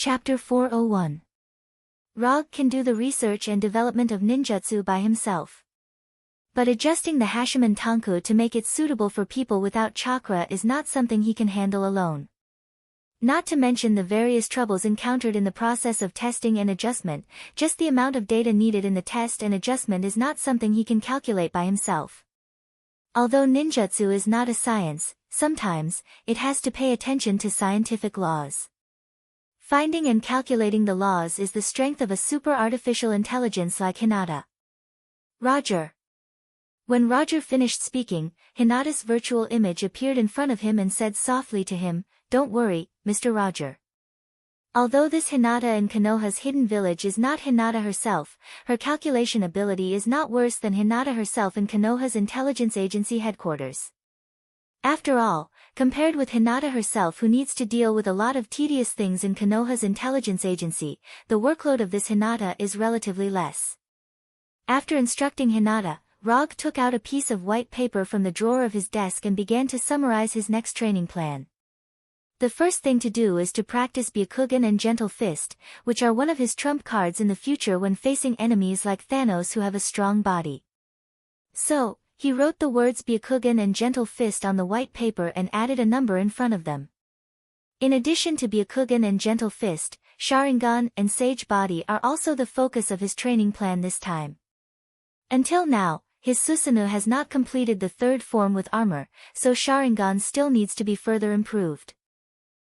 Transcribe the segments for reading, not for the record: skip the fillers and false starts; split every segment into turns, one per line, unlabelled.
Chapter 401. Rog can do the research and development of ninjutsu by himself. But adjusting the Hashiman Tanku to make it suitable for people without chakra is not something he can handle alone. Not to mention the various troubles encountered in the process of testing and adjustment, just the amount of data needed in the test and adjustment is not something he can calculate by himself. Although ninjutsu is not a science, sometimes, it has to pay attention to scientific laws. Finding and calculating the laws is the strength of a super artificial intelligence like Hinata. Roger. When Roger finished speaking, Hinata's virtual image appeared in front of him and said softly to him, "Don't worry, Mr. Roger." Although this Hinata in Konoha's hidden village is not Hinata herself, her calculation ability is not worse than Hinata herself in Konoha's intelligence agency headquarters. After all, compared with Hinata herself who needs to deal with a lot of tedious things in Konoha's intelligence agency, the workload of this Hinata is relatively less. After instructing Hinata, Rog took out a piece of white paper from the drawer of his desk and began to summarize his next training plan. The first thing to do is to practice Byakugan and Gentle Fist, which are one of his trump cards in the future when facing enemies like Thanos who have a strong body. So, he wrote the words Byakugan and Gentle Fist on the white paper and added a number in front of them. In addition to Byakugan and Gentle Fist, Sharingan and Sage Body are also the focus of his training plan this time. Until now, his Susanoo has not completed the third form with armor, so Sharingan still needs to be further improved.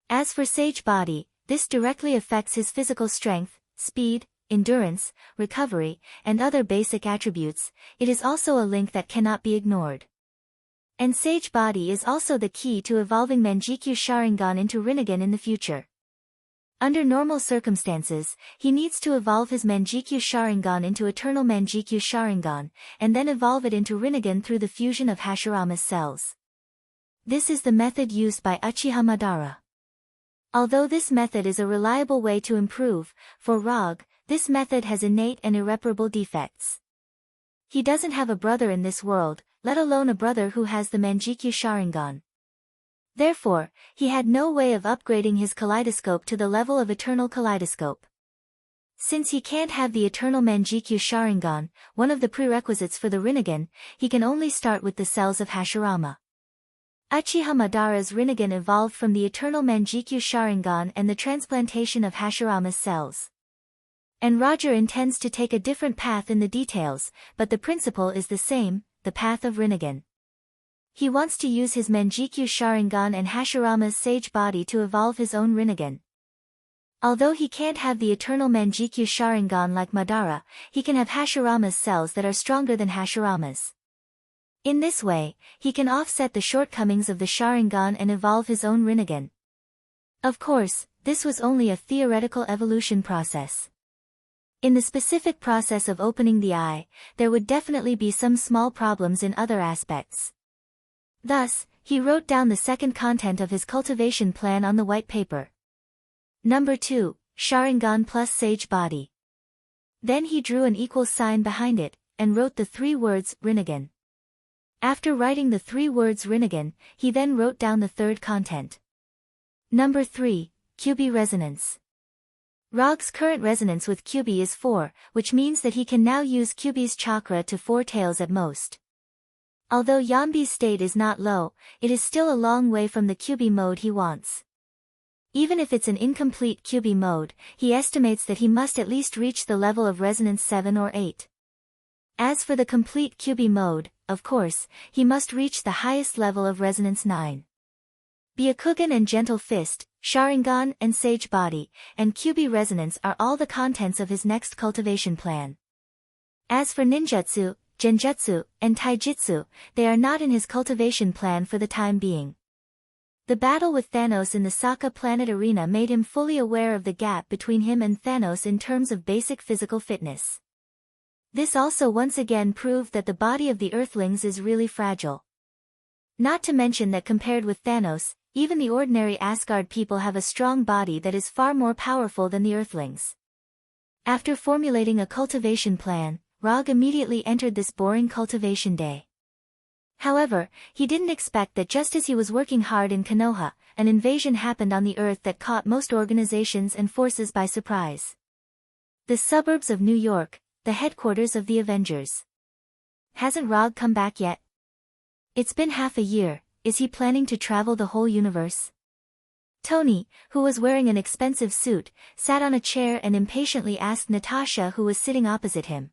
As for Sage Body, this directly affects his physical strength, speed, endurance, recovery, and other basic attributes. It is also a link that cannot be ignored. And Sage Body is also the key to evolving Manjikyu Sharingan into Rinnegan in the future. Under normal circumstances, he needs to evolve his Manjikyu Sharingan into Eternal Manjikyu Sharingan, and then evolve it into Rinnegan through the fusion of Hashirama's cells. This is the method used by Uchiha Madara. Although this method is a reliable way to improve, for Rog, this method has innate and irreparable defects. He doesn't have a brother in this world, let alone a brother who has the Manjikyu Sharingan. Therefore, he had no way of upgrading his kaleidoscope to the level of Eternal Kaleidoscope. Since he can't have the Eternal Manjikyu Sharingan, one of the prerequisites for the Rinnegan, he can only start with the cells of Hashirama. Uchiha Madara's Rinnegan evolved from the Eternal Manjikyu Sharingan and the transplantation of Hashirama's cells. And Roger intends to take a different path in the details, but the principle is the same, the path of Rinnegan. He wants to use his Manjikyu Sharingan and Hashirama's Sage Body to evolve his own Rinnegan. Although he can't have the Eternal Manjikyu Sharingan like Madara, he can have Hashirama's cells that are stronger than Hashirama's. In this way, he can offset the shortcomings of the Sharingan and evolve his own Rinnegan. Of course, this was only a theoretical evolution process. In the specific process of opening the eye, there would definitely be some small problems in other aspects. Thus, he wrote down the second content of his cultivation plan on the white paper. Number 2, Sharingan plus Sage Body. Then he drew an equal sign behind it, and wrote the 3 words, Rinnegan. After writing the 3 words Rinnegan, he then wrote down the third content. Number 3, Kyubi Resonance. Rog's current resonance with Kyubi is 4, which means that he can now use Kyubi's chakra to 4 tails at most. Although Yambi's state is not low, it is still a long way from the Kyubi mode he wants. Even if it's an incomplete Kyubi mode, he estimates that he must at least reach the level of resonance 7 or 8. As for the complete Kyubi mode, of course, he must reach the highest level of resonance 9. Byakugan and Gentle Fist, Sharingan and Sage Body, and Kyubi Resonance are all the contents of his next cultivation plan. As for ninjutsu, genjutsu, and taijutsu, they are not in his cultivation plan for the time being. The battle with Thanos in the Sokka planet arena made him fully aware of the gap between him and Thanos in terms of basic physical fitness. This also once again proved that the body of the Earthlings is really fragile. Not to mention that compared with Thanos, even the ordinary Asgard people have a strong body that is far more powerful than the Earthlings. After formulating a cultivation plan, Rog immediately entered this boring cultivation day. However, he didn't expect that just as he was working hard in Konoha, an invasion happened on the Earth that caught most organizations and forces by surprise. The suburbs of New York, the headquarters of the Avengers. Hasn't Rog come back yet? It's been half a year. Is he planning to travel the whole universe? Tony, who was wearing an expensive suit, sat on a chair and impatiently asked Natasha, who was sitting opposite him.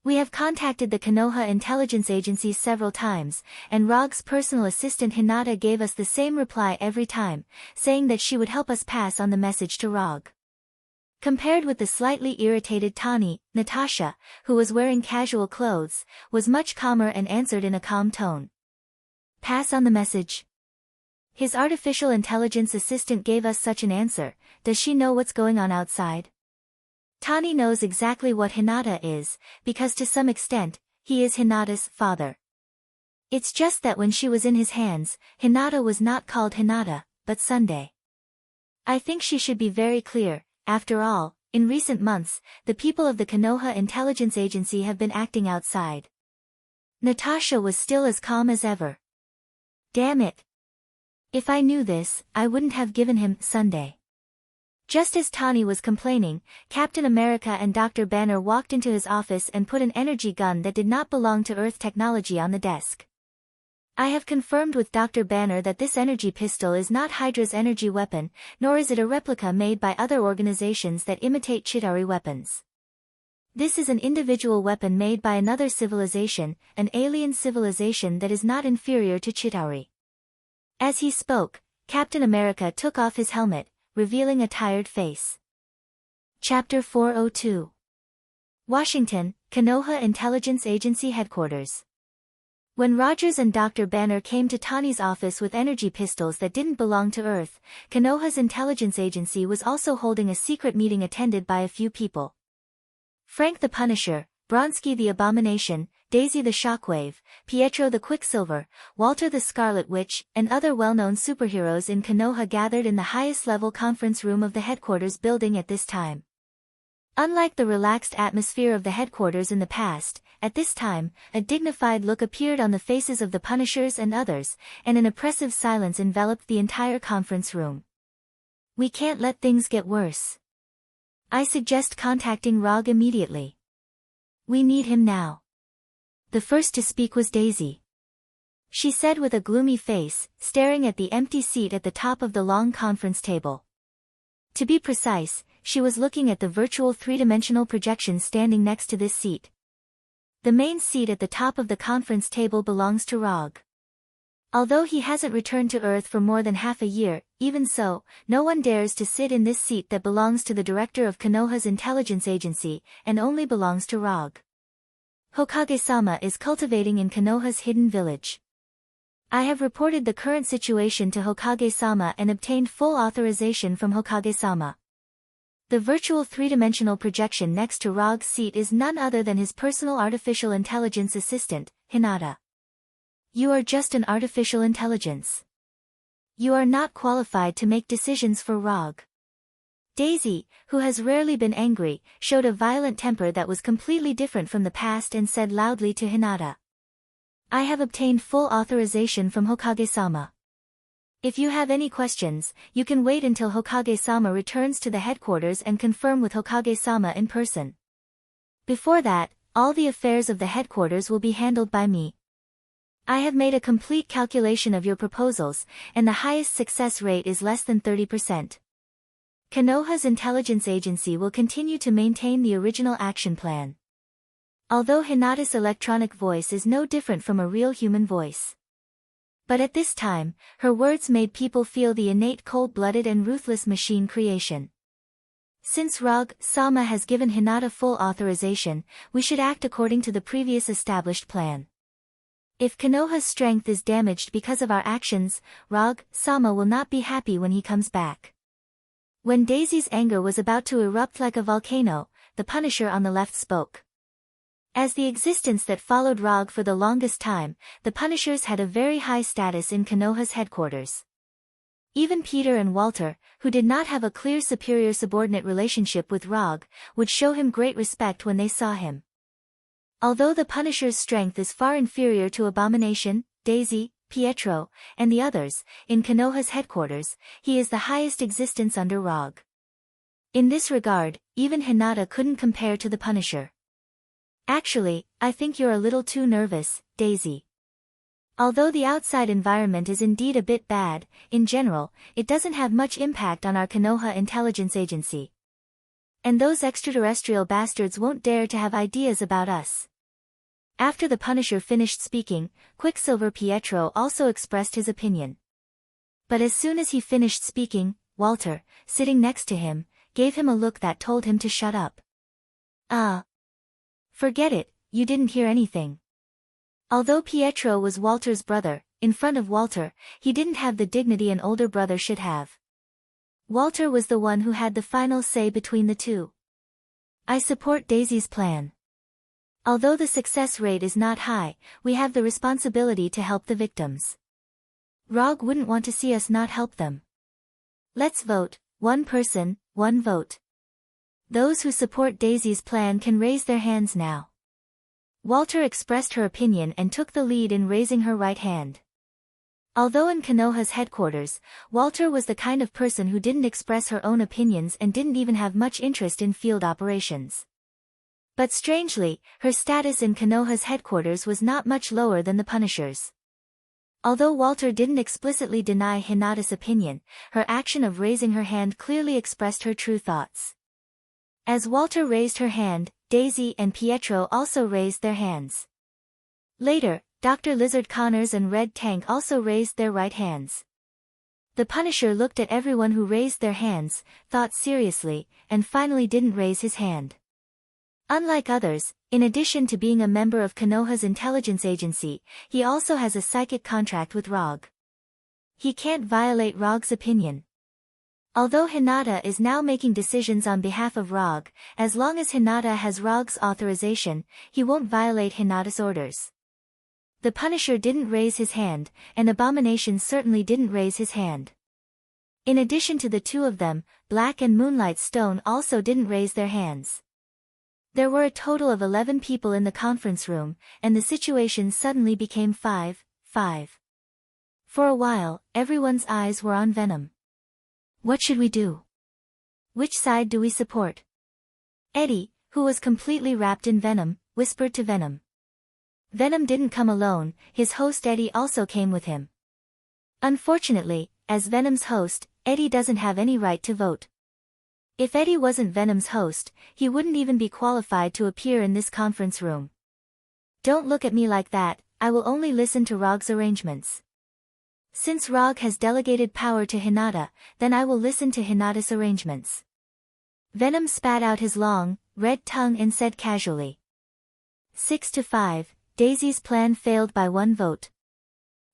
We have contacted the Konoha intelligence agency several times, and Rog's personal assistant Hinata gave us the same reply every time, saying that she would help us pass on the message to Rog. Compared with the slightly irritated Tani, Natasha, who was wearing casual clothes, was much calmer and answered in a calm tone. Pass on the message. His artificial intelligence assistant gave us such an answer. Does she know what's going on outside? Tani knows exactly what Hinata is, because to some extent, he is Hinata's father. It's just that when she was in his hands, Hinata was not called Hinata, but Sunday. I think she should be very clear. After all, in recent months, the people of the Konoha intelligence agency have been acting outside. Natasha was still as calm as ever. Damn it. If I knew this, I wouldn't have given him Sunday. Just as Tani was complaining, Captain America and Dr. Banner walked into his office and put an energy gun that did not belong to Earth technology on the desk. I have confirmed with Dr. Banner that this energy pistol is not Hydra's energy weapon, nor is it a replica made by other organizations that imitate Chitauri weapons. This is an individual weapon made by another civilization, an alien civilization that is not inferior to Chitauri. As he spoke, Captain America took off his helmet, revealing a tired face. Chapter 402. Washington, Konoha Intelligence Agency Headquarters. When Rogers and Dr. Banner came to Tani's office with energy pistols that didn't belong to Earth, Konoha's intelligence agency was also holding a secret meeting attended by a few people. Frank the Punisher, Bronsky the Abomination, Daisy the Shockwave, Pietro the Quicksilver, Walter the Scarlet Witch, and other well-known superheroes in Konoha gathered in the highest-level conference room of the headquarters building at this time. Unlike the relaxed atmosphere of the headquarters in the past, at this time, a dignified look appeared on the faces of the Punishers and others, and an oppressive silence enveloped the entire conference room. We can't let things get worse. I suggest contacting Rog immediately. We need him now. The first to speak was Daisy. She said with a gloomy face, staring at the empty seat at the top of the long conference table. To be precise, she was looking at the virtual three-dimensional projection standing next to this seat. The main seat at the top of the conference table belongs to Rog. Although he hasn't returned to Earth for more than half a year, even so, no one dares to sit in this seat that belongs to the director of Konoha's intelligence agency, and only belongs to Rog. Hokage-sama is cultivating in Konoha's hidden village. I have reported the current situation to Hokage-sama and obtained full authorization from Hokage-sama. The virtual three-dimensional projection next to Rog's seat is none other than his personal artificial intelligence assistant, Hinata. You are just an artificial intelligence. You are not qualified to make decisions for Rog. Daisy, who has rarely been angry, showed a violent temper that was completely different from the past and said loudly to Hinata. I have obtained full authorization from Hokage-sama. If you have any questions, you can wait until Hokage-sama returns to the headquarters and confirm with Hokage-sama in person. Before that, all the affairs of the headquarters will be handled by me. I have made a complete calculation of your proposals, and the highest success rate is less than 30%. Konoha's intelligence agency will continue to maintain the original action plan. Although Hinata's electronic voice is no different from a real human voice. But at this time, her words made people feel the innate cold-blooded and ruthless machine creation. Since Rog-sama has given Hinata full authorization, we should act according to the previous established plan. If Konoha's strength is damaged because of our actions, Rog-sama will not be happy when he comes back. When Daisy's anger was about to erupt like a volcano, the Punisher on the left spoke. As the existence that followed Rog for the longest time, the Punishers had a very high status in Konoha's headquarters. Even Peter and Walter, who did not have a clear superior-subordinate relationship with Rog, would show him great respect when they saw him. Although the Punisher's strength is far inferior to Abomination, Daisy, Pietro, and the others, in Konoha's headquarters, he is the highest existence under Rogue. In this regard, even Hinata couldn't compare to the Punisher. Actually, I think you're a little too nervous, Daisy. Although the outside environment is indeed a bit bad, in general, it doesn't have much impact on our Konoha intelligence agency. And those extraterrestrial bastards won't dare to have ideas about us. After the Punisher finished speaking, Quicksilver Pietro also expressed his opinion. But as soon as he finished speaking, Walter, sitting next to him, gave him a look that told him to shut up. Forget it, you didn't hear anything. Although Pietro was Walter's brother, in front of Walter, he didn't have the dignity an older brother should have. Walter was the one who had the final say between the two. I support Daisy's plan. Although the success rate is not high, we have the responsibility to help the victims. Rogue wouldn't want to see us not help them. Let's vote, one person, one vote. Those who support Daisy's plan can raise their hands now. Walter expressed her opinion and took the lead in raising her right hand. Although in Konoha's headquarters, Walter was the kind of person who didn't express her own opinions and didn't even have much interest in field operations. But strangely, her status in Konoha's headquarters was not much lower than the Punisher's. Although Walter didn't explicitly deny Hinata's opinion, her action of raising her hand clearly expressed her true thoughts. As Walter raised her hand, Daisy and Pietro also raised their hands. Later, Dr. Lizard Connors and Red Tank also raised their right hands. The Punisher looked at everyone who raised their hands, thought seriously, and finally didn't raise his hand. Unlike others, in addition to being a member of Konoha's intelligence agency, he also has a psychic contract with Rogue. He can't violate Rogue's opinion. Although Hinata is now making decisions on behalf of Rogue, as long as Hinata has Rogue's authorization, he won't violate Hinata's orders. The Punisher didn't raise his hand, and Abomination certainly didn't raise his hand. In addition to the two of them, Black and Moonlight Stone also didn't raise their hands. There were a total of 11 people in the conference room, and the situation suddenly became 5-5. For a while, everyone's eyes were on Venom. What should we do? Which side do we support? Eddie, who was completely wrapped in Venom, whispered to Venom. Venom didn't come alone, his host Eddie also came with him. Unfortunately, as Venom's host, Eddie doesn't have any right to vote. If Eddie wasn't Venom's host, he wouldn't even be qualified to appear in this conference room. Don't look at me like that, I will only listen to Rogue's arrangements. Since Rogue has delegated power to Hinata, then I will listen to Hinata's arrangements. Venom spat out his long, red tongue and said casually. 6-5, Daisy's plan failed by one vote.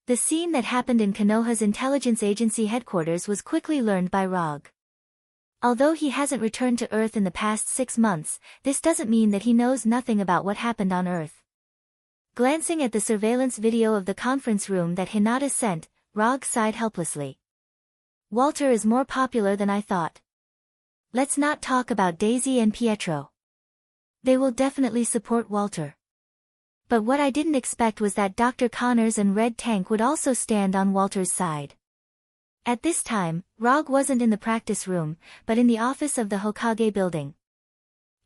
The scene that happened in Konoha's intelligence agency headquarters was quickly learned by Rogue. Although he hasn't returned to Earth in the past 6 months, this doesn't mean that he knows nothing about what happened on Earth. Glancing at the surveillance video of the conference room that Hinata sent, Rogue sighed helplessly. Walter is more popular than I thought. Let's not talk about Daisy and Pietro. They will definitely support Walter. But what I didn't expect was that Dr. Connors and Red Tank would also stand on Walter's side. At this time, Rogue wasn't in the practice room, but in the office of the Hokage building.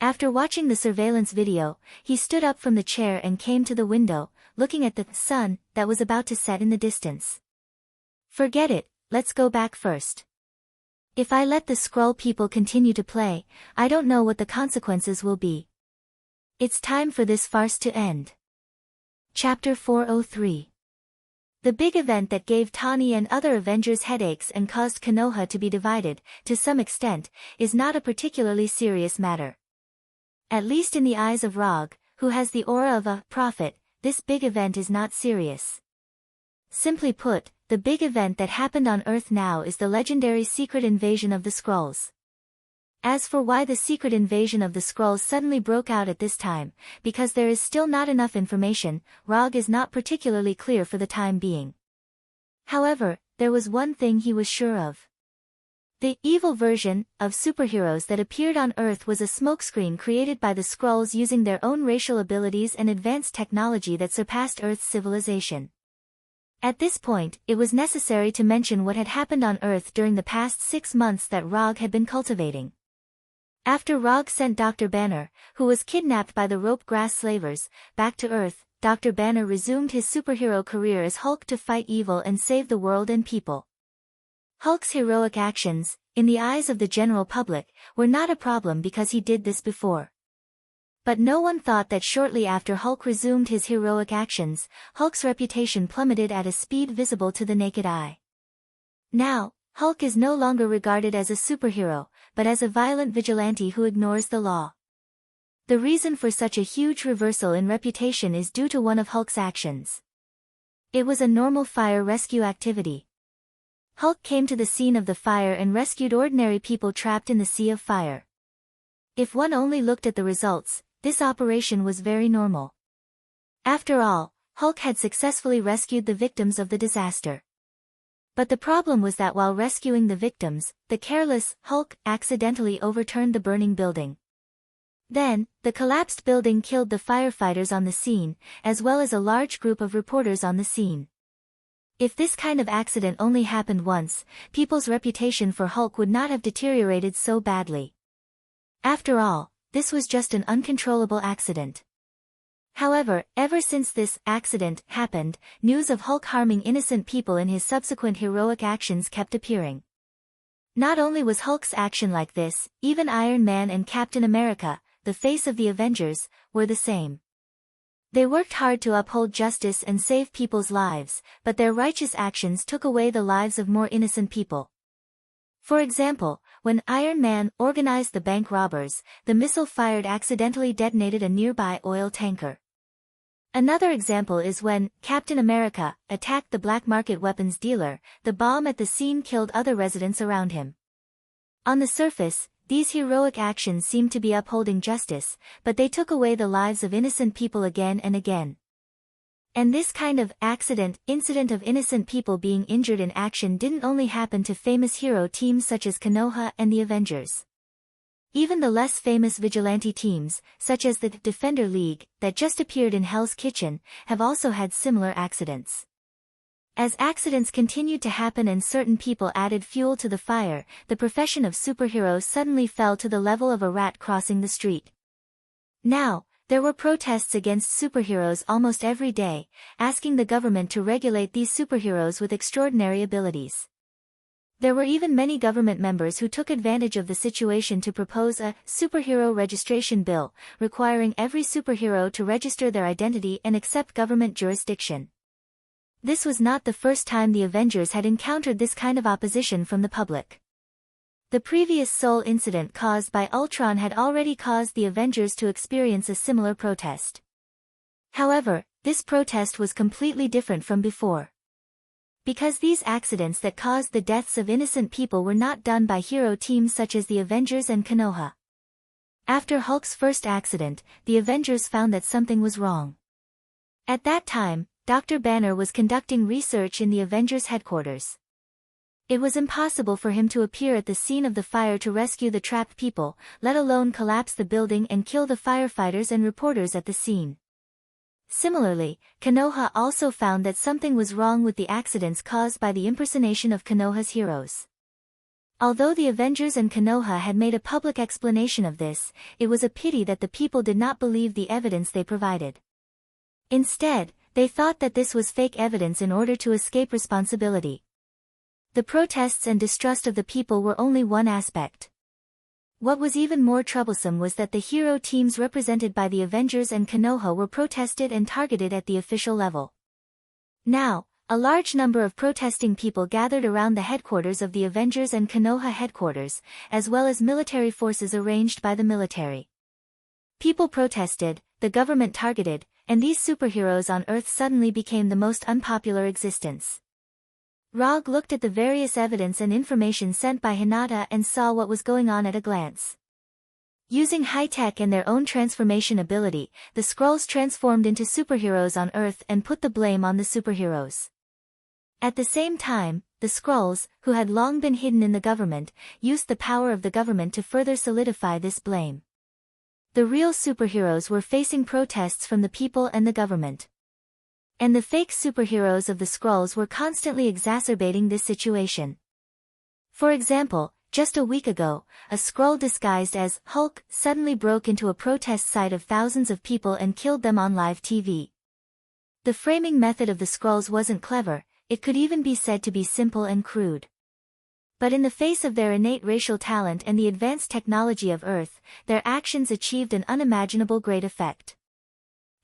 After watching the surveillance video, he stood up from the chair and came to the window, looking at the sun that was about to set in the distance. Forget it, let's go back first. If I let the Skrull people continue to play, I don't know what the consequences will be. It's time for this farce to end. Chapter 403. The big event that gave Tani and other Avengers headaches and caused Konoha to be divided, to some extent, is not a particularly serious matter. At least in the eyes of Rogue, who has the aura of a prophet, this big event is not serious. Simply put, the big event that happened on Earth now is the legendary secret invasion of the Skrulls. As for why the secret invasion of the Skrulls suddenly broke out at this time, because there is still not enough information, Rogue is not particularly clear for the time being. However, there was one thing he was sure of. The evil version of superheroes that appeared on Earth was a smokescreen created by the Skrulls using their own racial abilities and advanced technology that surpassed Earth's civilization. At this point, it was necessary to mention what had happened on Earth during the past 6 months that Rog had been cultivating. After Rog sent Dr. Banner, who was kidnapped by the rope grass slavers, back to Earth, Dr. Banner resumed his superhero career as Hulk to fight evil and save the world and people. Hulk's heroic actions, in the eyes of the general public, were not a problem because he did this before. But no one thought that shortly after Hulk resumed his heroic actions, Hulk's reputation plummeted at a speed visible to the naked eye. Now, Hulk is no longer regarded as a superhero, but as a violent vigilante who ignores the law. The reason for such a huge reversal in reputation is due to one of Hulk's actions. It was a normal fire rescue activity. Hulk came to the scene of the fire and rescued ordinary people trapped in the sea of fire. If one only looked at the results, this operation was very normal. After all, Hulk had successfully rescued the victims of the disaster. But the problem was that while rescuing the victims, the careless Hulk accidentally overturned the burning building. Then, the collapsed building killed the firefighters on the scene, as well as a large group of reporters on the scene. If this kind of accident only happened once, people's reputation for Hulk would not have deteriorated so badly. After all, this was just an uncontrollable accident. However, ever since this accident happened, news of Hulk harming innocent people in his subsequent heroic actions kept appearing. Not only was Hulk's action like this, even Iron Man and Captain America, the face of the Avengers, were the same. They worked hard to uphold justice and save people's lives, but their righteous actions took away the lives of more innocent people. For example, when Iron Man organized the bank robbers, the missile fired accidentally detonated a nearby oil tanker. Another example is when Captain America attacked the black market weapons dealer, the bomb at the scene killed other residents around him. On the surface, these heroic actions seemed to be upholding justice, but they took away the lives of innocent people again and again. And this kind of incident of innocent people being injured in action didn't only happen to famous hero teams such as Konoha and the Avengers. Even the less famous vigilante teams, such as the Defender League, that just appeared in Hell's Kitchen, have also had similar accidents. As accidents continued to happen and certain people added fuel to the fire, the profession of superheroes suddenly fell to the level of a rat crossing the street. Now, there were protests against superheroes almost every day, asking the government to regulate these superheroes with extraordinary abilities. There were even many government members who took advantage of the situation to propose a superhero registration bill, requiring every superhero to register their identity and accept government jurisdiction. This was not the first time the Avengers had encountered this kind of opposition from the public. The previous Seoul incident caused by Ultron had already caused the Avengers to experience a similar protest. However, this protest was completely different from before. Because these accidents that caused the deaths of innocent people were not done by hero teams such as the Avengers and Konoha. After Hulk's first accident, the Avengers found that something was wrong. At that time, Dr. Banner was conducting research in the Avengers headquarters. It was impossible for him to appear at the scene of the fire to rescue the trapped people, let alone collapse the building and kill the firefighters and reporters at the scene. Similarly, Konoha also found that something was wrong with the accidents caused by the impersonation of Konoha's heroes. Although the Avengers and Konoha had made a public explanation of this, it was a pity that the people did not believe the evidence they provided. Instead, they thought that this was fake evidence in order to escape responsibility. The protests and distrust of the people were only one aspect. What was even more troublesome was that the hero teams represented by the Avengers and Konoha were protested and targeted at the official level. Now, a large number of protesting people gathered around the headquarters of the Avengers and Konoha headquarters, as well as military forces arranged by the military. People protested, the government targeted, and these superheroes on Earth suddenly became the most unpopular existence. Rog looked at the various evidence and information sent by Hinata and saw what was going on at a glance. Using high-tech and their own transformation ability, the Skrulls transformed into superheroes on Earth and put the blame on the superheroes. At the same time, the Skrulls, who had long been hidden in the government, used the power of the government to further solidify this blame. The real superheroes were facing protests from the people and the government. And the fake superheroes of the Skrulls were constantly exacerbating this situation. For example, just a week ago, a Skrull disguised as Hulk suddenly broke into a protest site of thousands of people and killed them on live TV. The framing method of the Skrulls wasn't clever, it could even be said to be simple and crude. But in the face of their innate racial talent and the advanced technology of Earth, their actions achieved an unimaginable great effect.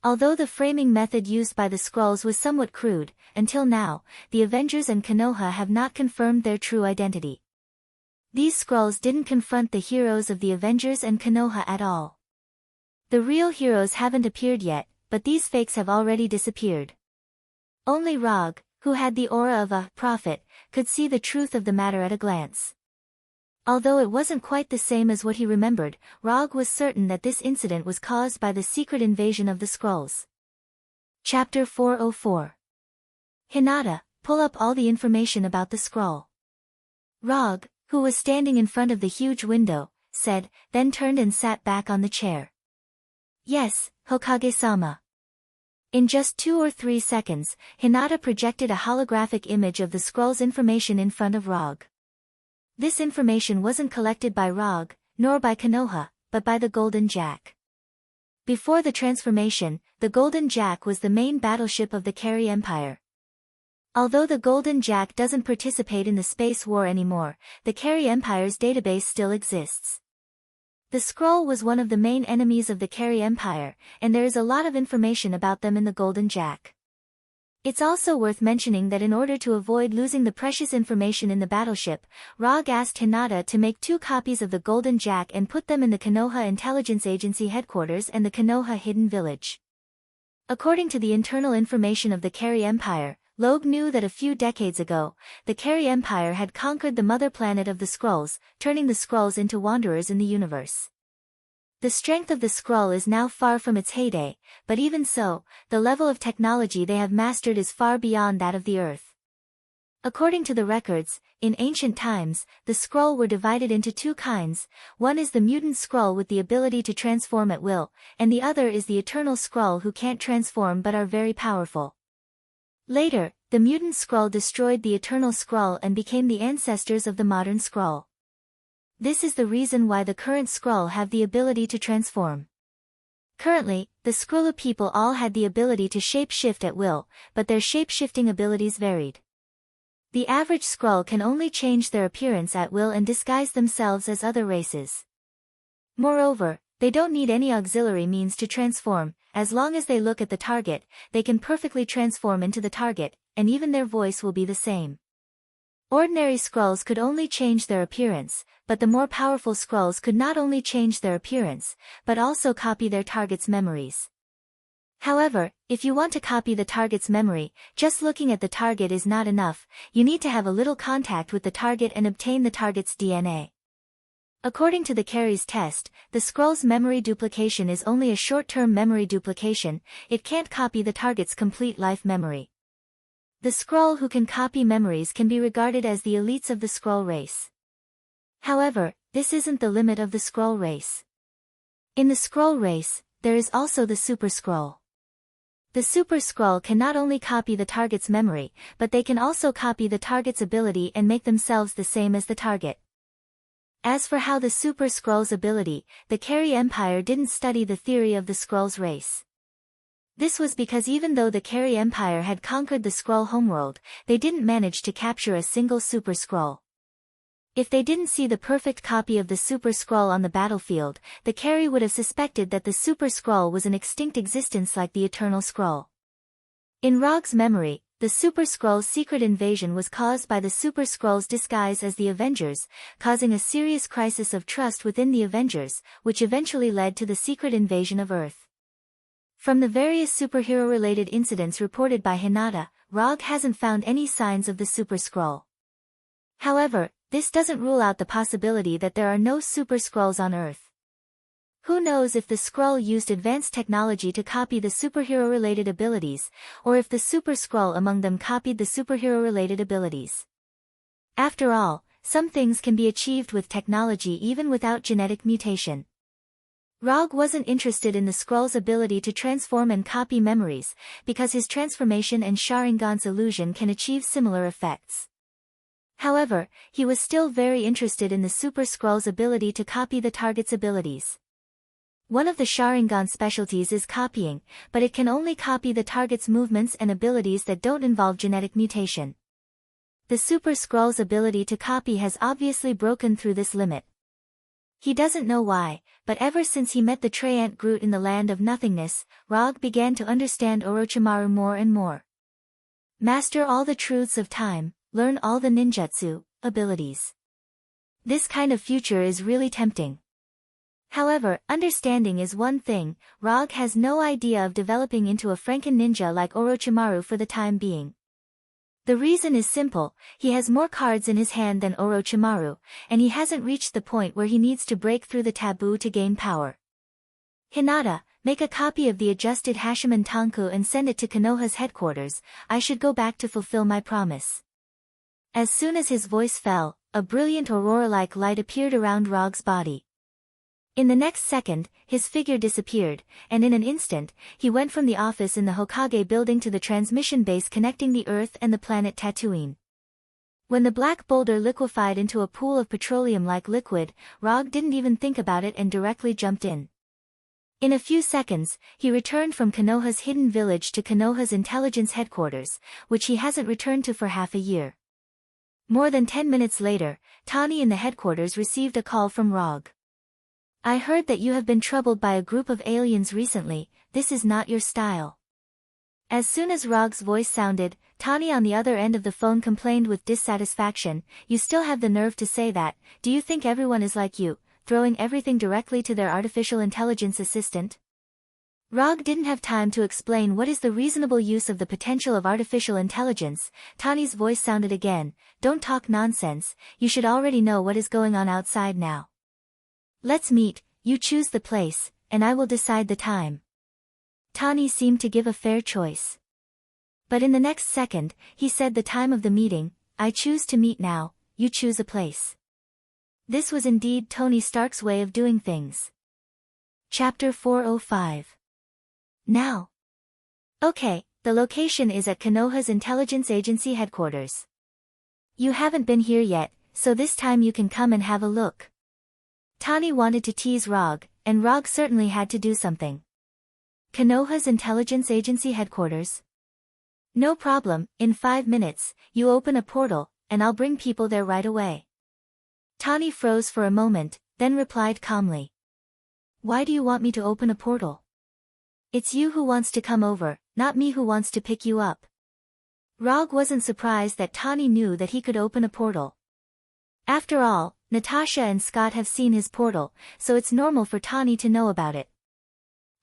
Although the framing method used by the Skrulls was somewhat crude, until now, the Avengers and Konoha have not confirmed their true identity. These Skrulls didn't confront the heroes of the Avengers and Konoha at all. The real heroes haven't appeared yet, but these fakes have already disappeared. Only Rog, who had the aura of a prophet, could see the truth of the matter at a glance. Although it wasn't quite the same as what he remembered, Rog was certain that this incident was caused by the secret invasion of the Skrulls. Chapter 404. Hinata, pull up all the information about the Skrull. Rog, who was standing in front of the huge window, said, then turned and sat back on the chair. Yes, Hokage-sama. In just 2 or 3 seconds, Hinata projected a holographic image of the Skrull's information in front of Rog. This information wasn't collected by Rog, nor by Konoha, but by the Golden Jack. Before the transformation, the Golden Jack was the main battleship of the Carey Empire. Although the Golden Jack doesn't participate in the space war anymore, the Carey Empire's database still exists. The Skrull was one of the main enemies of the Carey Empire, and there is a lot of information about them in the Golden Jack. It's also worth mentioning that in order to avoid losing the precious information in the battleship, Rog asked Hinata to make 2 copies of the Golden Jack and put them in the Konoha Intelligence Agency headquarters and the Konoha Hidden Village. According to the internal information of the Carey Empire, Logue knew that a few decades ago, the Carey Empire had conquered the mother planet of the Skrulls, turning the Skrulls into wanderers in the universe. The strength of the Skrull is now far from its heyday, but even so, the level of technology they have mastered is far beyond that of the Earth. According to the records, in ancient times, the Skrull were divided into 2 kinds, one is the mutant Skrull with the ability to transform at will, and the other is the eternal Skrull who can't transform but are very powerful. Later, the mutant Skrull destroyed the eternal Skrull and became the ancestors of the modern Skrull. This is the reason why the current Skrull have the ability to transform. Currently, the Skrullu people all had the ability to shape-shift at will, but their shape-shifting abilities varied. The average Skrull can only change their appearance at will and disguise themselves as other races. Moreover, they don't need any auxiliary means to transform, as long as they look at the target, they can perfectly transform into the target, and even their voice will be the same. Ordinary Skrulls could only change their appearance, but the more powerful Skrulls could not only change their appearance, but also copy their target's memories. However, if you want to copy the target's memory, just looking at the target is not enough, you need to have a little contact with the target and obtain the target's DNA. According to the Carey's test, the Skrull's memory duplication is only a short-term memory duplication, it can't copy the target's complete life memory. The Skrull who can copy memories can be regarded as the elites of the Skrull race. However, this isn't the limit of the Skrull race. In the Skrull race, there is also the Super Skrull. The Super Skrull can not only copy the target's memory, but they can also copy the target's ability and make themselves the same as the target. As for how the Super Skrull's ability, the Carey Empire didn't study the theory of the Skrull's race. This was because even though the Carey Empire had conquered the Skrull homeworld, they didn't manage to capture a single Super Skrull. If they didn't see the perfect copy of the Super Skrull on the battlefield, the Carey would have suspected that the Super Skrull was an extinct existence like the Eternal Skrull. In Rog's memory, the Super Skrull's secret invasion was caused by the Super Skrull's disguise as the Avengers, causing a serious crisis of trust within the Avengers, which eventually led to the secret invasion of Earth. From the various superhero-related incidents reported by Hinata, Rog hasn't found any signs of the Super Skrull. However, this doesn't rule out the possibility that there are no Super Skrulls on Earth. Who knows if the Skrull used advanced technology to copy the superhero-related abilities, or if the Super Skrull among them copied the superhero-related abilities. After all, some things can be achieved with technology even without genetic mutation. Rog wasn't interested in the scroll's ability to transform and copy memories, because his transformation and Sharingan's illusion can achieve similar effects. However, he was still very interested in the Super Scroll's ability to copy the target's abilities. One of the Sharingan's specialties is copying, but it can only copy the target's movements and abilities that don't involve genetic mutation. The Super Scroll's ability to copy has obviously broken through this limit. He doesn't know why, but ever since he met the Treant Groot in the Land of Nothingness, Rog began to understand Orochimaru more and more. Master all the truths of time, learn all the ninjutsu abilities. This kind of future is really tempting. However, understanding is one thing. Rog has no idea of developing into a Franken ninja like Orochimaru for the time being. The reason is simple: he has more cards in his hand than Orochimaru, and he hasn't reached the point where he needs to break through the taboo to gain power. Hinata, make a copy of the adjusted Hashimoto Tanku and send it to Konoha's headquarters. I should go back to fulfill my promise. As soon as his voice fell, a brilliant aurora-like light appeared around Rog's body. In the next second, his figure disappeared, and in an instant, he went from the office in the Hokage building to the transmission base connecting the Earth and the planet Tatooine. When the black boulder liquefied into a pool of petroleum-like liquid, Rog didn't even think about it and directly jumped in. In a few seconds, he returned from Konoha's hidden village to Konoha's intelligence headquarters, which he hasn't returned to for half a year. More than 10 minutes later, Tani in the headquarters received a call from Rog. I heard that you have been troubled by a group of aliens recently. This is not your style. As soon as Rog's voice sounded, Tani on the other end of the phone complained with dissatisfaction. You still have the nerve to say that? Do you think everyone is like you, throwing everything directly to their artificial intelligence assistant? Rog didn't have time to explain what is the reasonable use of the potential of artificial intelligence. Tani's voice sounded again. Don't talk nonsense, you should already know what is going on outside now. Let's meet, you choose the place, and I will decide the time. Tani seemed to give a fair choice. But in the next second, he said the time of the meeting. I choose to meet now, you choose a place. This was indeed Tony Stark's way of doing things. Chapter 405. Now. Okay, the location is at Konoha's intelligence agency headquarters. You haven't been here yet, so this time you can come and have a look. Tani wanted to tease Rog, and Rog certainly had to do something. Konoha's intelligence agency headquarters? No problem, in 5 minutes, you open a portal, and I'll bring people there right away. Tani froze for a moment, then replied calmly. Why do you want me to open a portal? It's you who wants to come over, not me who wants to pick you up. Rog wasn't surprised that Tani knew that he could open a portal. After all, Natasha and Scott have seen his portal, so it's normal for Tani to know about it.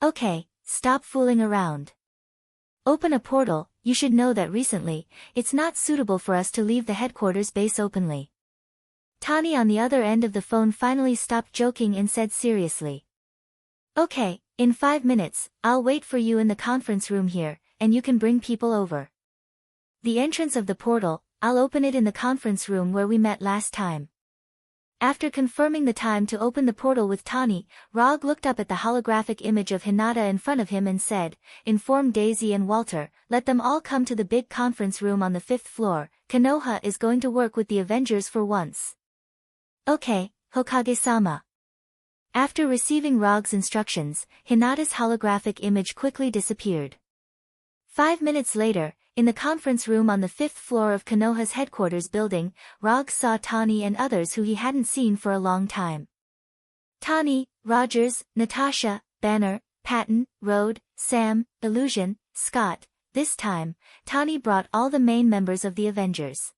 Okay, stop fooling around. Open a portal. You should know that recently, it's not suitable for us to leave the headquarters base openly. Tani on the other end of the phone finally stopped joking and said seriously. Okay, in 5 minutes, I'll wait for you in the conference room here, and you can bring people over. The entrance of the portal, I'll open it in the conference room where we met last time. After confirming the time to open the portal with Tani, Rog looked up at the holographic image of Hinata in front of him and said, Inform Daisy and Walter, let them all come to the big conference room on the 5th floor. Konoha is going to work with the Avengers for once. Okay, Hokage-sama. After receiving Rog's instructions, Hinata's holographic image quickly disappeared. 5 minutes later, in the conference room on the 5th floor of Konoha's headquarters building, Rog saw Tani and others who he hadn't seen for a long time. Tani, Rogers, Natasha, Banner, Patton, Rode, Sam, Illusion, Scott. This time, Tani brought all the main members of the Avengers.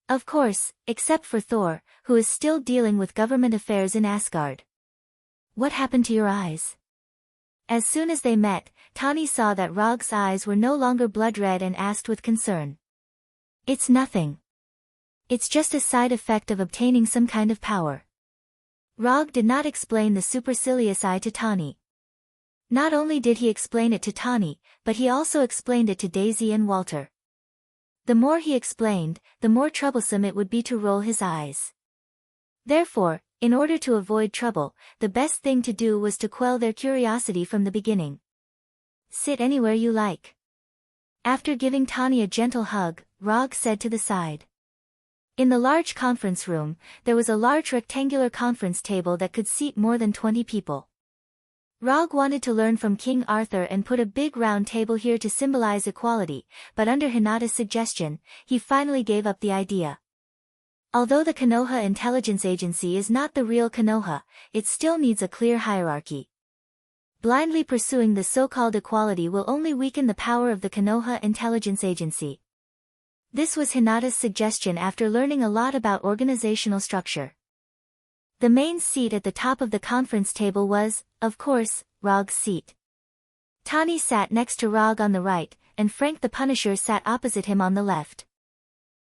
Of course, except for Thor, who is still dealing with government affairs in Asgard. What happened to your eyes? As soon as they met, Tani saw that Rog's eyes were no longer blood red and asked with concern. It's nothing. It's just a side effect of obtaining some kind of power. Rog did not explain the supercilious eye to Tani. Not only did he explain it to Tani, but he also explained it to Daisy and Walter. The more he explained, the more troublesome it would be to roll his eyes. Therefore, in order to avoid trouble, the best thing to do was to quell their curiosity from the beginning. Sit anywhere you like. After giving Tani a gentle hug, Rog said to the side. In the large conference room, there was a large rectangular conference table that could seat more than 20 people. Rog wanted to learn from King Arthur and put a big round table here to symbolize equality, but under Hinata's suggestion, he finally gave up the idea. Although the Konoha Intelligence Agency is not the real Konoha, it still needs a clear hierarchy. Blindly pursuing the so-called equality will only weaken the power of the Konoha Intelligence Agency. This was Hinata's suggestion after learning a lot about organizational structure. The main seat at the top of the conference table was, of course, Rog's seat. Tani sat next to Rog on the right, and Frank the Punisher sat opposite him on the left.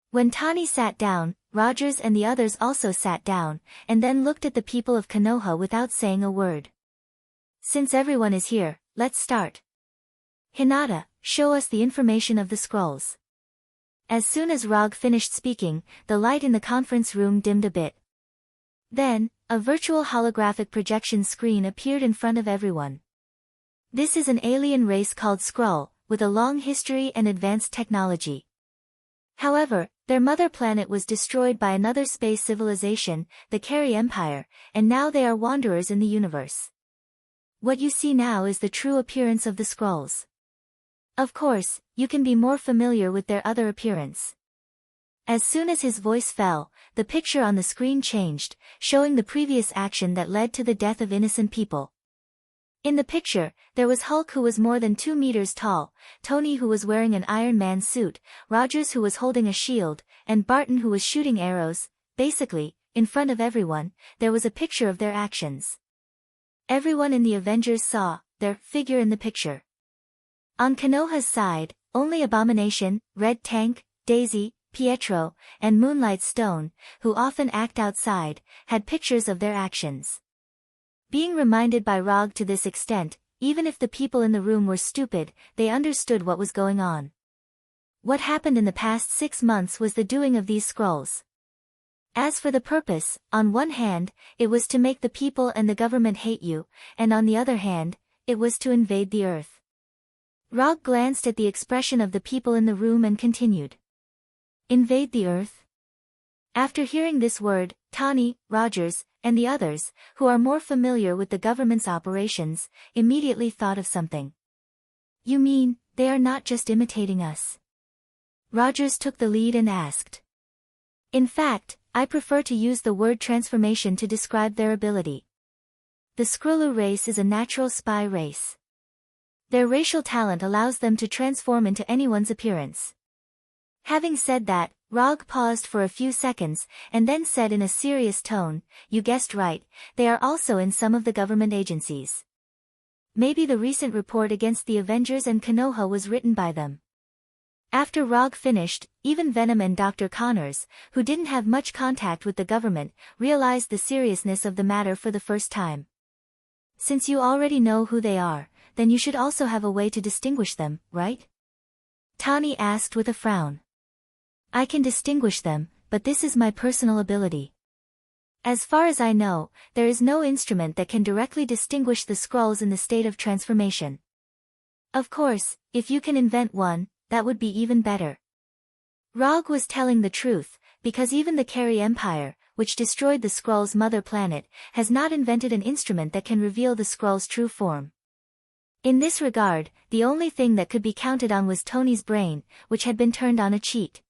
When Tani sat down, Rogers and the others also sat down, and then looked at the people of Konoha without saying a word. Since everyone is here, let's start. Hinata, show us the information of the scrolls. As soon as Rog finished speaking, the light in the conference room dimmed a bit. Then, a virtual holographic projection screen appeared in front of everyone. This is an alien race called Skrull, with a long history and advanced technology. However, their mother planet was destroyed by another space civilization, the Carey Empire, and now they are wanderers in the universe. What you see now is the true appearance of the Skrulls. Of course, you can be more familiar with their other appearance. As soon as his voice fell, the picture on the screen changed, showing the previous action that led to the death of innocent people. In the picture, there was Hulk who was more than 2 meters tall, Tony who was wearing an Iron Man suit, Rogers who was holding a shield, and Barton who was shooting arrows. Basically, in front of everyone, there was a picture of their actions. Everyone in the Avengers saw their figure in the picture. On Konoha's side, only Abomination, Red Tank, Daisy, Pietro, and Moonlight Stone, who often act outside, had pictures of their actions. Being reminded by Rog to this extent, even if the people in the room were stupid, they understood what was going on. What happened in the past 6 months was the doing of these Skrulls. As for the purpose, on one hand, it was to make the people and the government hate you, and on the other hand, it was to invade the Earth. Rog glanced at the expression of the people in the room and continued. Invade the Earth? After hearing this word, Tani, Rogers, and the others, who are more familiar with the government's operations, immediately thought of something. You mean, they are not just imitating us? Rogers took the lead and asked. In fact, I prefer to use the word transformation to describe their ability. The Skrullu race is a natural spy race. Their racial talent allows them to transform into anyone's appearance. Having said that, Rog paused for a few seconds, and then said in a serious tone, you guessed right, they are also in some of the government agencies. Maybe the recent report against the Avengers and Konoha was written by them. After Rog finished, even Venom and Dr. Connors, who didn't have much contact with the government, realized the seriousness of the matter for the first time. Since you already know who they are, then you should also have a way to distinguish them, right? Tani asked with a frown. I can distinguish them, but this is my personal ability. As far as I know, there is no instrument that can directly distinguish the Skrulls in the state of transformation. Of course, if you can invent one, that would be even better. Rog was telling the truth, because even the Carey Empire, which destroyed the Skrulls' mother planet, has not invented an instrument that can reveal the Skrulls' true form. In this regard, the only thing that could be counted on was Tony's brain, which had been turned on a cheat.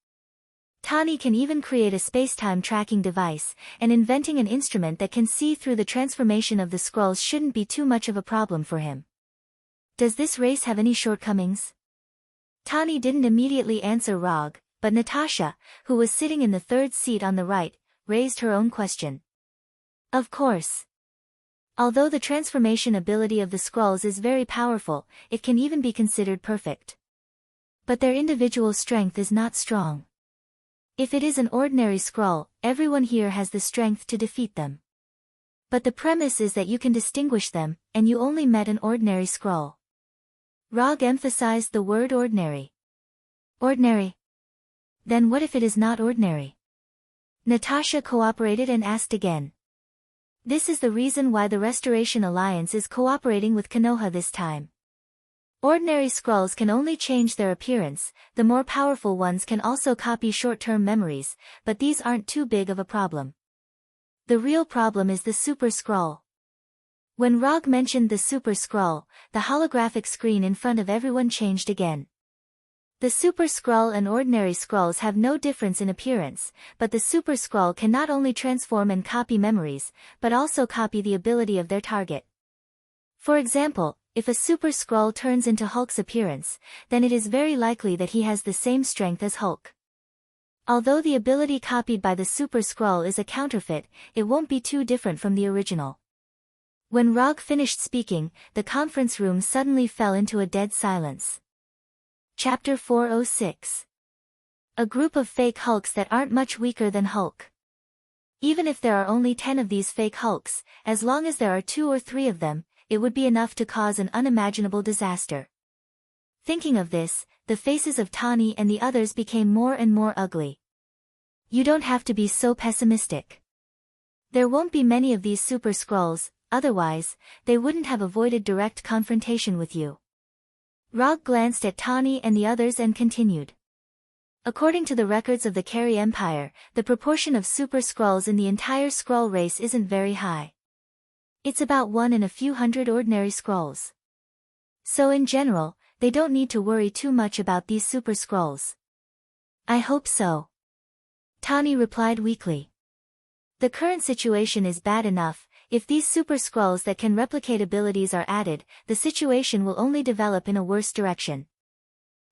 Tani can even create a space-time tracking device, and inventing an instrument that can see through the transformation of the Skrulls shouldn't be too much of a problem for him. Does this race have any shortcomings? Tani didn't immediately answer Rog, but Natasha, who was sitting in the third seat on the right, raised her own question. Of course. Although the transformation ability of the Skrulls is very powerful, it can even be considered perfect. But their individual strength is not strong. If it is an ordinary Skrull, everyone here has the strength to defeat them. But the premise is that you can distinguish them, and you only met an ordinary Skrull. Rog emphasized the word ordinary. Ordinary. Then what if it is not ordinary? Natasha cooperated and asked again. This is the reason why the Restoration Alliance is cooperating with Konoha this time. Ordinary scrolls can only change their appearance, the more powerful ones can also copy short-term memories, but these aren't too big of a problem. The real problem is the Super Scroll. When Rog mentioned the Super Scroll, the holographic screen in front of everyone changed again. The Super Scroll and ordinary scrolls have no difference in appearance, but the Super Scroll can not only transform and copy memories, but also copy the ability of their target. For example, if a Super Scroll turns into Hulk's appearance, then it is very likely that he has the same strength as Hulk. Although the ability copied by the Super Scroll is a counterfeit, it won't be too different from the original. When Rog finished speaking, the conference room suddenly fell into a dead silence. Chapter 406. A group of fake Hulks that aren't much weaker than Hulk. Even if there are only 10 of these fake Hulks, as long as there are 2 or 3 of them, it would be enough to cause an unimaginable disaster. Thinking of this, the faces of Tani and the others became more and more ugly. You don't have to be so pessimistic. There won't be many of these Super Scrolls, otherwise, they wouldn't have avoided direct confrontation with you. Rog glanced at Tani and the others and continued. According to the records of the Carey Empire, the proportion of Super Scrolls in the entire Skrull race isn't very high. It's about 1 in a few hundred ordinary scrolls. So in general, they don't need to worry too much about these Super Scrolls. I hope so. Tani replied weakly. The current situation is bad enough. If these Super Scrolls that can replicate abilities are added, the situation will only develop in a worse direction.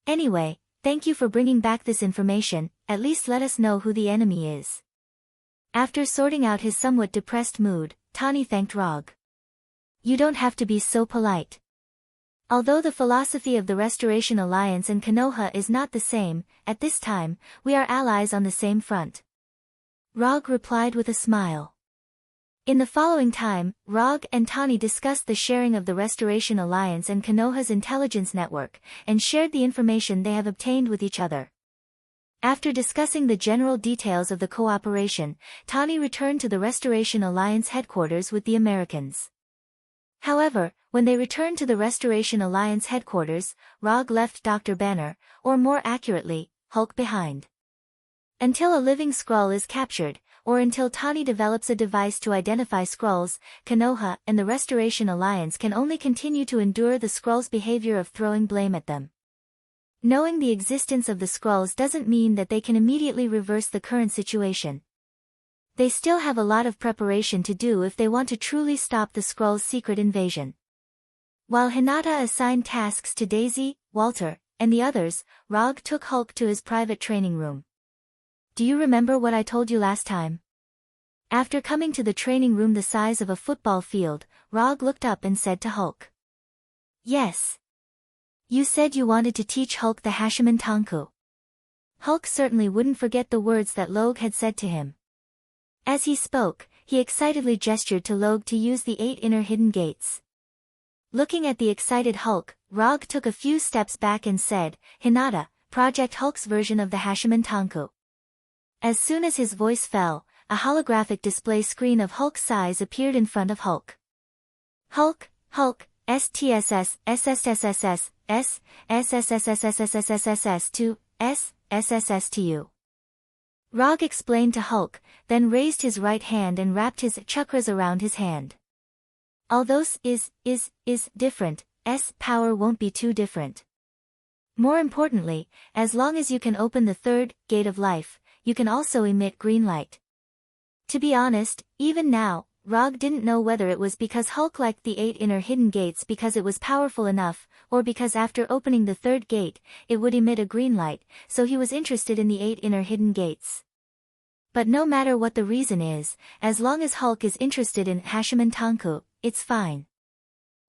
Anyway, thank you for bringing back this information, at least let us know who the enemy is. After sorting out his somewhat depressed mood, Tani thanked Rog. You don't have to be so polite. Although the philosophy of the Restoration Alliance and Konoha is not the same, at this time, we are allies on the same front. Rog replied with a smile. In the following time, Rog and Tani discussed the sharing of the Restoration Alliance and Konoha's intelligence network, and shared the information they have obtained with each other. After discussing the general details of the cooperation, Tani returned to the Restoration Alliance headquarters with the Americans. However, when they returned to the Restoration Alliance headquarters, Rog left Dr. Banner, or more accurately, Hulk behind. Until a living Skrull is captured, or until Tani develops a device to identify Skrulls, Konoha and the Restoration Alliance can only continue to endure the Skrulls' behavior of throwing blame at them. Knowing the existence of the Skrulls doesn't mean that they can immediately reverse the current situation. They still have a lot of preparation to do if they want to truly stop the Skrulls' secret invasion. While Hinata assigned tasks to Daisy, Walter, and the others, Rog took Hulk to his private training room. Do you remember what I told you last time? After coming to the training room the size of a football field, Rog looked up and said to Hulk. Yes. You said you wanted to teach Hulk the Hashiman Tanku. Hulk certainly wouldn't forget the words that Logue had said to him. As he spoke, he excitedly gestured to Logue to use the 8 inner hidden gates. Looking at the excited Hulk, Rog took a few steps back and said, Hinata, project Hulk's version of the Hashiman Tanku. As soon as his voice fell, a holographic display screen of Hulk's size appeared in front of Hulk. Hulk, STSS, SSSSS, SSSSSSSSS2, SSSS2. Rog explained to Hulk, then raised his right hand and wrapped his chakras around his hand. Although S is different, S power won't be too different. More importantly, as long as you can open the 3rd gate of life, you can also emit green light. To be honest, even now, Rog didn't know whether it was because Hulk liked the 8 inner hidden gates because it was powerful enough, or because after opening the 3rd gate, it would emit a green light, so he was interested in the 8 inner hidden gates. But no matter what the reason is, as long as Hulk is interested in Hashiman Tanku, it's fine.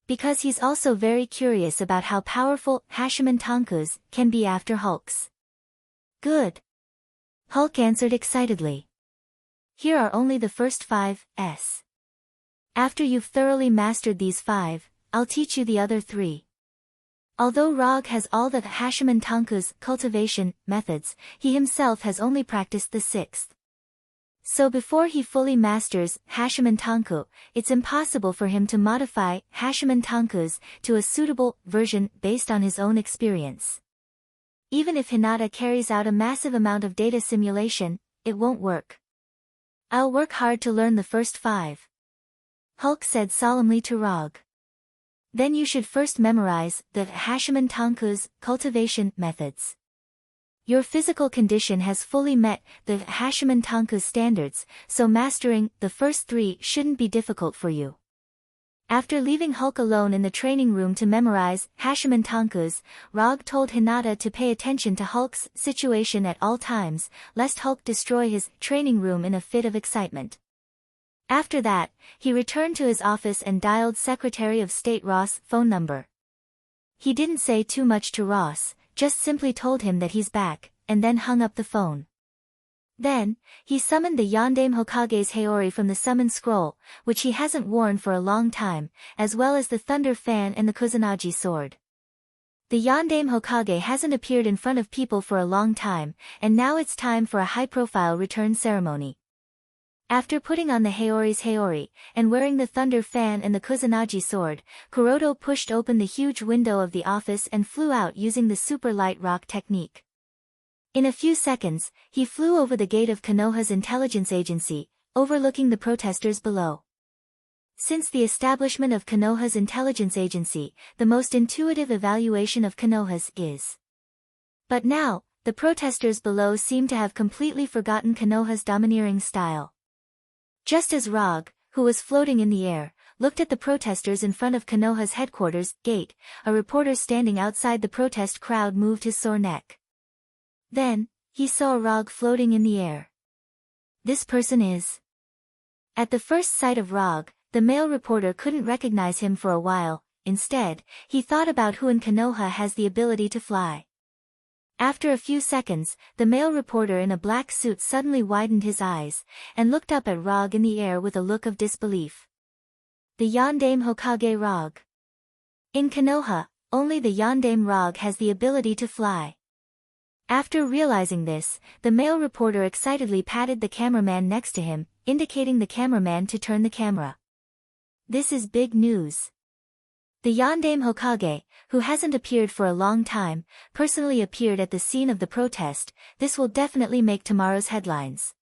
Because he's also very curious about how powerful Hashiman Tankus can be after Hulk's. Good. Hulk answered excitedly. Here are only the first 5 S. After you've thoroughly mastered these 5, I'll teach you the other 3. Although Rog has all the Hashiman Tanku's cultivation methods, he himself has only practiced the sixth. So before he fully masters Hashiman Tanku, it's impossible for him to modify Hashiman Tankus to a suitable version based on his own experience. Even if Hinata carries out a massive amount of data simulation, it won't work. I'll work hard to learn the first 5. Hulk said solemnly to Rog. Then you should first memorize the Hashiman Tanku's cultivation methods. Your physical condition has fully met the Hashiman Tanku's standards, so mastering the first 3 shouldn't be difficult for you. After leaving Hulk alone in the training room to memorize Hashiman Tankus, Rog told Hinata to pay attention to Hulk's situation at all times, lest Hulk destroy his training room in a fit of excitement. After that, he returned to his office and dialed Secretary of State Ross' phone number. He didn't say too much to Ross, just simply told him that he's back, and then hung up the phone. Then, he summoned the Yondaime Hokage's Haori from the summon scroll, which he hasn't worn for a long time, as well as the thunder fan and the Kusanagi sword. The Yondaime Hokage hasn't appeared in front of people for a long time, and now it's time for a high-profile return ceremony. After putting on the Haori's Haori, and wearing the thunder fan and the Kusanagi sword, Kuroto pushed open the huge window of the office and flew out using the super light rock technique. In a few seconds, he flew over the gate of Konoha's intelligence agency, overlooking the protesters below. Since the establishment of Konoha's intelligence agency, the most intuitive evaluation of Konoha's is. But now, the protesters below seem to have completely forgotten Konoha's domineering style. Just as Rog, who was floating in the air, looked at the protesters in front of Konoha's headquarters gate, a reporter standing outside the protest crowd moved his sore neck. Then, he saw Rog floating in the air. This person is. At the first sight of Rog, the male reporter couldn't recognize him for a while. Instead, he thought about who in Konoha has the ability to fly. After a few seconds, the male reporter in a black suit suddenly widened his eyes, and looked up at Rog in the air with a look of disbelief. The Yondaime Hokage Rog. In Konoha, only the Yondaime Rog has the ability to fly. After realizing this, the male reporter excitedly patted the cameraman next to him, indicating the cameraman to turn the camera. This is big news. The Yondaime Hokage, who hasn't appeared for a long time, personally appeared at the scene of the protest. This will definitely make tomorrow's headlines.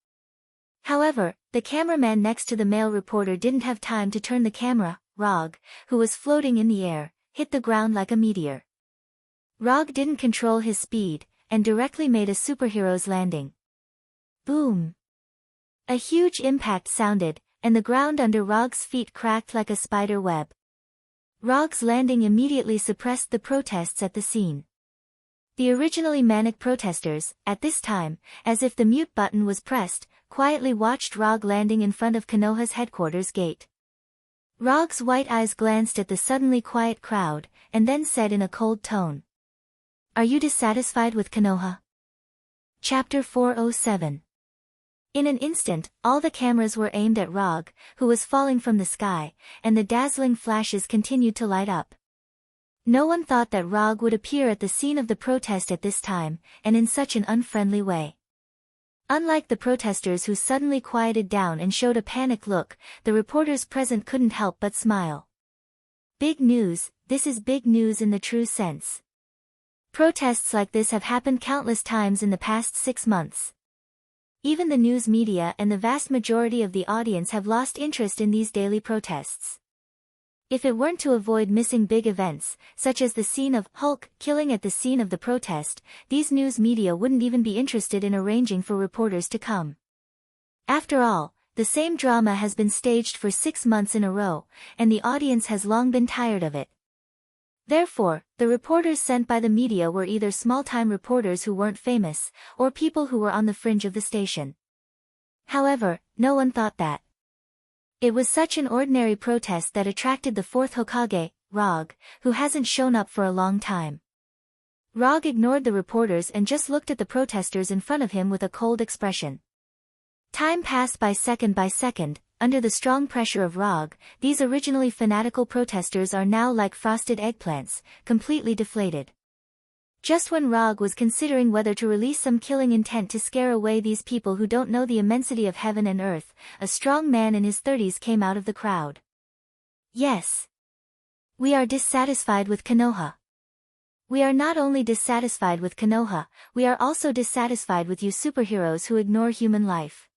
However, the cameraman next to the male reporter didn't have time to turn the camera. Rog, who was floating in the air, hit the ground like a meteor. Rog didn't control his speed, and directly made a superhero's landing. Boom! A huge impact sounded, and the ground under Rog's feet cracked like a spider web. Rog's landing immediately suppressed the protests at the scene. The originally manic protesters, at this time, as if the mute button was pressed, quietly watched Rog landing in front of Konoha's headquarters gate. Rog's white eyes glanced at the suddenly quiet crowd, and then said in a cold tone. Are you dissatisfied with Konoha? Chapter 407. In an instant, all the cameras were aimed at Rog, who was falling from the sky, and the dazzling flashes continued to light up. No one thought that Rog would appear at the scene of the protest at this time, and in such an unfriendly way. Unlike the protesters who suddenly quieted down and showed a panicked look, the reporters present couldn't help but smile. Big news, this is big news in the true sense. Protests like this have happened countless times in the past 6 months. Even the news media and the vast majority of the audience have lost interest in these daily protests. If it weren't to avoid missing big events, such as the scene of Hulk killing at the scene of the protest, these news media wouldn't even be interested in arranging for reporters to come. After all, the same drama has been staged for 6 months in a row, and the audience has long been tired of it. Therefore, the reporters sent by the media were either small-time reporters who weren't famous, or people who were on the fringe of the station. However, no one thought that. It was such an ordinary protest that attracted the 4th Hokage, Rog, who hasn't shown up for a long time. Rog ignored the reporters and just looked at the protesters in front of him with a cold expression. Time passed by second, under the strong pressure of ROG, these originally fanatical protesters are now like frosted eggplants, completely deflated. Just when ROG was considering whether to release some killing intent to scare away these people who don't know the immensity of heaven and earth, a strong man in his 30s came out of the crowd. Yes. We are dissatisfied with Konoha. We are not only dissatisfied with Konoha, we are also dissatisfied with you superheroes who ignore human life.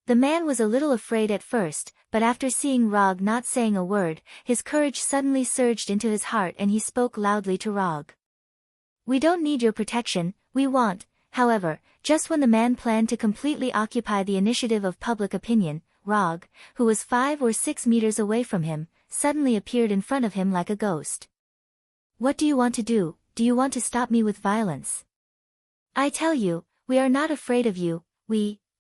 The man was a little afraid at first, but after seeing ROG not saying a word, his courage suddenly surged into his heart and he spoke loudly to ROG. We don't need your protection, we want, however, just when the man planned to completely occupy the initiative of public opinion, ROG, who was 5 or 6 meters away from him, suddenly appeared in front of him like a ghost. What do you want to do? Do you want to stop me with violence? I tell you, we are not afraid of you,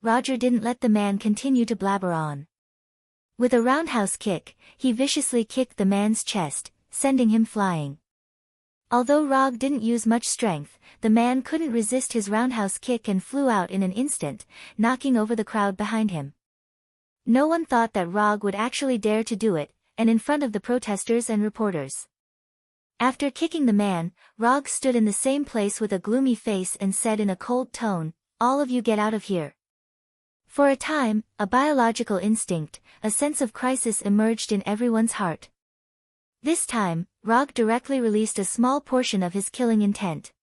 Roger didn't let the man continue to blabber on. With a roundhouse kick, he viciously kicked the man's chest, sending him flying. Although ROG didn't use much strength, the man couldn't resist his roundhouse kick and flew out in an instant, knocking over the crowd behind him. No one thought that ROG would actually dare to do it, and in front of the protesters and reporters. After kicking the man, ROG stood in the same place with a gloomy face and said in a cold tone, "All of you get out of here." For a time, a biological instinct, a sense of crisis emerged in everyone's heart. This time, ROG directly released a small portion of his killing intent.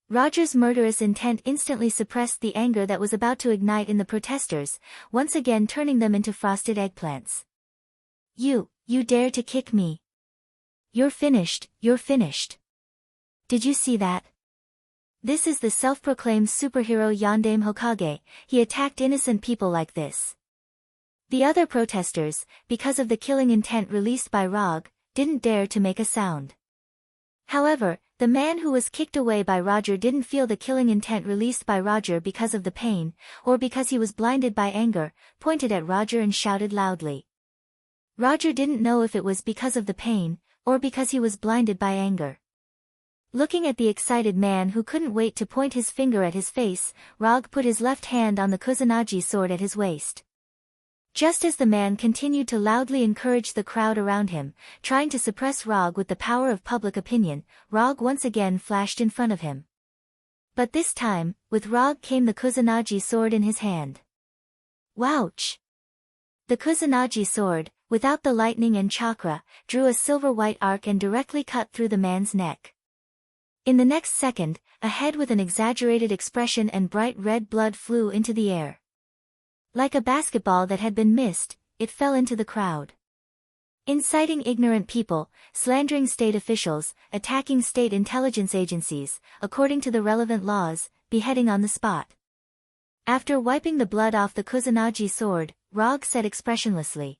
Roger's murderous intent instantly suppressed the anger that was about to ignite in the protesters, once again turning them into frosted eggplants. You dare to kick me. You're finished. Did you see that? This is the self-proclaimed superhero Yondaime Hokage, he attacked innocent people like this. The other protesters, because of the killing intent released by ROG, didn't dare to make a sound. However, the man who was kicked away by Roger didn't feel the killing intent released by Roger because of the pain, or because he was blinded by anger, pointed at Roger and shouted loudly. Roger didn't know if it was because of the pain, or because he was blinded by anger. Looking at the excited man who couldn't wait to point his finger at his face, ROG put his left hand on the Kusanagi sword at his waist. Just as the man continued to loudly encourage the crowd around him, trying to suppress ROG with the power of public opinion, ROG once again flashed in front of him. But this time, with ROG came the Kusanagi sword in his hand. Wouch! The Kusanagi sword, without the lightning and chakra, drew a silver-white arc and directly cut through the man's neck. In the next second, a head with an exaggerated expression and bright red blood flew into the air. Like a basketball that had been missed, it fell into the crowd. Inciting ignorant people, slandering state officials, attacking state intelligence agencies, according to the relevant laws, beheading on the spot. After wiping the blood off the Kusanagi sword, ROG said expressionlessly.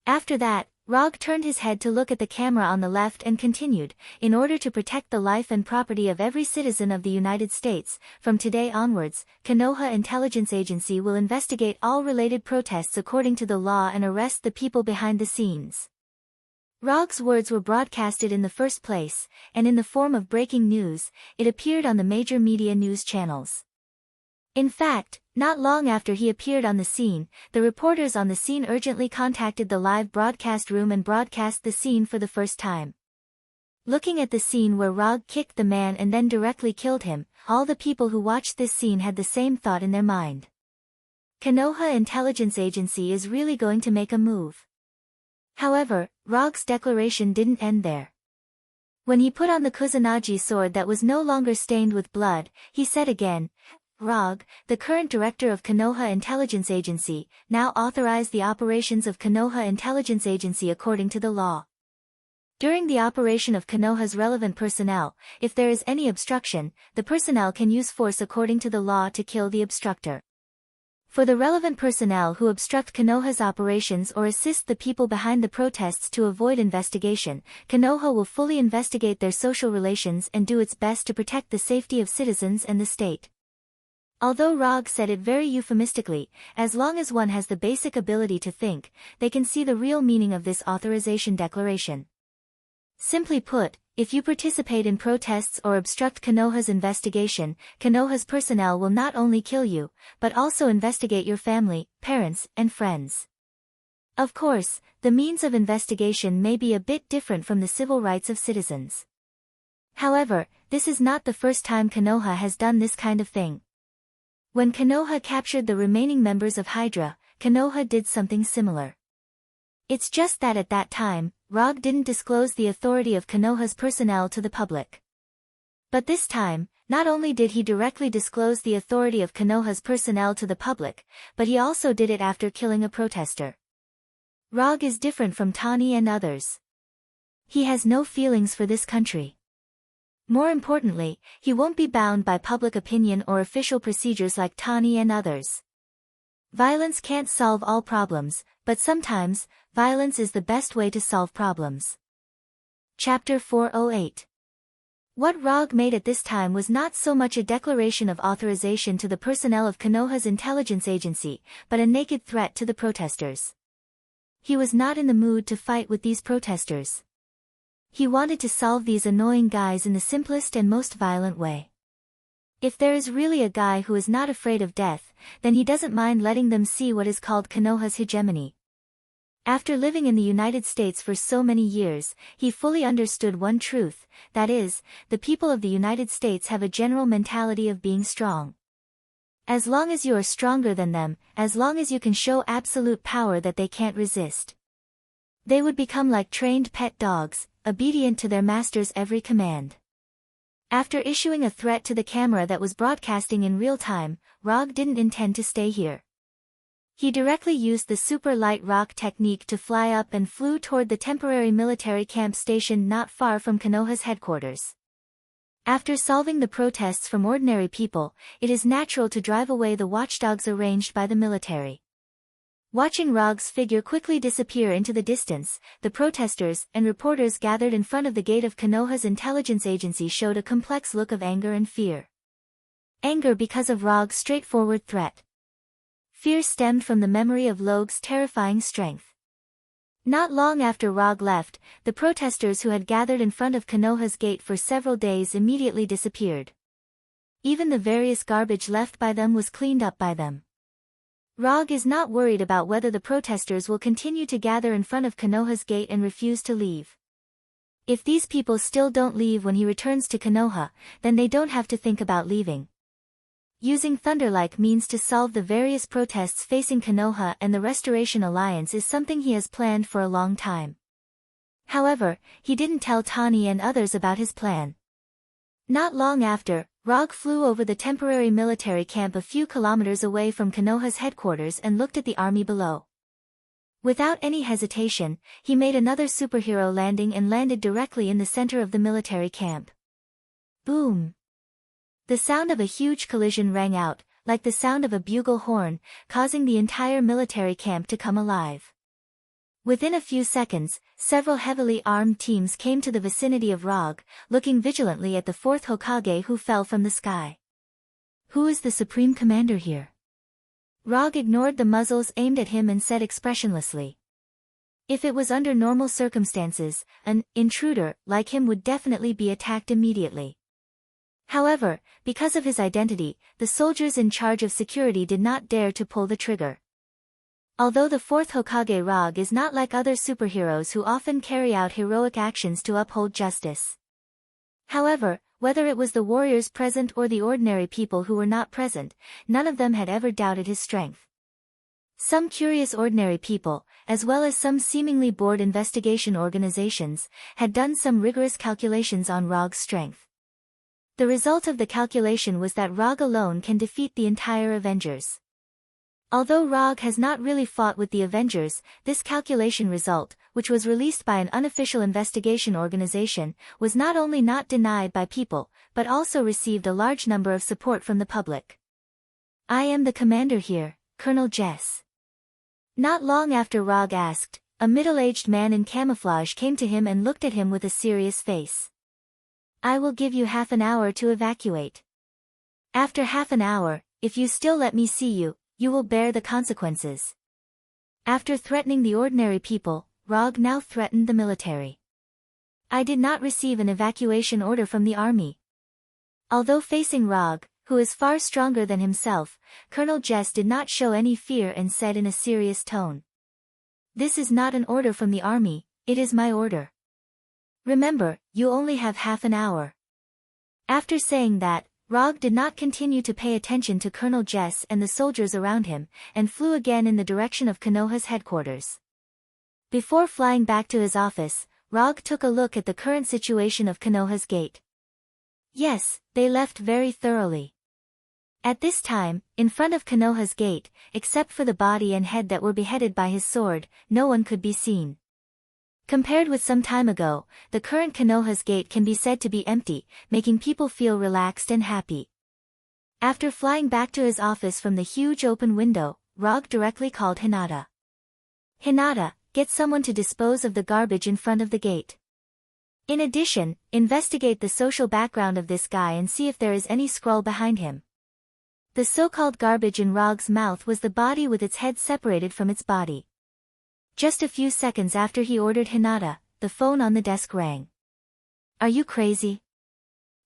After that, ROG turned his head to look at the camera on the left and continued, in order to protect the life and property of every citizen of the United States, from today onwards, Konoha Intelligence Agency will investigate all related protests according to the law and arrest the people behind the scenes. ROG's words were broadcasted in the first place, and in the form of breaking news, it appeared on the major media news channels. In fact, not long after he appeared on the scene, the reporters on the scene urgently contacted the live broadcast room and broadcast the scene for the first time. Looking at the scene where ROG kicked the man and then directly killed him, all the people who watched this scene had the same thought in their mind. Konoha Intelligence Agency is really going to make a move. However, ROG's declaration didn't end there. When he put on the Kusanagi sword that was no longer stained with blood, he said again, ROG, the current director of Konoha Intelligence Agency, now authorize the operations of Konoha Intelligence Agency according to the law. During the operation of Konoha's relevant personnel, if there is any obstruction, the personnel can use force according to the law to kill the obstructor. For the relevant personnel who obstruct Konoha's operations or assist the people behind the protests to avoid investigation, Konoha will fully investigate their social relations and do its best to protect the safety of citizens and the state. Although ROG said it very euphemistically, as long as one has the basic ability to think, they can see the real meaning of this authorization declaration. Simply put, if you participate in protests or obstruct Konoha's investigation, Konoha's personnel will not only kill you, but also investigate your family, parents, and friends. Of course, the means of investigation may be a bit different from the civil rights of citizens. However, this is not the first time Konoha has done this kind of thing. When Konoha captured the remaining members of Hydra, Konoha did something similar. It's just that at that time, Rog didn't disclose the authority of Konoha's personnel to the public. But this time, not only did he directly disclose the authority of Konoha's personnel to the public, but he also did it after killing a protester. Rog is different from Tani and others. He has no feelings for this country. More importantly, he won't be bound by public opinion or official procedures like Tani and others. Violence can't solve all problems, but sometimes, violence is the best way to solve problems. Chapter 408. What Rog made at this time was not so much a declaration of authorization to the personnel of Konoha's intelligence agency, but a naked threat to the protesters. He was not in the mood to fight with these protesters. He wanted to solve these annoying guys in the simplest and most violent way. If there is really a guy who is not afraid of death, then he doesn't mind letting them see what is called Konoha's hegemony. After living in the United States for so many years, he fully understood one truth, that is, the people of the United States have a general mentality of being strong. As long as you are stronger than them, as long as you can show absolute power that they can't resist, they would become like trained pet dogs, obedient to their master's every command. After issuing a threat to the camera that was broadcasting in real time, Rog didn't intend to stay here. He directly used the super light rock technique to fly up and flew toward the temporary military camp station not far from Konoha's headquarters. After solving the protests from ordinary people, it is natural to drive away the watchdogs arranged by the military. Watching Rog's figure quickly disappear into the distance, the protesters and reporters gathered in front of the gate of Konoha's intelligence agency showed a complex look of anger and fear. Anger because of Rog's straightforward threat. Fear stemmed from the memory of Logue's terrifying strength. Not long after Rog left, the protesters who had gathered in front of Konoha's gate for several days immediately disappeared. Even the various garbage left by them was cleaned up by them. Rog is not worried about whether the protesters will continue to gather in front of Konoha's gate and refuse to leave. If these people still don't leave when he returns to Konoha, then they don't have to think about leaving. Using thunder-like means to solve the various protests facing Konoha and the Restoration Alliance is something he has planned for a long time. However, he didn't tell Tani and others about his plan. Not long after, Rog flew over the temporary military camp a few kilometers away from Konoha's headquarters and looked at the army below. Without any hesitation, he made another superhero landing and landed directly in the center of the military camp. Boom! The sound of a huge collision rang out, like the sound of a bugle horn, causing the entire military camp to come alive. Within a few seconds, several heavily armed teams came to the vicinity of Rog, looking vigilantly at the fourth Hokage who fell from the sky. Who is the supreme commander here? Rog ignored the muzzles aimed at him and said expressionlessly. If it was under normal circumstances, an intruder like him would definitely be attacked immediately. However, because of his identity, the soldiers in charge of security did not dare to pull the trigger. Although the fourth Hokage Rog is not like other superheroes who often carry out heroic actions to uphold justice. However, whether it was the warriors present or the ordinary people who were not present, none of them had ever doubted his strength. Some curious ordinary people, as well as some seemingly bored investigation organizations, had done some rigorous calculations on Rog's strength. The result of the calculation was that Rog alone can defeat the entire Avengers. Although Rog has not really fought with the Avengers, this calculation result, which was released by an unofficial investigation organization, was not only not denied by people, but also received a large number of support from the public. I am the commander here, Colonel Jess. Not long after Rog asked, a middle-aged man in camouflage came to him and looked at him with a serious face. I will give you half an hour to evacuate. After half an hour, if you still let me see you, you will bear the consequences. After threatening the ordinary people, Rog now threatened the military. I did not receive an evacuation order from the army. Although facing Rog, who is far stronger than himself, Colonel Jess did not show any fear and said in a serious tone. This is not an order from the army, it is my order. Remember, you only have half an hour. After saying that, Rog did not continue to pay attention to Colonel Jess and the soldiers around him, and flew again in the direction of Konoha's headquarters. Before flying back to his office, Rog took a look at the current situation of Konoha's gate. Yes, they left very thoroughly. At this time, in front of Konoha's gate, except for the body and head that were beheaded by his sword, no one could be seen. Compared with some time ago, the current Konoha's gate can be said to be empty, making people feel relaxed and happy. After flying back to his office from the huge open window, Rog directly called Hinata. Hinata, get someone to dispose of the garbage in front of the gate. In addition, investigate the social background of this guy and see if there is any scroll behind him. The so-called garbage in Rog's mouth was the body with its head separated from its body. Just a few seconds after he ordered Hinata, the phone on the desk rang. Are you crazy?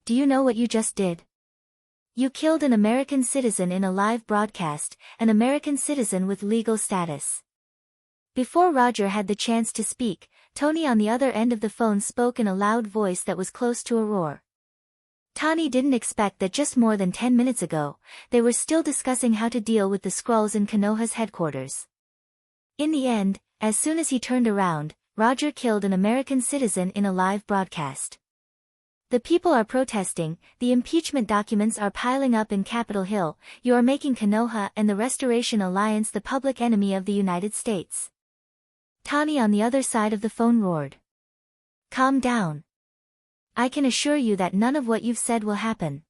Do you know what you just did? You killed an American citizen in a live broadcast, an American citizen with legal status. Before Roger had the chance to speak, Tony on the other end of the phone spoke in a loud voice that was close to a roar. Tony didn't expect that just more than 10 minutes ago, they were still discussing how to deal with the Skrulls in Konoha's headquarters. In the end, as soon as he turned around, Roger killed an American citizen in a live broadcast. The people are protesting, the impeachment documents are piling up in Capitol Hill, you are making Konoha and the Restoration Alliance the public enemy of the United States. Tony on the other side of the phone roared. Calm down. I can assure you that none of what you've said will happen.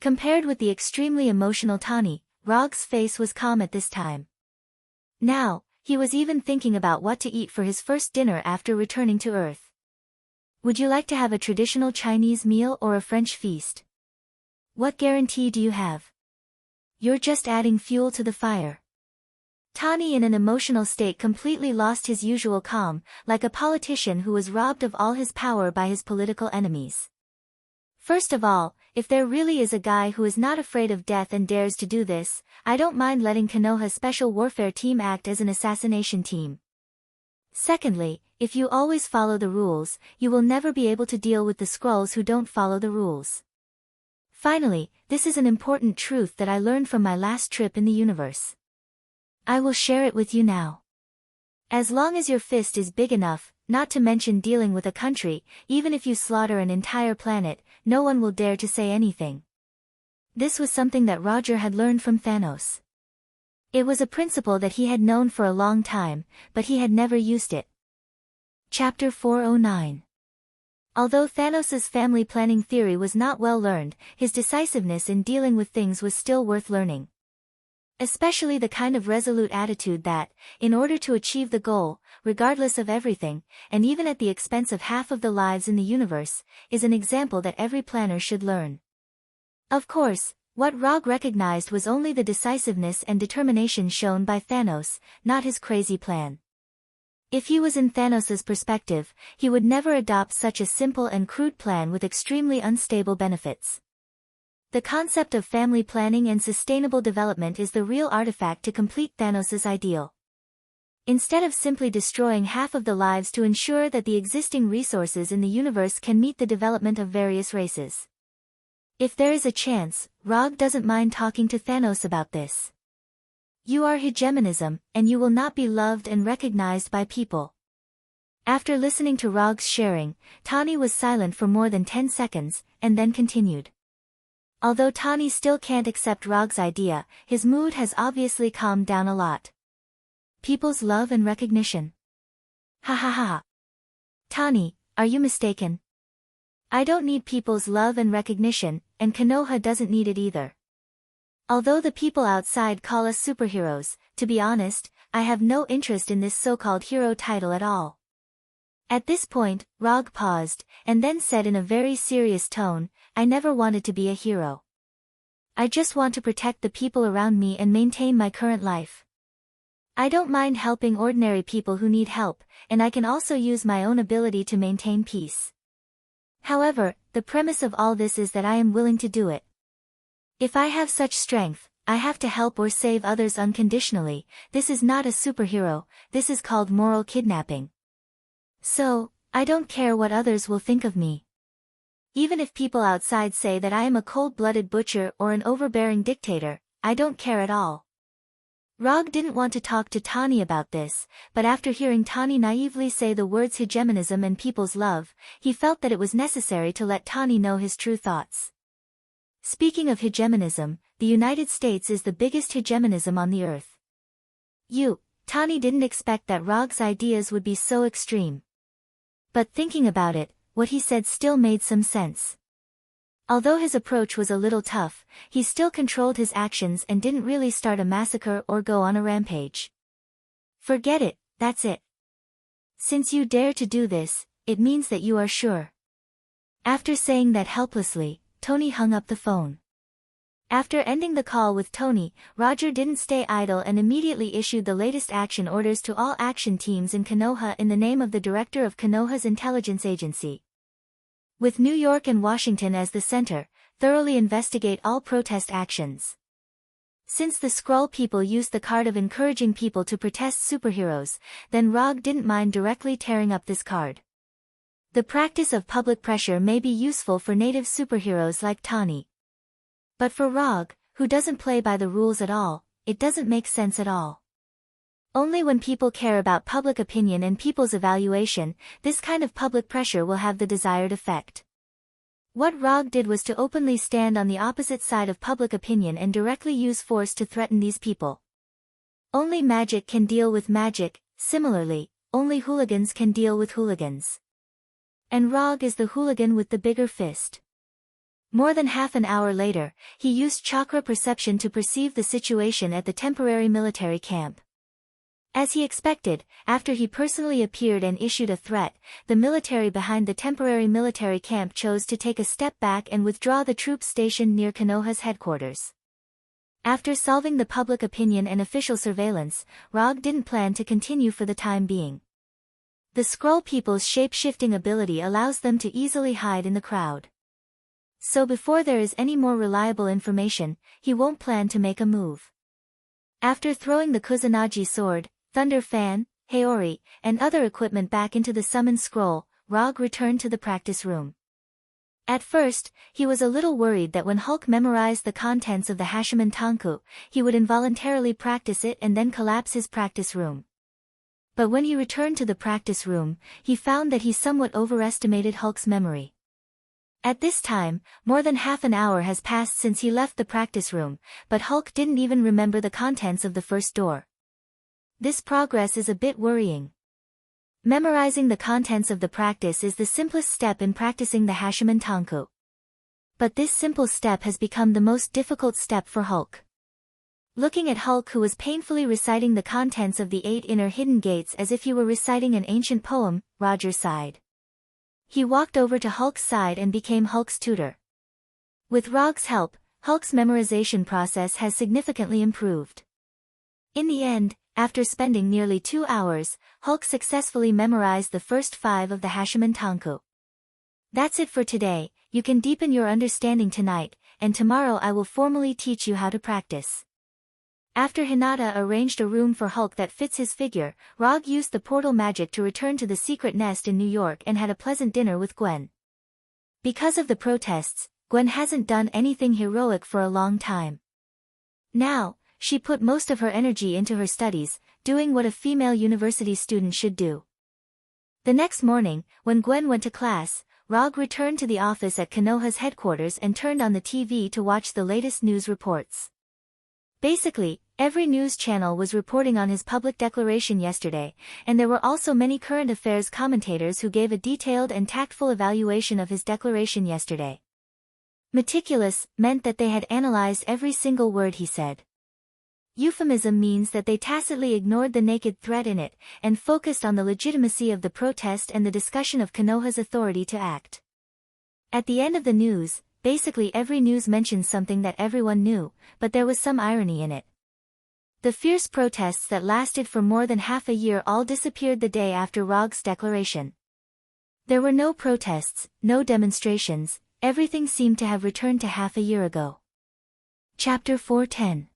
Compared with the extremely emotional Tony, Rog's face was calm at this time. Now, he was even thinking about what to eat for his first dinner after returning to Earth. Would you like to have a traditional Chinese meal or a French feast? What guarantee do you have? You're just adding fuel to the fire. Tony in an emotional state completely lost his usual calm, like a politician who was robbed of all his power by his political enemies. First of all, if there really is a guy who is not afraid of death and dares to do this, I don't mind letting Konoha's Special Warfare Team act as an assassination team. Secondly, if you always follow the rules, you will never be able to deal with the Skrulls who don't follow the rules. Finally, this is an important truth that I learned from my last trip in the universe. I will share it with you now. As long as your fist is big enough, not to mention dealing with a country, even if you slaughter an entire planet, no one will dare to say anything. This was something that Roger had learned from Thanos. It was a principle that he had known for a long time, but he had never used it. Chapter 409. Although Thanos's family planning theory was not well learned, his decisiveness in dealing with things was still worth learning. Especially the kind of resolute attitude that, in order to achieve the goal, regardless of everything, and even at the expense of half of the lives in the universe, is an example that every planner should learn. Of course, what Rog recognized was only the decisiveness and determination shown by Thanos, not his crazy plan. If he was in Thanos's perspective, he would never adopt such a simple and crude plan with extremely unstable benefits. The concept of family planning and sustainable development is the real artifact to complete Thanos's ideal. Instead of simply destroying half of the lives to ensure that the existing resources in the universe can meet the development of various races. If there is a chance, Rog doesn't mind talking to Thanos about this. You are hegemonism, and you will not be loved and recognized by people. After listening to Rog's sharing, Tani was silent for more than 10 seconds, and then continued. Although Tani still can't accept Rog's idea, his mood has obviously calmed down a lot. People's love and recognition. Ha ha ha. Tani, are you mistaken? I don't need people's love and recognition, and Konoha doesn't need it either. Although the people outside call us superheroes, to be honest, I have no interest in this so-called hero title at all. At this point, Rog paused, and then said in a very serious tone, I never wanted to be a hero. I just want to protect the people around me and maintain my current life. I don't mind helping ordinary people who need help, and I can also use my own ability to maintain peace. However, the premise of all this is that I am willing to do it. If I have such strength, I have to help or save others unconditionally. This is not a superhero, this is called moral kidnapping. So, I don't care what others will think of me. Even if people outside say that I am a cold-blooded butcher or an overbearing dictator, I don't care at all. Rog didn't want to talk to Tani about this, but after hearing Tani naively say the words hegemonism and people's love, he felt that it was necessary to let Tani know his true thoughts. Speaking of hegemonism, the United States is the biggest hegemonism on the earth. Tani didn't expect that Rog's ideas would be so extreme. But thinking about it, what he said still made some sense. Although his approach was a little tough, he still controlled his actions and didn't really start a massacre or go on a rampage. Forget it, that's it. Since you dare to do this, it means that you are sure. After saying that helplessly, Tony hung up the phone. After ending the call with Tony, Roger didn't stay idle and immediately issued the latest action orders to all action teams in Konoha in the name of the director of Konoha's intelligence agency. With New York and Washington as the center, thoroughly investigate all protest actions. Since the Skrull people used the card of encouraging people to protest superheroes, then Rog didn't mind directly tearing up this card. The practice of public pressure may be useful for native superheroes like Tani. But for Rog, who doesn't play by the rules at all, it doesn't make sense at all. Only when people care about public opinion and people's evaluation, this kind of public pressure will have the desired effect. What Rog did was to openly stand on the opposite side of public opinion and directly use force to threaten these people. Only magic can deal with magic, similarly, only hooligans can deal with hooligans. And Rog is the hooligan with the bigger fist. More than half an hour later, he used chakra perception to perceive the situation at the temporary military camp. As he expected, after he personally appeared and issued a threat, the military behind the temporary military camp chose to take a step back and withdraw the troops stationed near Konoha's headquarters. After solving the public opinion and official surveillance, Rog didn't plan to continue for the time being. The Skrull people's shape-shifting ability allows them to easily hide in the crowd. So before there is any more reliable information, he won't plan to make a move. After throwing the Kusanagi sword, Thunder Fan, Haori, and other equipment back into the summon scroll, Rog returned to the practice room. At first, he was a little worried that when Hulk memorized the contents of the Hashiman Tanku, he would involuntarily practice it and then collapse his practice room. But when he returned to the practice room, he found that he somewhat overestimated Hulk's memory. At this time, more than half an hour has passed since he left the practice room, but Hulk didn't even remember the contents of the first door. This progress is a bit worrying. Memorizing the contents of the practice is the simplest step in practicing the Hashiman Tanku. But this simple step has become the most difficult step for Hulk. Looking at Hulk, who was painfully reciting the contents of the 8 inner hidden gates as if he were reciting an ancient poem, Roger sighed. He walked over to Hulk's side and became Hulk's tutor. With Rog's help, Hulk's memorization process has significantly improved. In the end, after spending nearly 2 hours, Hulk successfully memorized the first 5 of the Hashiman Tanku. That's it for today. You can deepen your understanding tonight, and tomorrow I will formally teach you how to practice. After Hinata arranged a room for Hulk that fits his figure, Rog used the portal magic to return to the secret nest in New York and had a pleasant dinner with Gwen. Because of the protests, Gwen hasn't done anything heroic for a long time. Now, she put most of her energy into her studies, doing what a female university student should do. The next morning, when Gwen went to class, Rog returned to the office at Konoha's headquarters and turned on the TV to watch the latest news reports. Basically, every news channel was reporting on his public declaration yesterday, and there were also many current affairs commentators who gave a detailed and tactful evaluation of his declaration yesterday. Meticulous meant that they had analyzed every single word he said. Euphemism means that they tacitly ignored the naked threat in it, and focused on the legitimacy of the protest and the discussion of Konoha's authority to act. At the end of the news, basically every news mentioned something that everyone knew, but there was some irony in it. The fierce protests that lasted for more than half a year all disappeared the day after Rog's declaration. There were no protests, no demonstrations, everything seemed to have returned to half a year ago. Chapter 410.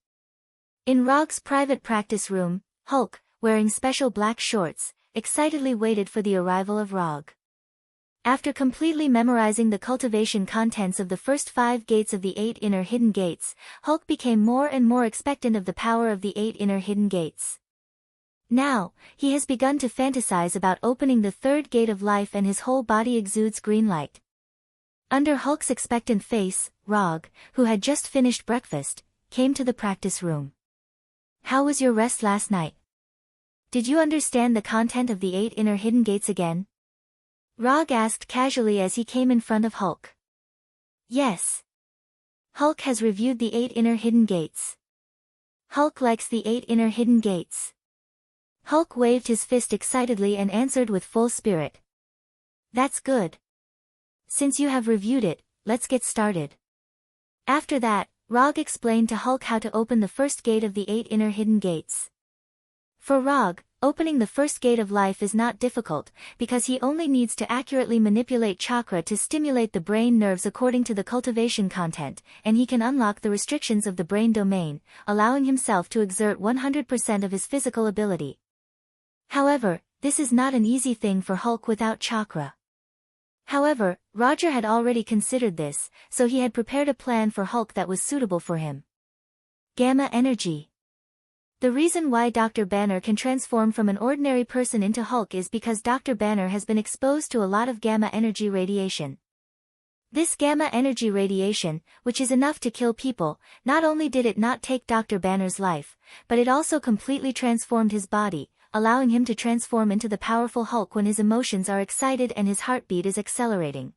In Rog's private practice room, Hulk, wearing special black shorts, excitedly waited for the arrival of Rog. After completely memorizing the cultivation contents of the first 5 gates of the 8 inner hidden gates, Hulk became more and more expectant of the power of the 8 inner hidden gates. Now, he has begun to fantasize about opening the 3rd gate of life and his whole body exudes green light. Under Hulk's expectant face, Rog, who had just finished breakfast, came to the practice room. "How was your rest last night? Did you understand the content of the 8 inner hidden gates again?" Rog asked casually as he came in front of Hulk. "Yes. Hulk has reviewed the 8 inner hidden gates. Hulk likes the 8 inner hidden gates." Hulk waved his fist excitedly and answered with full spirit. "That's good. Since you have reviewed it, let's get started." After that, Rog explained to Hulk how to open the first gate of the 8 inner hidden gates. For Rog, opening the first gate of life is not difficult, because he only needs to accurately manipulate chakra to stimulate the brain nerves according to the cultivation content, and he can unlock the restrictions of the brain domain, allowing himself to exert 100% of his physical ability. However, this is not an easy thing for Hulk without chakra. However, Roger had already considered this, so he had prepared a plan for Hulk that was suitable for him. Gamma energy. The reason why Dr. Banner can transform from an ordinary person into Hulk is because Dr. Banner has been exposed to a lot of gamma energy radiation. This gamma energy radiation, which is enough to kill people, not only did it not take Dr. Banner's life, but it also completely transformed his body, allowing him to transform into the powerful Hulk when his emotions are excited and his heartbeat is accelerating.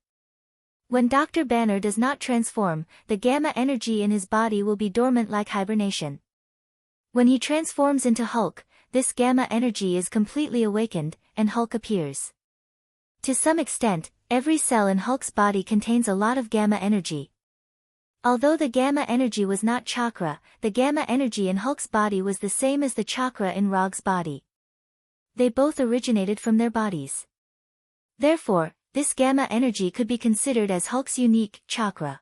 When Dr. Banner does not transform, the gamma energy in his body will be dormant like hibernation. When he transforms into Hulk, this gamma energy is completely awakened, and Hulk appears. To some extent, every cell in Hulk's body contains a lot of gamma energy. Although the gamma energy was not chakra, the gamma energy in Hulk's body was the same as the chakra in Rog's body. They both originated from their bodies. Therefore, this gamma energy could be considered as Hulk's unique chakra.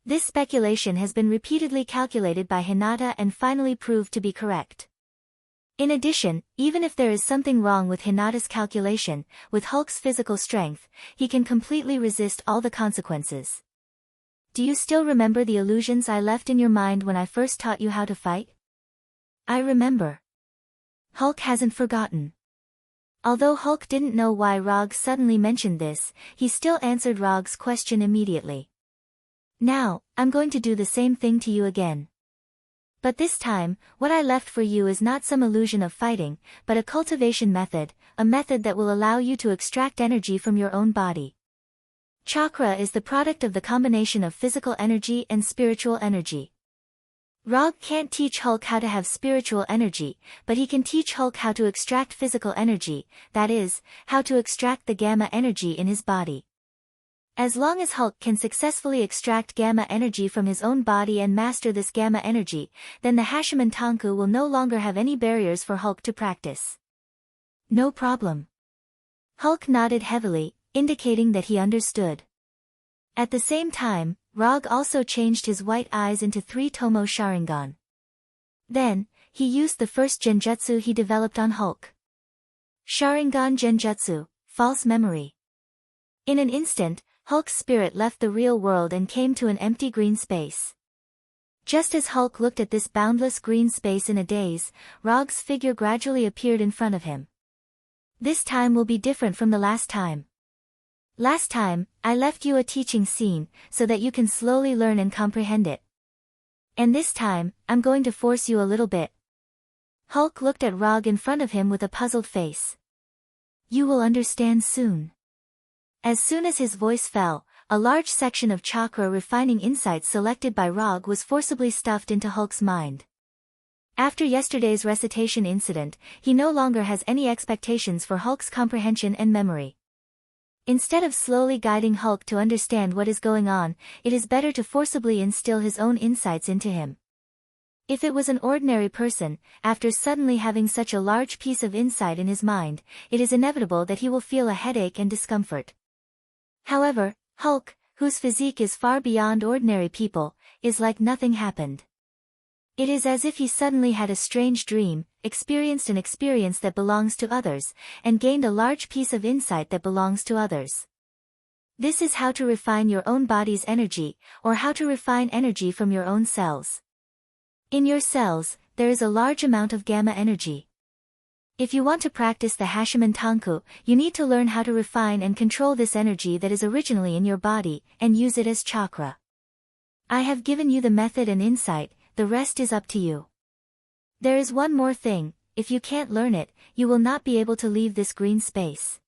This speculation has been repeatedly calculated by Hinata and finally proved to be correct. In addition, even if there is something wrong with Hinata's calculation, with Hulk's physical strength, he can completely resist all the consequences. Do you still remember the illusions I left in your mind when I first taught you how to fight? I remember. Hulk hasn't forgotten. Although Hulk didn't know why Rog suddenly mentioned this, he still answered Rog's question immediately. Now, I'm going to do the same thing to you again. But this time, what I left for you is not some illusion of fighting, but a cultivation method, a method that will allow you to extract energy from your own body. Chakra is the product of the combination of physical energy and spiritual energy. Rog can't teach Hulk how to have spiritual energy, but he can teach Hulk how to extract physical energy, that is, how to extract the gamma energy in his body. As long as Hulk can successfully extract gamma energy from his own body and master this gamma energy, then the Hashiman Tanku will no longer have any barriers for Hulk to practice. No problem. Hulk nodded heavily, indicating that he understood. At the same time, Rog also changed his white eyes into 3 Tomo Sharingan. Then, he used the first genjutsu he developed on Hulk. Sharingan Genjutsu, False Memory. In an instant, Hulk's spirit left the real world and came to an empty green space. Just as Hulk looked at this boundless green space in a daze, Rog's figure gradually appeared in front of him. This time will be different from the last time. Last time, I left you a teaching scene, so that you can slowly learn and comprehend it. And this time, I'm going to force you a little bit. Hulk looked at Rog in front of him with a puzzled face. You will understand soon. As soon as his voice fell, a large section of chakra refining insights selected by Rog was forcibly stuffed into Hulk's mind. After yesterday's recitation incident, he no longer has any expectations for Hulk's comprehension and memory. Instead of slowly guiding Hulk to understand what is going on, it is better to forcibly instill his own insights into him. If it was an ordinary person, after suddenly having such a large piece of insight in his mind, it is inevitable that he will feel a headache and discomfort. However, Hulk, whose physique is far beyond ordinary people, is like nothing happened. It is as if he suddenly had a strange dream, experienced an experience that belongs to others, and gained a large piece of insight that belongs to others. This is how to refine your own body's energy, or how to refine energy from your own cells. In your cells, there is a large amount of gamma energy. If you want to practice the Hashiman Tanku, you need to learn how to refine and control this energy that is originally in your body, and use it as chakra. I have given you the method and insight, the rest is up to you. There is one more thing, if you can't learn it, you will not be able to leave this green space.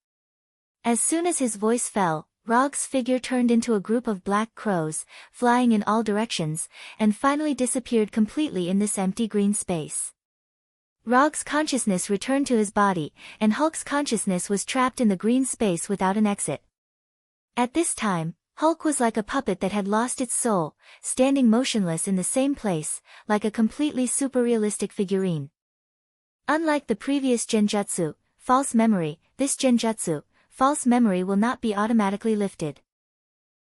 As soon as his voice fell, Rog's figure turned into a group of black crows, flying in all directions, and finally disappeared completely in this empty green space. Rog's consciousness returned to his body, and Hulk's consciousness was trapped in the green space without an exit. At this time, Hulk was like a puppet that had lost its soul, standing motionless in the same place, like a completely super-realistic figurine. Unlike the previous genjutsu, false memory, this genjutsu, false memory will not be automatically lifted.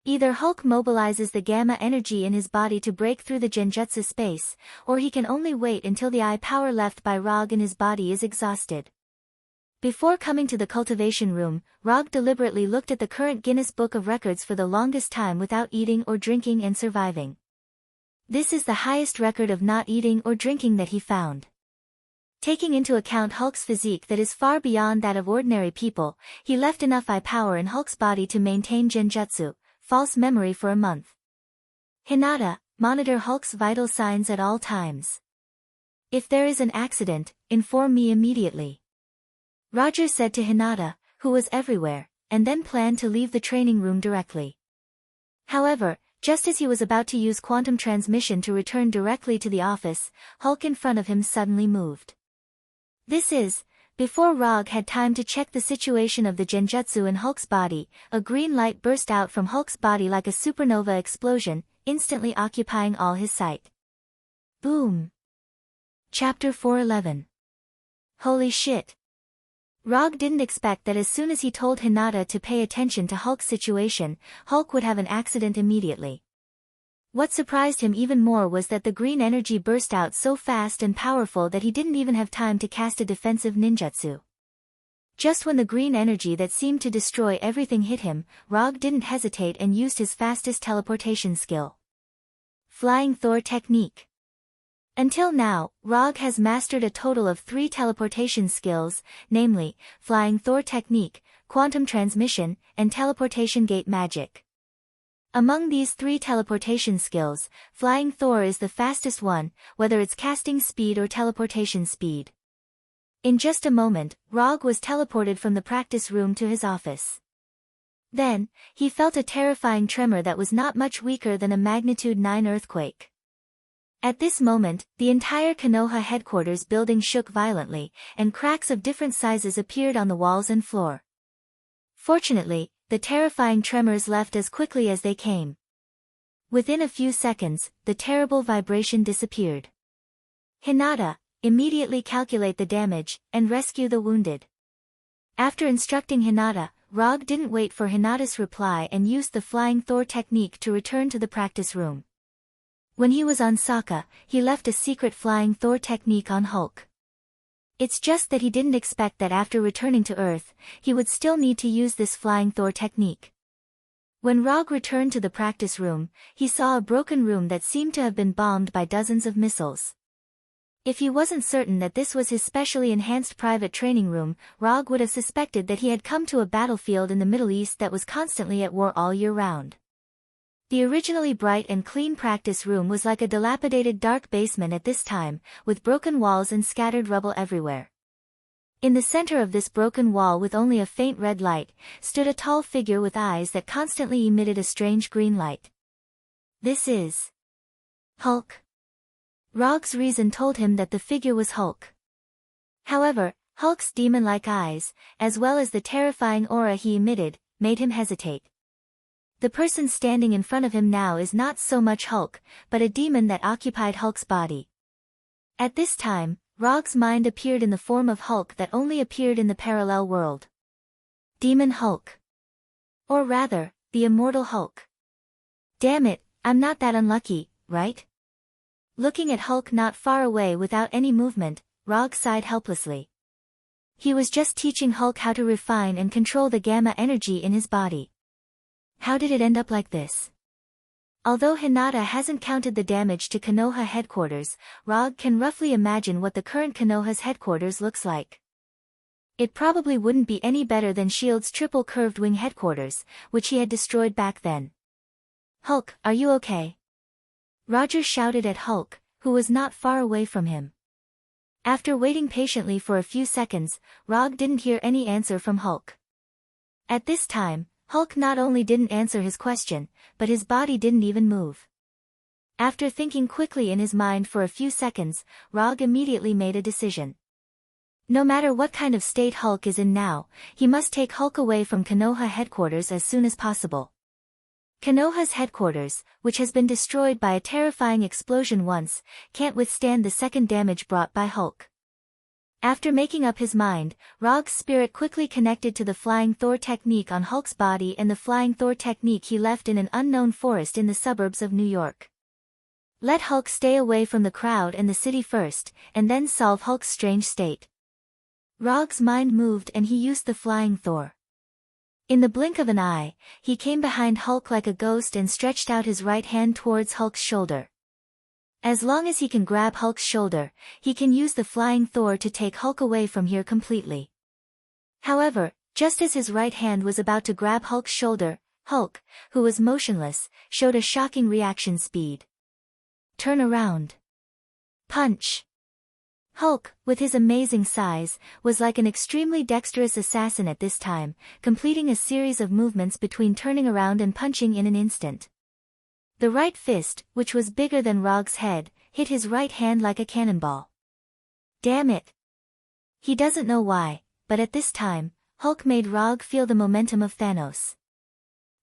Either Hulk mobilizes the gamma energy in his body to break through the genjutsu space, or he can only wait until the eye power left by Rog in his body is exhausted. Before coming to the cultivation room, Rog deliberately looked at the current Guinness Book of Records for the longest time without eating or drinking and surviving. This is the highest record of not eating or drinking that he found. Taking into account Hulk's physique that is far beyond that of ordinary people, he left enough eye power in Hulk's body to maintain genjutsu, false memory, for a month. Hinata, monitor Hulk's vital signs at all times. If there is an accident, inform me immediately. Roger said to Hinata, who was everywhere, and then planned to leave the training room directly. However, just as he was about to use quantum transmission to return directly to the office, Hulk in front of him suddenly moved. This is, before Rog had time to check the situation of the genjutsu in Hulk's body, a green light burst out from Hulk's body like a supernova explosion, instantly occupying all his sight. Boom! Chapter 411. Holy shit! Rog didn't expect that as soon as he told Hinata to pay attention to Hulk's situation, Hulk would have an accident immediately. What surprised him even more was that the green energy burst out so fast and powerful that he didn't even have time to cast a defensive ninjutsu. Just when the green energy that seemed to destroy everything hit him, Rog didn't hesitate and used his fastest teleportation skill. Flying Thor Technique. Until now, Rog has mastered a total of 3 teleportation skills, namely, Flying Thor Technique, Quantum Transmission, and Teleportation Gate Magic. Among these 3 teleportation skills, Flying Thor is the fastest one, whether it's casting speed or teleportation speed. In just a moment, Rog was teleported from the practice room to his office. Then, he felt a terrifying tremor that was not much weaker than a magnitude 9 earthquake. At this moment, the entire Konoha headquarters building shook violently, and cracks of different sizes appeared on the walls and floor. Fortunately, the terrifying tremors left as quickly as they came. Within a few seconds, the terrible vibration disappeared. Hinata, immediately calculate the damage, and rescue the wounded. After instructing Hinata, Rog didn't wait for Hinata's reply and used the Flying Thor technique to return to the practice room. When he was on Sokka, he left a secret Flying Thor technique on Hulk. It's just that he didn't expect that after returning to Earth, he would still need to use this Flying Thor technique. When Rog returned to the practice room, he saw a broken room that seemed to have been bombed by dozens of missiles. If he wasn't certain that this was his specially enhanced private training room, Rog would have suspected that he had come to a battlefield in the Middle East that was constantly at war all year round. The originally bright and clean practice room was like a dilapidated dark basement at this time, with broken walls and scattered rubble everywhere. In the center of this broken wall, with only a faint red light, stood a tall figure with eyes that constantly emitted a strange green light. This is Hulk. Rog's reason told him that the figure was Hulk. However, Hulk's demon-like eyes, as well as the terrifying aura he emitted, made him hesitate. The person standing in front of him now is not so much Hulk, but a demon that occupied Hulk's body. At this time, Rog's mind appeared in the form of Hulk that only appeared in the parallel world. Demon Hulk. Or rather, the Immortal Hulk. Damn it, I'm not that unlucky, right? Looking at Hulk not far away without any movement, Rog sighed helplessly. He was just teaching Hulk how to refine and control the gamma energy in his body. How did it end up like this? Although Hinata hasn't counted the damage to Konoha headquarters, Rog can roughly imagine what the current Konoha's headquarters looks like. It probably wouldn't be any better than S.H.I.E.L.D.'s triple curved wing headquarters, which he had destroyed back then. Hulk, are you okay? Roger shouted at Hulk, who was not far away from him. After waiting patiently for a few seconds, Rog didn't hear any answer from Hulk. At this time, Hulk not only didn't answer his question, but his body didn't even move. After thinking quickly in his mind for a few seconds, Rog immediately made a decision. No matter what kind of state Hulk is in now, he must take Hulk away from Konoha headquarters as soon as possible. Konoha's headquarters, which has been destroyed by a terrifying explosion once, can't withstand the second damage brought by Hulk. After making up his mind, Rog's spirit quickly connected to the Flying Thor technique on Hulk's body and the Flying Thor technique he left in an unknown forest in the suburbs of New York. Let Hulk stay away from the crowd and the city first, and then solve Hulk's strange state. Rog's mind moved and he used the Flying Thor. In the blink of an eye, he came behind Hulk like a ghost and stretched out his right hand towards Hulk's shoulder. As long as he can grab Hulk's shoulder, he can use the Flying Thor to take Hulk away from here completely. However, just as his right hand was about to grab Hulk's shoulder, Hulk, who was motionless, showed a shocking reaction speed. Turn around. Punch. Hulk, with his amazing size, was like an extremely dexterous assassin at this time, completing a series of movements between turning around and punching in an instant. The right fist, which was bigger than Rog's head, hit his right hand like a cannonball. Damn it. He doesn't know why, but at this time, Hulk made Rog feel the momentum of Thanos.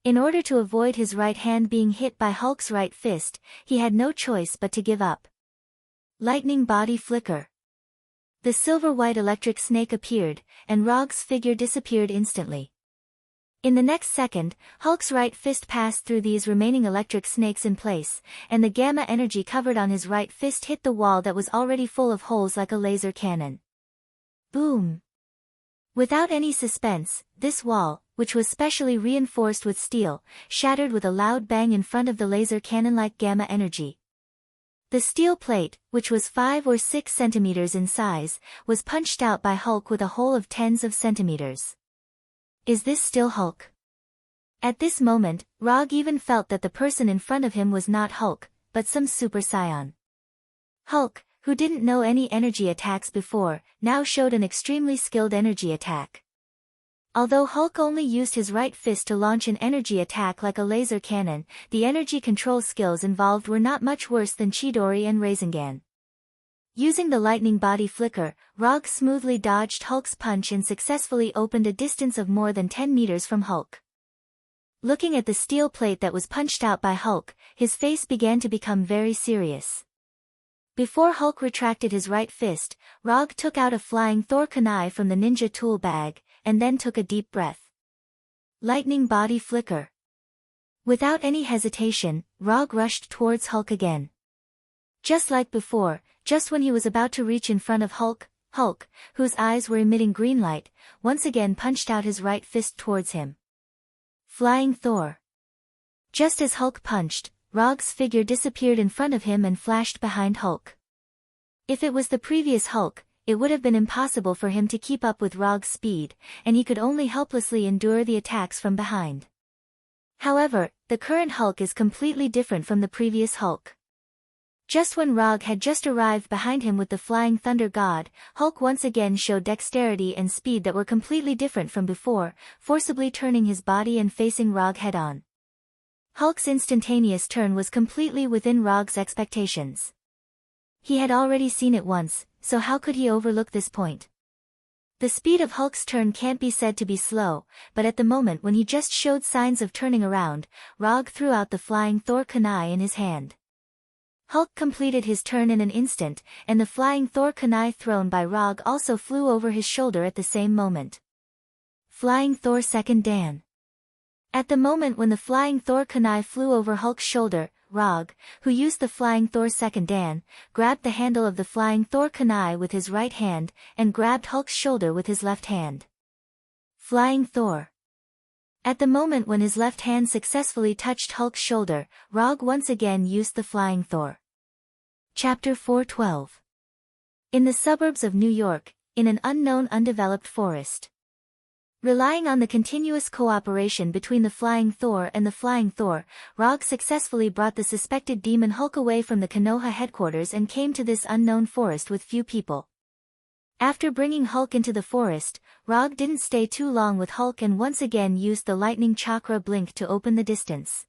In order to avoid his right hand being hit by Hulk's right fist, he had no choice but to give up. Lightning body flicker. The silver-white electric snake appeared, and Rog's figure disappeared instantly. In the next second, Hulk's right fist passed through these remaining electric snakes in place, and the gamma energy covered on his right fist hit the wall that was already full of holes like a laser cannon. Boom! Without any suspense, this wall, which was specially reinforced with steel, shattered with a loud bang in front of the laser cannon-like gamma energy. The steel plate, which was 5 or 6 centimeters in size, was punched out by Hulk with a hole of tens of centimeters. Is this still Hulk? At this moment, Rog even felt that the person in front of him was not Hulk, but some super scion. Hulk, who didn't know any energy attacks before, now showed an extremely skilled energy attack. Although Hulk only used his right fist to launch an energy attack like a laser cannon, the energy control skills involved were not much worse than Chidori and Rasengan. Using the lightning body flicker, Rog smoothly dodged Hulk's punch and successfully opened a distance of more than 10 meters from Hulk. Looking at the steel plate that was punched out by Hulk, his face began to become very serious. Before Hulk retracted his right fist, Rog took out a Flying Thor kunai from the ninja tool bag, and then took a deep breath. Lightning body flicker. Without any hesitation, Rog rushed towards Hulk again. Just like before, just when he was about to reach in front of Hulk, whose eyes were emitting green light, once again punched out his right fist towards him. Flying Thor. Just as Hulk punched, Rog's figure disappeared in front of him and flashed behind Hulk. If it was the previous Hulk, it would have been impossible for him to keep up with Rog's speed, and he could only helplessly endure the attacks from behind. However, the current Hulk is completely different from the previous Hulk. Just when Rog had just arrived behind him with the Flying Thunder God, Hulk once again showed dexterity and speed that were completely different from before, forcibly turning his body and facing Rog head-on. Hulk's instantaneous turn was completely within Rog's expectations. He had already seen it once, so how could he overlook this point? The speed of Hulk's turn can't be said to be slow, but at the moment when he just showed signs of turning around, Rog threw out the Flying Thor kunai in his hand. Hulk completed his turn in an instant, and the flying Thor kunai thrown by Rog also flew over his shoulder at the same moment. Flying Thor second Dan. At the moment when the flying Thor kunai flew over Hulk's shoulder, Rog, who used the flying Thor second Dan, grabbed the handle of the flying Thor kunai with his right hand, and grabbed Hulk's shoulder with his left hand. Flying Thor. At the moment when his left hand successfully touched Hulk's shoulder, Rog once again used the flying Thor. Chapter 4:12. In the suburbs of New York, in an unknown undeveloped forest. Relying on the continuous cooperation between the Flying Thor and the Flying Thor, Rog successfully brought the suspected demon Hulk away from the Konoha headquarters and came to this unknown forest with few people. After bringing Hulk into the forest, Rog didn't stay too long with Hulk and once again used the lightning chakra blink to open the distance.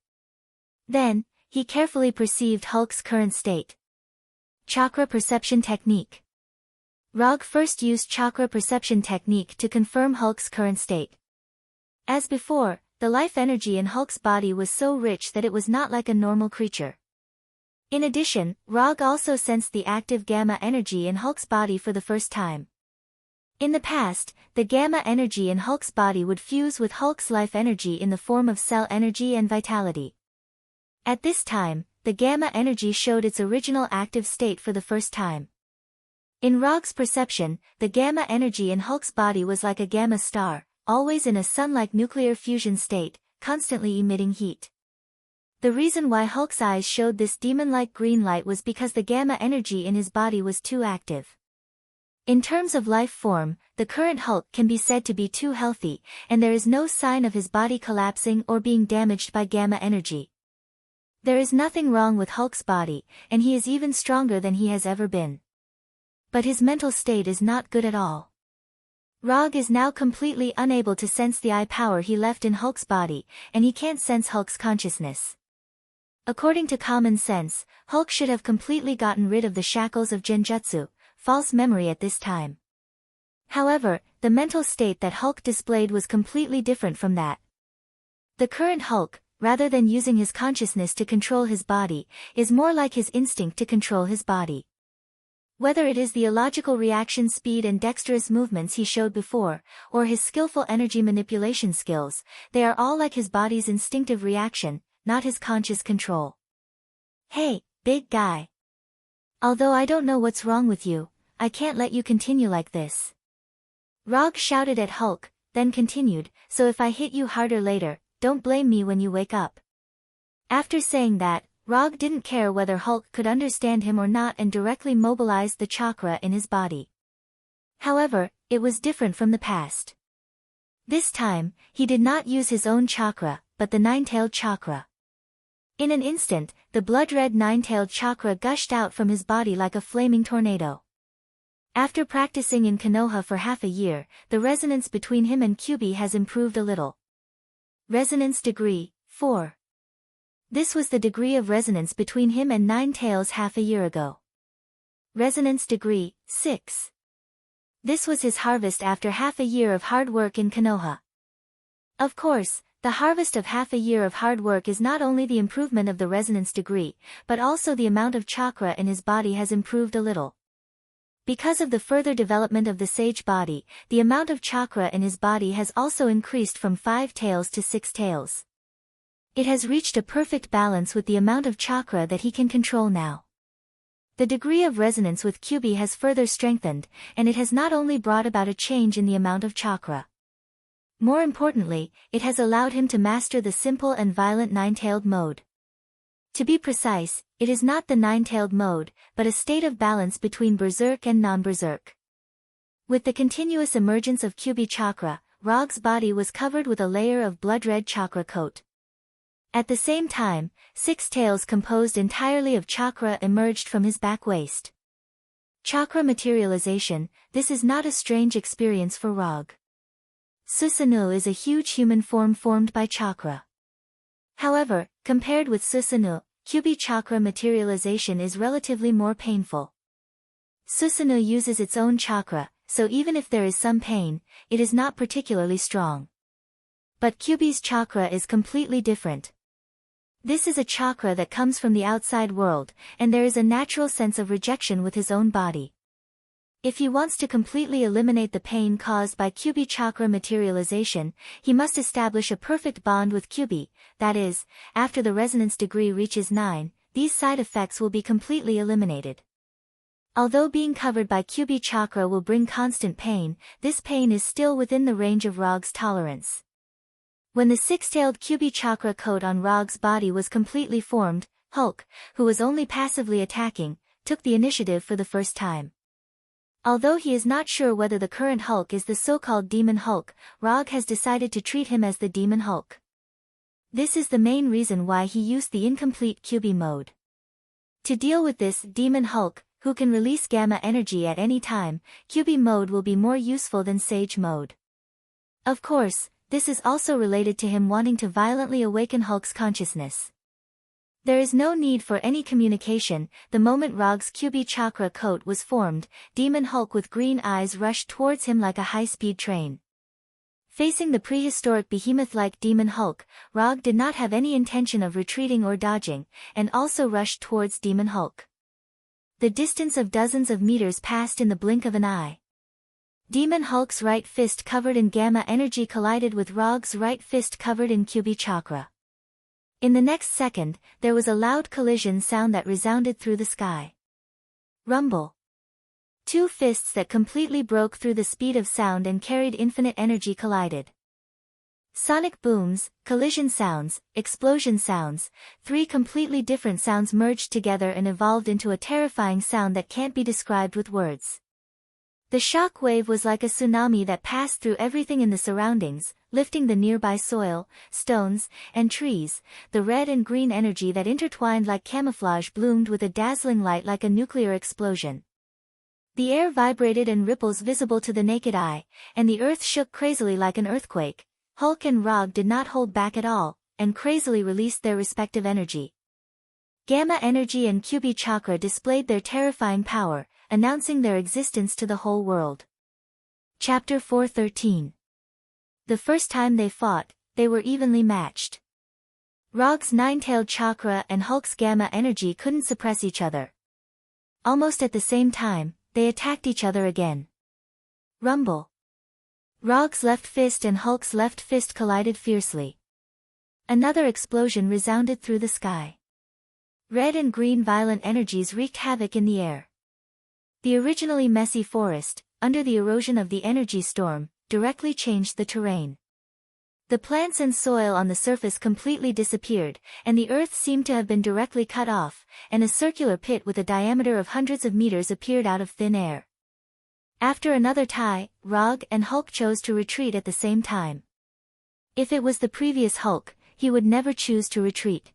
Then, he carefully perceived Hulk's current state. Chakra Perception Technique. Rog first used Chakra Perception Technique to confirm Hulk's current state. As before, the life energy in Hulk's body was so rich that it was not like a normal creature. In addition, Rog also sensed the active gamma energy in Hulk's body for the first time. In the past, the gamma energy in Hulk's body would fuse with Hulk's life energy in the form of cell energy and vitality. At this time, the gamma energy showed its original active state for the first time. In Rog's perception, the gamma energy in Hulk's body was like a gamma star, always in a sun-like nuclear fusion state, constantly emitting heat. The reason why Hulk's eyes showed this demon-like green light was because the gamma energy in his body was too active. In terms of life form, the current Hulk can be said to be too healthy, and there is no sign of his body collapsing or being damaged by gamma energy. There is nothing wrong with Hulk's body, and he is even stronger than he has ever been. But his mental state is not good at all. Rog is now completely unable to sense the eye power he left in Hulk's body, and he can't sense Hulk's consciousness. According to common sense, Hulk should have completely gotten rid of the shackles of genjutsu, false memory at this time. However, the mental state that Hulk displayed was completely different from that. The current Hulk, rather than using his consciousness to control his body, is more like his instinct to control his body. Whether it is the illogical reaction speed and dexterous movements he showed before, or his skillful energy manipulation skills, they are all like his body's instinctive reaction, not his conscious control. Hey, big guy. Although I don't know what's wrong with you, I can't let you continue like this. Rog shouted at Hulk, then continued, so if I hit you harder later, don't blame me when you wake up. After saying that, Rog didn't care whether Hulk could understand him or not and directly mobilized the chakra in his body. However, it was different from the past. This time, he did not use his own chakra, but the nine-tailed chakra. In an instant, the blood-red nine-tailed chakra gushed out from his body like a flaming tornado. After practicing in Konoha for half a year, the resonance between him and Kyubi has improved a little. Resonance Degree 4. This was the degree of resonance between him and Nine Tails half a year ago. Resonance Degree 6. This was his harvest after half a year of hard work in Konoha. Of course, the harvest of half a year of hard work is not only the improvement of the resonance degree, but also the amount of chakra in his body has improved a little. Because of the further development of the sage body, the amount of chakra in his body has also increased from 5 tails to 6 tails. It has reached a perfect balance with the amount of chakra that he can control now. The degree of resonance with Kyubi has further strengthened, and it has not only brought about a change in the amount of chakra. More importantly, it has allowed him to master the simple and violent nine-tailed mode. To be precise, it is not the nine-tailed mode, but a state of balance between berserk and non-berserk. With the continuous emergence of Kyubi chakra, Rog's body was covered with a layer of blood-red chakra coat. At the same time, 6 tails composed entirely of chakra emerged from his back waist. Chakra materialization, this is not a strange experience for Rog. Susanoo is a huge human form formed by chakra. However, compared with Susanoo, Kyubi chakra materialization is relatively more painful. Susanoo uses its own chakra, so even if there is some pain, it is not particularly strong. But Kyubi's chakra is completely different. This is a chakra that comes from the outside world, and there is a natural sense of rejection with his own body. If he wants to completely eliminate the pain caused by Kyubi chakra materialization, he must establish a perfect bond with Kyubi, that is, after the resonance degree reaches 9, these side effects will be completely eliminated. Although being covered by Kyubi chakra will bring constant pain, this pain is still within the range of Rog's tolerance. When the six-tailed Kyubi chakra coat on Rog's body was completely formed, Hulk, who was only passively attacking, took the initiative for the first time. Although he is not sure whether the current Hulk is the so-called Demon Hulk, Rog has decided to treat him as the Demon Hulk. This is the main reason why he used the incomplete Kyubi mode. To deal with this Demon Hulk, who can release gamma energy at any time, Kyubi mode will be more useful than Sage mode. Of course, this is also related to him wanting to violently awaken Hulk's consciousness. There is no need for any communication. The moment Rog's Kyubi chakra coat was formed, Demon Hulk with green eyes rushed towards him like a high-speed train. Facing the prehistoric behemoth-like Demon Hulk, Rog did not have any intention of retreating or dodging, and also rushed towards Demon Hulk. The distance of dozens of meters passed in the blink of an eye. Demon Hulk's right fist covered in gamma energy collided with Rog's right fist covered in Kyubi chakra. In the next second, there was a loud collision sound that resounded through the sky. Rumble. Two fists that completely broke through the speed of sound and carried infinite energy collided. Sonic booms, collision sounds, explosion sounds, three completely different sounds merged together and evolved into a terrifying sound that can't be described with words. The shock wave was like a tsunami that passed through everything in the surroundings, lifting the nearby soil, stones, and trees. The red and green energy that intertwined like camouflage bloomed with a dazzling light like a nuclear explosion. The air vibrated in ripples visible to the naked eye, and the earth shook crazily like an earthquake. Hulk and Rog did not hold back at all, and crazily released their respective energy. Gamma energy and Kyubi chakra displayed their terrifying power, announcing their existence to the whole world. Chapter 413. The first time they fought, they were evenly matched. Rog's nine-tailed chakra and Hulk's gamma energy couldn't suppress each other. Almost at the same time, they attacked each other again. Rumble. Rog's left fist and Hulk's left fist collided fiercely. Another explosion resounded through the sky. Red and green violent energies wreaked havoc in the air. The originally messy forest, under the erosion of the energy storm, directly changed the terrain. The plants and soil on the surface completely disappeared, and the earth seemed to have been directly cut off, and a circular pit with a diameter of hundreds of meters appeared out of thin air. After another tie, Rog and Hulk chose to retreat at the same time. If it was the previous Hulk, he would never choose to retreat.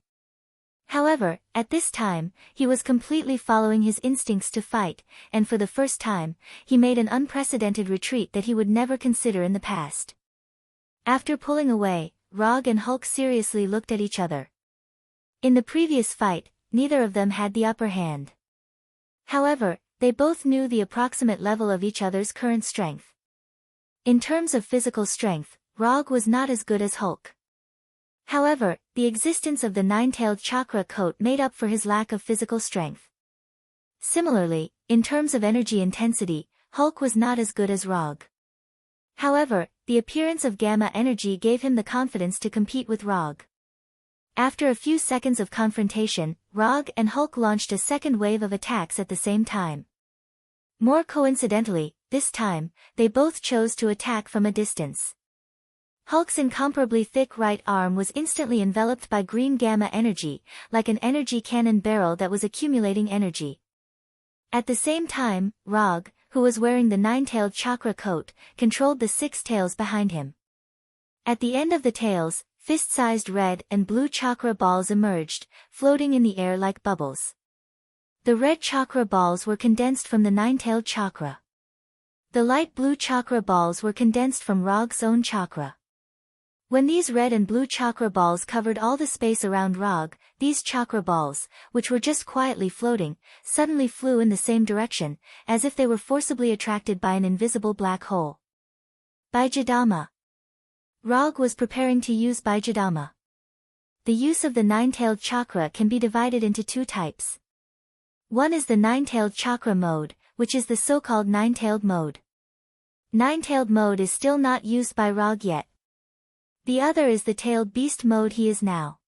However, at this time, he was completely following his instincts to fight, and for the first time, he made an unprecedented retreat that he would never consider in the past. After pulling away, Rog and Hulk seriously looked at each other. In the previous fight, neither of them had the upper hand. However, they both knew the approximate level of each other's current strength. In terms of physical strength, Rog was not as good as Hulk. However, the existence of the nine-tailed chakra coat made up for his lack of physical strength. Similarly, in terms of energy intensity, Hulk was not as good as Rog. However, the appearance of gamma energy gave him the confidence to compete with Rog. After a few seconds of confrontation, Rog and Hulk launched a second wave of attacks at the same time. More coincidentally, this time, they both chose to attack from a distance. Hulk's incomparably thick right arm was instantly enveloped by green gamma energy, like an energy cannon barrel that was accumulating energy. At the same time, Rog, who was wearing the nine-tailed chakra coat, controlled the six tails behind him. At the end of the tails, fist-sized red and blue chakra balls emerged, floating in the air like bubbles. The red chakra balls were condensed from the nine-tailed chakra. The light blue chakra balls were condensed from Rog's own chakra. When these red and blue chakra balls covered all the space around Rog, these chakra balls, which were just quietly floating, suddenly flew in the same direction, as if they were forcibly attracted by an invisible black hole. Baijidama. Rog was preparing to use Baijidama. the use of the nine-tailed chakra can be divided into two types. One is the nine-tailed chakra mode, which is the so-called nine-tailed mode. Nine-tailed mode is still not used by Rag yet. The other is the tailed beast mode he is now.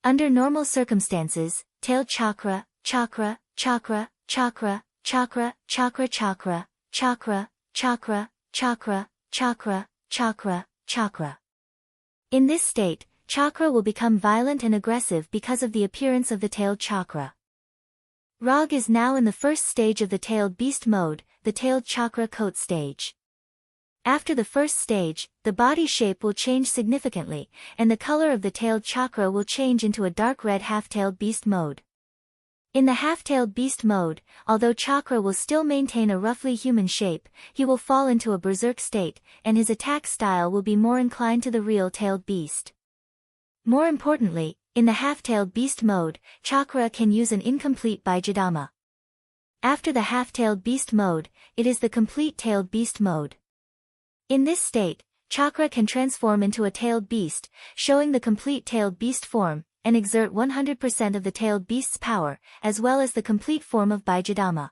Under normal circumstances, tailed chakra, chakra, chakra, chakra, chakra, chakra, chakra, chakra, chakra, chakra, chakra, chakra, chakra. In this state, chakra will become violent and aggressive because of the appearance of the tailed chakra. Rag is now in the first stage of the tailed beast mode, the tailed chakra coat stage. After the first stage, the body shape will change significantly, and the color of the tailed chakra will change into a dark red half-tailed beast mode. In the half-tailed beast mode, although chakra will still maintain a roughly human shape, he will fall into a berserk state, and his attack style will be more inclined to the real tailed beast. More importantly, in the half-tailed beast mode, chakra can use an incomplete Bijadhamma. After the half-tailed beast mode, it is the complete tailed beast mode. In this state, chakra can transform into a tailed beast, showing the complete tailed beast form, and exert 100% of the tailed beast's power, as well as the complete form of Bijadhamma.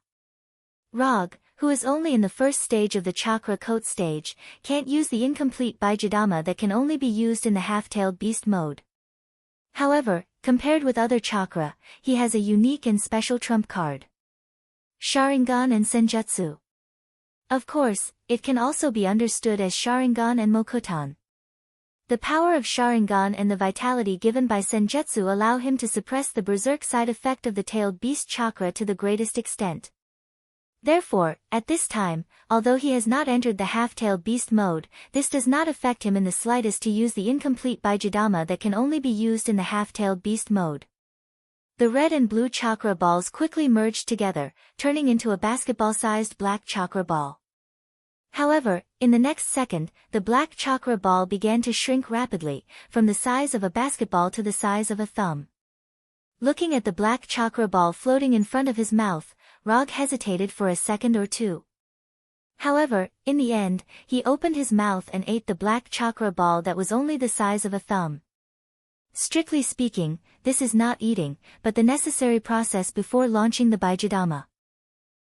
Rag, who is only in the first stage of the chakra coat stage, can't use the incomplete Bijadhamma that can only be used in the half-tailed beast mode. However, compared with other chakra, he has a unique and special trump card: Sharingan and Senjutsu. Of course, it can also be understood as Sharingan and Mokutan. The power of Sharingan and the vitality given by Senjutsu allow him to suppress the berserk side effect of the tailed beast chakra to the greatest extent. Therefore, at this time, although he has not entered the half-tailed beast mode, this does not affect him in the slightest to use the incomplete Bijadhamma that can only be used in the half-tailed beast mode. The red and blue chakra balls quickly merged together, turning into a basketball-sized black chakra ball. However, in the next second, the black chakra ball began to shrink rapidly, from the size of a basketball to the size of a thumb. Looking at the black chakra ball floating in front of his mouth, Rag hesitated for a second or two. However, in the end, he opened his mouth and ate the black chakra ball that was only the size of a thumb. Strictly speaking, this is not eating, but the necessary process before launching the Bijadhamma.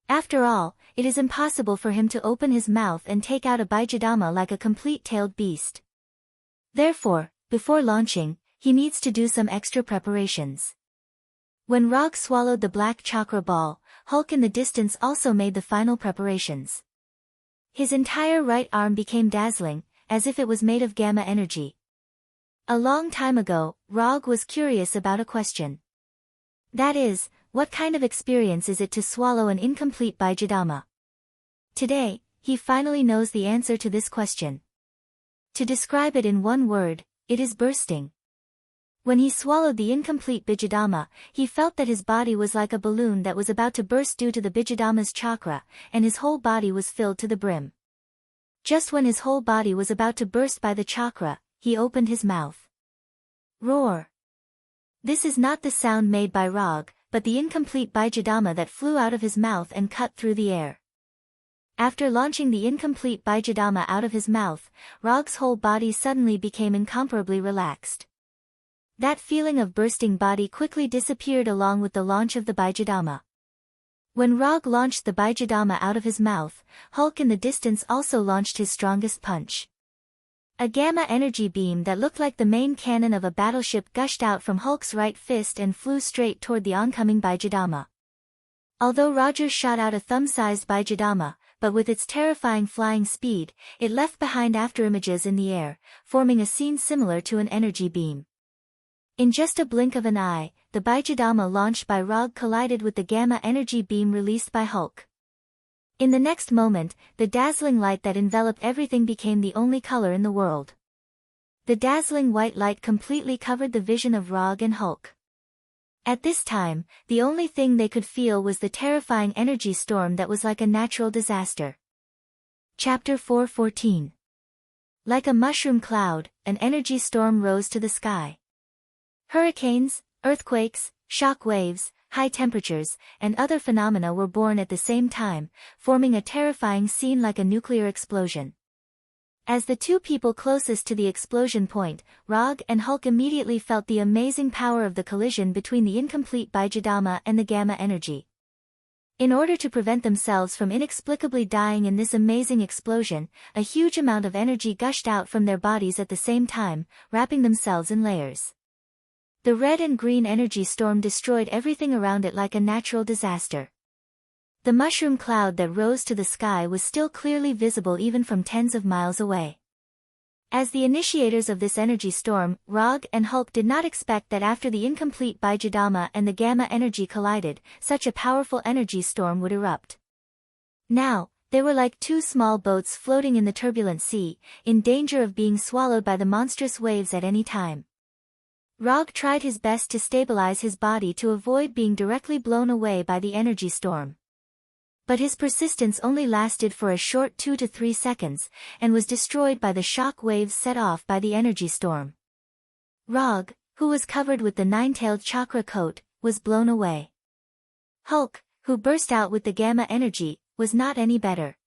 After all, it is impossible for him to open his mouth and take out a Bijadhamma like a complete tailed beast. Therefore, before launching, he needs to do some extra preparations. When Rag swallowed the black chakra ball, Hulk in the distance also made the final preparations. His entire right arm became dazzling, as if it was made of gamma energy. A long time ago, Rag was curious about a question. That is, what kind of experience is it to swallow an incomplete Bijadhamma? Today, he finally knows the answer to this question. To describe it in one word, it is bursting. When he swallowed the incomplete Bijadhamma, he felt that his body was like a balloon that was about to burst due to the Bijadhamma's chakra, and his whole body was filled to the brim. Just when his whole body was about to burst by the chakra, he opened his mouth. Roar! This is not the sound made by Rag, but the incomplete Bijadhamma that flew out of his mouth and cut through the air. After launching the incomplete Bijadhamma out of his mouth, Rag's whole body suddenly became incomparably relaxed. That feeling of bursting body quickly disappeared along with the launch of the Bijadhamma. When Rag launched the Bijadhamma out of his mouth, Hulk in the distance also launched his strongest punch. A gamma energy beam that looked like the main cannon of a battleship gushed out from Hulk's right fist and flew straight toward the oncoming Bijadhamma. Although Roger shot out a thumb-sized Bijadhamma, but with its terrifying flying speed, it left behind afterimages in the air, forming a scene similar to an energy beam. In just a blink of an eye, the Bijadhamma launched by Rag collided with the gamma energy beam released by Hulk. In the next moment, the dazzling light that enveloped everything became the only color in the world. The dazzling white light completely covered the vision of Rag and Hulk. At this time, the only thing they could feel was the terrifying energy storm that was like a natural disaster. Chapter 4:14. Like a mushroom cloud, an energy storm rose to the sky. Hurricanes, earthquakes, shock waves, high temperatures, and other phenomena were born at the same time, forming a terrifying scene like a nuclear explosion. As the two people closest to the explosion point, Rog and Hulk immediately felt the amazing power of the collision between the incomplete Bijadama and the gamma energy. In order to prevent themselves from inexplicably dying in this amazing explosion, a huge amount of energy gushed out from their bodies at the same time, wrapping themselves in layers. The red and green energy storm destroyed everything around it like a natural disaster. The mushroom cloud that rose to the sky was still clearly visible even from tens of miles away. As the initiators of this energy storm, Rog and Hulk did not expect that after the incomplete Bijadama and the gamma energy collided, such a powerful energy storm would erupt. Now, they were like two small boats floating in the turbulent sea, in danger of being swallowed by the monstrous waves at any time. Rog tried his best to stabilize his body to avoid being directly blown away by the energy storm. But his persistence only lasted for a short 2 to 3 seconds, and was destroyed by the shock waves set off by the energy storm. Rog, who was covered with the nine-tailed chakra coat, was blown away. Hulk, who burst out with the gamma energy, was not any better.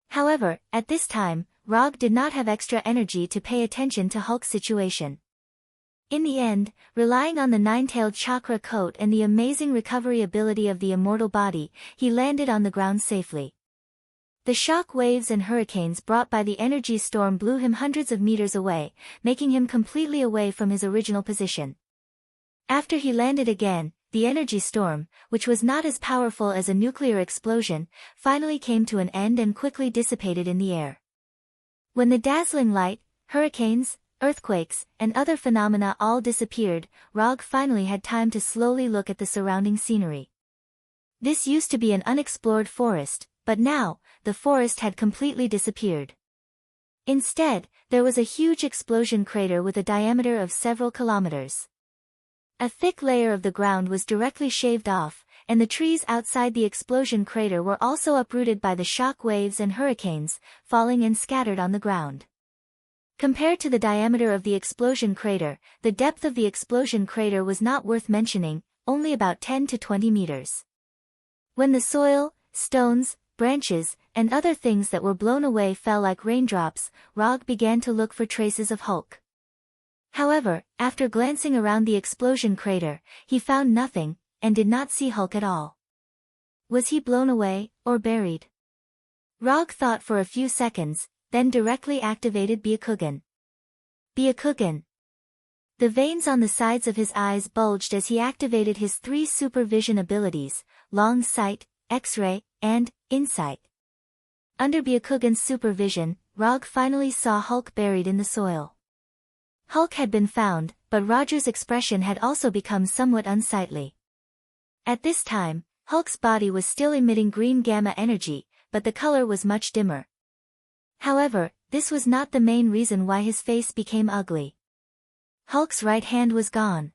However, at this time, Rog did not have extra energy to pay attention to Hulk's situation. In the end, relying on the nine-tailed chakra coat and the amazing recovery ability of the immortal body, he landed on the ground safely. The shock waves and hurricanes brought by the energy storm blew him hundreds of meters away, making him completely away from his original position. After he landed again, the energy storm, which was not as powerful as a nuclear explosion, finally came to an end and quickly dissipated in the air. When the dazzling light, hurricanes, earthquakes, and other phenomena all disappeared, Rog finally had time to slowly look at the surrounding scenery. This used to be an unexplored forest, but now, the forest had completely disappeared. Instead, there was a huge explosion crater with a diameter of several kilometers. A thick layer of the ground was directly shaved off, and the trees outside the explosion crater were also uprooted by the shock waves and hurricanes, falling and scattered on the ground. Compared to the diameter of the explosion crater, the depth of the explosion crater was not worth mentioning, only about 10 to 20 meters. When the soil, stones, branches, and other things that were blown away fell like raindrops, Rog began to look for traces of Hulk. However, after glancing around the explosion crater, he found nothing, and did not see Hulk at all. Was he blown away, or buried? Rog thought for a few seconds, then directly activated Byakugan. Byakugan. The veins on the sides of his eyes bulged as he activated his 3 supervision abilities, long sight, X-ray, and insight. Under Byakugan's supervision, Rog finally saw Hulk buried in the soil. Hulk had been found, but Roger's expression had also become somewhat unsightly. At this time, Hulk's body was still emitting green gamma energy, but the color was much dimmer. However, this was not the main reason why his face became ugly. Hulk's right hand was gone.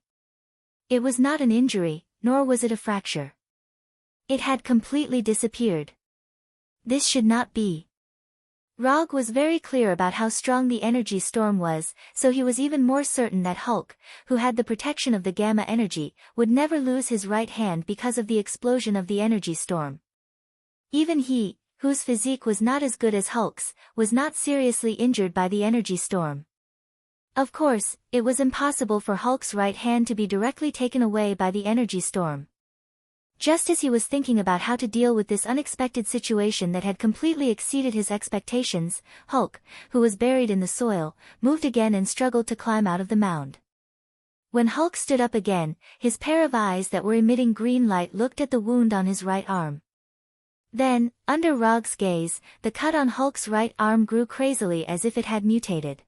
It was not an injury, nor was it a fracture. It had completely disappeared. This should not be. Rog was very clear about how strong the energy storm was, so he was even more certain that Hulk, who had the protection of the gamma energy, would never lose his right hand because of the explosion of the energy storm. Even he, whose physique was not as good as Hulk's, was not seriously injured by the energy storm. Of course, it was impossible for Hulk's right hand to be directly taken away by the energy storm. Just as he was thinking about how to deal with this unexpected situation that had completely exceeded his expectations, Hulk, who was buried in the soil, moved again and struggled to climb out of the mound. When Hulk stood up again, his pair of eyes that were emitting green light looked at the wound on his right arm. Then, under Rog's gaze, the cut on Hulk's right arm grew crazily as if it had mutated.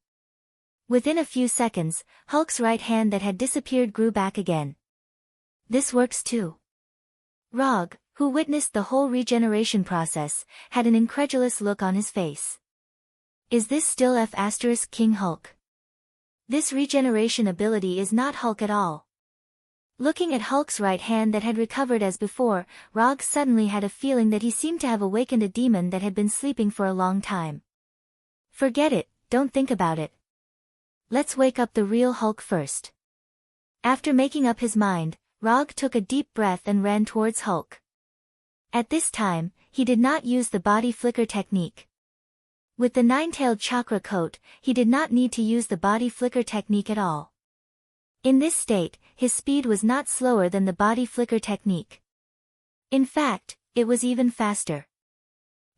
Within a few seconds, Hulk's right hand that had disappeared grew back again. This works too. Rog, who witnessed the whole regeneration process, had an incredulous look on his face. Is this still King Hulk? This regeneration ability is not Hulk at all. Looking at Hulk's right hand that had recovered as before, Rog suddenly had a feeling that he seemed to have awakened a demon that had been sleeping for a long time. Forget it, don't think about it. Let's wake up the real Hulk first. After making up his mind, Rog took a deep breath and ran towards Hulk. At this time, he did not use the body flicker technique. With the nine-tailed chakra coat, he did not need to use the body flicker technique at all. In this state, his speed was not slower than the body flicker technique. In fact, it was even faster.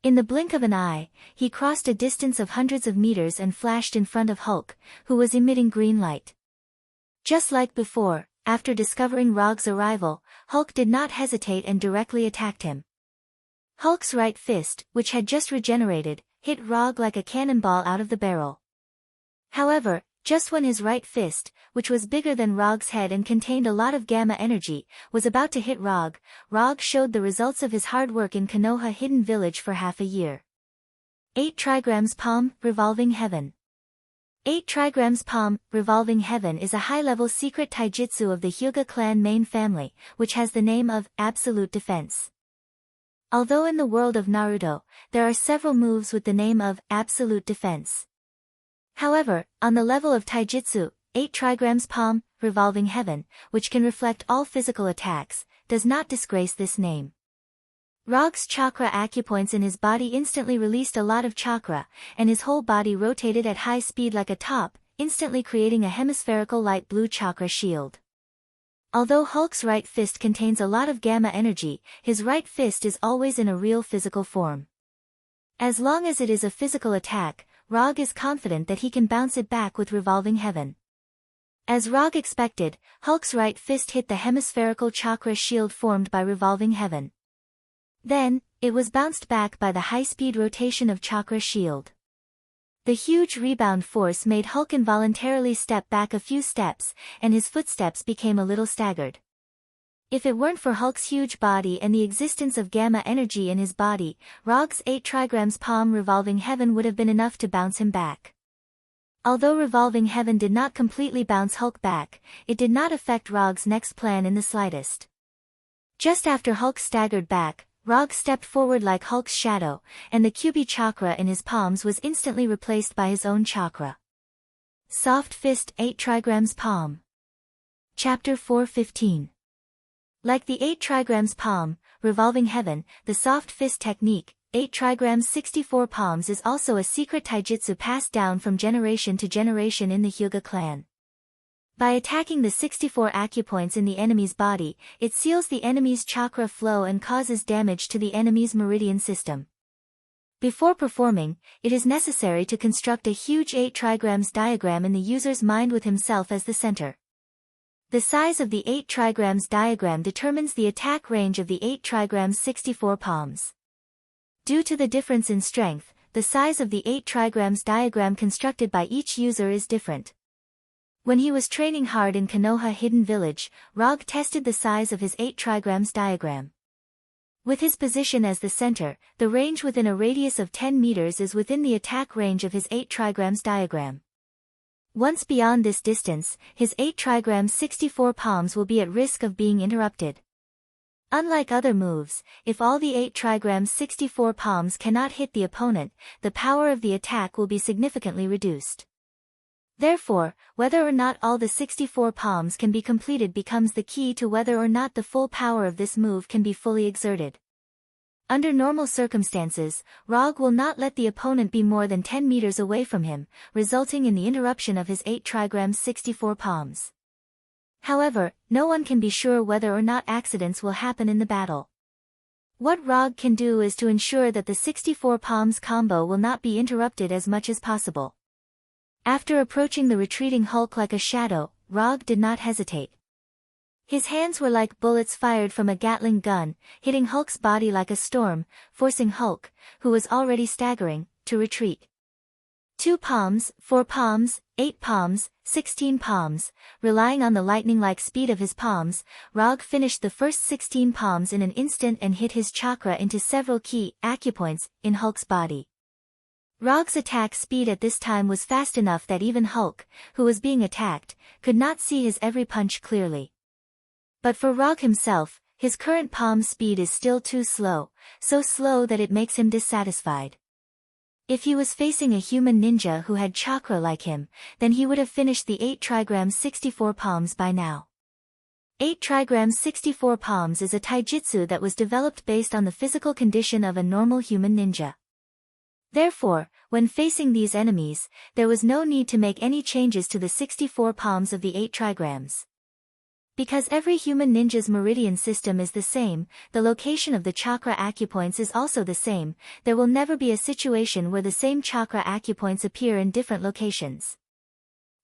In the blink of an eye, he crossed a distance of hundreds of meters and flashed in front of Hulk, who was emitting green light. Just like before, after discovering Rog's arrival, Hulk did not hesitate and directly attacked him. Hulk's right fist, which had just regenerated, hit Rog like a cannonball out of the barrel. However, just when his right fist, which was bigger than Rog's head and contained a lot of gamma energy, was about to hit Rog, Rog showed the results of his hard work in Konoha Hidden Village for half a year. 8 trigrams Palm, Revolving Heaven. 8 trigrams Palm, Revolving Heaven is a high-level secret taijutsu of the Hyuga clan main family, which has the name of Absolute Defense. Although in the world of Naruto, there are several moves with the name of Absolute Defense. However, on the level of taijutsu, 8 trigrams Palm, Revolving Heaven, which can reflect all physical attacks, does not disgrace this name. Rog's chakra acupoints in his body instantly released a lot of chakra, and his whole body rotated at high speed like a top, instantly creating a hemispherical light blue chakra shield. Although Hulk's right fist contains a lot of gamma energy, his right fist is always in a real physical form. As long as it is a physical attack, Rog is confident that he can bounce it back with Revolving Heaven. As Rog expected, Hulk's right fist hit the hemispherical chakra shield formed by Revolving Heaven. Then, it was bounced back by the high-speed rotation of chakra shield. The huge rebound force made Hulk involuntarily step back a few steps, and his footsteps became a little staggered. If it weren't for Hulk's huge body and the existence of gamma energy in his body, Rog's 8 trigrams Palm Revolving Heaven would have been enough to bounce him back. Although Revolving Heaven did not completely bounce Hulk back, it did not affect Rog's next plan in the slightest. Just after Hulk staggered back, Rog stepped forward like Hulk's shadow, and the Kyubi chakra in his palms was instantly replaced by his own chakra. Soft Fist 8 trigrams Palm. Chapter 4:15. Like the 8 trigrams Palm, Revolving Heaven, the soft fist technique, 8 trigrams 64 palms is also a secret taijutsu passed down from generation to generation in the Hyuga clan. By attacking the 64 acupoints in the enemy's body, it seals the enemy's chakra flow and causes damage to the enemy's meridian system. Before performing, it is necessary to construct a huge 8 trigrams diagram in the user's mind with himself as the center. The size of the 8 trigrams diagram determines the attack range of the 8 trigrams 64 palms. Due to the difference in strength, the size of the 8 trigrams diagram constructed by each user is different. When he was training hard in Konoha Hidden Village, Rog tested the size of his 8 trigrams diagram. With his position as the center, the range within a radius of 10 meters is within the attack range of his 8 trigrams diagram. Once beyond this distance, his 8 trigrams 64 palms will be at risk of being interrupted. Unlike other moves, if all the 8 trigrams 64 palms cannot hit the opponent, the power of the attack will be significantly reduced. Therefore, whether or not all the 64 palms can be completed becomes the key to whether or not the full power of this move can be fully exerted. Under normal circumstances, Rog will not let the opponent be more than 10 meters away from him, resulting in the interruption of his 8 trigrams 64 palms. However, no one can be sure whether or not accidents will happen in the battle. What Rog can do is to ensure that the 64 palms combo will not be interrupted as much as possible. After approaching the retreating Hulk like a shadow, Rog did not hesitate. His hands were like bullets fired from a Gatling gun, hitting Hulk's body like a storm, forcing Hulk, who was already staggering, to retreat. 2 palms, 4 palms, 8 palms, 16 palms, relying on the lightning-like speed of his palms, Rog finished the first 16 palms in an instant and hit his chakra into several key acupoints in Hulk's body. Rog's attack speed at this time was fast enough that even Hulk, who was being attacked, could not see his every punch clearly. But for Rog himself, his current palm speed is still too slow, so slow that it makes him dissatisfied. If he was facing a human ninja who had chakra like him, then he would have finished the 8 trigrams 64 palms by now. 8 trigrams 64 palms is a taijutsu that was developed based on the physical condition of a normal human ninja. Therefore, when facing these enemies, there was no need to make any changes to the 64 palms of the 8 trigrams. Because every human ninja's meridian system is the same, the location of the chakra acupoints is also the same. There will never be a situation where the same chakra acupoints appear in different locations.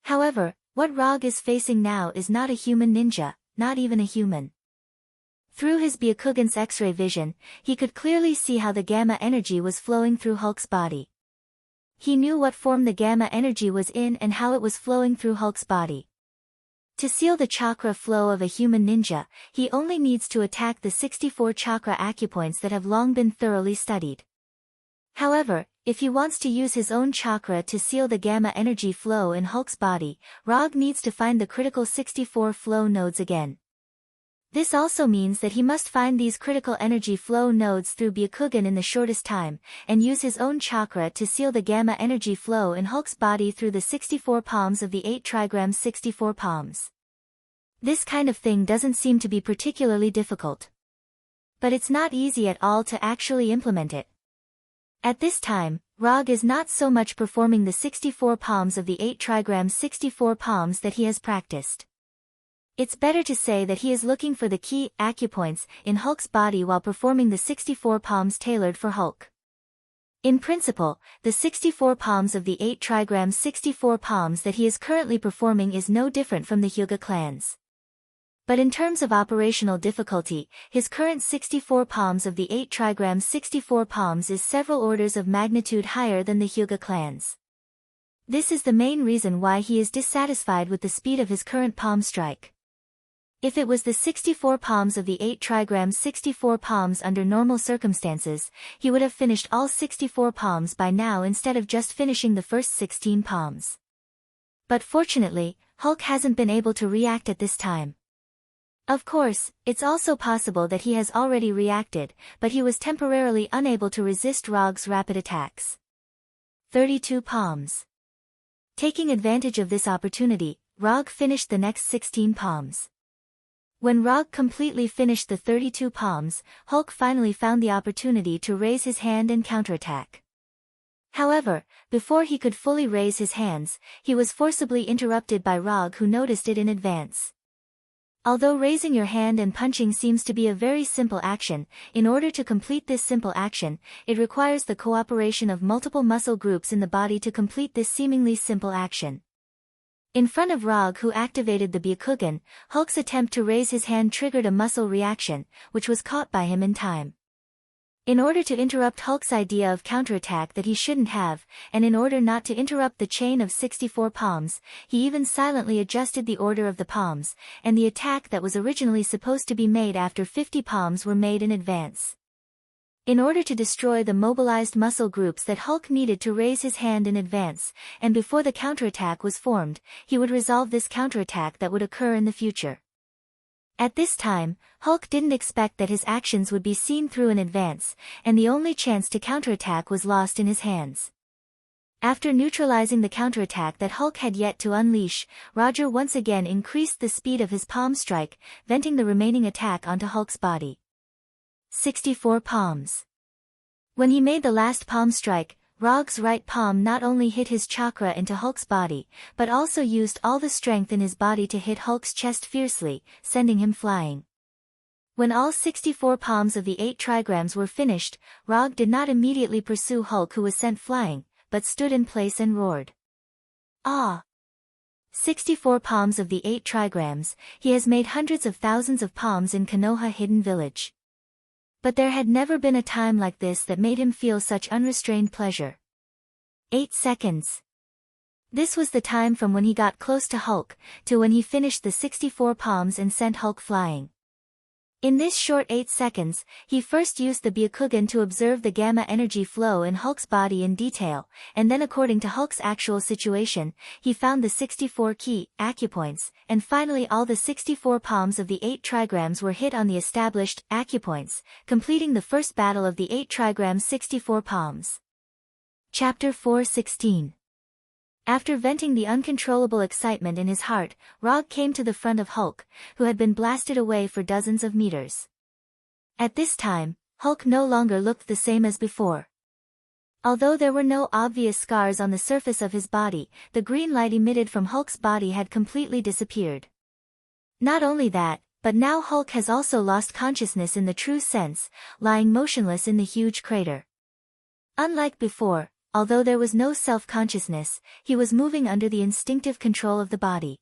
However, what Rog is facing now is not a human ninja, not even a human. Through his Byakugan's X-ray vision, he could clearly see how the gamma energy was flowing through Hulk's body. He knew what form the gamma energy was in and how it was flowing through Hulk's body. To seal the chakra flow of a human ninja, he only needs to attack the 64 chakra acupoints that have long been thoroughly studied. However, if he wants to use his own chakra to seal the gamma energy flow in Hulk's body, Rog needs to find the critical 64 flow nodes again. This also means that he must find these critical energy flow nodes through Byakugan in the shortest time, and use his own chakra to seal the gamma energy flow in Hulk's body through the 64 palms of the 8 trigrams 64 palms. This kind of thing doesn't seem to be particularly difficult. But it's not easy at all to actually implement it. At this time, Rog is not so much performing the 64 palms of the 8 trigrams 64 palms that he has practiced. It's better to say that he is looking for the key acupoints in Hulk's body while performing the 64 palms tailored for Hulk. In principle, the 64 palms of the 8 trigrams 64 palms that he is currently performing is no different from the Hyuga clans. But in terms of operational difficulty, his current 64 palms of the 8 trigrams 64 palms is several orders of magnitude higher than the Hyuga clans. This is the main reason why he is dissatisfied with the speed of his current palm strike. If it was the 64 palms of the 8 trigrams 64 palms under normal circumstances, he would have finished all 64 palms by now instead of just finishing the first 16 palms. But fortunately, Hulk hasn't been able to react at this time. Of course, it's also possible that he has already reacted, but he was temporarily unable to resist Rog's rapid attacks. 32 palms. Taking advantage of this opportunity, Rog finished the next 16 palms. When Rog completely finished the 32 palms, Hulk finally found the opportunity to raise his hand and counterattack. However, before he could fully raise his hands, he was forcibly interrupted by Rog, who noticed it in advance. Although raising your hand and punching seems to be a very simple action, in order to complete this simple action, it requires the cooperation of multiple muscle groups in the body to complete this seemingly simple action. In front of Rog, who activated the Byakugan, Hulk's attempt to raise his hand triggered a muscle reaction, which was caught by him in time. In order to interrupt Hulk's idea of counterattack that he shouldn't have, and in order not to interrupt the chain of 64 palms, he even silently adjusted the order of the palms, and the attack that was originally supposed to be made after 50 palms were made in advance. In order to destroy the mobilized muscle groups that Hulk needed to raise his hand in advance, and before the counterattack was formed, he would resolve this counterattack that would occur in the future. At this time, Hulk didn't expect that his actions would be seen through in advance, and the only chance to counterattack was lost in his hands. After neutralizing the counterattack that Hulk had yet to unleash, Roger once again increased the speed of his palm strike, venting the remaining attack onto Hulk's body. 64 palms. When he made the last palm strike, Rog's right palm not only hit his chakra into Hulk's body, but also used all the strength in his body to hit Hulk's chest fiercely, sending him flying. When all 64 palms of the 8 trigrams were finished, Rog did not immediately pursue Hulk, who was sent flying, but stood in place and roared. Ah! 64 palms of the 8 trigrams, he has made hundreds of thousands of palms in Konoha Hidden Village. But there had never been a time like this that made him feel such unrestrained pleasure. 8 seconds. This was the time from when he got close to Hulk, to when he finished the 64 palms and sent Hulk flying. In this short 8 seconds, he first used the Byakugan to observe the gamma energy flow in Hulk's body in detail, and then according to Hulk's actual situation, he found the 64 key acupoints, and finally all the 64 palms of the 8 trigrams were hit on the established acupoints, completing the first battle of the 8 trigrams 64 palms. Chapter 4:16. After venting the uncontrollable excitement in his heart, Rog came to the front of Hulk, who had been blasted away for dozens of meters. At this time, Hulk no longer looked the same as before. Although there were no obvious scars on the surface of his body, the green light emitted from Hulk's body had completely disappeared. Not only that, but now Hulk has also lost consciousness in the true sense, lying motionless in the huge crater. Unlike before, although there was no self-consciousness, he was moving under the instinctive control of the body.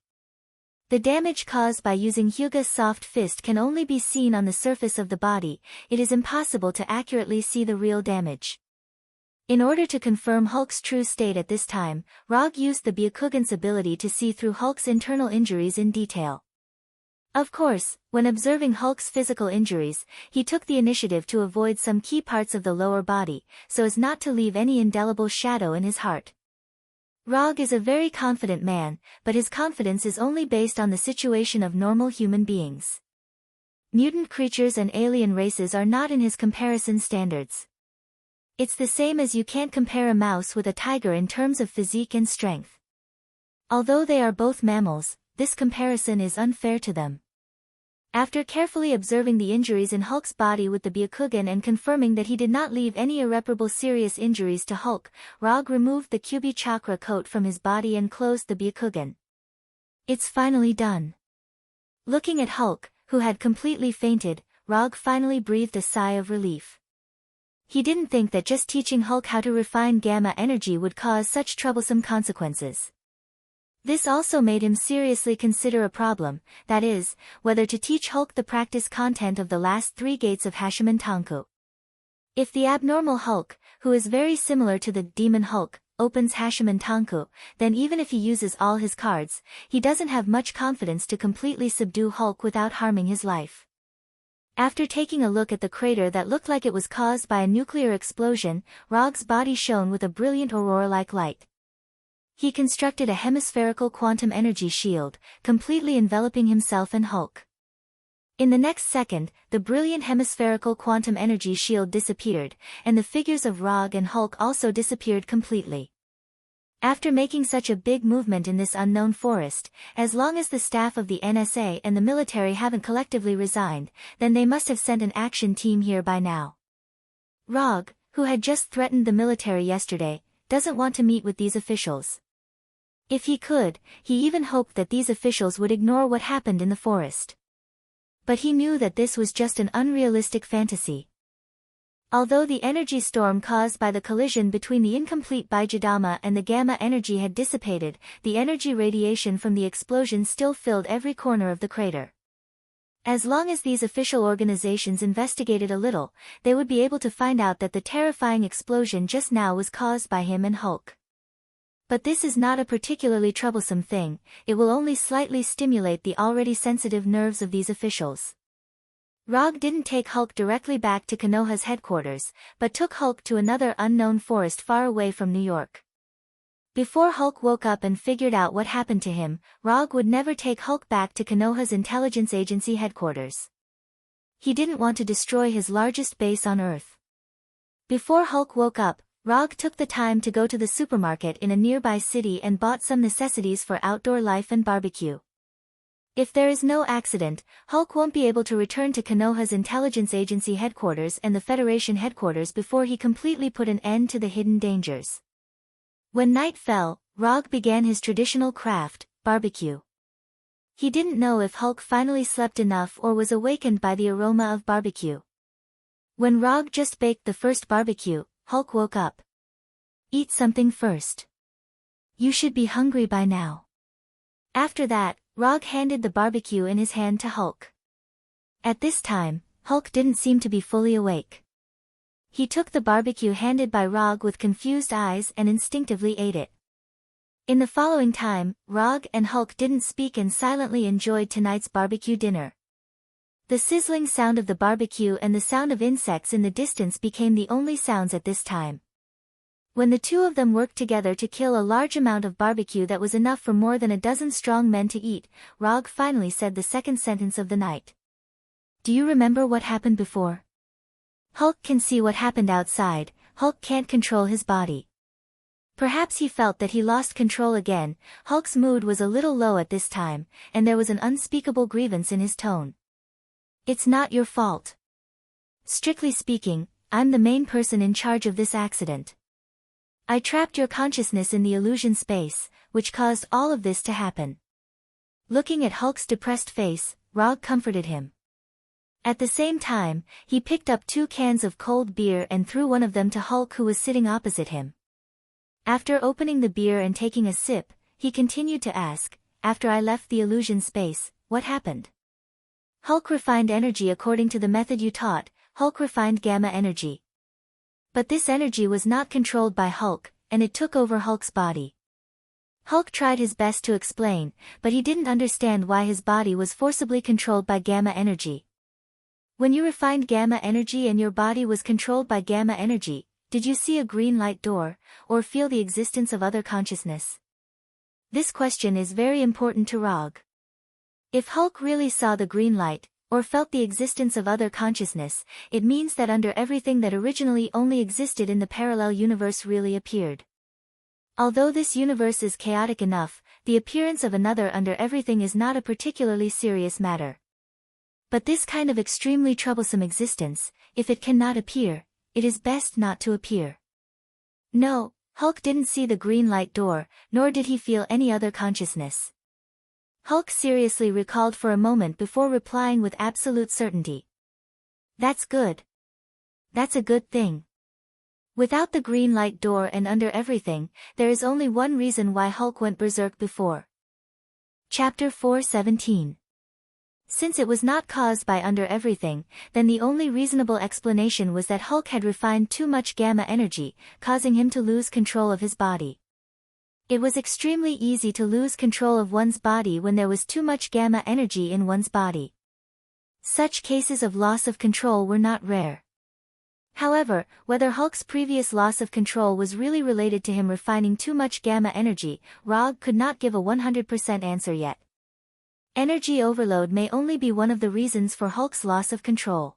The damage caused by using Hyuga's soft fist can only be seen on the surface of the body. It is impossible to accurately see the real damage. In order to confirm Hulk's true state at this time, Rog used the Byakugan's ability to see through Hulk's internal injuries in detail. Of course, when observing Hulk's physical injuries, he took the initiative to avoid some key parts of the lower body, so as not to leave any indelible shadow in his heart. Rog is a very confident man, but his confidence is only based on the situation of normal human beings. Mutant creatures and alien races are not in his comparison standards. It's the same as you can't compare a mouse with a tiger in terms of physique and strength. Although they are both mammals, this comparison is unfair to them. After carefully observing the injuries in Hulk's body with the Byakugan and confirming that he did not leave any irreparable serious injuries to Hulk, Rog removed the Kyubi chakra coat from his body and closed the Byakugan. It's finally done. Looking at Hulk, who had completely fainted, Rog finally breathed a sigh of relief. He didn't think that just teaching Hulk how to refine gamma energy would cause such troublesome consequences. This also made him seriously consider a problem, that is, whether to teach Hulk the practice content of the last 3 gates of Hashimen Tanku. If the abnormal Hulk, who is very similar to the demon Hulk, opens Hashimen Tanku, then even if he uses all his cards, he doesn't have much confidence to completely subdue Hulk without harming his life. After taking a look at the crater that looked like it was caused by a nuclear explosion, Rog's body shone with a brilliant aurora-like light. He constructed a hemispherical quantum energy shield, completely enveloping himself and Hulk. In the next second, the brilliant hemispherical quantum energy shield disappeared, and the figures of Rog and Hulk also disappeared completely. After making such a big movement in this unknown forest, as long as the staff of the NSA and the military haven't collectively resigned, then they must have sent an action team here by now. Rog, who had just threatened the military yesterday, doesn't want to meet with these officials. If he could, he even hoped that these officials would ignore what happened in the forest. But he knew that this was just an unrealistic fantasy. Although the energy storm caused by the collision between the incomplete Baijidama and the gamma energy had dissipated, the energy radiation from the explosion still filled every corner of the crater. As long as these official organizations investigated a little, they would be able to find out that the terrifying explosion just now was caused by him and Hulk. But this is not a particularly troublesome thing, it will only slightly stimulate the already sensitive nerves of these officials. Rog didn't take Hulk directly back to Konoha's headquarters, but took Hulk to another unknown forest far away from New York. Before Hulk woke up and figured out what happened to him, Rog would never take Hulk back to Konoha's intelligence agency headquarters. He didn't want to destroy his largest base on Earth. Before Hulk woke up, Rog took the time to go to the supermarket in a nearby city and bought some necessities for outdoor life and barbecue. If there is no accident, Hulk won't be able to return to Konoha's intelligence agency headquarters and the Federation headquarters before he completely put an end to the hidden dangers. When night fell, Rog began his traditional craft, barbecue. He didn't know if Hulk finally slept enough or was awakened by the aroma of barbecue. When Rog just baked the first barbecue, Hulk woke up. Eat something first. You should be hungry by now. After that, Rog handed the barbecue in his hand to Hulk. At this time, Hulk didn't seem to be fully awake. He took the barbecue handed by Rog with confused eyes and instinctively ate it. In the following time, Rog and Hulk didn't speak and silently enjoyed tonight's barbecue dinner. The sizzling sound of the barbecue and the sound of insects in the distance became the only sounds at this time. When the two of them worked together to kill a large amount of barbecue that was enough for more than a dozen strong men to eat, Rog finally said the second sentence of the night. Do you remember what happened before? Hulk can see what happened outside, Hulk can't control his body. Perhaps he felt that he lost control again. Hulk's mood was a little low at this time, and there was an unspeakable grievance in his tone. It's not your fault. Strictly speaking, I'm the main person in charge of this accident. I trapped your consciousness in the illusion space, which caused all of this to happen. Looking at Hulk's depressed face, Rog comforted him. At the same time, he picked up 2 cans of cold beer and threw one of them to Hulk, who was sitting opposite him. After opening the beer and taking a sip, he continued to ask, "After I left the illusion space, what happened?" Hulk refined energy according to the method you taught. Hulk refined gamma energy. But this energy was not controlled by Hulk, and it took over Hulk's body. Hulk tried his best to explain, but he didn't understand why his body was forcibly controlled by gamma energy. When you refined gamma energy and your body was controlled by gamma energy, did you see a green light door, or feel the existence of other consciousness? This question is very important to Rog. If Hulk really saw the green light, or felt the existence of other consciousness, it means that under everything that originally only existed in the parallel universe really appeared. Although this universe is chaotic enough, the appearance of another under everything is not a particularly serious matter. But this kind of extremely troublesome existence, if it cannot appear, it is best not to appear. No, Hulk didn't see the green light door, nor did he feel any other consciousness. Hulk seriously recalled for a moment before replying with absolute certainty. That's good. That's a good thing. Without the green light door and under everything, there is only one reason why Hulk went berserk before. Chapter 4:17. Since it was not caused by under everything, then the only reasonable explanation was that Hulk had refined too much gamma energy, causing him to lose control of his body. It was extremely easy to lose control of one's body when there was too much gamma energy in one's body. Such cases of loss of control were not rare. However, whether Hulk's previous loss of control was really related to him refining too much gamma energy, Rog could not give a 100% answer yet. Energy overload may only be one of the reasons for Hulk's loss of control.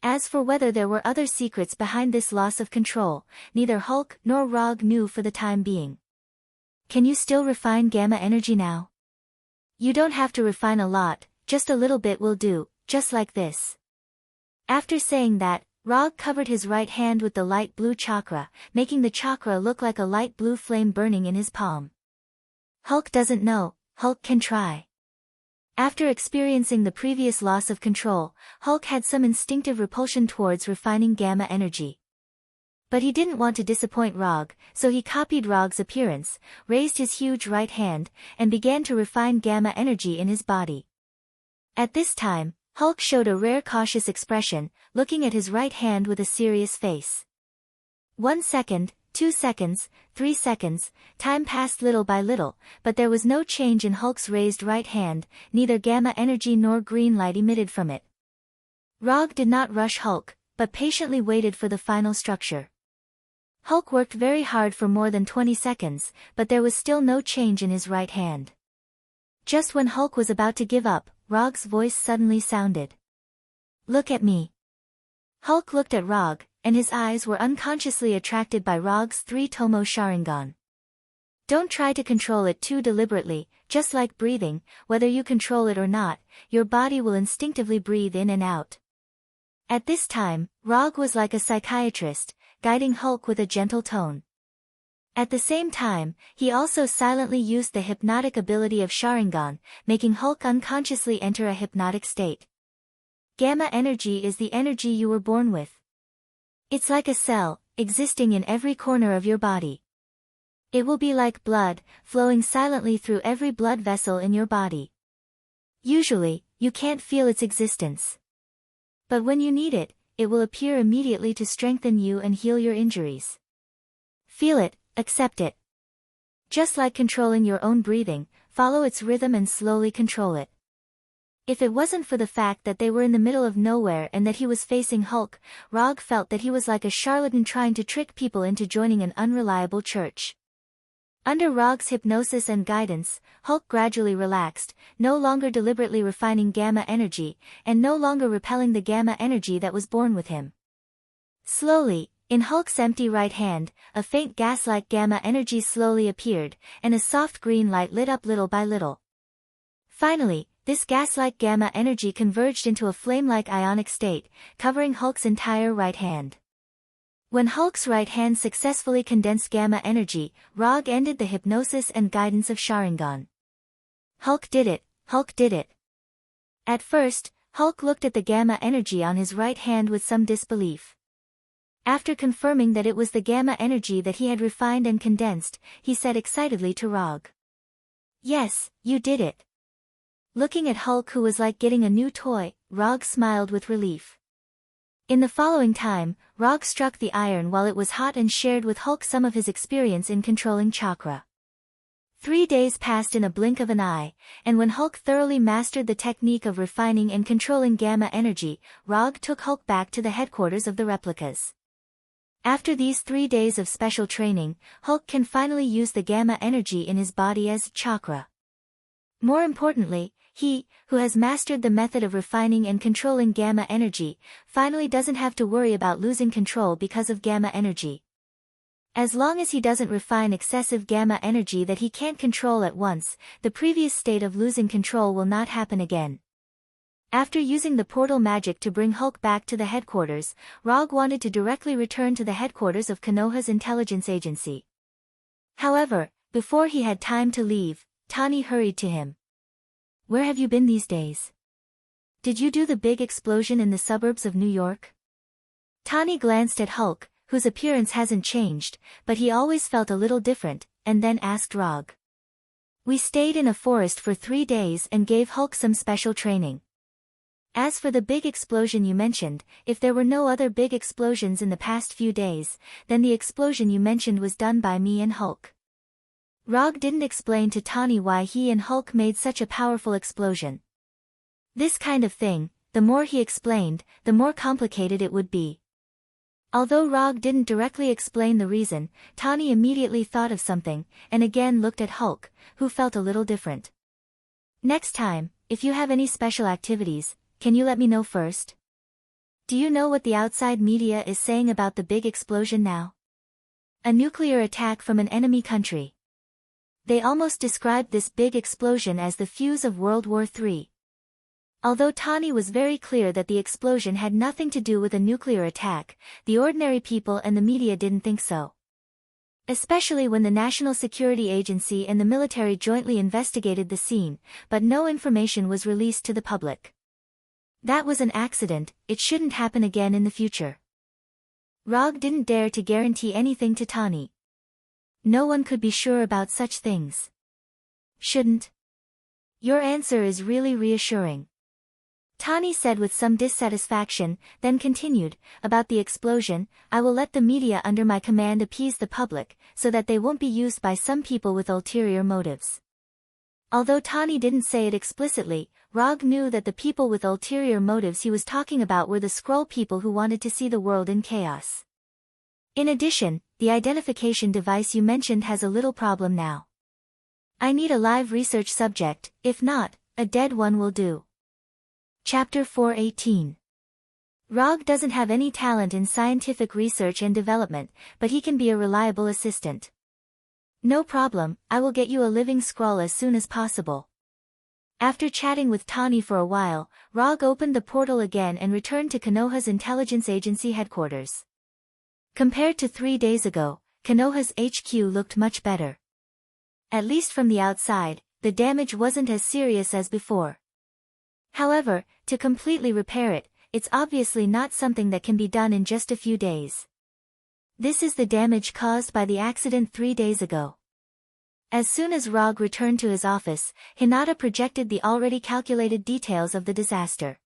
As for whether there were other secrets behind this loss of control, neither Hulk nor Rog knew for the time being. Can you still refine gamma energy now? You don't have to refine a lot, just a little bit will do, just like this. After saying that, Rog covered his right hand with the light blue chakra, making the chakra look like a light blue flame burning in his palm. Hulk doesn't know, Hulk can try. After experiencing the previous loss of control, Hulk had some instinctive repulsion towards refining gamma energy. But he didn't want to disappoint Rog, so he copied Rog's appearance, raised his huge right hand, and began to refine gamma energy in his body. At this time, Hulk showed a rare cautious expression, looking at his right hand with a serious face. 1 second, 2 seconds, 3 seconds, time passed little by little, but there was no change in Hulk's raised right hand, neither gamma energy nor green light emitted from it. Rog did not rush Hulk, but patiently waited for the final structure. Hulk worked very hard for more than 20 seconds, but there was still no change in his right hand. Just when Hulk was about to give up, Rog's voice suddenly sounded. "Look at me." Hulk looked at Rog, and his eyes were unconsciously attracted by Rog's 3-tomo Sharingan. Don't try to control it too deliberately, just like breathing, whether you control it or not, your body will instinctively breathe in and out. At this time, Rog was like a psychiatrist, guiding Hulk with a gentle tone. At the same time, he also silently used the hypnotic ability of Sharingan, making Hulk unconsciously enter a hypnotic state. Gamma energy is the energy you were born with. It's like a cell, existing in every corner of your body. It will be like blood, flowing silently through every blood vessel in your body. Usually, you can't feel its existence. But when you need it, it will appear immediately to strengthen you and heal your injuries. Feel it, accept it. Just like controlling your own breathing, follow its rhythm and slowly control it. If it wasn't for the fact that they were in the middle of nowhere and that he was facing Hulk, Rog felt that he was like a charlatan trying to trick people into joining an unreliable church. Under Rog's hypnosis and guidance, Hulk gradually relaxed, no longer deliberately refining gamma energy, and no longer repelling the gamma energy that was born with him. Slowly, in Hulk's empty right hand, a faint gas-like gamma energy slowly appeared, and a soft green light lit up little by little. Finally, this gas-like gamma energy converged into a flame-like ionic state, covering Hulk's entire right hand. When Hulk's right hand successfully condensed gamma energy, Rog ended the hypnosis and guidance of Sharingan. Hulk did it, Hulk did it. At first, Hulk looked at the gamma energy on his right hand with some disbelief. After confirming that it was the gamma energy that he had refined and condensed, he said excitedly to Rog. Yes, you did it. Looking at Hulk, who was like getting a new toy, Rog smiled with relief. In the following time, Rog struck the iron while it was hot and shared with Hulk some of his experience in controlling chakra. 3 days passed in a blink of an eye, and when Hulk thoroughly mastered the technique of refining and controlling gamma energy, Rog took Hulk back to the headquarters of the replicas. After these 3 days of special training, Hulk can finally use the gamma energy in his body as chakra. More importantly, he, who has mastered the method of refining and controlling gamma energy, finally doesn't have to worry about losing control because of gamma energy. As long as he doesn't refine excessive gamma energy that he can't control at once, the previous state of losing control will not happen again. After using the portal magic to bring Hulk back to the headquarters, Rog wanted to directly return to the headquarters of Konoha's intelligence agency. However, before he had time to leave, Tani hurried to him. Where have you been these days? Did you do the big explosion in the suburbs of New York? Tani glanced at Hulk, whose appearance hasn't changed, but he always felt a little different, and then asked Rog. We stayed in a forest for 3 days and gave Hulk some special training. As for the big explosion you mentioned, if there were no other big explosions in the past few days, then the explosion you mentioned was done by me and Hulk. Rog didn't explain to Tani why he and Hulk made such a powerful explosion. This kind of thing, the more he explained, the more complicated it would be. Although Rog didn't directly explain the reason, Tani immediately thought of something, and again looked at Hulk, who felt a little different. Next time, if you have any special activities, can you let me know first? Do you know what the outside media is saying about the big explosion now? A nuclear attack from an enemy country. They almost described this big explosion as the fuse of World War III. Although Tani was very clear that the explosion had nothing to do with a nuclear attack, the ordinary people and the media didn't think so. Especially when the National Security Agency and the military jointly investigated the scene, but no information was released to the public. That was an accident, it shouldn't happen again in the future. Rog didn't dare to guarantee anything to Tani. No one could be sure about such things. Shouldn't? Your answer is really reassuring. Tani said with some dissatisfaction, then continued, about the explosion, I will let the media under my command appease the public, so that they won't be used by some people with ulterior motives. Although Tani didn't say it explicitly, Rog knew that the people with ulterior motives he was talking about were the Skrull people who wanted to see the world in chaos. In addition, the identification device you mentioned has a little problem now. I need a live research subject, if not, a dead one will do. Chapter 418. Rog doesn't have any talent in scientific research and development, but he can be a reliable assistant. No problem, I will get you a living Skrull as soon as possible. After chatting with Tani for a while, Rog opened the portal again and returned to Konoha's intelligence agency headquarters. Compared to 3 days ago, Konoha's HQ looked much better. At least from the outside, the damage wasn't as serious as before. However, to completely repair it, it's obviously not something that can be done in just a few days. This is the damage caused by the accident 3 days ago. As soon as Rog returned to his office, Hinata projected the already calculated details of the disaster.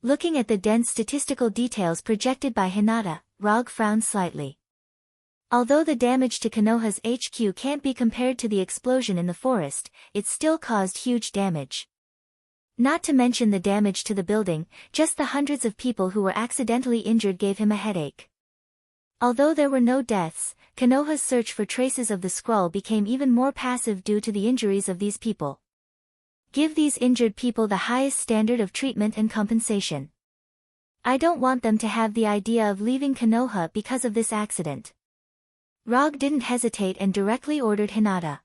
Looking at the dense statistical details projected by Hinata, Rog frowned slightly. Although the damage to Konoha's HQ can't be compared to the explosion in the forest, it still caused huge damage. Not to mention the damage to the building, just the hundreds of people who were accidentally injured gave him a headache. Although there were no deaths, Konoha's search for traces of the Skrull became even more passive due to the injuries of these people. Give these injured people the highest standard of treatment and compensation. I don't want them to have the idea of leaving Konoha because of this accident. Rog didn't hesitate and directly ordered Hinata.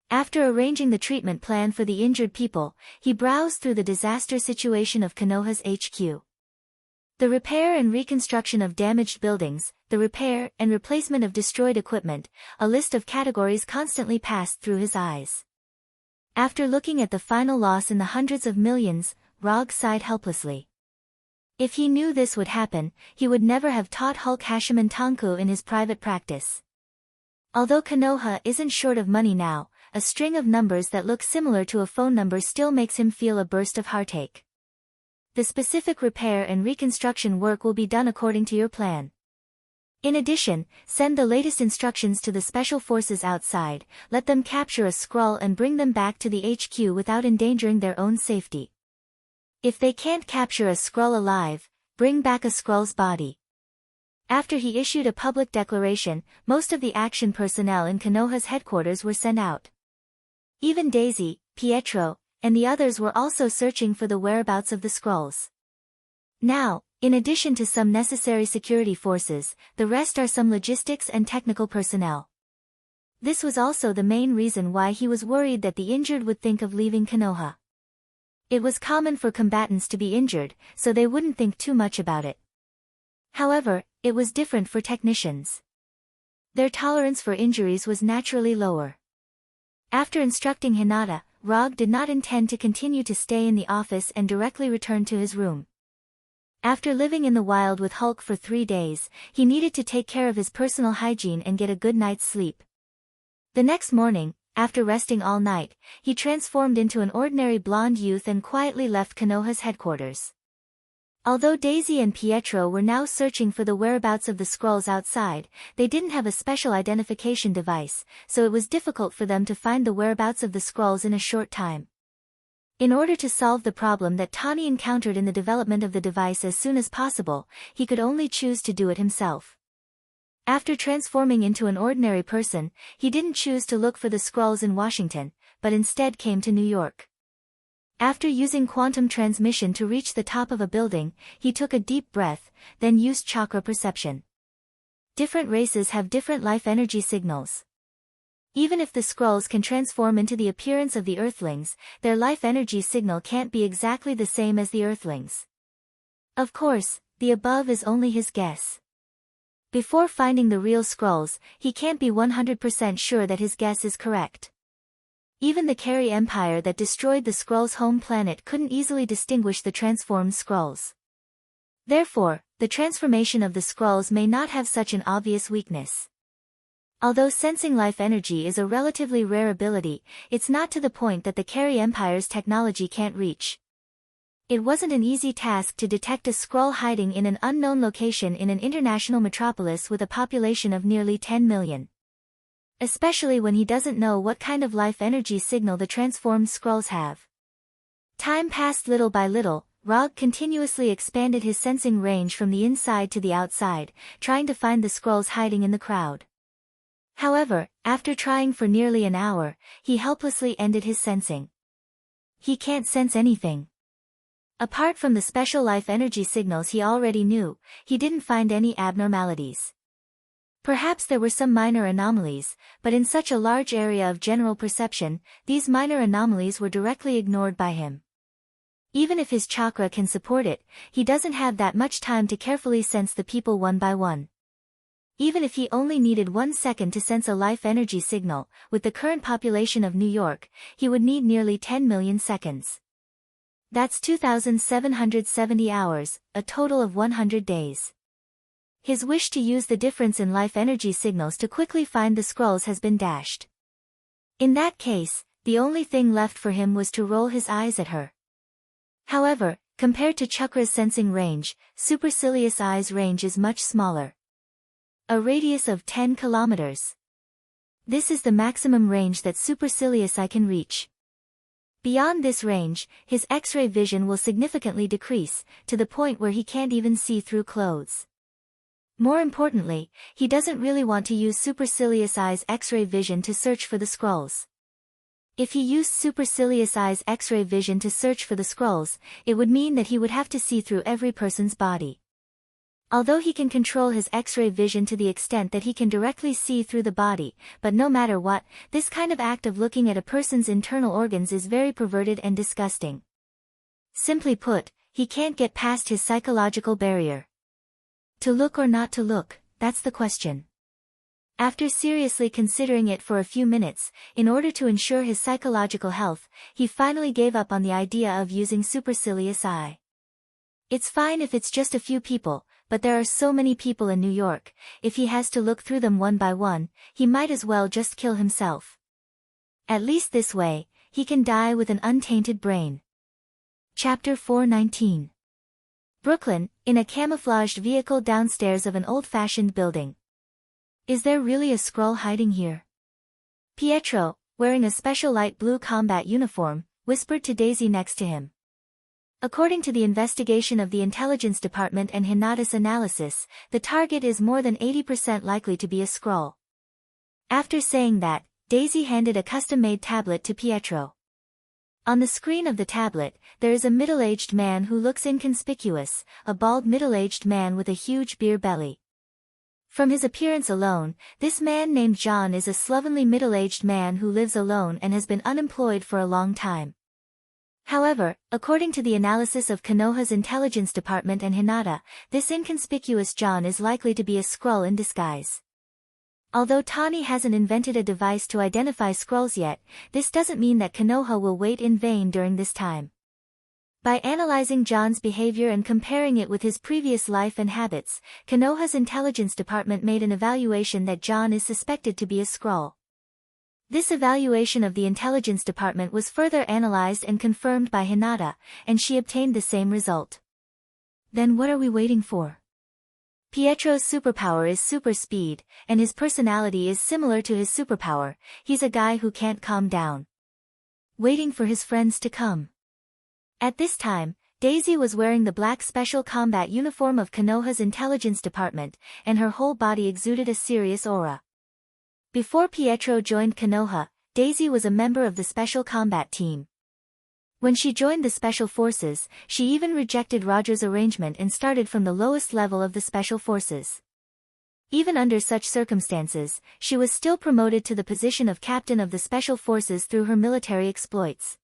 After arranging the treatment plan for the injured people, he browsed through the disaster situation of Konoha's HQ. The repair and reconstruction of damaged buildings, the repair and replacement of destroyed equipment, a list of categories constantly passed through his eyes. After looking at the final loss in the hundreds of millions, Rog sighed helplessly. If he knew this would happen, he would never have taught Hulk Hashiman Tanku in his private practice. Although Konoha isn't short of money now, a string of numbers that look similar to a phone number still makes him feel a burst of heartache. The specific repair and reconstruction work will be done according to your plan. In addition, send the latest instructions to the special forces outside, let them capture a Skrull and bring them back to the HQ without endangering their own safety. If they can't capture a Skrull alive, bring back a Skrull's body. After he issued a public declaration, most of the action personnel in Konoha's headquarters were sent out. Even Daisy, Pietro, and the others were also searching for the whereabouts of the Skrulls. Now, in addition to some necessary security forces, the rest are some logistics and technical personnel. This was also the main reason why he was worried that the injured would think of leaving Konoha. It was common for combatants to be injured, so they wouldn't think too much about it. However, it was different for technicians. Their tolerance for injuries was naturally lower. After instructing Hinata, Rog did not intend to continue to stay in the office and directly returned to his room. After living in the wild with Hulk for 3 days, he needed to take care of his personal hygiene and get a good night's sleep. The next morning, after resting all night, he transformed into an ordinary blonde youth and quietly left Konoha's headquarters. Although Daisy and Pietro were now searching for the whereabouts of the Skrulls outside, they didn't have a special identification device, so it was difficult for them to find the whereabouts of the Skrulls in a short time. In order to solve the problem that Tani encountered in the development of the device as soon as possible, he could only choose to do it himself. After transforming into an ordinary person, he didn't choose to look for the Skrulls in Washington, but instead came to New York. After using quantum transmission to reach the top of a building, he took a deep breath, then used chakra perception. Different races have different life energy signals. Even if the Skrulls can transform into the appearance of the Earthlings, their life energy signal can't be exactly the same as the Earthlings. Of course, the above is only his guess. Before finding the real Skrulls, he can't be 100% sure that his guess is correct. Even the Carey Empire that destroyed the Skrulls' home planet couldn't easily distinguish the transformed Skrulls. Therefore, the transformation of the Skrulls may not have such an obvious weakness. Although sensing life energy is a relatively rare ability, it's not to the point that the Carey Empire's technology can't reach. It wasn't an easy task to detect a Skrull hiding in an unknown location in an international metropolis with a population of nearly 10 million. Especially when he doesn't know what kind of life energy signal the transformed Skrulls have. Time passed little by little. Rog continuously expanded his sensing range from the inside to the outside, trying to find the Skrulls hiding in the crowd. However, after trying for nearly an hour, he helplessly ended his sensing. He can't sense anything. Apart from the special life energy signals he already knew, he didn't find any abnormalities. Perhaps there were some minor anomalies, but in such a large area of general perception, these minor anomalies were directly ignored by him. Even if his chakra can support it, he doesn't have that much time to carefully sense the people one by one. Even if he only needed 1 second to sense a life energy signal, with the current population of New York, he would need nearly 10 million seconds. That's 2,770 hours, a total of 100 days. His wish to use the difference in life energy signals to quickly find the Skrulls has been dashed. In that case, the only thing left for him was to roll his eyes at her. However, compared to Chakra's sensing range, Supercilious Eye's range is much smaller. A radius of 10 kilometers. This is the maximum range that Supercilious Eye can reach. Beyond this range, his X-ray vision will significantly decrease, to the point where he can't even see through clothes. More importantly, he doesn't really want to use Supercilious Eye's X-ray vision to search for the Skrulls. If he used Supercilious Eye's X-ray vision to search for the Skrulls, it would mean that he would have to see through every person's body. Although he can control his X-ray vision to the extent that he can directly see through the body, but no matter what, this kind of act of looking at a person's internal organs is very perverted and disgusting. Simply put, he can't get past his psychological barrier. To look or not to look, that's the question. After seriously considering it for a few minutes, in order to ensure his psychological health, he finally gave up on the idea of using supercilious eye. It's fine if it's just a few people, but there are so many people in New York, if he has to look through them one by one, he might as well just kill himself. At least this way, he can die with an untainted brain. Chapter 419. Brooklyn, in a camouflaged vehicle downstairs of an old-fashioned building. Is there really a Skrull hiding here? Pietro, wearing a special light blue combat uniform, whispered to Daisy next to him. According to the investigation of the Intelligence Department and Hinata's analysis, the target is more than 80% likely to be a Skrull. After saying that, Daisy handed a custom-made tablet to Pietro. On the screen of the tablet, there is a middle-aged man who looks inconspicuous, a bald middle-aged man with a huge beer belly. From his appearance alone, this man named John is a slovenly middle-aged man who lives alone and has been unemployed for a long time. However, according to the analysis of Konoha's Intelligence Department and Hinata, this inconspicuous John is likely to be a Skrull in disguise. Although Tani hasn't invented a device to identify Skrulls yet, this doesn't mean that Konoha will wait in vain during this time. By analyzing John's behavior and comparing it with his previous life and habits, Konoha's Intelligence Department made an evaluation that John is suspected to be a Skrull. This evaluation of the Intelligence Department was further analyzed and confirmed by Hinata, and she obtained the same result. Then what are we waiting for? Pietro's superpower is super speed, and his personality is similar to his superpower. He's a guy who can't calm down. Waiting for his friends to come. At this time, Daisy was wearing the black special combat uniform of Konoha's Intelligence Department, and her whole body exuded a serious aura. Before Pietro joined Konoha, Daisy was a member of the Special Combat Team. When she joined the Special Forces, she even rejected Roger's arrangement and started from the lowest level of the Special Forces. Even under such circumstances, she was still promoted to the position of captain of the Special Forces through her military exploits.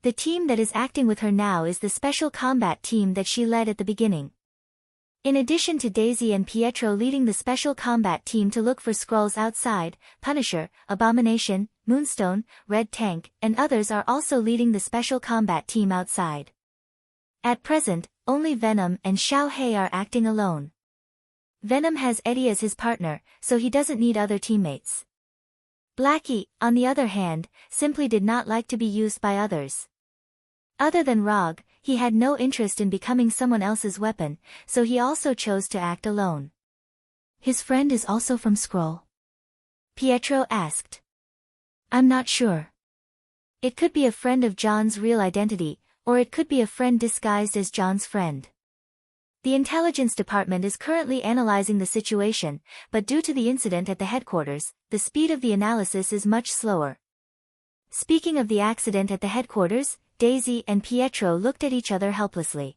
The team that is acting with her now is the Special Combat Team that she led at the beginning. In addition to Daisy and Pietro leading the Special Combat Team to look for Skrulls outside, Punisher, Abomination, Moonstone, Red Tank, and others are also leading the Special Combat Team outside. At present, only Venom and Xiao Hei are acting alone. Venom has Eddie as his partner, so he doesn't need other teammates. Blackie, on the other hand, simply did not like to be used by others. Other than Rog, he had no interest in becoming someone else's weapon, so he also chose to act alone. His friend is also from Skrull? Pietro asked. I'm not sure. It could be a friend of John's real identity, or it could be a friend disguised as John's friend. The Intelligence Department is currently analyzing the situation, but due to the incident at the headquarters, the speed of the analysis is much slower. Speaking of the accident at the headquarters, Daisy and Pietro looked at each other helplessly.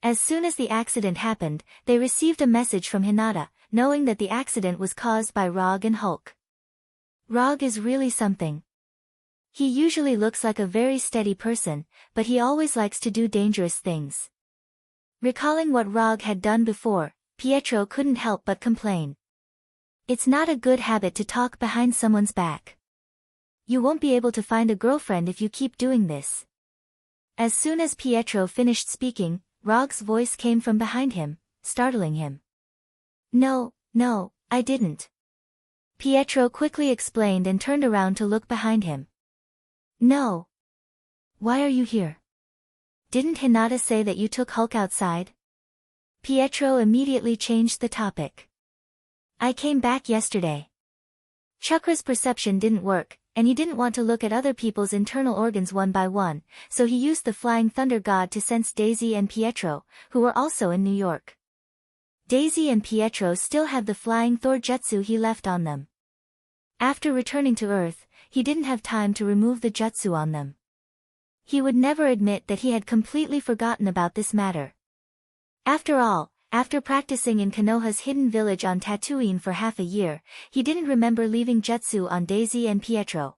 As soon as the accident happened, they received a message from Hinata, knowing that the accident was caused by Rog and Hulk. Rog is really something. He usually looks like a very steady person, but he always likes to do dangerous things. Recalling what Rog had done before, Pietro couldn't help but complain. It's not a good habit to talk behind someone's back. You won't be able to find a girlfriend if you keep doing this. As soon as Pietro finished speaking, Rog's voice came from behind him, startling him. No, I didn't. Pietro quickly explained and turned around to look behind him. No. Why are you here? Didn't Hinata say that you took Hulk outside? Pietro immediately changed the topic. I came back yesterday. Chakra's perception didn't work, and he didn't want to look at other people's internal organs one by one, so he used the Flying Thunder God to sense Daisy and Pietro, who were also in New York. Daisy and Pietro still had the Flying Thor jutsu he left on them. After returning to Earth, he didn't have time to remove the jutsu on them. He would never admit that he had completely forgotten about this matter. After all, after practicing in Konoha's hidden village on Tatooine for half a year, he didn't remember leaving jutsu on Daisy and Pietro.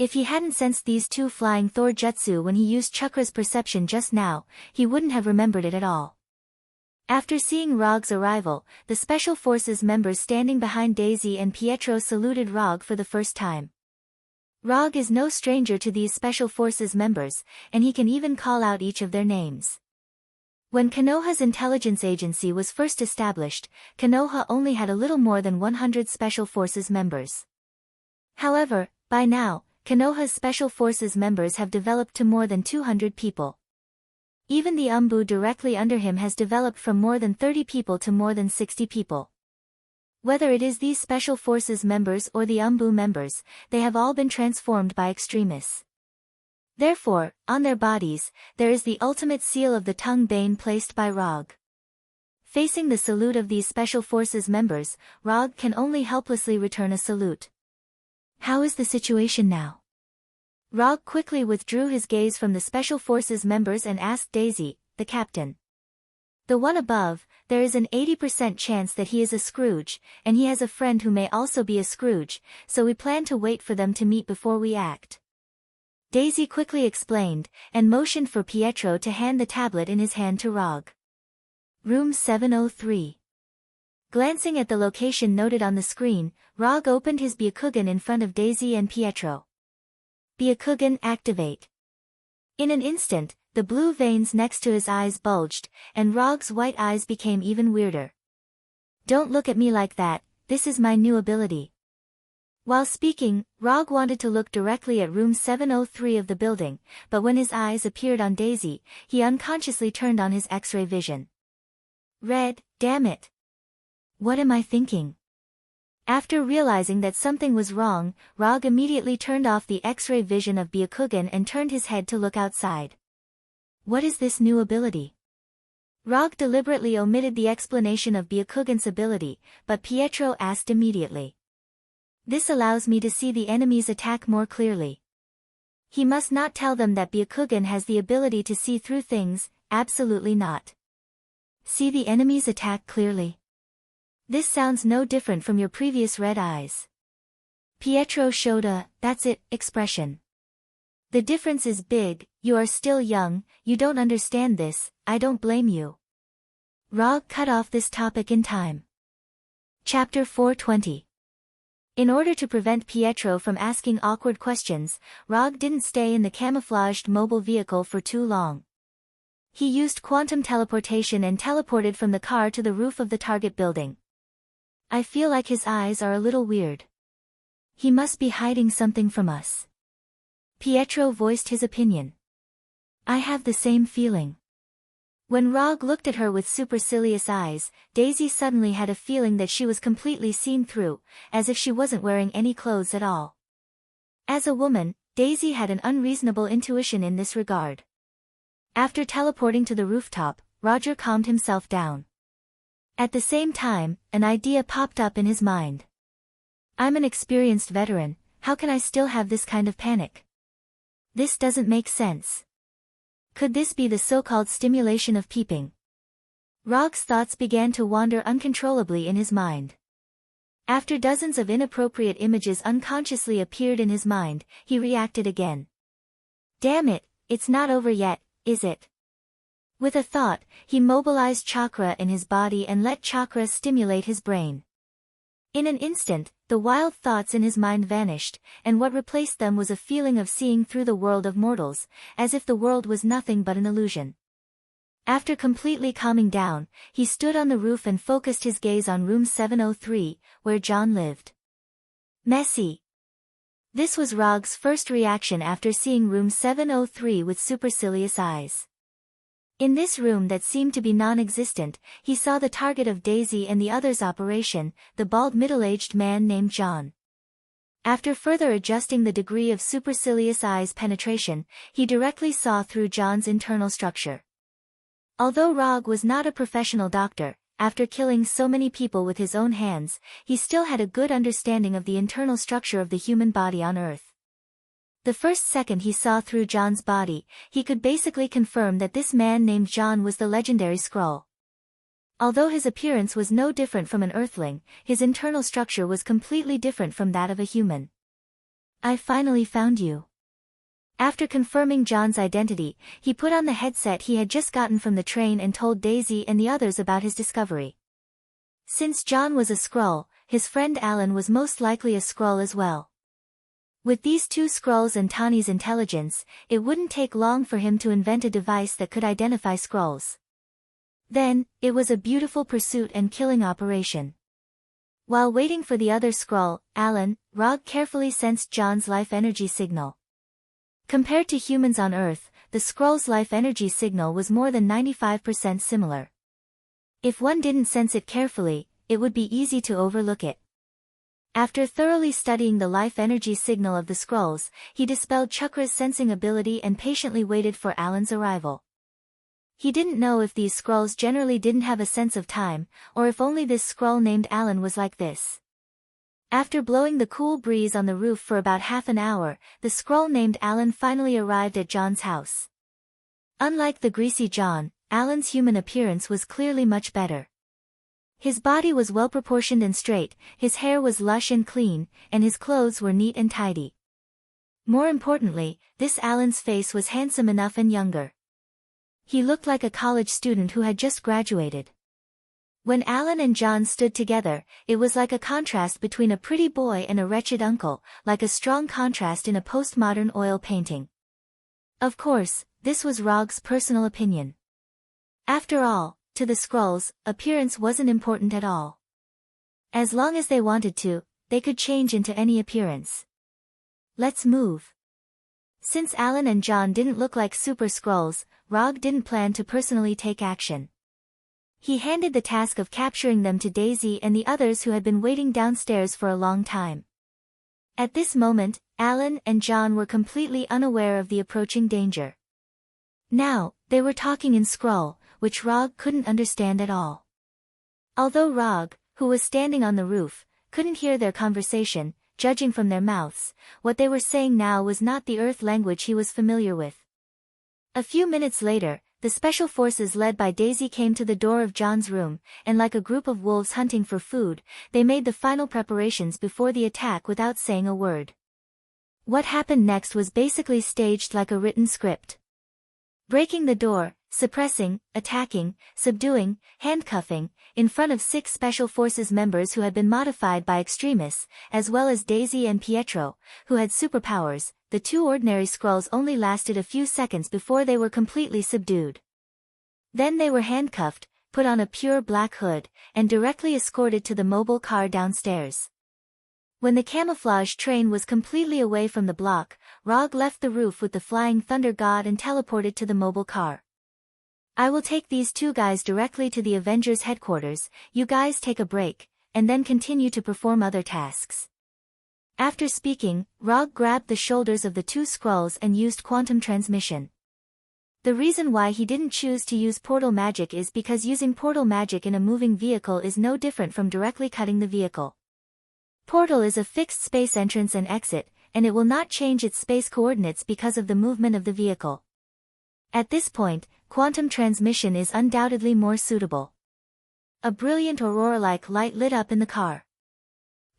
If he hadn't sensed these two flying Thor jutsu when he used Chakra's perception just now, he wouldn't have remembered it at all. After seeing Rog's arrival, the Special Forces members standing behind Daisy and Pietro saluted Rog for the first time. Rog is no stranger to these Special Forces members, and he can even call out each of their names. When Konoha's intelligence agency was first established, Konoha only had a little more than 100 Special Forces members. However, by now, Konoha's Special Forces members have developed to more than 200 people. Even the Umbu directly under him has developed from more than 30 people to more than 60 people. Whether it is these Special Forces members or the Umbu members, they have all been transformed by extremists. Therefore, on their bodies, there is the ultimate seal of the tongue bane placed by Rog. Facing the salute of these Special Forces members, Rog can only helplessly return a salute. How is the situation now? Rog quickly withdrew his gaze from the Special Forces members and asked Daisy, the captain. The one above, there is an 80% chance that he is a Scrooge, and he has a friend who may also be a Scrooge, so we plan to wait for them to meet before we act. Daisy quickly explained, and motioned for Pietro to hand the tablet in his hand to Rog. Room 703. Glancing at the location noted on the screen, Rog opened his Byakugan in front of Daisy and Pietro. Byakugan activate. In an instant, the blue veins next to his eyes bulged, and Rog's white eyes became even weirder. Don't look at me like that, this is my new ability. While speaking, Rog wanted to look directly at room 703 of the building, but when his eyes appeared on Daisy, he unconsciously turned on his X-ray vision. Red, damn it. What am I thinking? After realizing that something was wrong, Rog immediately turned off the X-ray vision of Byakugan and turned his head to look outside. What is this new ability? Rog deliberately omitted the explanation of Byakugan's ability, but Pietro asked immediately. This allows me to see the enemy's attack more clearly. He must not tell them that Byakugan has the ability to see through things, absolutely not. See the enemy's attack clearly? This sounds no different from your previous red eyes. Pietro showed a, that's it, expression. The difference is big, you are still young, you don't understand this, I don't blame you. Rog cut off this topic in time. Chapter 420. In order to prevent Pietro from asking awkward questions, Rog didn't stay in the camouflaged mobile vehicle for too long. He used quantum teleportation and teleported from the car to the roof of the target building. I feel like his eyes are a little weird. He must be hiding something from us. Pietro voiced his opinion. I have the same feeling. When Rog looked at her with supercilious eyes, Daisy suddenly had a feeling that she was completely seen through, as if she wasn't wearing any clothes at all. As a woman, Daisy had an unreasonable intuition in this regard. After teleporting to the rooftop, Roger calmed himself down. At the same time, an idea popped up in his mind. I'm an experienced veteran, how can I still have this kind of panic? This doesn't make sense. Could this be the so-called stimulation of peeping? Rog's thoughts began to wander uncontrollably in his mind. After dozens of inappropriate images unconsciously appeared in his mind, he reacted again. Damn it, it's not over yet, is it? With a thought, he mobilized chakra in his body and let chakra stimulate his brain. In an instant, the wild thoughts in his mind vanished, and what replaced them was a feeling of seeing through the world of mortals, as if the world was nothing but an illusion. After completely calming down, he stood on the roof and focused his gaze on room 703, where John lived. Messy. This was Rog's first reaction after seeing room 703 with supercilious eyes. In this room that seemed to be non-existent, he saw the target of Daisy and the others' operation, the bald middle-aged man named John. After further adjusting the degree of supercilious eyes penetration, he directly saw through John's internal structure. Although Rog was not a professional doctor, after killing so many people with his own hands, he still had a good understanding of the internal structure of the human body on Earth. The first second he saw through John's body, he could basically confirm that this man named John was the legendary Skrull. Although his appearance was no different from an Earthling, his internal structure was completely different from that of a human. I finally found you. After confirming John's identity, he put on the headset he had just gotten from the train and told Daisy and the others about his discovery. Since John was a Skrull, his friend Alan was most likely a Skrull as well. With these two Skrulls and Tawny's intelligence, it wouldn't take long for him to invent a device that could identify Skrulls. Then, it was a beautiful pursuit and killing operation. While waiting for the other Skrull, Alan, Rog carefully sensed John's life energy signal. Compared to humans on Earth, the Skrull's life energy signal was more than 95% similar. If one didn't sense it carefully, it would be easy to overlook it. After thoroughly studying the life energy signal of the Skrulls, he dispelled Chukra's sensing ability and patiently waited for Alan's arrival. He didn't know if these Skrulls generally didn't have a sense of time, or if only this Skrull named Alan was like this. After blowing the cool breeze on the roof for about half an hour, the Skrull named Alan finally arrived at John's house. Unlike the greasy John, Alan's human appearance was clearly much better. His body was well-proportioned and straight, his hair was lush and clean, and his clothes were neat and tidy. More importantly, this Alan's face was handsome enough and younger. He looked like a college student who had just graduated. When Alan and John stood together, it was like a contrast between a pretty boy and a wretched uncle, like a strong contrast in a postmodern oil painting. Of course, this was Rog's personal opinion. After all, to the Skrulls, appearance wasn't important at all. As long as they wanted to, they could change into any appearance. Let's move. Since Alan and John didn't look like super Skrulls, Rog didn't plan to personally take action. He handed the task of capturing them to Daisy and the others who had been waiting downstairs for a long time. At this moment, Alan and John were completely unaware of the approaching danger. Now, they were talking in Skrull, which Rog couldn't understand at all. Although Rog, who was standing on the roof, couldn't hear their conversation, judging from their mouths, what they were saying now was not the Earth language he was familiar with. A few minutes later, the special forces led by Daisy came to the door of John's room, and like a group of wolves hunting for food, they made the final preparations before the attack without saying a word. What happened next was basically staged like a written script. Breaking the door, suppressing, attacking, subduing, handcuffing, in front of 6 Special Forces members who had been modified by extremists, as well as Daisy and Pietro, who had superpowers, the 2 ordinary Skrulls only lasted a few seconds before they were completely subdued. Then they were handcuffed, put on a pure black hood, and directly escorted to the mobile car downstairs. When the camouflage train was completely away from the block, Rog left the roof with the flying thunder god and teleported to the mobile car. I will take these 2 guys directly to the Avengers headquarters, you guys take a break, and then continue to perform other tasks. After speaking, Rog grabbed the shoulders of the 2 Skrulls and used quantum transmission. The reason why he didn't choose to use portal magic is because using portal magic in a moving vehicle is no different from directly cutting the vehicle. Portal is a fixed space entrance and exit, and it will not change its space coordinates because of the movement of the vehicle. At this point, quantum transmission is undoubtedly more suitable. A brilliant aurora-like light lit up in the car.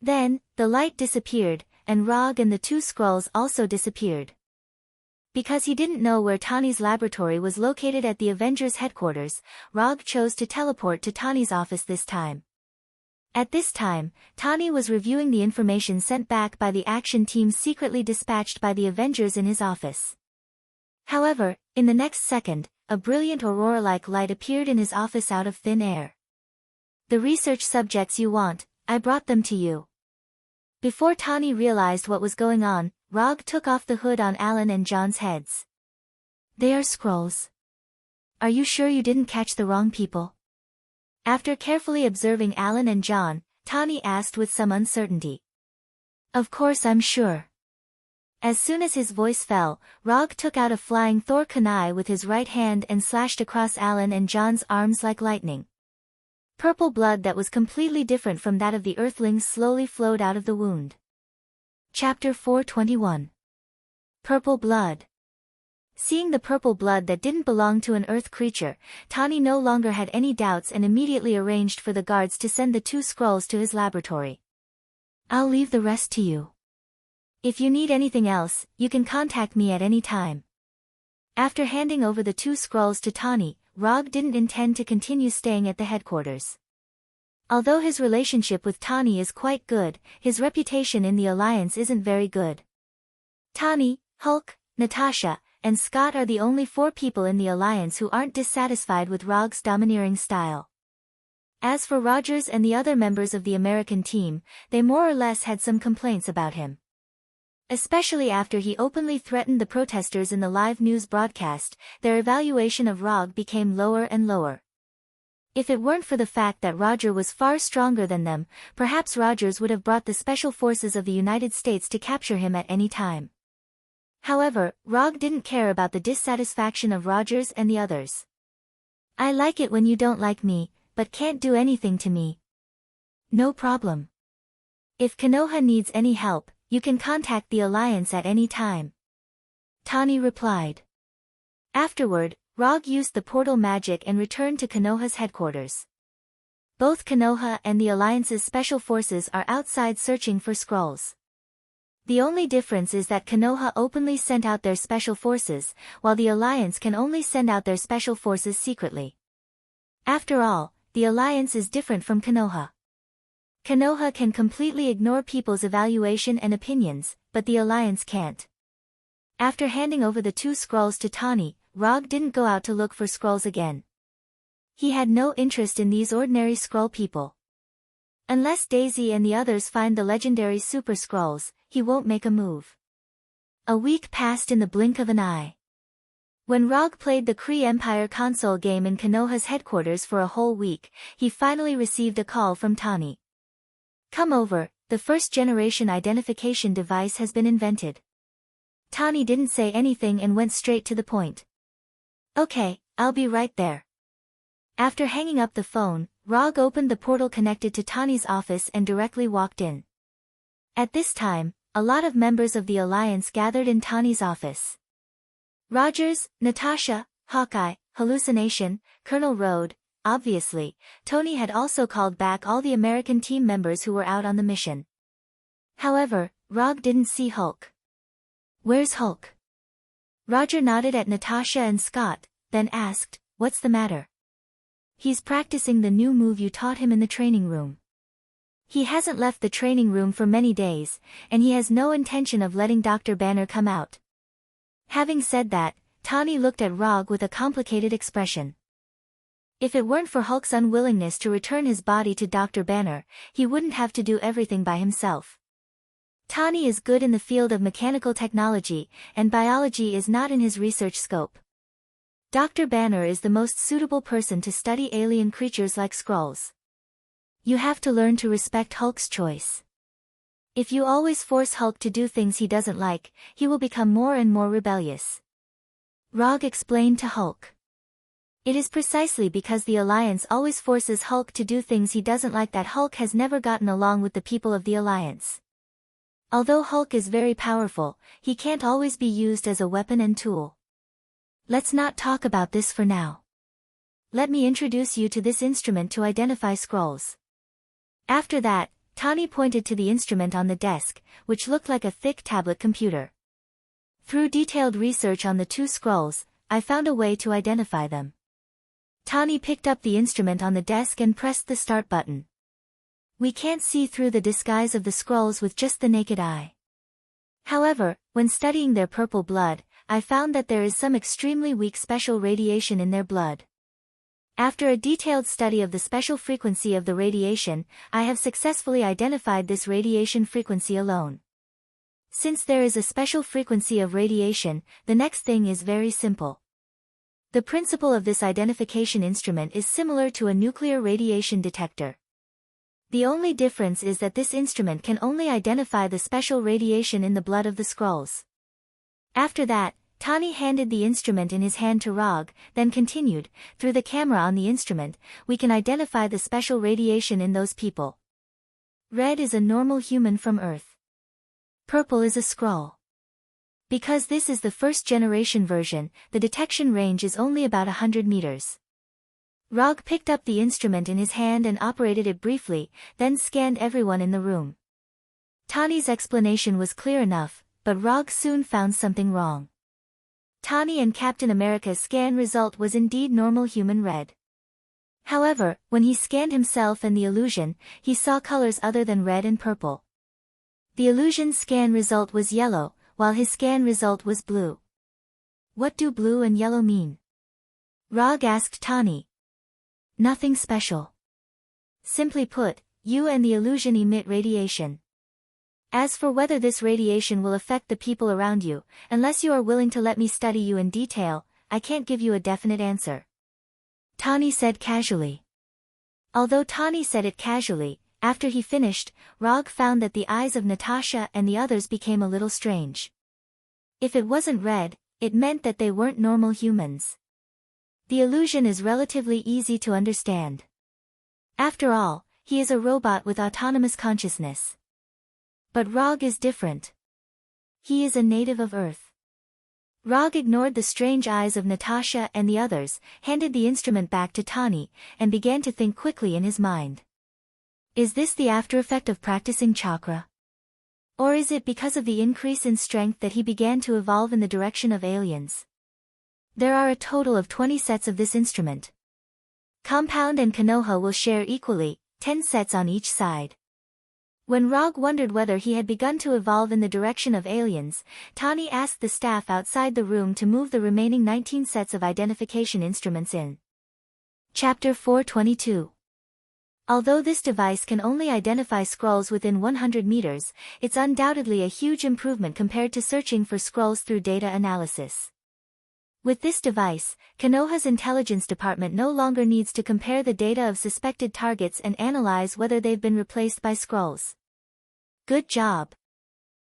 Then, the light disappeared, and Rog and the 2 Skrulls also disappeared. Because he didn't know where Tawny's laboratory was located at the Avengers headquarters, Rog chose to teleport to Tawny's office this time. At this time, Tawny was reviewing the information sent back by the action team secretly dispatched by the Avengers in his office. However, in the next second, a brilliant aurora-like light appeared in his office out of thin air. The research subjects you want, I brought them to you. Before Tawny realized what was going on, Rog took off the hood on Alan and John's heads. They are Skrulls. Are you sure you didn't catch the wrong people? After carefully observing Alan and John, Tawny asked with some uncertainty. Of course I'm sure. As soon as his voice fell, Rog took out a flying Thor kunai with his right hand and slashed across Alan and John's arms like lightning. Purple blood that was completely different from that of the Earthlings slowly flowed out of the wound. Chapter 421. Purple Blood. Seeing the purple blood that didn't belong to an Earth creature, Tawny no longer had any doubts and immediately arranged for the guards to send the 2 Skrulls to his laboratory. I'll leave the rest to you. If you need anything else, you can contact me at any time. After handing over the 2 scrolls to Tani, Rog didn't intend to continue staying at the headquarters. Although his relationship with Tani is quite good, his reputation in the Alliance isn't very good. Tani, Hulk, Natasha, and Scott are the only 4 people in the Alliance who aren't dissatisfied with Rog's domineering style. As for Rogers and the other members of the American team, they more or less had some complaints about him. Especially after he openly threatened the protesters in the live news broadcast, their evaluation of Rog became lower and lower. If it weren't for the fact that Roger was far stronger than them, perhaps Rogers would have brought the Special Forces of the United States to capture him at any time. However, Rog didn't care about the dissatisfaction of Rogers and the others. I like it when you don't like me, but can't do anything to me. No problem. If Konoha needs any help, you can contact the Alliance at any time. Tani replied. Afterward, Rog used the portal magic and returned to Konoha's headquarters. Both Konoha and the Alliance's special forces are outside searching for scrolls. The only difference is that Konoha openly sent out their special forces, while the Alliance can only send out their special forces secretly. After all, the Alliance is different from Konoha. Konoha can completely ignore people's evaluation and opinions, but the Alliance can't. After handing over the 2 scrolls to Tani, Rog didn't go out to look for scrolls again. He had no interest in these ordinary scroll people. Unless Daisy and the others find the legendary super scrolls, he won't make a move. A week passed in the blink of an eye. When Rog played the Kree Empire console game in Konoha's headquarters for a whole week, he finally received a call from Tani. Come over, the first-generation identification device has been invented. Tani didn't say anything and went straight to the point. Okay, I'll be right there. After hanging up the phone, Rog opened the portal connected to Tani's office and directly walked in. At this time, a lot of members of the Alliance gathered in Tani's office. Rogers, Natasha, Hawkeye, Hallucination, Colonel Road. Obviously, Tony had also called back all the American team members who were out on the mission. However, Rog didn't see Hulk. Where's Hulk? Roger nodded at Natasha and Scott, then asked, what's the matter? He's practicing the new move you taught him in the training room. He hasn't left the training room for many days, and he has no intention of letting Dr. Banner come out. Having said that, Tani looked at Rog with a complicated expression. If it weren't for Hulk's unwillingness to return his body to Dr. Banner, he wouldn't have to do everything by himself. Tani is good in the field of mechanical technology, and biology is not in his research scope. Dr. Banner is the most suitable person to study alien creatures like Skrulls. You have to learn to respect Hulk's choice. If you always force Hulk to do things he doesn't like, he will become more and more rebellious. Rog explained to Hulk. It is precisely because the Alliance always forces Hulk to do things he doesn't like that Hulk has never gotten along with the people of the Alliance. Although Hulk is very powerful, he can't always be used as a weapon and tool. Let's not talk about this for now. Let me introduce you to this instrument to identify Skrulls. After that, Tani pointed to the instrument on the desk, which looked like a thick tablet computer. Through detailed research on the 2 Skrulls, I found a way to identify them. Tani picked up the instrument on the desk and pressed the start button. We can't see through the disguise of the Skrulls with just the naked eye. However, when studying their purple blood, I found that there is some extremely weak special radiation in their blood. After a detailed study of the special frequency of the radiation, I have successfully identified this radiation frequency alone. Since there is a special frequency of radiation, the next thing is very simple. The principle of this identification instrument is similar to a nuclear radiation detector. The only difference is that this instrument can only identify the special radiation in the blood of the Skrulls. After that, Tani handed the instrument in his hand to Rog, then continued, through the camera on the instrument, we can identify the special radiation in those people. Red is a normal human from Earth. Purple is a Skrull. Because this is the first-generation version, the detection range is only about 100 meters. Rog picked up the instrument in his hand and operated it briefly, then scanned everyone in the room. Tani's explanation was clear enough, but Rog soon found something wrong. Tani and Captain America's scan result was indeed normal human red. However, when he scanned himself and the illusion, he saw colors other than red and purple. The illusion's scan result was yellow, while his scan result was blue. What do blue and yellow mean? Rog asked Tani. Nothing special. Simply put, you and the illusion emit radiation. As for whether this radiation will affect the people around you, unless you are willing to let me study you in detail, I can't give you a definite answer. Tani said casually. Although Tani said it casually, after he finished, Rog found that the eyes of Natasha and the others became a little strange. If it wasn't red, it meant that they weren't normal humans. The illusion is relatively easy to understand. After all, he is a robot with autonomous consciousness. But Rog is different. He is a native of Earth. Rog ignored the strange eyes of Natasha and the others, handed the instrument back to Tani, and began to think quickly in his mind. Is this the aftereffect of practicing chakra? Or is it because of the increase in strength that he began to evolve in the direction of aliens? There are a total of 20 sets of this instrument. Compound and Konoha will share equally, 10 sets on each side. When Rog wondered whether he had begun to evolve in the direction of aliens, Tani asked the staff outside the room to move the remaining 19 sets of identification instruments in. Chapter 422. Although this device can only identify scrolls within 100 meters, it's undoubtedly a huge improvement compared to searching for scrolls through data analysis. With this device, Konoha's intelligence department no longer needs to compare the data of suspected targets and analyze whether they've been replaced by scrolls. Good job.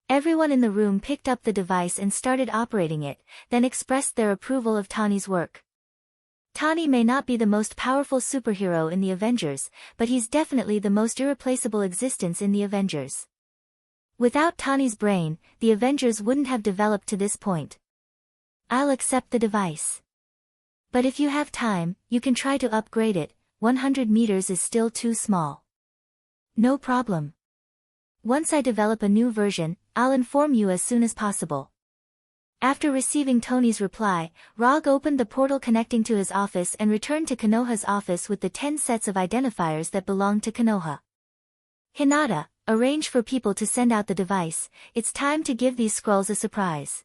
Everyone in the room picked up the device and started operating it, then expressed their approval of Tani's work. Tani may not be the most powerful superhero in the Avengers, but he's definitely the most irreplaceable existence in the Avengers. Without Tani's brain, the Avengers wouldn't have developed to this point. I'll accept the device. But if you have time, you can try to upgrade it, 100 meters is still too small. No problem. Once I develop a new version, I'll inform you as soon as possible. After receiving Tony's reply, Rog opened the portal connecting to his office and returned to Konoha's office with the 10 sets of identifiers that belonged to Konoha. Hinata, arrange for people to send out the device, it's time to give these scrolls a surprise.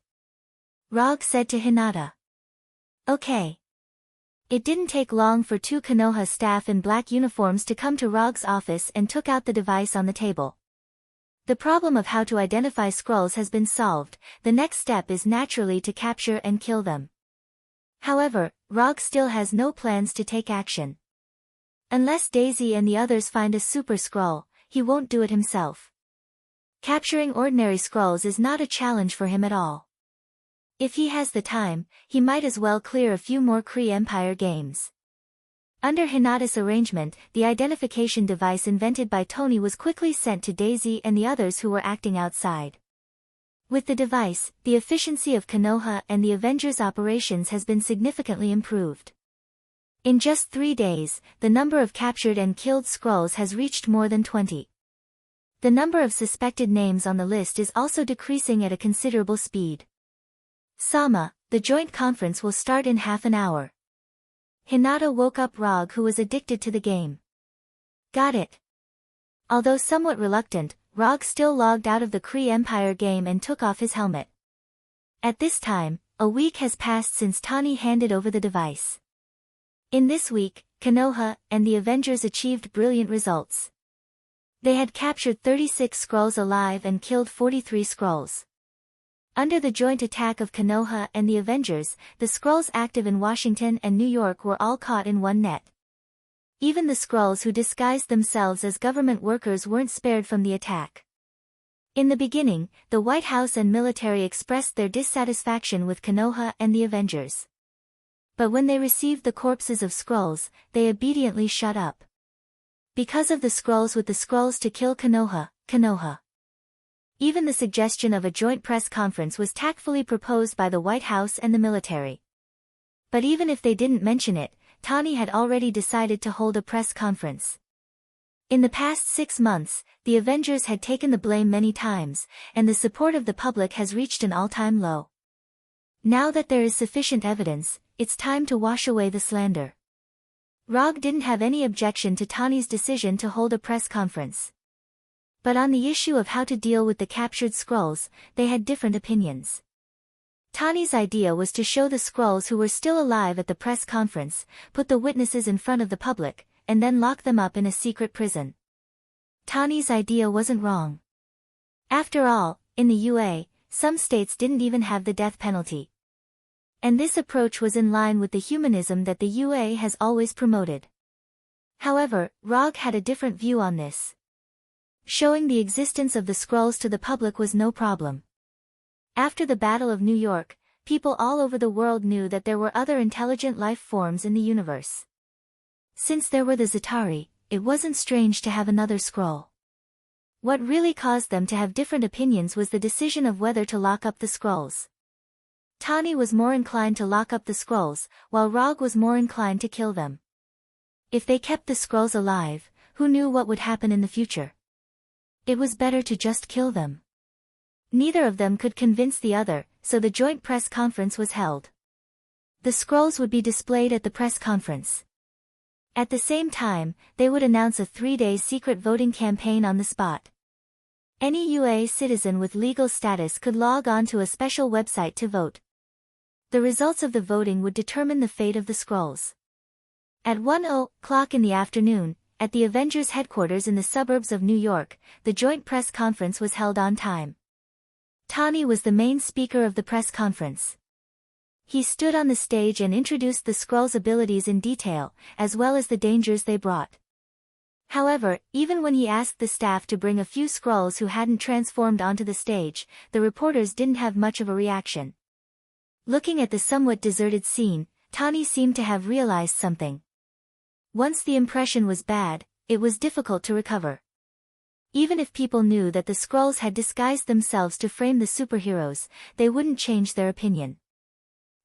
Rog said to Hinata. Okay. It didn't take long for 2 Konoha staff in black uniforms to come to Rog's office and took out the device on the table. The problem of how to identify scrolls has been solved, the next step is naturally to capture and kill them. However, Rog still has no plans to take action. Unless Daisy and the others find a super scroll, he won't do it himself. Capturing ordinary scrolls is not a challenge for him at all. If he has the time, he might as well clear a few more Kree Empire games. Under Hinata's arrangement, the identification device invented by Tony was quickly sent to Daisy and the others who were acting outside. With the device, the efficiency of Konoha and the Avengers' operations has been significantly improved. In just 3 days, the number of captured and killed scrolls has reached more than 20. The number of suspected names on the list is also decreasing at a considerable speed. Sama, the joint conference will start in half an hour. Hinata woke up Rog, who was addicted to the game. Got it. Although somewhat reluctant, Rog still logged out of the Kree Empire game and took off his helmet. At this time, a week has passed since Tani handed over the device. In this week, Konoha and the Avengers achieved brilliant results. They had captured 36 Skrulls alive and killed 43 Skrulls. Under the joint attack of Konoha and the Avengers, the Skrulls active in Washington and New York were all caught in one net. Even the Skrulls who disguised themselves as government workers weren't spared from the attack. In the beginning, the White House and military expressed their dissatisfaction with Konoha and the Avengers. But when they received the corpses of Skrulls, they obediently shut up. Because of the Skrulls with the Skrulls to kill Konoha. Even the suggestion of a joint press conference was tactfully proposed by the White House and the military. But even if they didn't mention it, Tani had already decided to hold a press conference. In the past 6 months, the Avengers had taken the blame many times, and the support of the public has reached an all-time low. Now that there is sufficient evidence, it's time to wash away the slander. Rog didn't have any objection to Tani's decision to hold a press conference. But on the issue of how to deal with the captured Skrulls, they had different opinions. Tani's idea was to show the Skrulls who were still alive at the press conference, put the witnesses in front of the public, and then lock them up in a secret prison. Tani's idea wasn't wrong. After all, in the UA, some states didn't even have the death penalty. And this approach was in line with the humanism that the UA has always promoted. However, Rog had a different view on this. Showing the existence of the Skrulls to the public was no problem. After the Battle of New York, people all over the world knew that there were other intelligent life forms in the universe. Since there were the Zitari, it wasn't strange to have another Skrull. What really caused them to have different opinions was the decision of whether to lock up the Skrulls. Tani was more inclined to lock up the Skrulls, while Rog was more inclined to kill them. If they kept the Skrulls alive, who knew what would happen in the future? It was better to just kill them. Neither of them could convince the other, so the joint press conference was held. The Skrulls would be displayed at the press conference. At the same time, they would announce a 3-day secret voting campaign on the spot. Any UA citizen with legal status could log on to a special website to vote. The results of the voting would determine the fate of the Skrulls. At 1:00 in the afternoon, at the Avengers headquarters in the suburbs of New York, the joint press conference was held on time. Tani was the main speaker of the press conference. He stood on the stage and introduced the Skrulls' abilities in detail, as well as the dangers they brought. However, even when he asked the staff to bring a few Skrulls who hadn't transformed onto the stage, the reporters didn't have much of a reaction. Looking at the somewhat deserted scene, Tani seemed to have realized something. Once the impression was bad, it was difficult to recover. Even if people knew that the Skrulls had disguised themselves to frame the superheroes, they wouldn't change their opinion.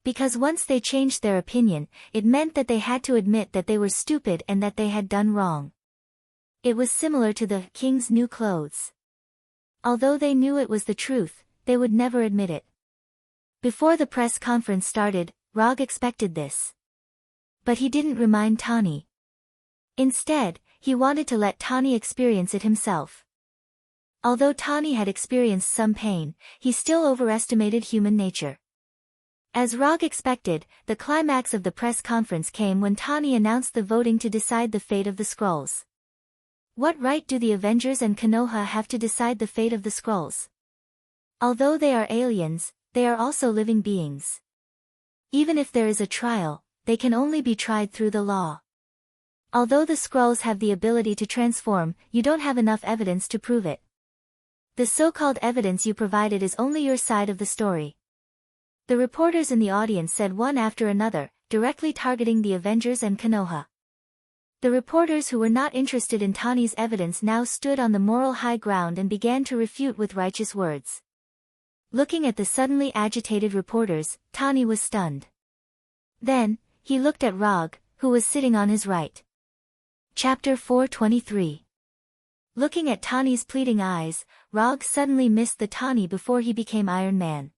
Because once they changed their opinion, it meant that they had to admit that they were stupid and that they had done wrong. It was similar to the king's new clothes. Although they knew it was the truth, they would never admit it. Before the press conference started, Rog expected this. But he didn't remind Tani. Instead, he wanted to let Tani experience it himself. Although Tani had experienced some pain, he still overestimated human nature. As Rog expected, the climax of the press conference came when Tani announced the voting to decide the fate of the Skrulls. What right do the Avengers and Konoha have to decide the fate of the Skrulls? Although they are aliens, they are also living beings. Even if there is a trial, they can only be tried through the law. Although the Skrulls have the ability to transform, you don't have enough evidence to prove it. The so-called evidence you provided is only your side of the story. The reporters in the audience said one after another, directly targeting the Avengers and Konoha. The reporters who were not interested in Tani's evidence now stood on the moral high ground and began to refute with righteous words. Looking at the suddenly agitated reporters, Tani was stunned. Then, he looked at Rog, who was sitting on his right. Chapter 423. Looking at Tani's pleading eyes, Rog suddenly missed the Tani before he became Iron Man.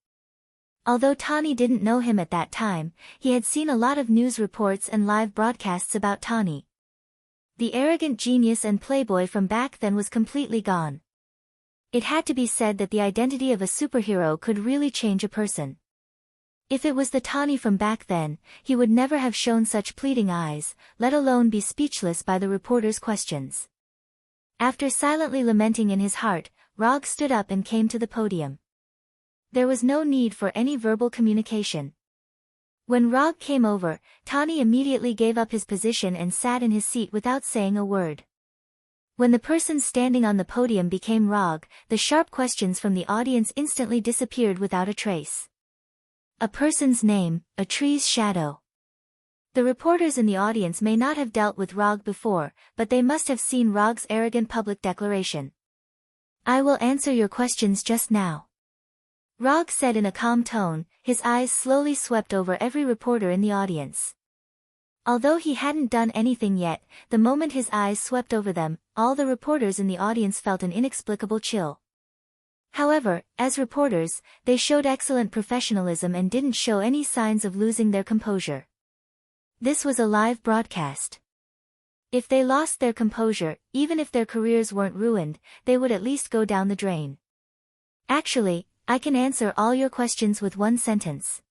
Although Tani didn't know him at that time, he had seen a lot of news reports and live broadcasts about Tani. The arrogant genius and playboy from back then was completely gone. It had to be said that the identity of a superhero could really change a person. If it was the Tani from back then, he would never have shown such pleading eyes, let alone be speechless by the reporter's questions. After silently lamenting in his heart, Rog stood up and came to the podium. There was no need for any verbal communication. When Rog came over, Tani immediately gave up his position and sat in his seat without saying a word. When the person standing on the podium became Rog, the sharp questions from the audience instantly disappeared without a trace. A person's name, a tree's shadow. The reporters in the audience may not have dealt with Rog before, but they must have seen Rog's arrogant public declaration. I will answer your questions just now. Rog said in a calm tone, his eyes slowly swept over every reporter in the audience. Although he hadn't done anything yet, the moment his eyes swept over them, all the reporters in the audience felt an inexplicable chill. However, as reporters, they showed excellent professionalism and didn't show any signs of losing their composure. This was a live broadcast. If they lost their composure, even if their careers weren't ruined, they would at least go down the drain. Actually, I can answer all your questions with one sentence.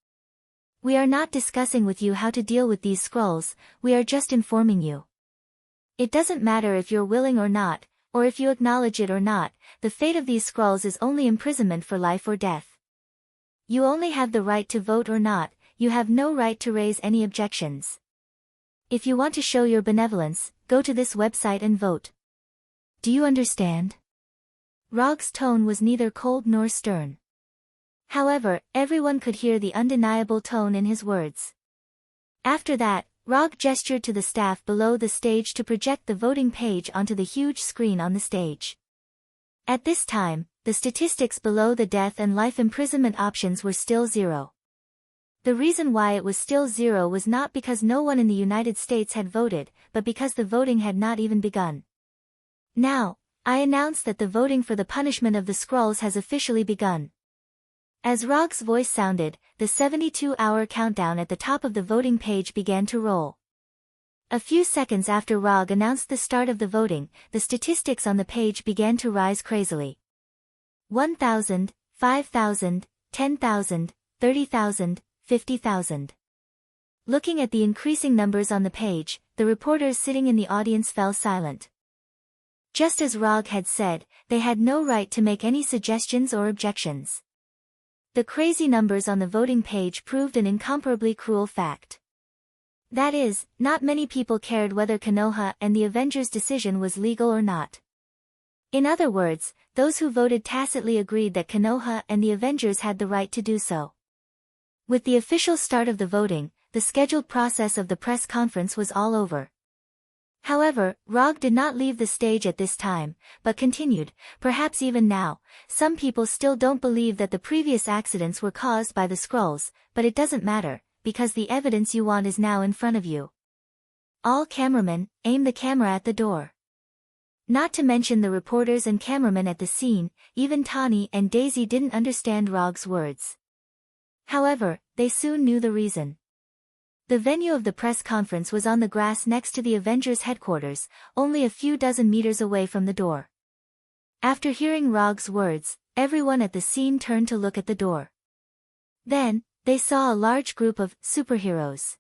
We are not discussing with you how to deal with these scrolls, we are just informing you. It doesn't matter if you're willing or not, or if you acknowledge it or not, the fate of these scrolls is only imprisonment for life or death. You only have the right to vote or not, you have no right to raise any objections. If you want to show your benevolence, go to this website and vote. Do you understand? Rog's tone was neither cold nor stern. However, everyone could hear the undeniable tone in his words. After that, Rog gestured to the staff below the stage to project the voting page onto the huge screen on the stage. At this time, the statistics below the death and life imprisonment options were still 0. The reason why it was still 0 was not because no one in the United States had voted, but because the voting had not even begun. Now, I announce that the voting for the punishment of the scrolls has officially begun. As Rog's voice sounded, the 72-hour countdown at the top of the voting page began to roll. A few seconds after Rog announced the start of the voting, the statistics on the page began to rise crazily. 1,000, 5,000, 10,000, 30,000, 50,000. Looking at the increasing numbers on the page, the reporters sitting in the audience fell silent. Just as Rog had said, they had no right to make any suggestions or objections. The crazy numbers on the voting page proved an incomparably cruel fact. That is, not many people cared whether Konoha and the Avengers' decision was legal or not. In other words, those who voted tacitly agreed that Konoha and the Avengers had the right to do so. With the official start of the voting, the scheduled process of the press conference was all over. However, Rog did not leave the stage at this time, but continued, perhaps even now, some people still don't believe that the previous accidents were caused by the scrolls, but it doesn't matter, because the evidence you want is now in front of you. All cameramen, aim the camera at the door. Not to mention the reporters and cameramen at the scene, even Tani and Daisy didn't understand Rog's words. However, they soon knew the reason. The venue of the press conference was on the grass next to the Avengers headquarters, only a few dozen meters away from the door. After hearing Rog's words, everyone at the scene turned to look at the door. Then, they saw a large group of superheroes.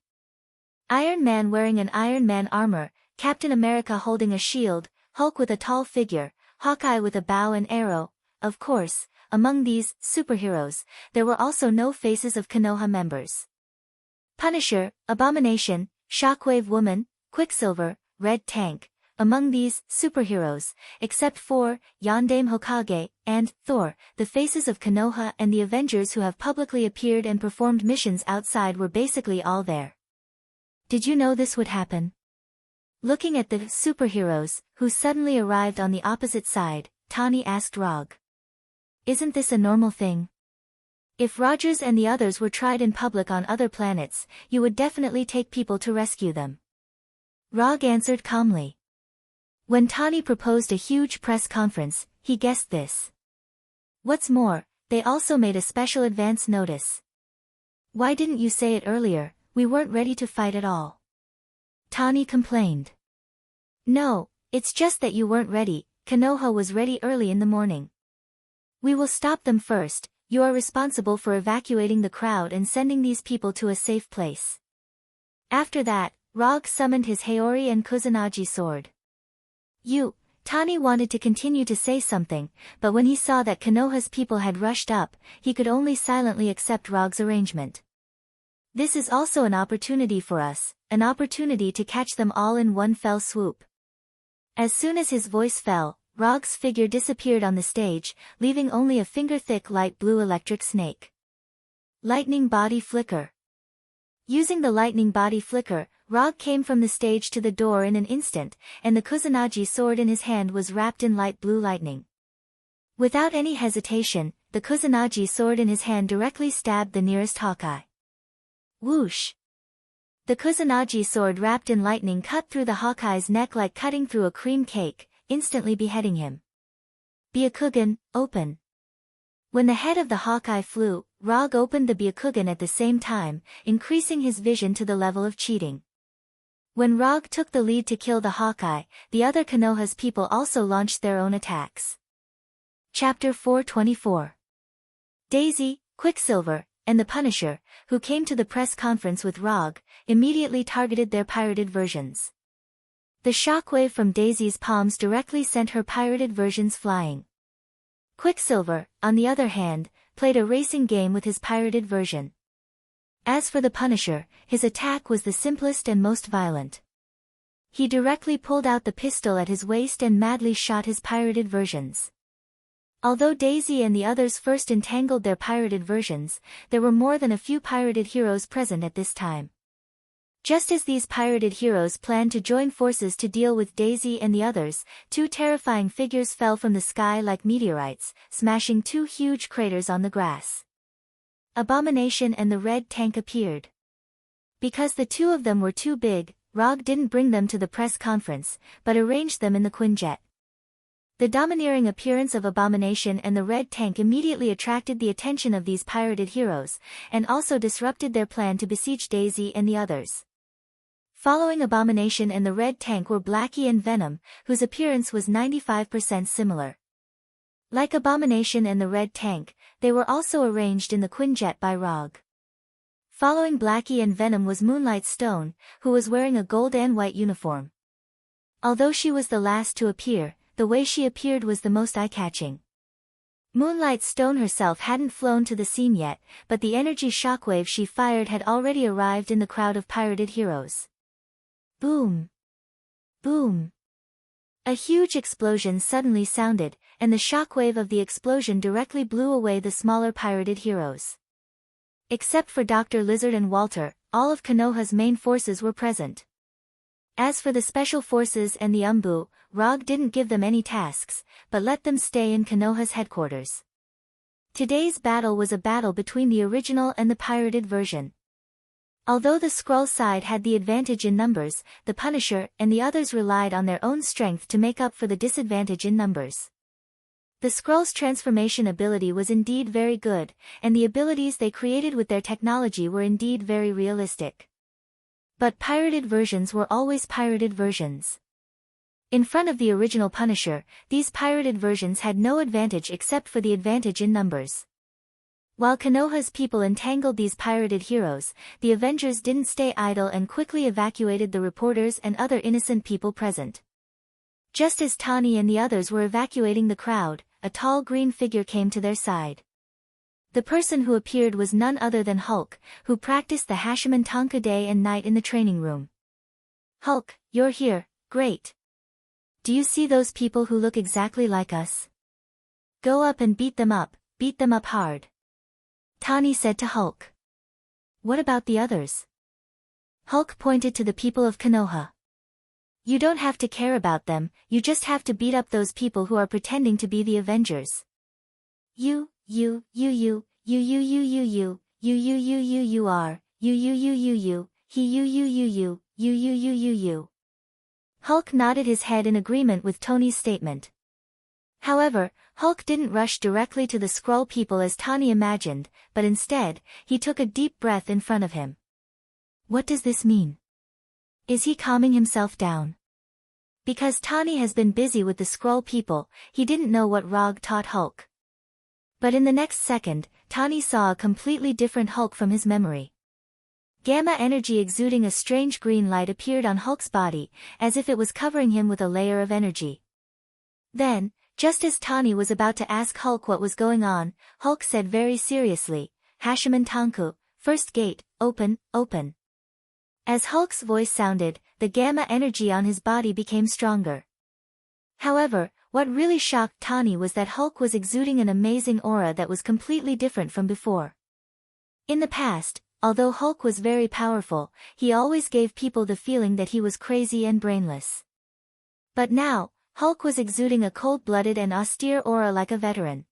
Iron Man wearing an Iron Man armor, Captain America holding a shield, Hulk with a tall figure, Hawkeye with a bow and arrow. Of course, among these superheroes, there were also no faces of Konoha members. Punisher, Abomination, Shockwave Woman, Quicksilver, Red Tank, among these superheroes, except for Yondaime Hokage and Thor, the faces of Konoha and the Avengers who have publicly appeared and performed missions outside were basically all there. Did you know this would happen? Looking at the superheroes, who suddenly arrived on the opposite side, Tani asked Rog. Isn't this a normal thing? If Rogers and the others were tried in public on other planets, you would definitely take people to rescue them. Rog answered calmly. When Tani proposed a huge press conference, he guessed this. What's more, they also made a special advance notice. Why didn't you say it earlier? We weren't ready to fight at all. Tani complained. No, it's just that you weren't ready. Konoha was ready early in the morning. We will stop them first. You are responsible for evacuating the crowd and sending these people to a safe place. After that, Rog summoned his Haori and Kusanagi sword. Tani wanted to continue to say something, but when he saw that Konoha's people had rushed up, he could only silently accept Rog's arrangement. This is also an opportunity for us, an opportunity to catch them all in one fell swoop. As soon as his voice fell, Rog's figure disappeared on the stage, leaving only a finger-thick light blue electric snake. Lightning body flicker. Using the lightning body flicker, Rog came from the stage to the door in an instant, and the Kusanagi sword in his hand was wrapped in light blue lightning. Without any hesitation, the Kusanagi sword in his hand directly stabbed the nearest Hawkeye. Whoosh! The Kusanagi sword wrapped in lightning cut through the Hawkeye's neck like cutting through a cream cake, instantly beheading him. Byakugan, open. When the head of the Hawkeye flew, Rog opened the Byakugan at the same time, increasing his vision to the level of cheating. When Rog took the lead to kill the Hawkeye, the other Konoha's people also launched their own attacks. Chapter 424. Daisy, Quicksilver, and the Punisher, who came to the press conference with Rog, immediately targeted their pirated versions. The shockwave from Daisy's palms directly sent her pirated versions flying. Quicksilver, on the other hand, played a racing game with his pirated version. As for the Punisher, his attack was the simplest and most violent. He directly pulled out the pistol at his waist and madly shot his pirated versions. Although Daisy and the others first entangled their pirated versions, there were more than a few pirated heroes present at this time. Just as these pirated heroes planned to join forces to deal with Daisy and the others, two terrifying figures fell from the sky like meteorites, smashing two huge craters on the grass. Abomination and the Red Tank appeared. Because the two of them were too big, Rog didn't bring them to the press conference, but arranged them in the Quinjet. The domineering appearance of Abomination and the Red Tank immediately attracted the attention of these pirated heroes, and also disrupted their plan to besiege Daisy and the others. Following Abomination and the Red Tank were Blackie and Venom, whose appearance was 95% similar. Like Abomination and the Red Tank, they were also arranged in the Quinjet by Rog. Following Blackie and Venom was Moonlight Stone, who was wearing a gold and white uniform. Although she was the last to appear, the way she appeared was the most eye-catching. Moonlight Stone herself hadn't flown to the scene yet, but the energy shockwave she fired had already arrived in the crowd of pirated heroes. Boom! Boom! A huge explosion suddenly sounded, and the shockwave of the explosion directly blew away the smaller pirated heroes. Except for Dr. Lizard and Walter, all of Konoha's main forces were present. As for the special forces and the Umbu, Rog didn't give them any tasks, but let them stay in Konoha's headquarters. Today's battle was a battle between the original and the pirated version. Although the Skrull side had the advantage in numbers, the Punisher and the others relied on their own strength to make up for the disadvantage in numbers. The Skrull's transformation ability was indeed very good, and the abilities they created with their technology were indeed very realistic. But pirated versions were always pirated versions. In front of the original Punisher, these pirated versions had no advantage except for the advantage in numbers. While Konoha's people entangled these pirated heroes, the Avengers didn't stay idle and quickly evacuated the reporters and other innocent people present. Just as Tani and the others were evacuating the crowd, a tall green figure came to their side. The person who appeared was none other than Hulk, who practiced the Hashiman Tanka day and night in the training room. Hulk, you're here, great. Do you see those people who look exactly like us? Go up and beat them up hard. Tani said to Hulk. What about the others? Hulk pointed to the people of Konoha. You don't have to care about them, you just have to beat up those people who are pretending to be the Avengers. You are, you. Hulk nodded his head in agreement with Tony's statement. However, Hulk didn't rush directly to the Skrull people as Tani imagined, but instead, he took a deep breath in front of him. What does this mean? Is he calming himself down? Because Tani has been busy with the Skrull people, he didn't know what Rog taught Hulk. But in the next second, Tani saw a completely different Hulk from his memory. Gamma energy exuding a strange green light appeared on Hulk's body, as if it was covering him with a layer of energy. Then, just as Tani was about to ask Hulk what was going on, Hulk said very seriously, Hashiman Tanku, first gate, open. As Hulk's voice sounded, the gamma energy on his body became stronger. However, what really shocked Tani was that Hulk was exuding an amazing aura that was completely different from before. In the past, although Hulk was very powerful, he always gave people the feeling that he was crazy and brainless. But now, Hulk was exuding a cold-blooded and austere aura like a veteran.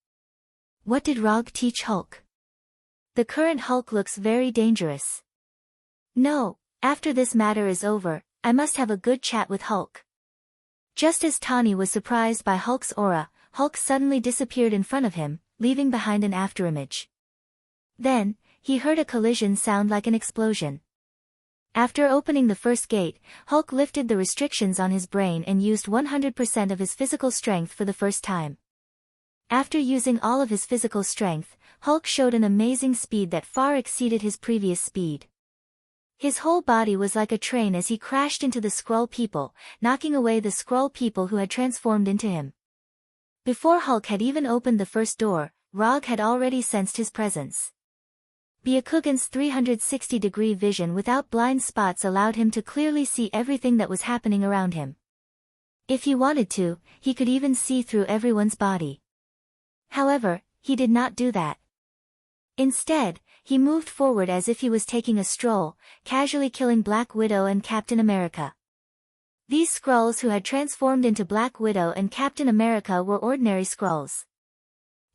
What did Rog teach Hulk? The current Hulk looks very dangerous. No, After this matter is over, I must have a good chat with Hulk. Just as Tawny was surprised by Hulk's aura, Hulk suddenly disappeared in front of him, leaving behind an afterimage. Then, he heard a collision sound like an explosion. After opening the first gate, Hulk lifted the restrictions on his brain and used 100% of his physical strength for the first time. After using all of his physical strength, Hulk showed an amazing speed that far exceeded his previous speed. His whole body was like a train as he crashed into the Skrull people, knocking away the Skrull people who had transformed into him. Before Hulk had even opened the first door, Rog had already sensed his presence. Byakugan's 360-degree vision without blind spots allowed him to clearly see everything that was happening around him. If he wanted to, he could even see through everyone's body. However, he did not do that. Instead, he moved forward as if he was taking a stroll, casually killing Black Widow and Captain America. These Skrulls who had transformed into Black Widow and Captain America were ordinary Skrulls.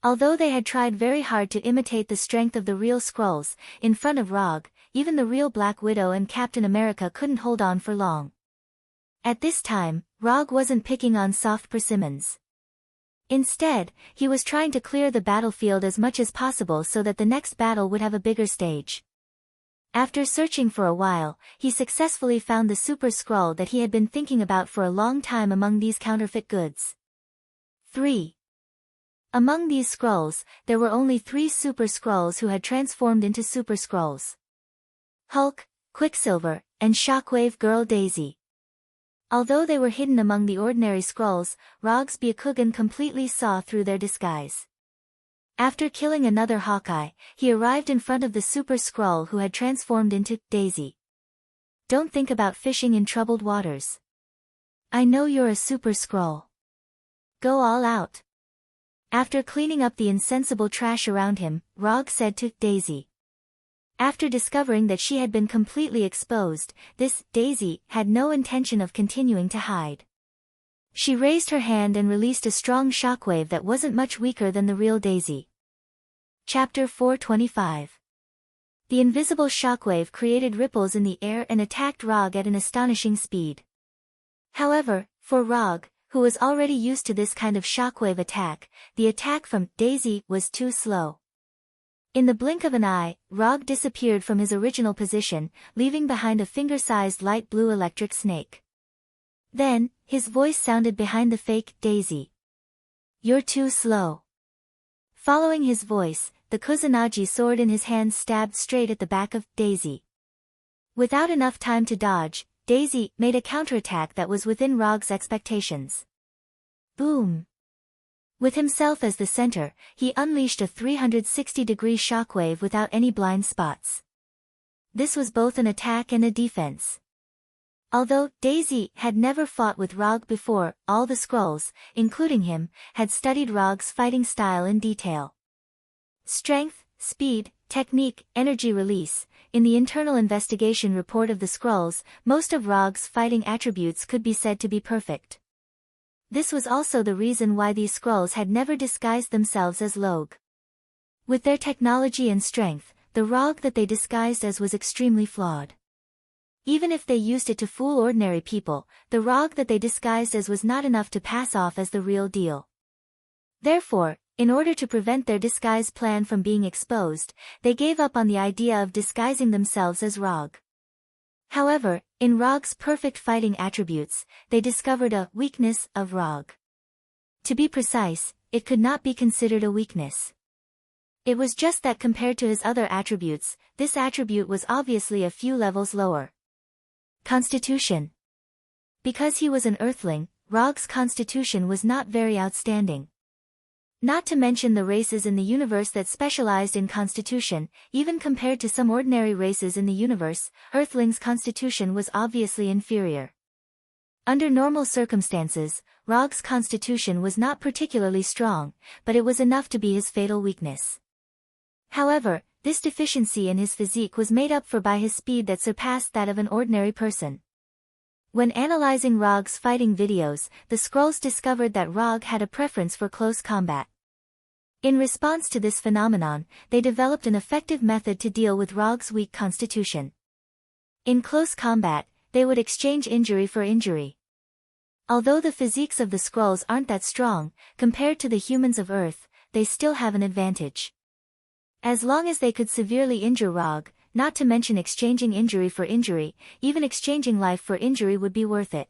Although they had tried very hard to imitate the strength of the real Skrulls, in front of Rog, even the real Black Widow and Captain America couldn't hold on for long. At this time, Rog wasn't picking on soft persimmons. Instead, he was trying to clear the battlefield as much as possible so that the next battle would have a bigger stage. After searching for a while, he successfully found the Super Skrull that he had been thinking about for a long time among these counterfeit goods. 3. Among these Skrulls, there were only 3 Super Skrulls who had transformed into Super Skrulls: Hulk, Quicksilver, and Shockwave Girl Daisy. Although they were hidden among the ordinary Skrulls, Rog's Byakugan completely saw through their disguise. After killing another Hawkeye, he arrived in front of the Super Skrull who had transformed into Daisy. Don't think about fishing in troubled waters. I know you're a Super Skrull. Go all out. After cleaning up the insensible trash around him, Rog said to Daisy. After discovering that she had been completely exposed, this Daisy had no intention of continuing to hide. She raised her hand and released a strong shockwave that wasn't much weaker than the real Daisy. Chapter 425. The invisible shockwave created ripples in the air and attacked Rog at an astonishing speed. However, for Rog, who was already used to this kind of shockwave attack, the attack from Daisy was too slow. In the blink of an eye, Rog disappeared from his original position, leaving behind a finger-sized light blue electric snake. Then, his voice sounded behind the fake Daisy. You're too slow. Following his voice, the Kusanagi sword in his hand stabbed straight at the back of Daisy. Without enough time to dodge, Daisy made a counterattack that was within Rog's expectations. Boom! With himself as the center, he unleashed a 360-degree shockwave without any blind spots. This was both an attack and a defense. Although Daisy had never fought with Rog before, all the Skrulls, including him, had studied Rog's fighting style in detail. Strength, speed, technique, energy release. In the internal investigation report of the Skrulls, most of Rog's fighting attributes could be said to be perfect. This was also the reason why these Skrulls had never disguised themselves as Log. With their technology and strength, the Rog that they disguised as was extremely flawed. Even if they used it to fool ordinary people, the Rog that they disguised as was not enough to pass off as the real deal. Therefore, in order to prevent their disguise plan from being exposed, they gave up on the idea of disguising themselves as Rog. However, in Rog's perfect fighting attributes, they discovered a weakness of Rog. To be precise, it could not be considered a weakness. It was just that compared to his other attributes, this attribute was obviously a few levels lower. Constitution. Because he was an Earthling, Rog's constitution was not very outstanding. Not to mention the races in the universe that specialized in constitution, even compared to some ordinary races in the universe, Earthling's constitution was obviously inferior. Under normal circumstances, Rog's constitution was not particularly strong, but it was enough to be his fatal weakness. However, this deficiency in his physique was made up for by his speed that surpassed that of an ordinary person. When analyzing Rog's fighting videos, the Skrulls discovered that Rog had a preference for close combat. In response to this phenomenon, they developed an effective method to deal with Rog's weak constitution. In close combat, they would exchange injury for injury. Although the physiques of the Skrulls aren't that strong, compared to the humans of Earth, they still have an advantage. As long as they could severely injure Rog, not to mention exchanging injury for injury, even exchanging life for injury would be worth it.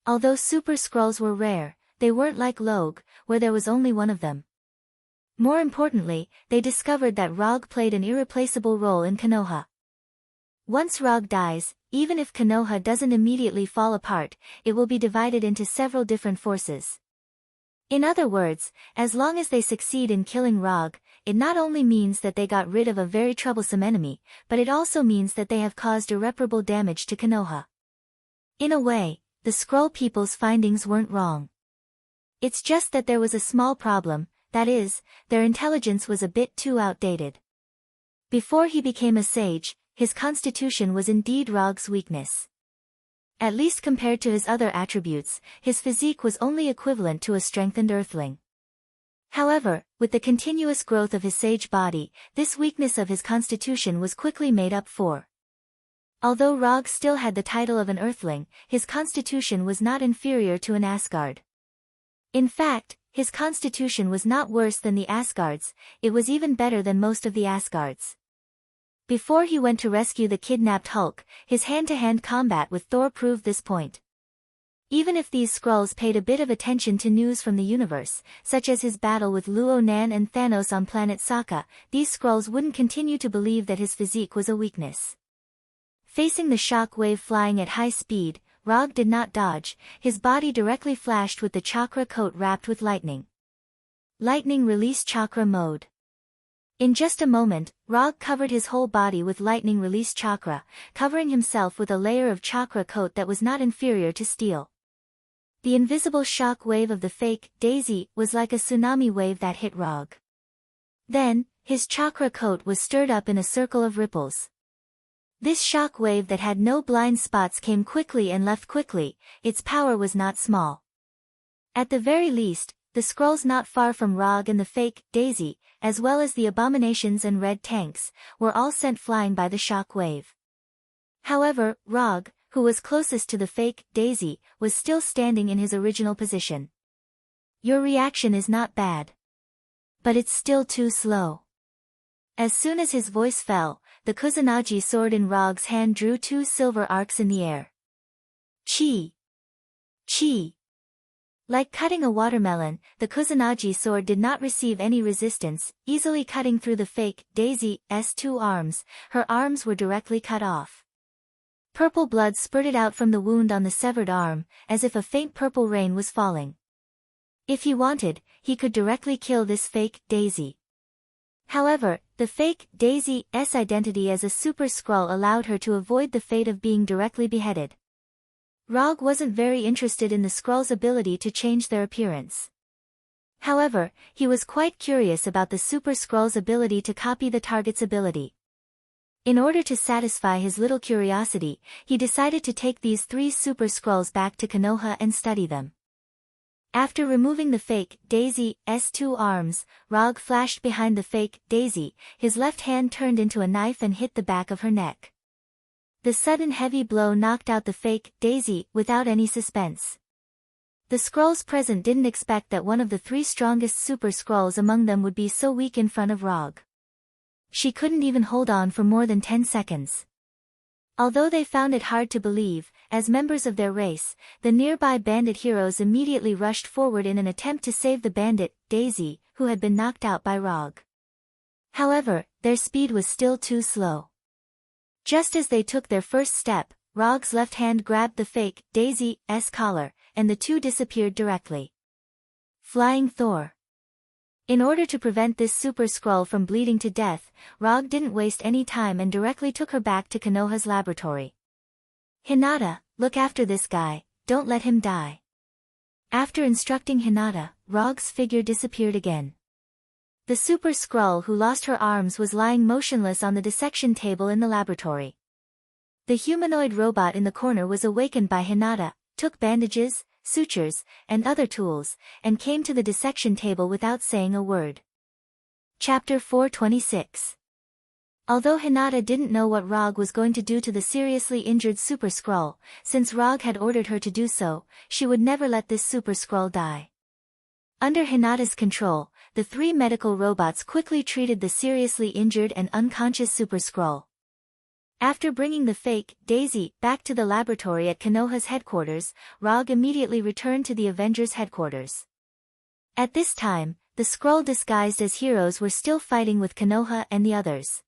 Although Super Skrulls were rare, they weren't like Log, where there was only one of them. More importantly, they discovered that Rog played an irreplaceable role in Konoha. Once Rog dies, even if Konoha doesn't immediately fall apart, it will be divided into several different forces. In other words, as long as they succeed in killing Rog, it not only means that they got rid of a very troublesome enemy, but it also means that they have caused irreparable damage to Konoha. In a way, the Skrull people's findings weren't wrong. It's just that there was a small problem, that is, their intelligence was a bit too outdated. Before he became a sage, his constitution was indeed Rog's weakness. At least compared to his other attributes, his physique was only equivalent to a strengthened earthling. However, with the continuous growth of his sage body, this weakness of his constitution was quickly made up for. Although Rog still had the title of an earthling, his constitution was not inferior to an Asgard. In fact, his constitution was not worse than the Asgard's, it was even better than most of the Asgard's. Before he went to rescue the kidnapped Hulk, his hand-to-hand combat with Thor proved this point. Even if these Skrulls paid a bit of attention to news from the universe, such as his battle with Luo-Nan and Thanos on planet Sokka, these Skrulls wouldn't continue to believe that his physique was a weakness. Facing the shock wave flying at high speed, Rog did not dodge, his body directly flashed with the chakra coat wrapped with lightning. Lightning release chakra mode. In just a moment, Rog covered his whole body with lightning release chakra, covering himself with a layer of chakra coat that was not inferior to steel. The invisible shock wave of the fake Daisy was like a tsunami wave that hit Rog. Then, his chakra coat was stirred up in a circle of ripples. This shock wave that had no blind spots came quickly and left quickly, its power was not small. At the very least, the Skrulls not far from Rog and the fake Daisy, as well as the abominations and red tanks, were all sent flying by the shock wave. However, Rog, who was closest to the fake Daisy, was still standing in his original position. Your reaction is not bad. But it's still too slow. As soon as his voice fell, the Kusanagi sword in Rog's hand drew 2 silver arcs in the air. Chi! Chi! Like cutting a watermelon, the Kusanagi sword did not receive any resistance, easily cutting through the fake Daisy's 2 arms, her arms were directly cut off. Purple blood spurted out from the wound on the severed arm, as if a faint purple rain was falling. If he wanted, he could directly kill this fake Daisy. However, the fake Daisy's identity as a Super Skrull allowed her to avoid the fate of being directly beheaded. Rog wasn't very interested in the Skrulls' ability to change their appearance. However, he was quite curious about the Super Skrull's ability to copy the target's ability. In order to satisfy his little curiosity, he decided to take these 3 Super Skrulls back to Konoha and study them. After removing the fake Daisy's 2 arms, Rog flashed behind the fake Daisy, his left hand turned into a knife and hit the back of her neck. The sudden heavy blow knocked out the fake Daisy without any suspense. The Skrulls present didn't expect that one of the 3 strongest Super Skrulls among them would be so weak in front of Rog. She couldn't even hold on for more than 10 seconds. Although they found it hard to believe, as members of their race, the nearby bandit heroes immediately rushed forward in an attempt to save the bandit, Daisy, who had been knocked out by Rog. However, their speed was still too slow. Just as they took their first step, Rog's left hand grabbed the fake Daisy's collar, and the 2 disappeared directly. Flying Thor. In order to prevent this Super Skrull from bleeding to death, Rog didn't waste any time and directly took her back to Konoha's laboratory. Hinata, look after this guy, don't let him die. After instructing Hinata, Rog's figure disappeared again. The Super Skrull who lost her arms was lying motionless on the dissection table in the laboratory. The humanoid robot in the corner was awakened by Hinata, took bandages, sutures, and other tools, and came to the dissection table without saying a word. Chapter 426. Although Hinata didn't know what Rog was going to do to the seriously injured Super Skrull, since Rog had ordered her to do so, she would never let this Super Skrull die. Under Hinata's control, the 3 medical robots quickly treated the seriously injured and unconscious Super Skrull. After bringing the fake, Daisy, back to the laboratory at Konoha's headquarters, Rog immediately returned to the Avengers headquarters. At this time, the Skrull disguised as heroes were still fighting with Konoha and the others.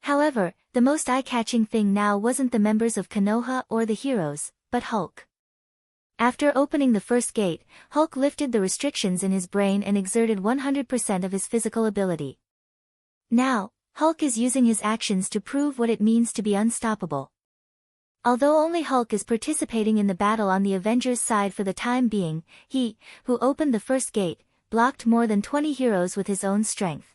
However, the most eye-catching thing now wasn't the members of Konoha or the heroes, but Hulk. After opening the first gate, Hulk lifted the restrictions in his brain and exerted 100% of his physical ability. Now, Hulk is using his actions to prove what it means to be unstoppable. Although only Hulk is participating in the battle on the Avengers side for the time being, he, who opened the first gate, blocked more than 20 heroes with his own strength.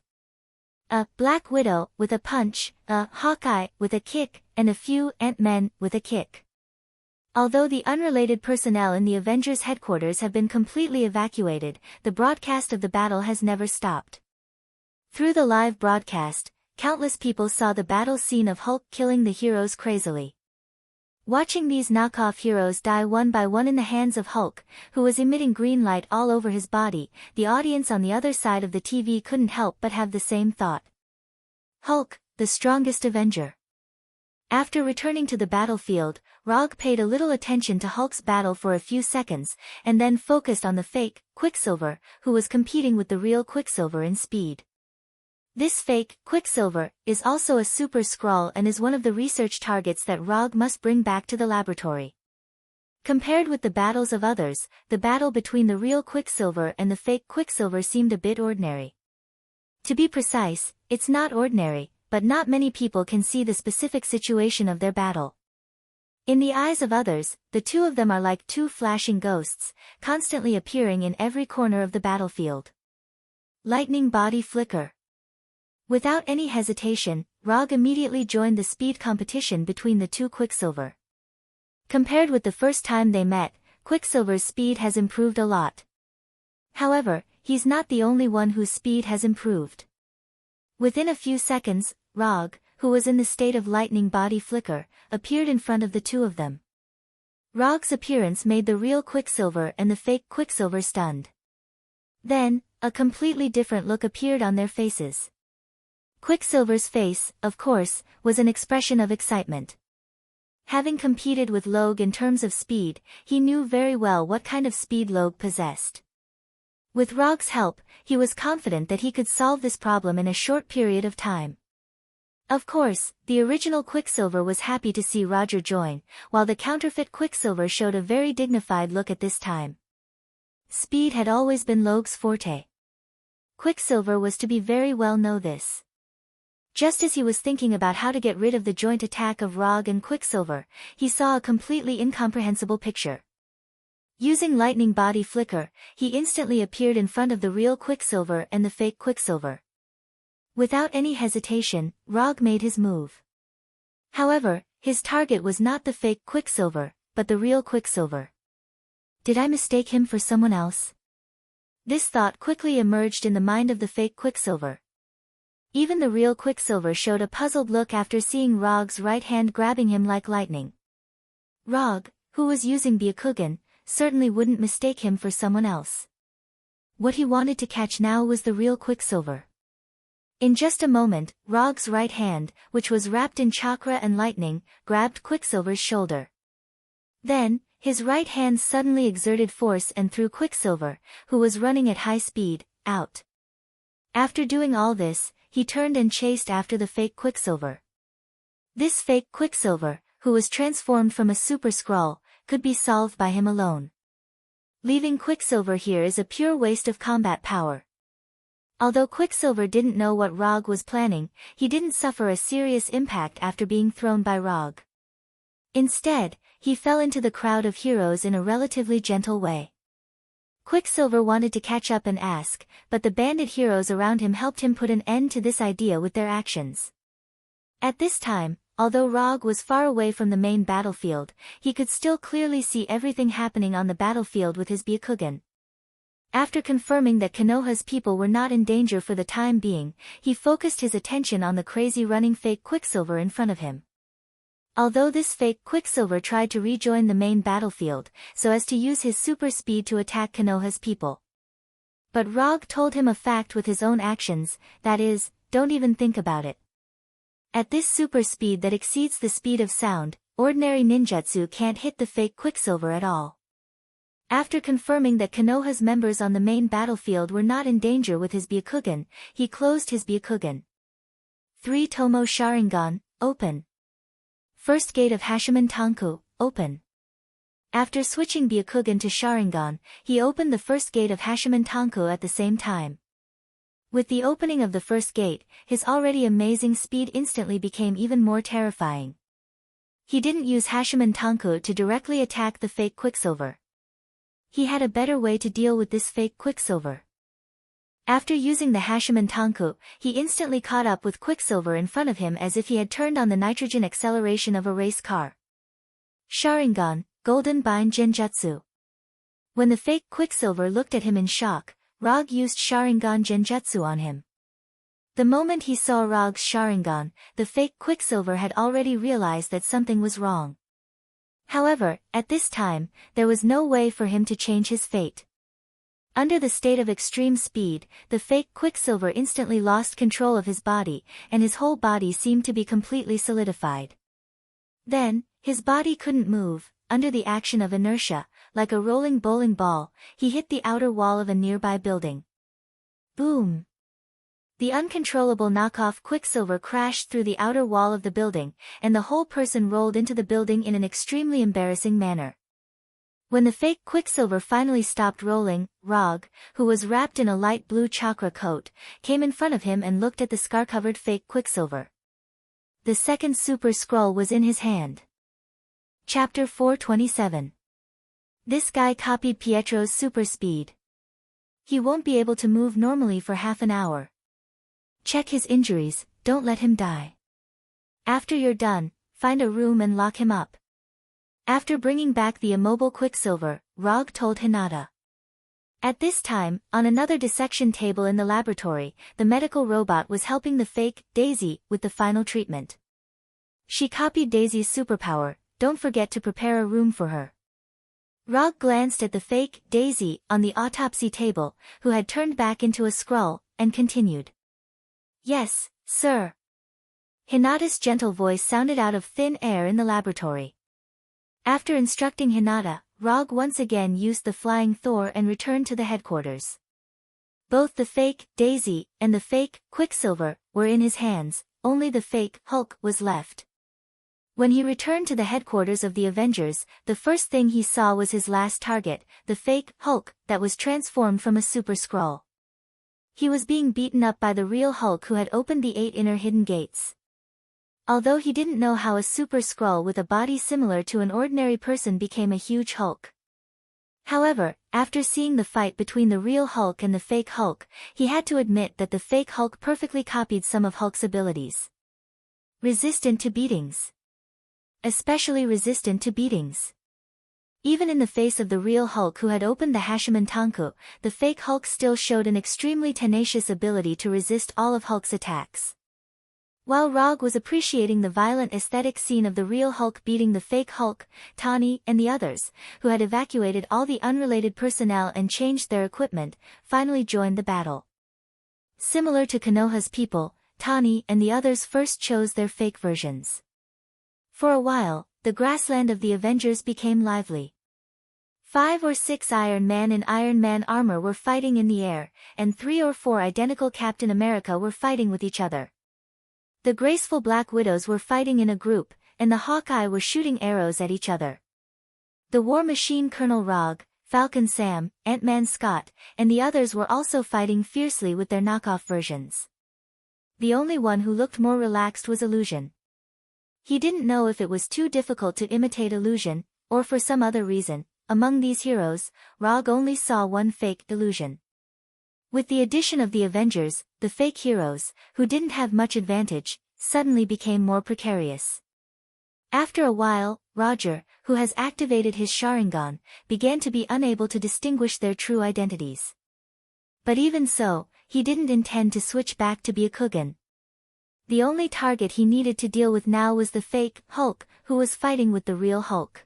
A Black Widow with a punch, a Hawkeye with a kick, and a few Ant-Men with a kick. Although the unrelated personnel in the Avengers headquarters have been completely evacuated, the broadcast of the battle has never stopped. Through the live broadcast, countless people saw the battle scene of Hulk killing the heroes crazily. Watching these knockoff heroes die one by one in the hands of Hulk, who was emitting green light all over his body, the audience on the other side of the TV couldn't help but have the same thought. Hulk, the strongest Avenger. After returning to the battlefield, Rog paid a little attention to Hulk's battle for a few seconds, and then focused on the fake, Quicksilver, who was competing with the real Quicksilver in speed. This fake, Quicksilver, is also a Super Skrull and is one of the research targets that Rog must bring back to the laboratory. Compared with the battles of others, the battle between the real Quicksilver and the fake Quicksilver seemed a bit ordinary. To be precise, it's not ordinary, but not many people can see the specific situation of their battle. In the eyes of others, the two of them are like 2 flashing ghosts, constantly appearing in every corner of the battlefield. Lightning body flicker. Without any hesitation, Rog immediately joined the speed competition between the 2 Quicksilver. Compared with the first time they met, Quicksilver's speed has improved a lot. However, he's not the only one whose speed has improved. Within a few seconds, Rog, who was in the state of lightning body flicker, appeared in front of the 2 of them. Rog's appearance made the real Quicksilver and the fake Quicksilver stunned. Then, a completely different look appeared on their faces. Quicksilver's face, of course, was an expression of excitement. Having competed with Logue in terms of speed, he knew very well what kind of speed Logue possessed. With Rog's help, he was confident that he could solve this problem in a short period of time. Of course, the original Quicksilver was happy to see Roger join, while the counterfeit Quicksilver showed a very dignified look at this time. Speed had always been Logue's forte. Quicksilver was to be very well know this. Just as he was thinking about how to get rid of the joint attack of Rog and Quicksilver, he saw a completely incomprehensible picture. Using lightning body flicker, he instantly appeared in front of the real Quicksilver and the fake Quicksilver. Without any hesitation, Rog made his move. However, his target was not the fake Quicksilver, but the real Quicksilver. Did I mistake him for someone else? This thought quickly emerged in the mind of the fake Quicksilver. Even the real Quicksilver showed a puzzled look after seeing Rog's right hand grabbing him like lightning. Rog, who was using Byakugan, certainly wouldn't mistake him for someone else. What he wanted to catch now was the real Quicksilver. In just a moment, Rog's right hand, which was wrapped in chakra and lightning, grabbed Quicksilver's shoulder. Then, his right hand suddenly exerted force and threw Quicksilver, who was running at high speed, out. After doing all this, he turned and chased after the fake Quicksilver. This fake Quicksilver, who was transformed from a Super Skrull, could be solved by him alone. Leaving Quicksilver here is a pure waste of combat power. Although Quicksilver didn't know what Rog was planning, he didn't suffer a serious impact after being thrown by Rog. Instead, he fell into the crowd of heroes in a relatively gentle way. Quicksilver wanted to catch up and ask, but the bandit heroes around him helped him put an end to this idea with their actions. At this time, although Rog was far away from the main battlefield, he could still clearly see everything happening on the battlefield with his Byakugan. After confirming that Konoha's people were not in danger for the time being, he focused his attention on the crazy running fake Quicksilver in front of him. Although this fake Quicksilver tried to rejoin the main battlefield, so as to use his super speed to attack Konoha's people. But Rog told him a fact with his own actions, that is, don't even think about it. At this super speed that exceeds the speed of sound, ordinary ninjutsu can't hit the fake Quicksilver at all. After confirming that Konoha's members on the main battlefield were not in danger with his Byakugan, he closed his Byakugan. 3 Tomo Sharingan, open. First gate of Hashimen Tanku, open. After switching Byakugan to Sharingan, he opened the first gate of Hashimen Tanku at the same time. With the opening of the first gate, his already amazing speed instantly became even more terrifying. He didn't use Hashimen Tanku to directly attack the fake Quicksilver. He had a better way to deal with this fake Quicksilver. After using the Hashimen Tanku, he instantly caught up with Quicksilver in front of him as if he had turned on the nitrogen acceleration of a race car. Sharingan, Golden Bind Genjutsu. When the fake Quicksilver looked at him in shock, Rog used Sharingan Genjutsu on him. The moment he saw Rog's Sharingan, the fake Quicksilver had already realized that something was wrong. However, at this time, there was no way for him to change his fate. Under the state of extreme speed, the fake Quicksilver instantly lost control of his body, and his whole body seemed to be completely solidified. Then, his body couldn't move. Under the action of inertia, like a rolling bowling ball, he hit the outer wall of a nearby building. Boom! The uncontrollable knockoff Quicksilver crashed through the outer wall of the building, and the whole person rolled into the building in an extremely embarrassing manner. When the fake Quicksilver finally stopped rolling, Rog, who was wrapped in a light blue chakra coat, came in front of him and looked at the scar-covered fake Quicksilver. The second super scroll was in his hand. Chapter 427. This guy copied Pietro's super speed. He won't be able to move normally for half an hour. Check his injuries, don't let him die. After you're done, find a room and lock him up. After bringing back the immobile Quicksilver, Rog told Hinata. At this time, on another dissection table in the laboratory, the medical robot was helping the fake Daisy with the final treatment. She copied Daisy's superpower. Don't forget to prepare a room for her. Rog glanced at the fake Daisy on the autopsy table, who had turned back into a scroll, and continued. Yes, sir. Hinata's gentle voice sounded out of thin air in the laboratory. After instructing Hinata, Rog once again used the Flying Thor and returned to the headquarters. Both the fake Daisy and the fake Quicksilver were in his hands, only the fake Hulk was left. When he returned to the headquarters of the Avengers, the first thing he saw was his last target, the fake Hulk that was transformed from a Super Skrull. He was being beaten up by the real Hulk who had opened the 8 inner hidden gates. Although he didn't know how a Super Skrull with a body similar to an ordinary person became a huge Hulk. However, after seeing the fight between the real Hulk and the fake Hulk, he had to admit that the fake Hulk perfectly copied some of Hulk's abilities. Resistant to beatings. Especially resistant to beatings. Even in the face of the real Hulk who had opened the Hashimen Tanku, the fake Hulk still showed an extremely tenacious ability to resist all of Hulk's attacks. While Rog was appreciating the violent aesthetic scene of the real Hulk beating the fake Hulk, Tani and the others, who had evacuated all the unrelated personnel and changed their equipment, finally joined the battle. Similar to Konoha's people, Tani and the others first chose their fake versions. For a while, the grassland of the Avengers became lively. 5 or 6 Iron Man in Iron Man armor were fighting in the air, and 3 or 4 identical Captain America were fighting with each other. The graceful Black Widows were fighting in a group, and the Hawkeye were shooting arrows at each other. The War Machine Colonel Rog, Falcon Sam, Ant-Man Scott, and the others were also fighting fiercely with their knockoff versions. The only one who looked more relaxed was Illusion. He didn't know if it was too difficult to imitate Illusion, or for some other reason. Among these heroes, Rog only saw one fake Illusion. With the addition of the Avengers, the fake heroes, who didn't have much advantage, suddenly became more precarious. After a while, Roger, who has activated his Sharingan, began to be unable to distinguish their true identities. But even so, he didn't intend to switch back to be a Kugan. The only target he needed to deal with now was the fake Hulk, who was fighting with the real Hulk.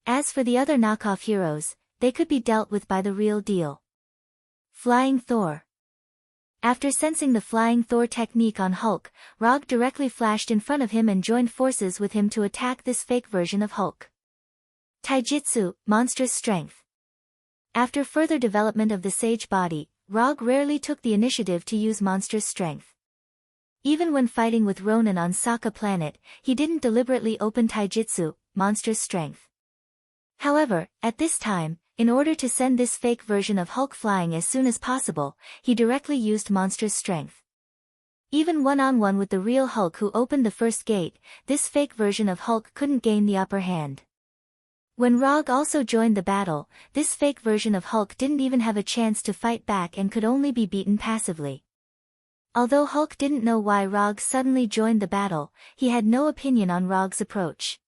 As for the other knockoff heroes, they could be dealt with by the real deal. Flying Thor. After sensing the Flying Thor technique on Hulk, Rog directly flashed in front of him and joined forces with him to attack this fake version of Hulk. Taijutsu, monstrous strength. After further development of the Sage body, Rog rarely took the initiative to use monstrous strength. Even when fighting with Ronin on Sokka planet, he didn't deliberately open Taijutsu, monstrous strength. However, at this time, in order to send this fake version of Hulk flying as soon as possible, he directly used monstrous strength. Even one-on-one with the real Hulk who opened the first gate, this fake version of Hulk couldn't gain the upper hand. When Rog also joined the battle, this fake version of Hulk didn't even have a chance to fight back and could only be beaten passively. Although Hulk didn't know why Rog suddenly joined the battle, he had no opinion on Rog's approach.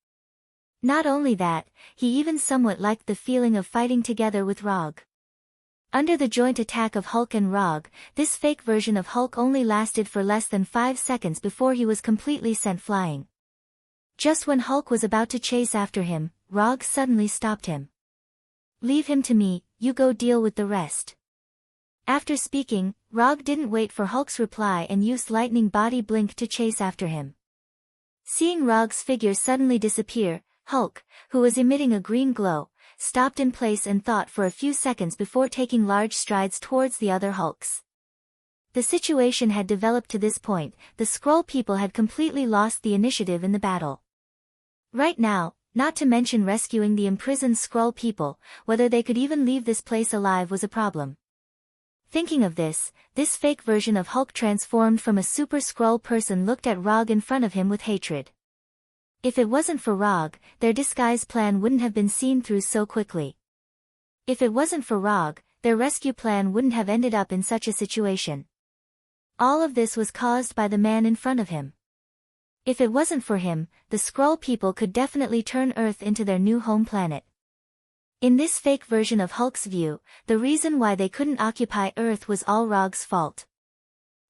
Not only that, he even somewhat liked the feeling of fighting together with Rog. Under the joint attack of Hulk and Rog, this fake version of Hulk only lasted for less than 5 seconds before he was completely sent flying. Just when Hulk was about to chase after him, Rog suddenly stopped him. "Leave him to me, you go deal with the rest." After speaking, Rog didn't wait for Hulk's reply and used lightning body blink to chase after him. Seeing Rog's figure suddenly disappear, Hulk, who was emitting a green glow, stopped in place and thought for a few seconds before taking large strides towards the other Hulks. The situation had developed to this point, the Skrull people had completely lost the initiative in the battle. Right now, not to mention rescuing the imprisoned Skrull people, whether they could even leave this place alive was a problem. Thinking of this fake version of Hulk transformed from a Super Skrull person looked at Rog in front of him with hatred. If it wasn't for Rog, their disguise plan wouldn't have been seen through so quickly. If it wasn't for Rog, their rescue plan wouldn't have ended up in such a situation. All of this was caused by the man in front of him. If it wasn't for him, the Skrull people could definitely turn Earth into their new home planet. In this fake version of Hulk's view, the reason why they couldn't occupy Earth was all Rog's fault.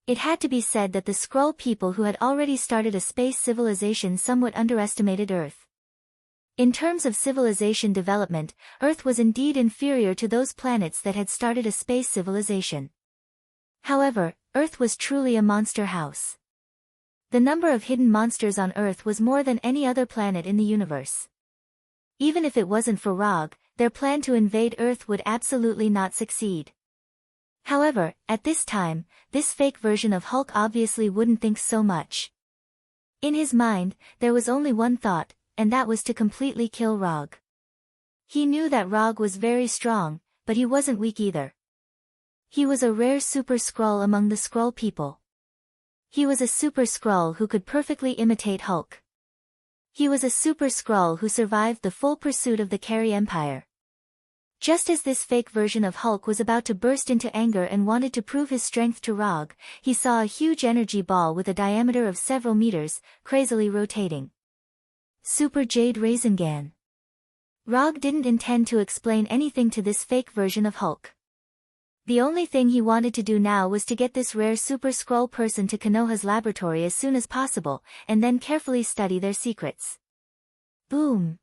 It had to be said that the Skrull people who had already started a space civilization somewhat underestimated Earth. In terms of civilization development, Earth was indeed inferior to those planets that had started a space civilization. However, Earth was truly a monster house. The number of hidden monsters on Earth was more than any other planet in the universe. Even if it wasn't for Rog, their plan to invade Earth would absolutely not succeed. However, at this time, this fake version of Hulk obviously wouldn't think so much. In his mind, there was only one thought, and that was to completely kill Rog. He knew that Rog was very strong, but he wasn't weak either. He was a rare Super Skrull among the Skrull people. He was a Super Skrull who could perfectly imitate Hulk. He was a Super Skrull who survived the full pursuit of the Carry Empire. Just as this fake version of Hulk was about to burst into anger and wanted to prove his strength to Rog, he saw a huge energy ball with a diameter of several meters, crazily rotating. Super Jade Rasengan. Rog didn't intend to explain anything to this fake version of Hulk. The only thing he wanted to do now was to get this rare Super Skrull person to Konoha's laboratory as soon as possible, and then carefully study their secrets. Boom!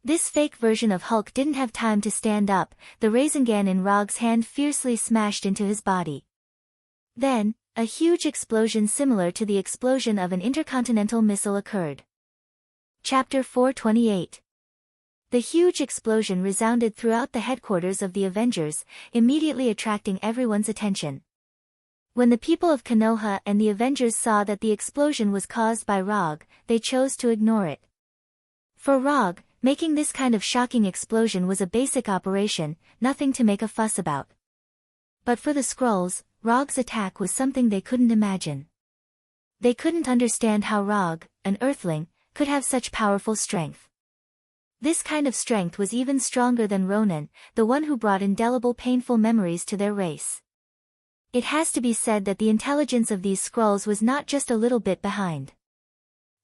This fake version of Hulk didn't have time to stand up, the Rasengan in Rog's hand fiercely smashed into his body. Then, a huge explosion similar to the explosion of an intercontinental missile occurred. Chapter 428. The huge explosion resounded throughout the headquarters of the Avengers, immediately attracting everyone's attention. When the people of Konoha and the Avengers saw that the explosion was caused by Rog, they chose to ignore it. For Rog, making this kind of shocking explosion was a basic operation, nothing to make a fuss about. But for the Skrulls, Rog's attack was something they couldn't imagine. They couldn't understand how Rog, an Earthling, could have such powerful strength. This kind of strength was even stronger than Ronin, the one who brought indelible painful memories to their race. It has to be said that the intelligence of these Skrulls was not just a little bit behind.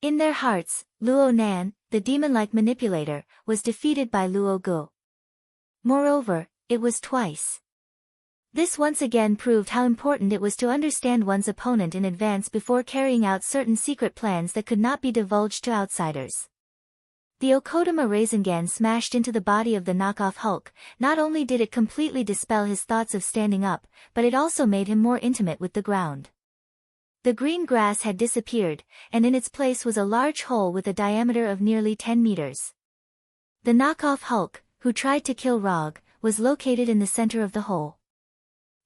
In their hearts, Luo Nan, the demon-like manipulator, was defeated by Luo Gu. Moreover, it was twice. This once again proved how important it was to understand one's opponent in advance before carrying out certain secret plans that could not be divulged to outsiders. The Okodama Rasengan smashed into the body of the knockoff Hulk. Not only did it completely dispel his thoughts of standing up, but it also made him more intimate with the ground. The green grass had disappeared, and in its place was a large hole with a diameter of nearly 10 meters. The knockoff Hulk, who tried to kill Rog, was located in the center of the hole.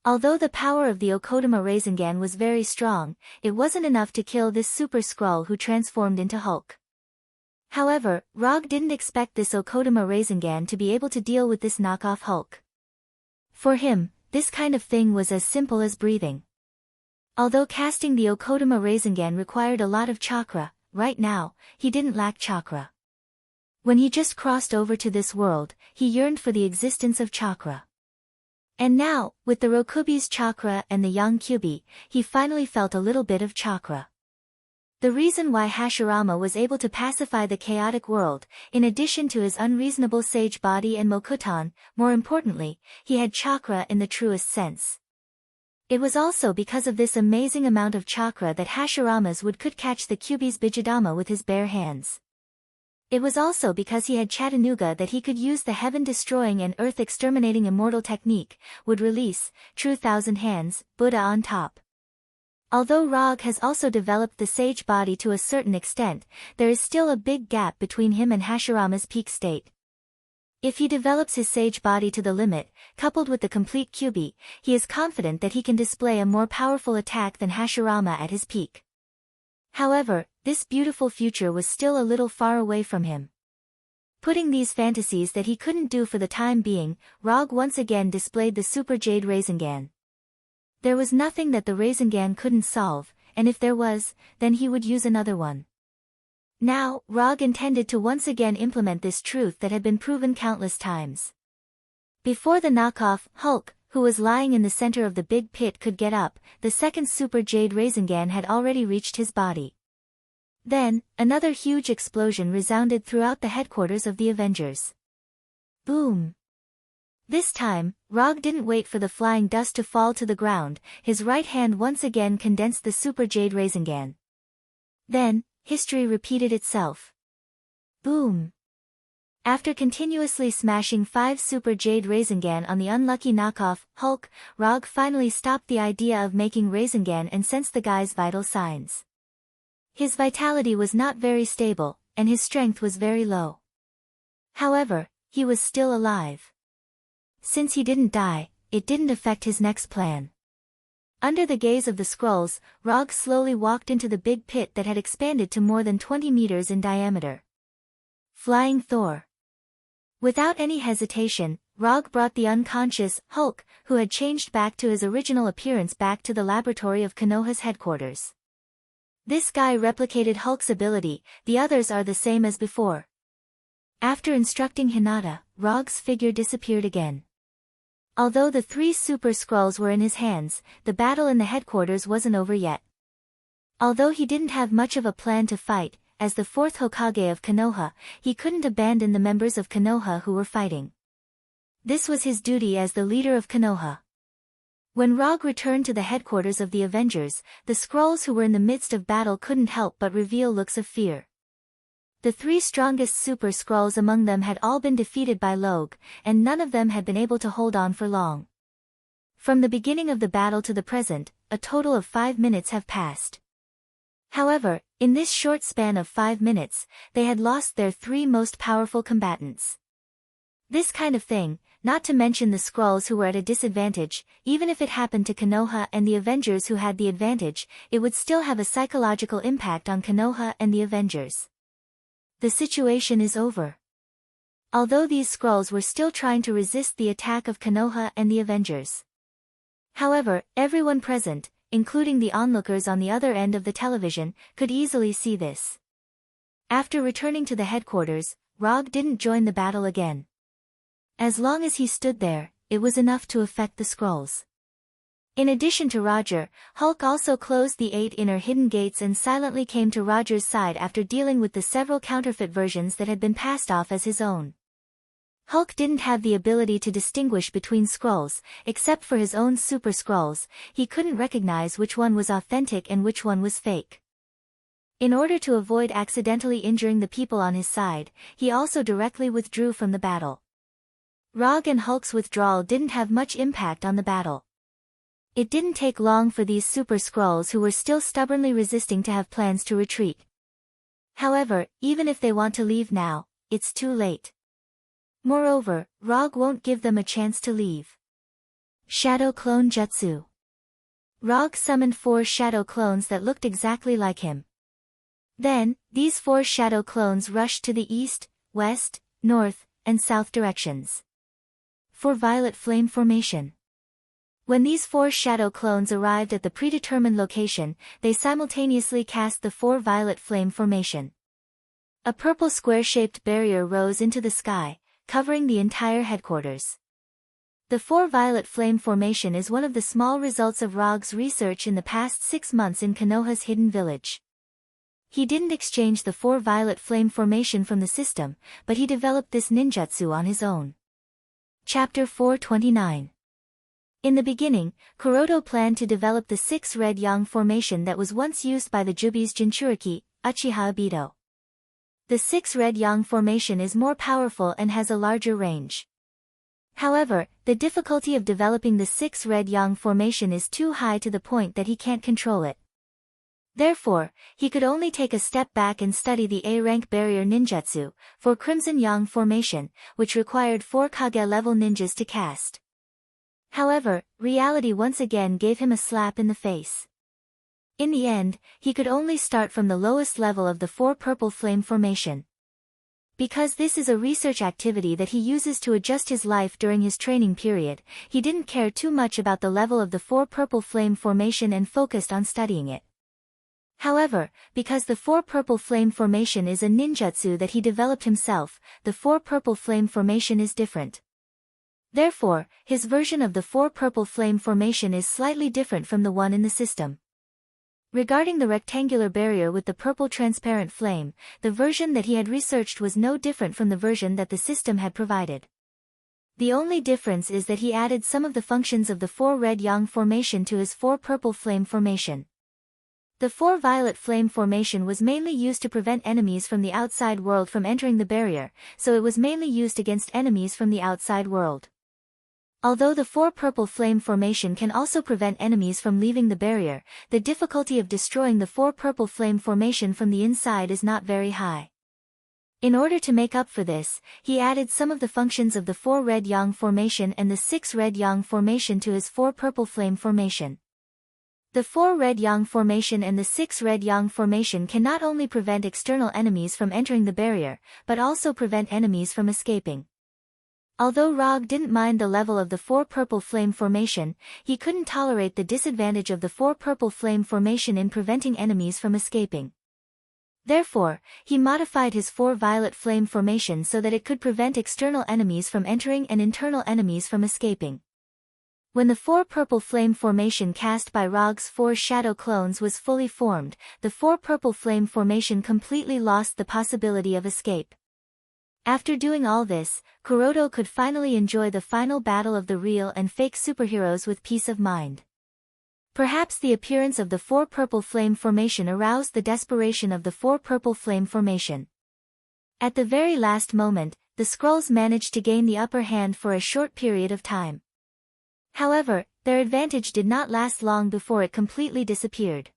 Although the power of the Okodama Rasengan was very strong, it wasn't enough to kill this super Skrull who transformed into Hulk. However, Rog didn't expect this Okodama Rasengan to be able to deal with this knockoff Hulk. For him, this kind of thing was as simple as breathing. Although casting the Okodama Rasengan required a lot of chakra, right now, he didn't lack chakra. When he just crossed over to this world, he yearned for the existence of chakra. And now, with the Rokubi's chakra and the Yang Kyubi, he finally felt a little bit of chakra. The reason why Hashirama was able to pacify the chaotic world, in addition to his unreasonable sage body and Mokuton, more importantly, he had chakra in the truest sense. It was also because of this amazing amount of chakra that Hashirama's could catch the Kyubi's Bijidama with his bare hands. It was also because he had Chattanooga that he could use the heaven-destroying and earth-exterminating immortal technique, would release, true thousand hands, Buddha on top. Although Rog has also developed the sage body to a certain extent, there is still a big gap between him and Hashirama's peak state. If he develops his sage body to the limit, coupled with the complete Kyubi, he is confident that he can display a more powerful attack than Hashirama at his peak. However, this beautiful future was still a little far away from him. Putting these fantasies that he couldn't do for the time being, Rog once again displayed the Super Jade Rasengan. There was nothing that the Rasengan couldn't solve, and if there was, then he would use another one. Now, Rog intended to once again implement this truth that had been proven countless times. Before the knockoff Hulk, who was lying in the center of the big pit, could get up, the second Super Jade Rasengan had already reached his body. Then, another huge explosion resounded throughout the headquarters of the Avengers. Boom! This time, Rog didn't wait for the flying dust to fall to the ground, his right hand once again condensed the Super Jade Rasengan. Then, history repeated itself. Boom! After continuously smashing 5 Super Jade Rasengan on the unlucky knockoff Hulk, Rog finally stopped the idea of making Rasengan and sensed the guy's vital signs. His vitality was not very stable, and his strength was very low. However, he was still alive. Since he didn't die, it didn't affect his next plan. Under the gaze of the Skrulls, Rog slowly walked into the big pit that had expanded to more than 20 meters in diameter. Flying Thor. Without any hesitation, Rog brought the unconscious Hulk, who had changed back to his original appearance, back to the laboratory of Konoha's headquarters. This guy replicated Hulk's ability, the others are the same as before. After instructing Hinata, Rog's figure disappeared again. Although the 3 Super Skrulls were in his hands, the battle in the headquarters wasn't over yet. Although he didn't have much of a plan to fight, as the 4th Hokage of Konoha, he couldn't abandon the members of Konoha who were fighting. This was his duty as the leader of Konoha. When Rog returned to the headquarters of the Avengers, the Skrulls who were in the midst of battle couldn't help but reveal looks of fear. The 3 strongest Super Skrulls among them had all been defeated by Log, and none of them had been able to hold on for long. From the beginning of the battle to the present, a total of 5 minutes have passed. However, in this short span of 5 minutes, they had lost their 3 most powerful combatants. This kind of thing, not to mention the Skrulls who were at a disadvantage, even if it happened to Konoha and the Avengers who had the advantage, it would still have a psychological impact on Konoha and the Avengers. The situation is over. Although these Skrulls were still trying to resist the attack of Konoha and the Avengers. However, everyone present, including the onlookers on the other end of the television, could easily see this. After returning to the headquarters, Rog didn't join the battle again. As long as he stood there, it was enough to affect the Skrulls. In addition to Roger, Hulk also closed the 8 inner hidden gates and silently came to Roger's side after dealing with the several counterfeit versions that had been passed off as his own. Hulk didn't have the ability to distinguish between Skrulls, except for his own super Skrulls. He couldn't recognize which one was authentic and which one was fake. In order to avoid accidentally injuring the people on his side, he also directly withdrew from the battle. Rog and Hulk's withdrawal didn't have much impact on the battle. It didn't take long for these super Skrulls who were still stubbornly resisting to have plans to retreat. However, even if they want to leave now, it's too late. Moreover, Rog won't give them a chance to leave. Shadow Clone Jutsu. Rog summoned 4 shadow clones that looked exactly like him. Then, these 4 shadow clones rushed to the east, west, north, and south directions. For Violet Flame Formation. When these 4 shadow clones arrived at the predetermined location, they simultaneously cast the 4 Violet Flame Formation. A purple square-shaped barrier rose into the sky, covering the entire headquarters. The 4 Violet Flame Formation is one of the small results of Rog's research in the past 6 months in Konoha's hidden village. He didn't exchange the 4 Violet Flame Formation from the system, but he developed this ninjutsu on his own. Chapter 429. In the beginning, Kuroto planned to develop the 6 Red Yang Formation that was once used by the Jubi's Jinchuriki, Uchiha Obito. The 6 Red Yang Formation is more powerful and has a larger range. However, the difficulty of developing the 6 Red Yang Formation is too high to the point that he can't control it. Therefore, he could only take a step back and study the A-rank barrier ninjutsu, for Crimson Yang Formation, which required 4 Kage-level ninjas to cast. However, reality once again gave him a slap in the face. In the end, he could only start from the lowest level of the 4 Purple Flame Formation. Because this is a research activity that he uses to adjust his life during his training period, he didn't care too much about the level of the 4 Purple Flame Formation and focused on studying it. However, because the 4 Purple Flame Formation is a ninjutsu that he developed himself, the 4 Purple Flame Formation is different. Therefore, his version of the 4 Purple Flame Formation is slightly different from the one in the system. Regarding the rectangular barrier with the purple transparent flame, the version that he had researched was no different from the version that the system had provided. The only difference is that he added some of the functions of the 4 Red Yang Formation to his 4 Purple Flame Formation. The 4 Violet Flame Formation was mainly used to prevent enemies from the outside world from entering the barrier, so it was mainly used against enemies from the outside world. Although the 4 Purple Flame Formation can also prevent enemies from leaving the barrier, the difficulty of destroying the 4 Purple Flame Formation from the inside is not very high. In order to make up for this, he added some of the functions of the 4 Red Yang Formation and the 6 Red Yang Formation to his 4 Purple Flame Formation. The 4 Red Yang Formation and the 6 Red Yang Formation can not only prevent external enemies from entering the barrier, but also prevent enemies from escaping. Although Rog didn't mind the level of the 4 Purple Flame Formation, he couldn't tolerate the disadvantage of the 4 Purple Flame Formation in preventing enemies from escaping. Therefore, he modified his 4 Violet Flame Formation so that it could prevent external enemies from entering and internal enemies from escaping. When the 4 Purple Flame Formation cast by Rog's 4 Shadow Clones was fully formed, the 4 Purple Flame Formation completely lost the possibility of escape. After doing all this, Kuroto could finally enjoy the final battle of the real and fake superheroes with peace of mind. Perhaps the appearance of the 4 Purple Flame Formation aroused the desperation of the 4 Purple Flame Formation. At the very last moment, the Skrulls managed to gain the upper hand for a short period of time. However, their advantage did not last long before it completely disappeared.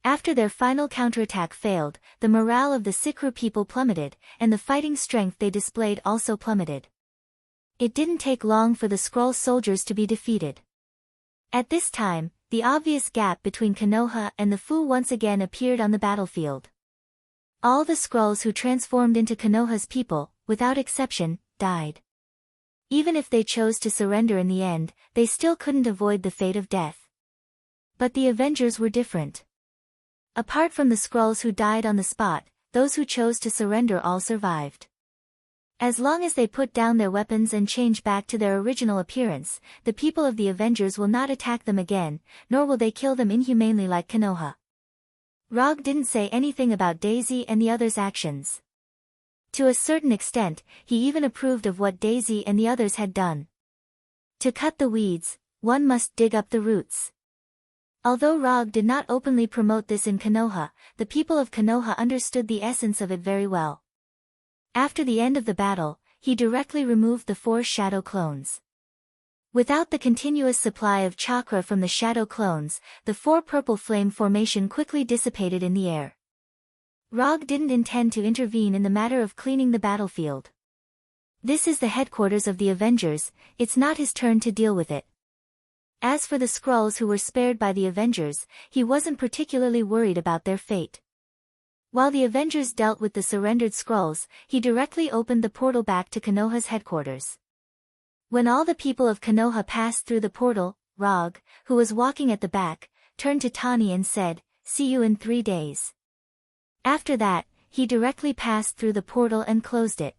After their final counterattack failed, the morale of the Sikru people plummeted, and the fighting strength they displayed also plummeted. It didn't take long for the Skrull soldiers to be defeated. At this time, the obvious gap between Konoha and the Fu once again appeared on the battlefield. All the Skrulls who transformed into Konoha's people, without exception, died. Even if they chose to surrender in the end, they still couldn't avoid the fate of death. But the Avengers were different. Apart from the Skrulls who died on the spot, those who chose to surrender all survived. As long as they put down their weapons and change back to their original appearance, the people of the Avengers will not attack them again, nor will they kill them inhumanely like Konoha. Rog didn't say anything about Daisy and the others' actions. To a certain extent, he even approved of what Daisy and the others had done. To cut the weeds, one must dig up the roots. Although Rog did not openly promote this in Konoha, the people of Konoha understood the essence of it very well. After the end of the battle, he directly removed the 4 shadow clones. Without the continuous supply of chakra from the shadow clones, the 4 purple flame formation quickly dissipated in the air. Rog didn't intend to intervene in the matter of cleaning the battlefield. This is the headquarters of the Avengers, it's not his turn to deal with it. As for the Skrulls who were spared by the Avengers, he wasn't particularly worried about their fate. While the Avengers dealt with the surrendered Skrulls, he directly opened the portal back to Konoha's headquarters. When all the people of Konoha passed through the portal, Rog, who was walking at the back, turned to Tani and said, "See you in 3 days." After that, he directly passed through the portal and closed it.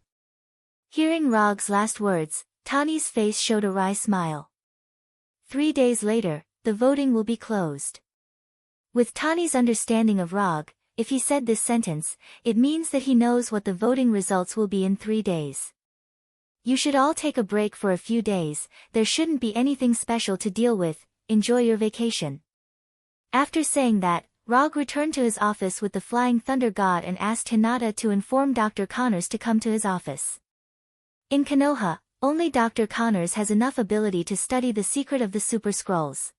Hearing Rog's last words, Tani's face showed a wry smile. 3 days later, the voting will be closed. With Tani's understanding of Rog, if he said this sentence, it means that he knows what the voting results will be in 3 days. You should all take a break for a few days, there shouldn't be anything special to deal with, enjoy your vacation. After saying that, Rog returned to his office with the Flying Thunder God and asked Hinata to inform Dr. Connors to come to his office. In Konoha, only Dr. Connors has enough ability to study the secret of the Super Skrulls.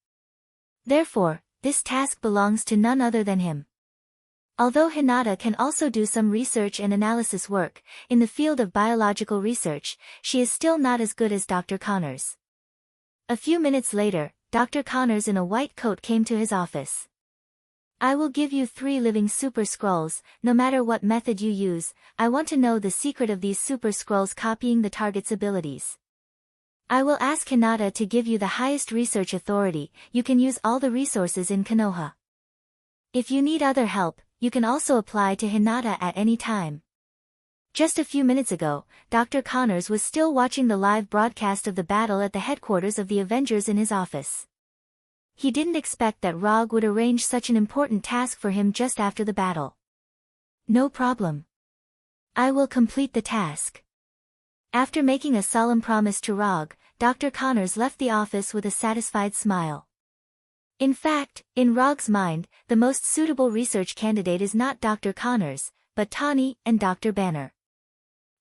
Therefore, this task belongs to none other than him. Although Hinata can also do some research and analysis work, in the field of biological research, she is still not as good as Dr. Connors. A few minutes later, Dr. Connors in a white coat came to his office. "I will give you 3 living Super Skrulls, no matter what method you use, I want to know the secret of these Super Skrulls copying the target's abilities. I will ask Hinata to give you the highest research authority, you can use all the resources in Konoha. If you need other help, you can also apply to Hinata at any time." Just a few minutes ago, Dr. Connors was still watching the live broadcast of the battle at the headquarters of the Avengers in his office. He didn't expect that Rog would arrange such an important task for him just after the battle. "No problem. I will complete the task." After making a solemn promise to Rog, Dr. Connors left the office with a satisfied smile. In fact, in Rog's mind, the most suitable research candidate is not Dr. Connors, but Tani and Dr. Banner.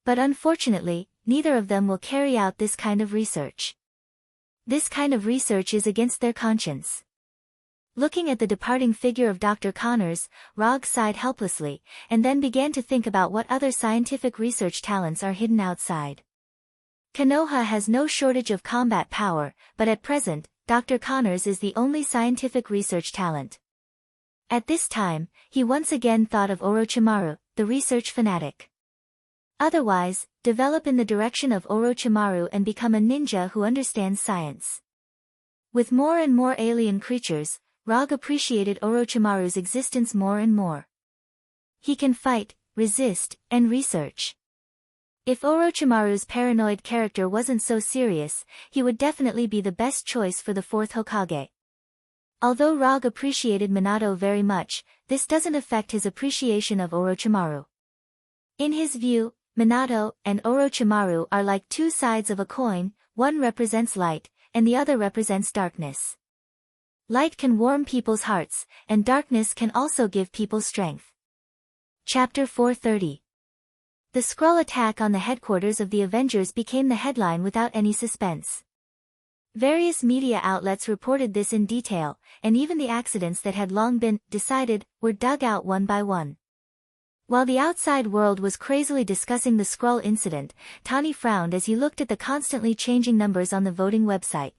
But unfortunately, neither of them will carry out this kind of research. This kind of research is against their conscience. Looking at the departing figure of Dr. Connors, Rog sighed helplessly, and then began to think about what other scientific research talents are hidden outside. Konoha has no shortage of combat power, but at present, Dr. Connors is the only scientific research talent. At this time, he once again thought of Orochimaru, the research fanatic. Otherwise, develop in the direction of Orochimaru and become a ninja who understands science. With more and more alien creatures, Rog appreciated Orochimaru's existence more and more. He can fight, resist, and research. If Orochimaru's paranoid character wasn't so serious, he would definitely be the best choice for the 4th Hokage. Although Rog appreciated Minato very much, this doesn't affect his appreciation of Orochimaru. In his view, Minato and Orochimaru are like 2 sides of a coin, one represents light, and the other represents darkness. Light can warm people's hearts, and darkness can also give people strength. Chapter 430. The Skrull attack on the headquarters of the Avengers became the headline without any suspense. Various media outlets reported this in detail, and even the accidents that had long been decided were dug out one by one. While the outside world was crazily discussing the Skrull incident, Tani frowned as he looked at the constantly changing numbers on the voting website.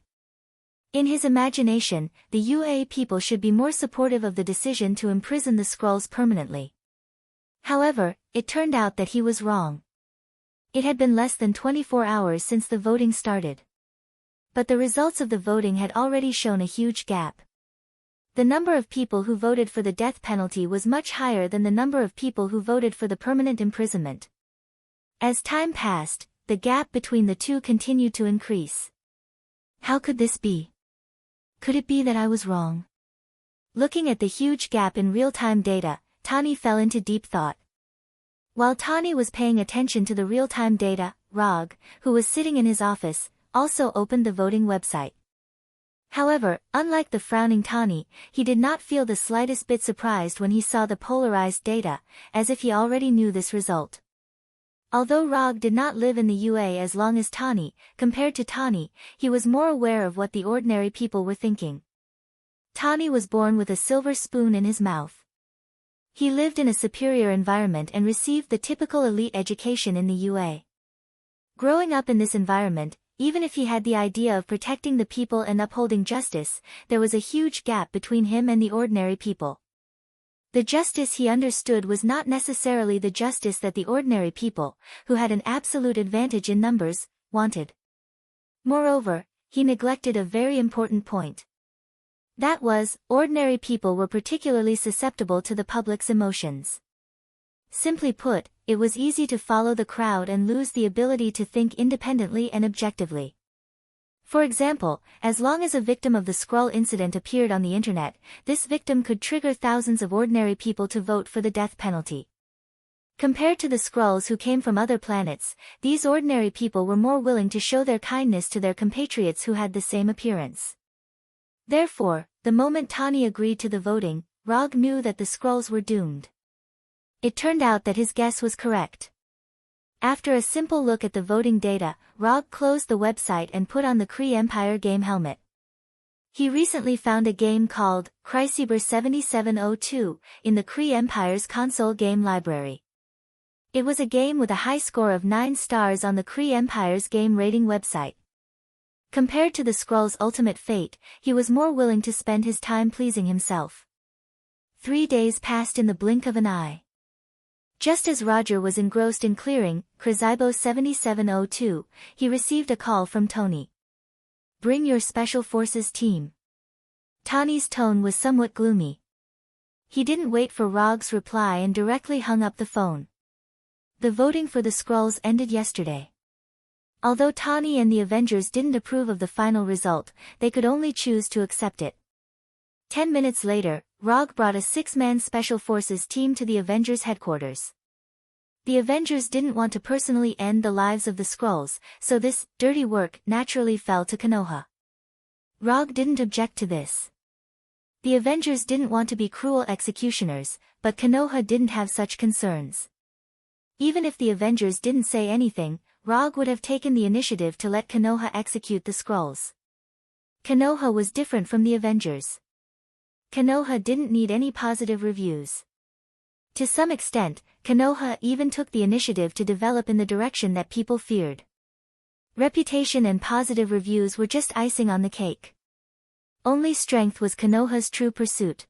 In his imagination, the UA people should be more supportive of the decision to imprison the Skrulls permanently. However, it turned out that he was wrong. It had been less than 24 hours since the voting started. But the results of the voting had already shown a huge gap. The number of people who voted for the death penalty was much higher than the number of people who voted for the permanent imprisonment. As time passed, the gap between the two continued to increase. How could this be? Could it be that I was wrong? Looking at the huge gap in real-time data, Tani fell into deep thought. While Tani was paying attention to the real-time data, Rog, who was sitting in his office, also opened the voting website. However, unlike the frowning Tani, he did not feel the slightest bit surprised when he saw the polarized data, as if he already knew this result. Although Rog did not live in the UA as long as Tani, compared to Tani, he was more aware of what the ordinary people were thinking. Tani was born with a silver spoon in his mouth. He lived in a superior environment and received the typical elite education in the UA. Growing up in this environment, even if he had the idea of protecting the people and upholding justice, there was a huge gap between him and the ordinary people. The justice he understood was not necessarily the justice that the ordinary people, who had an absolute advantage in numbers, wanted. Moreover, he neglected a very important point. That was, ordinary people were particularly susceptible to the public's emotions. Simply put, it was easy to follow the crowd and lose the ability to think independently and objectively. For example, as long as a victim of the Skrull incident appeared on the internet, this victim could trigger thousands of ordinary people to vote for the death penalty. Compared to the Skrulls who came from other planets, these ordinary people were more willing to show their kindness to their compatriots who had the same appearance. Therefore, the moment Tani agreed to the voting, Rog knew that the Skrulls were doomed. It turned out that his guess was correct. After a simple look at the voting data, Rog closed the website and put on the Kree Empire game helmet. He recently found a game called Chrysaber 7702 in the Kree Empire's console game library. It was a game with a high score of 9 stars on the Kree Empire's game rating website. Compared to the Skrull's ultimate fate, he was more willing to spend his time pleasing himself. 3 days passed in the blink of an eye. Just as Roger was engrossed in clearing Chrysaber 7702, he received a call from Tony. "Bring your Special Forces team." Tony's tone was somewhat gloomy. He didn't wait for Rog's reply and directly hung up the phone. The voting for the Skrulls ended yesterday. Although Tony and the Avengers didn't approve of the final result, they could only choose to accept it. 10 minutes later, Rog brought a 6-man Special Forces team to the Avengers headquarters. The Avengers didn't want to personally end the lives of the Skrulls, so this dirty work naturally fell to Konoha. Rog didn't object to this. The Avengers didn't want to be cruel executioners, but Konoha didn't have such concerns. Even if the Avengers didn't say anything, Rog would have taken the initiative to let Konoha execute the Skrulls. Konoha was different from the Avengers. Konoha didn't need any positive reviews. To some extent, Konoha even took the initiative to develop in the direction that people feared. Reputation and positive reviews were just icing on the cake. Only strength was Konoha's true pursuit.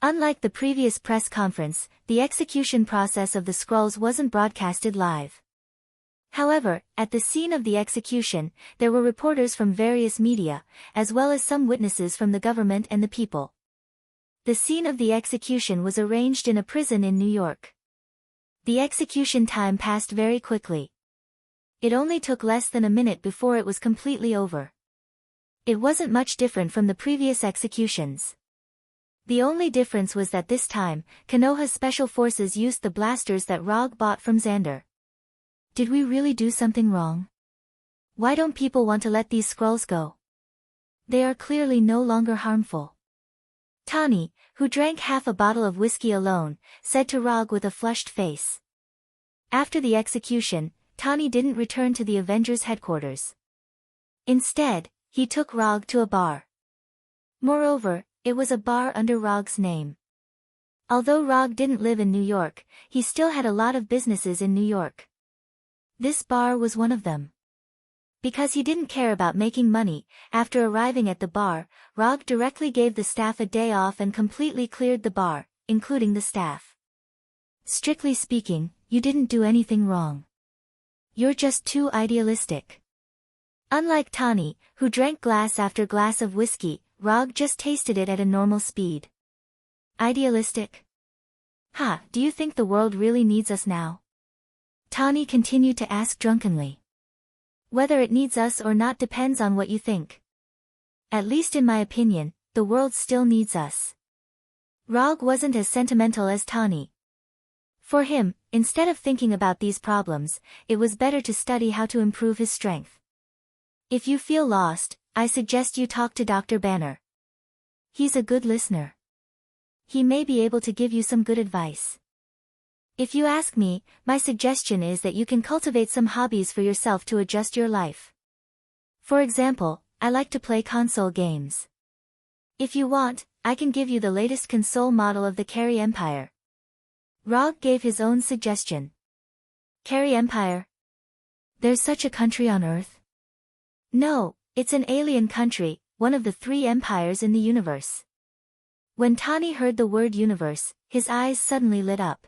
Unlike the previous press conference, the execution process of the Skrulls wasn't broadcasted live. However, at the scene of the execution, there were reporters from various media, as well as some witnesses from the government and the people. The scene of the execution was arranged in a prison in New York. The execution time passed very quickly. It only took less than a minute before it was completely over. It wasn't much different from the previous executions. The only difference was that this time, Konoha's special forces used the blasters that Rog bought from Xander. Did we really do something wrong? Why don't people want to let these Skrulls go? They are clearly no longer harmful. Tani, who drank half a bottle of whiskey alone, said to Rog with a flushed face. After the execution, Tani didn't return to the Avengers headquarters. Instead, he took Rog to a bar. Moreover, it was a bar under Rog's name. Although Rog didn't live in New York, he still had a lot of businesses in New York. This bar was one of them. Because he didn't care about making money, after arriving at the bar, Rog directly gave the staff a day off and completely cleared the bar, including the staff. Strictly speaking, you didn't do anything wrong. You're just too idealistic. Unlike Tani, who drank glass after glass of whiskey, Rog just tasted it at a normal speed. Idealistic? Ha, do you think the world really needs us now? Tani continued to ask drunkenly. Whether it needs us or not depends on what you think. At least in my opinion, the world still needs us. Rog wasn't as sentimental as Tani. For him, instead of thinking about these problems, it was better to study how to improve his strength. If you feel lost, I suggest you talk to Dr. Banner. He's a good listener. He may be able to give you some good advice. If you ask me, my suggestion is that you can cultivate some hobbies for yourself to adjust your life. For example, I like to play console games. If you want, I can give you the latest console model of the Carry Empire. Rog gave his own suggestion. Carry Empire? There's such a country on Earth? No, it's an alien country, one of the 3 empires in the universe. When Tani heard the word universe, his eyes suddenly lit up.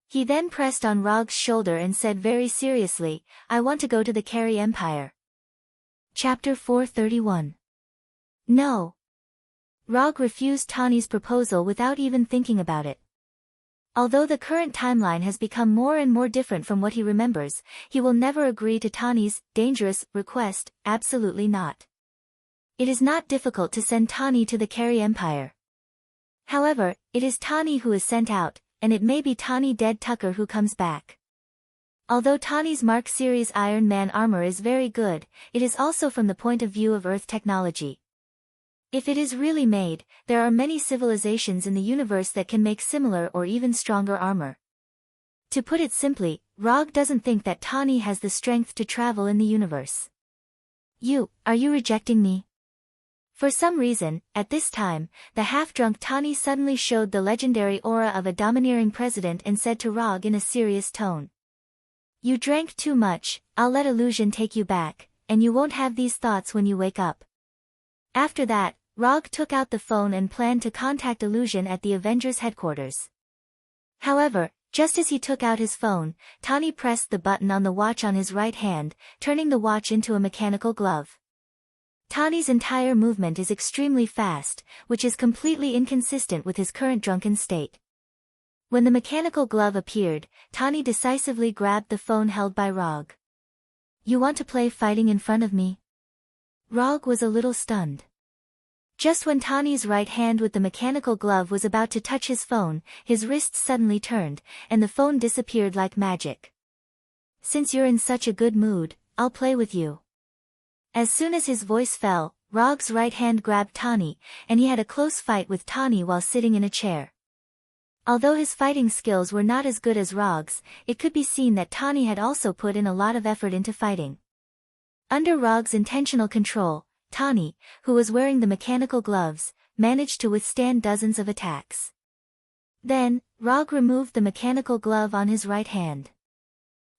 He then pressed on Rog's shoulder and said very seriously, I want to go to the Carry Empire. Chapter 431. No. Rog refused Tani's proposal without even thinking about it. Although the current timeline has become more and more different from what he remembers, he will never agree to Tani's dangerous request, absolutely not. It is not difficult to send Tani to the Carry Empire. However, it is Tani who is sent out, and it may be Tani Dead Tucker who comes back. Although Tani's Mark Series Iron Man armor is very good, it is also from the point of view of Earth technology. If it is really made, there are many civilizations in the universe that can make similar or even stronger armor. To put it simply, Rog doesn't think that Tani has the strength to travel in the universe. Are you rejecting me? For some reason, at this time, the half-drunk Tani suddenly showed the legendary aura of a domineering president and said to Rog in a serious tone. You drank too much, I'll let illusion take you back, and you won't have these thoughts when you wake up. After that, Rog took out the phone and planned to contact Illusion at the Avengers headquarters. However, just as he took out his phone, Tani pressed the button on the watch on his right hand, turning the watch into a mechanical glove. Tani's entire movement is extremely fast, which is completely inconsistent with his current drunken state. When the mechanical glove appeared, Tani decisively grabbed the phone held by Rog. You want to play fighting in front of me? Rog was a little stunned. Just when Tani's right hand with the mechanical glove was about to touch his phone, his wrist suddenly turned, and the phone disappeared like magic. Since you're in such a good mood, I'll play with you. As soon as his voice fell, Rog's right hand grabbed Tani, and he had a close fight with Tani while sitting in a chair. Although his fighting skills were not as good as Rog's, it could be seen that Tani had also put in a lot of effort into fighting. Under Rog's intentional control, Tani, who was wearing the mechanical gloves, managed to withstand dozens of attacks. Then, Rog removed the mechanical glove on his right hand.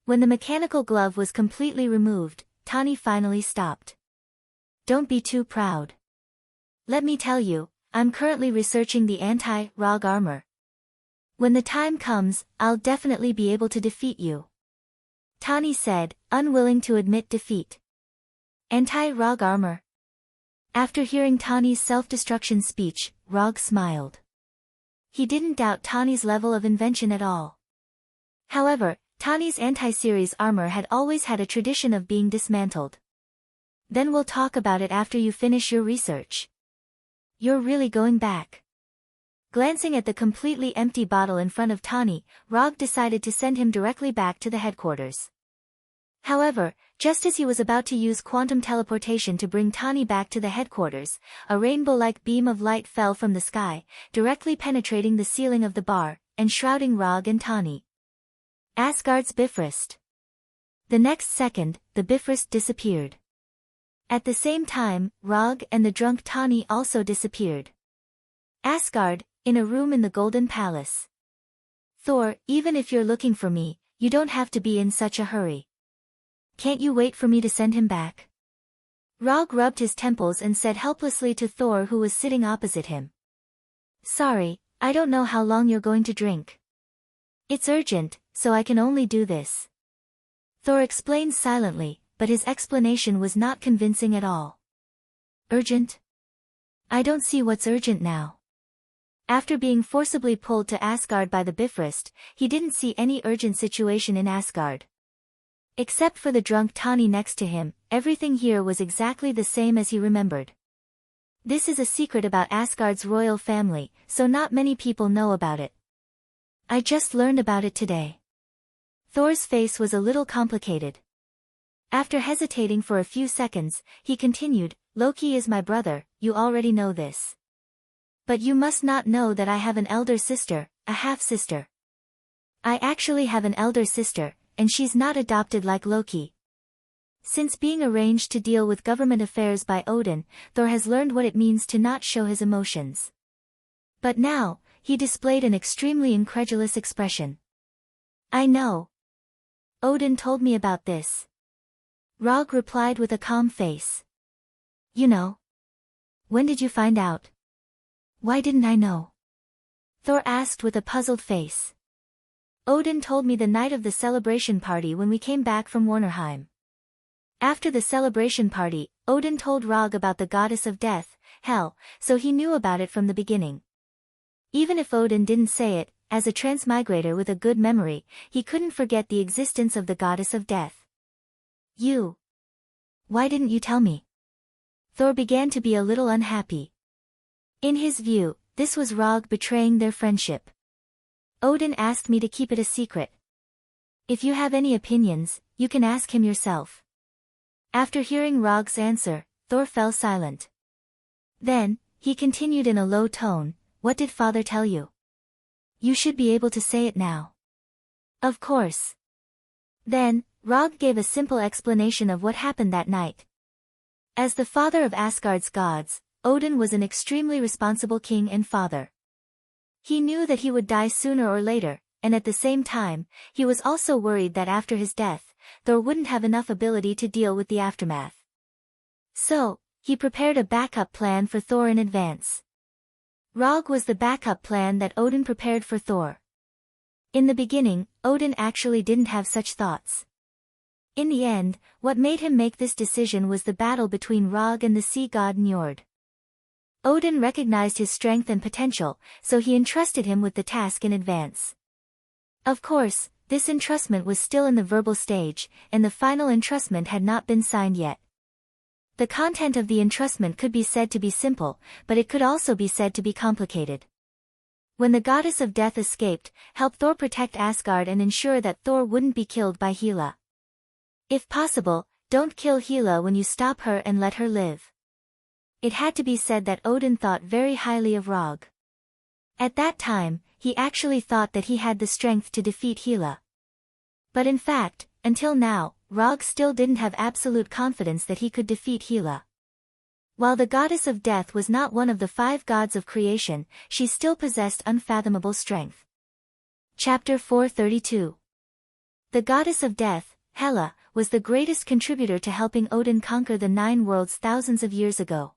When the mechanical glove was completely removed, Tani finally stopped. Don't be too proud. Let me tell you, I'm currently researching the anti-Rog armor. When the time comes, I'll definitely be able to defeat you. Tani said, unwilling to admit defeat. Anti-Rog armor. After hearing Tani's self-destruction speech, Rog smiled. He didn't doubt Tani's level of invention at all. However, Tani's anti-series armor had always had a tradition of being dismantled. Then we'll talk about it after you finish your research. You're really going back. Glancing at the completely empty bottle in front of Tani, Rog decided to send him directly back to the headquarters. However, just as he was about to use quantum teleportation to bring Tani back to the headquarters, a rainbow-like beam of light fell from the sky, directly penetrating the ceiling of the bar, and shrouding Rog and Tani. Asgard's Bifrost. The next second, the Bifrost disappeared. At the same time, Rog and the drunk Tani also disappeared. Asgard, in a room in the Golden Palace. Thor, even if you're looking for me, you don't have to be in such a hurry. Can't you wait for me to send him back? Rog rubbed his temples and said helplessly to Thor, who was sitting opposite him. Sorry, I don't know how long you're going to drink. It's urgent, so I can only do this. Thor explained silently, but his explanation was not convincing at all. Urgent? I don't see what's urgent now. After being forcibly pulled to Asgard by the Bifrost, he didn't see any urgent situation in Asgard. Except for the drunk Tani next to him, everything here was exactly the same as he remembered. This is a secret about Asgard's royal family, so not many people know about it. I just learned about it today. Thor's face was a little complicated. After hesitating for a few seconds, he continued, Loki is my brother, you already know this. But you must not know that I have an elder sister, a half-sister. I actually have an elder sister, and she's not adopted like Loki. Since being arranged to deal with government affairs by Odin, Thor has learned what it means to not show his emotions. But now, he displayed an extremely incredulous expression. I know. Odin told me about this. Rog replied with a calm face. You know. When did you find out? Why didn't I know? Thor asked with a puzzled face. Odin told me the night of the celebration party when we came back from Warnerheim. After the celebration party, Odin told Rog about the goddess of death, Hel, so he knew about it from the beginning. Even if Odin didn't say it, as a transmigrator with a good memory, he couldn't forget the existence of the goddess of death. You. Why didn't you tell me? Thor began to be a little unhappy. In his view, this was Rog betraying their friendship. Odin asked me to keep it a secret. If you have any opinions, you can ask him yourself. After hearing Rog's answer, Thor fell silent. Then, he continued in a low tone, what did father tell you? You should be able to say it now. Of course. Then, Rog gave a simple explanation of what happened that night. As the father of Asgard's gods, Odin was an extremely responsible king and father. He knew that he would die sooner or later, and at the same time, he was also worried that after his death, Thor wouldn't have enough ability to deal with the aftermath. So, he prepared a backup plan for Thor in advance. Rog was the backup plan that Odin prepared for Thor. In the beginning, Odin actually didn't have such thoughts. In the end, what made him make this decision was the battle between Rog and the sea god Njord. Odin recognized his strength and potential, so he entrusted him with the task in advance. Of course, this entrustment was still in the verbal stage, and the final entrustment had not been signed yet. The content of the entrustment could be said to be simple, but it could also be said to be complicated. When the goddess of death escaped, help Thor protect Asgard and ensure that Thor wouldn't be killed by Hela. If possible, don't kill Hela when you stop her and let her live. It had to be said that Odin thought very highly of Rog. At that time, he actually thought that he had the strength to defeat Hela. But in fact, until now, Rog still didn't have absolute confidence that he could defeat Hela. While the goddess of death was not one of the 5 gods of creation, she still possessed unfathomable strength. Chapter 432. The goddess of death, Hela, was the greatest contributor to helping Odin conquer the 9 worlds thousands of years ago.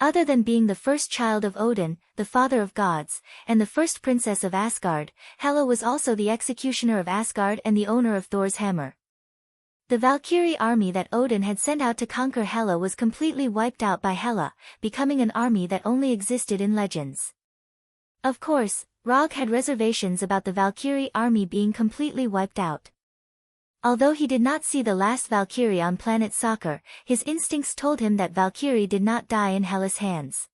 Other than being the first child of Odin, the father of gods, and the first princess of Asgard, Hela was also the executioner of Asgard and the owner of Thor's hammer. The Valkyrie army that Odin had sent out to conquer Hela was completely wiped out by Hela, becoming an army that only existed in legends. Of course, Rog had reservations about the Valkyrie army being completely wiped out. Although he did not see the last Valkyrie on planet Soccer, his instincts told him that Valkyrie did not die in Hela's hands.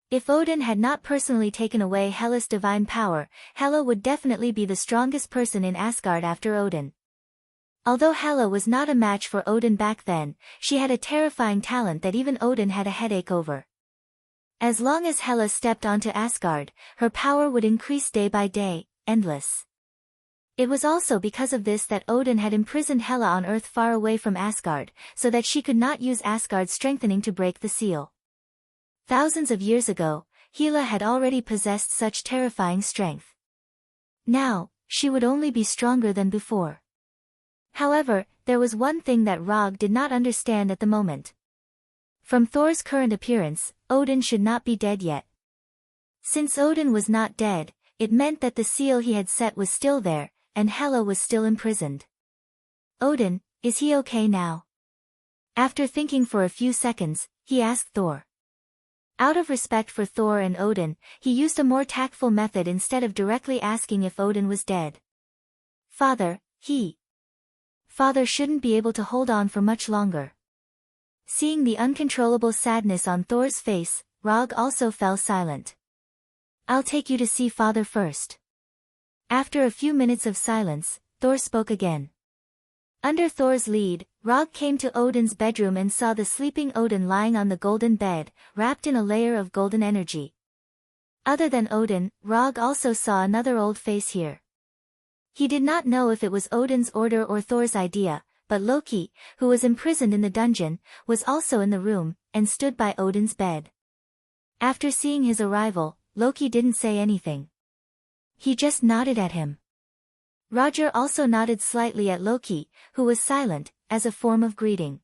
If Odin had not personally taken away Hela's divine power, Hela would definitely be the strongest person in Asgard after Odin. Although Hela was not a match for Odin back then, she had a terrifying talent that even Odin had a headache over. As long as Hela stepped onto Asgard, her power would increase day by day, endless. It was also because of this that Odin had imprisoned Hela on Earth far away from Asgard, so that she could not use Asgard's strengthening to break the seal. Thousands of years ago, Hela had already possessed such terrifying strength. Now, she would only be stronger than before. However, there was one thing that Rog did not understand at the moment. From Thor's current appearance, Odin should not be dead yet. Since Odin was not dead, it meant that the seal he had set was still there, and Hela was still imprisoned. Odin, is he okay now? After thinking for a few seconds, he asked Thor. Out of respect for Thor and Odin, he used a more tactful method instead of directly asking if Odin was dead. Father shouldn't be able to hold on for much longer. Seeing the uncontrollable sadness on Thor's face, Rog also fell silent. I'll take you to see father first. After a few minutes of silence, Thor spoke again. Under Thor's lead, Rog came to Odin's bedroom and saw the sleeping Odin lying on the golden bed, wrapped in a layer of golden energy. Other than Odin, Rog also saw another old face here. He did not know if it was Odin's order or Thor's idea, but Loki, who was imprisoned in the dungeon, was also in the room, and stood by Odin's bed. After seeing his arrival, Loki didn't say anything. He just nodded at him. Roger also nodded slightly at Loki, who was silent, as a form of greeting.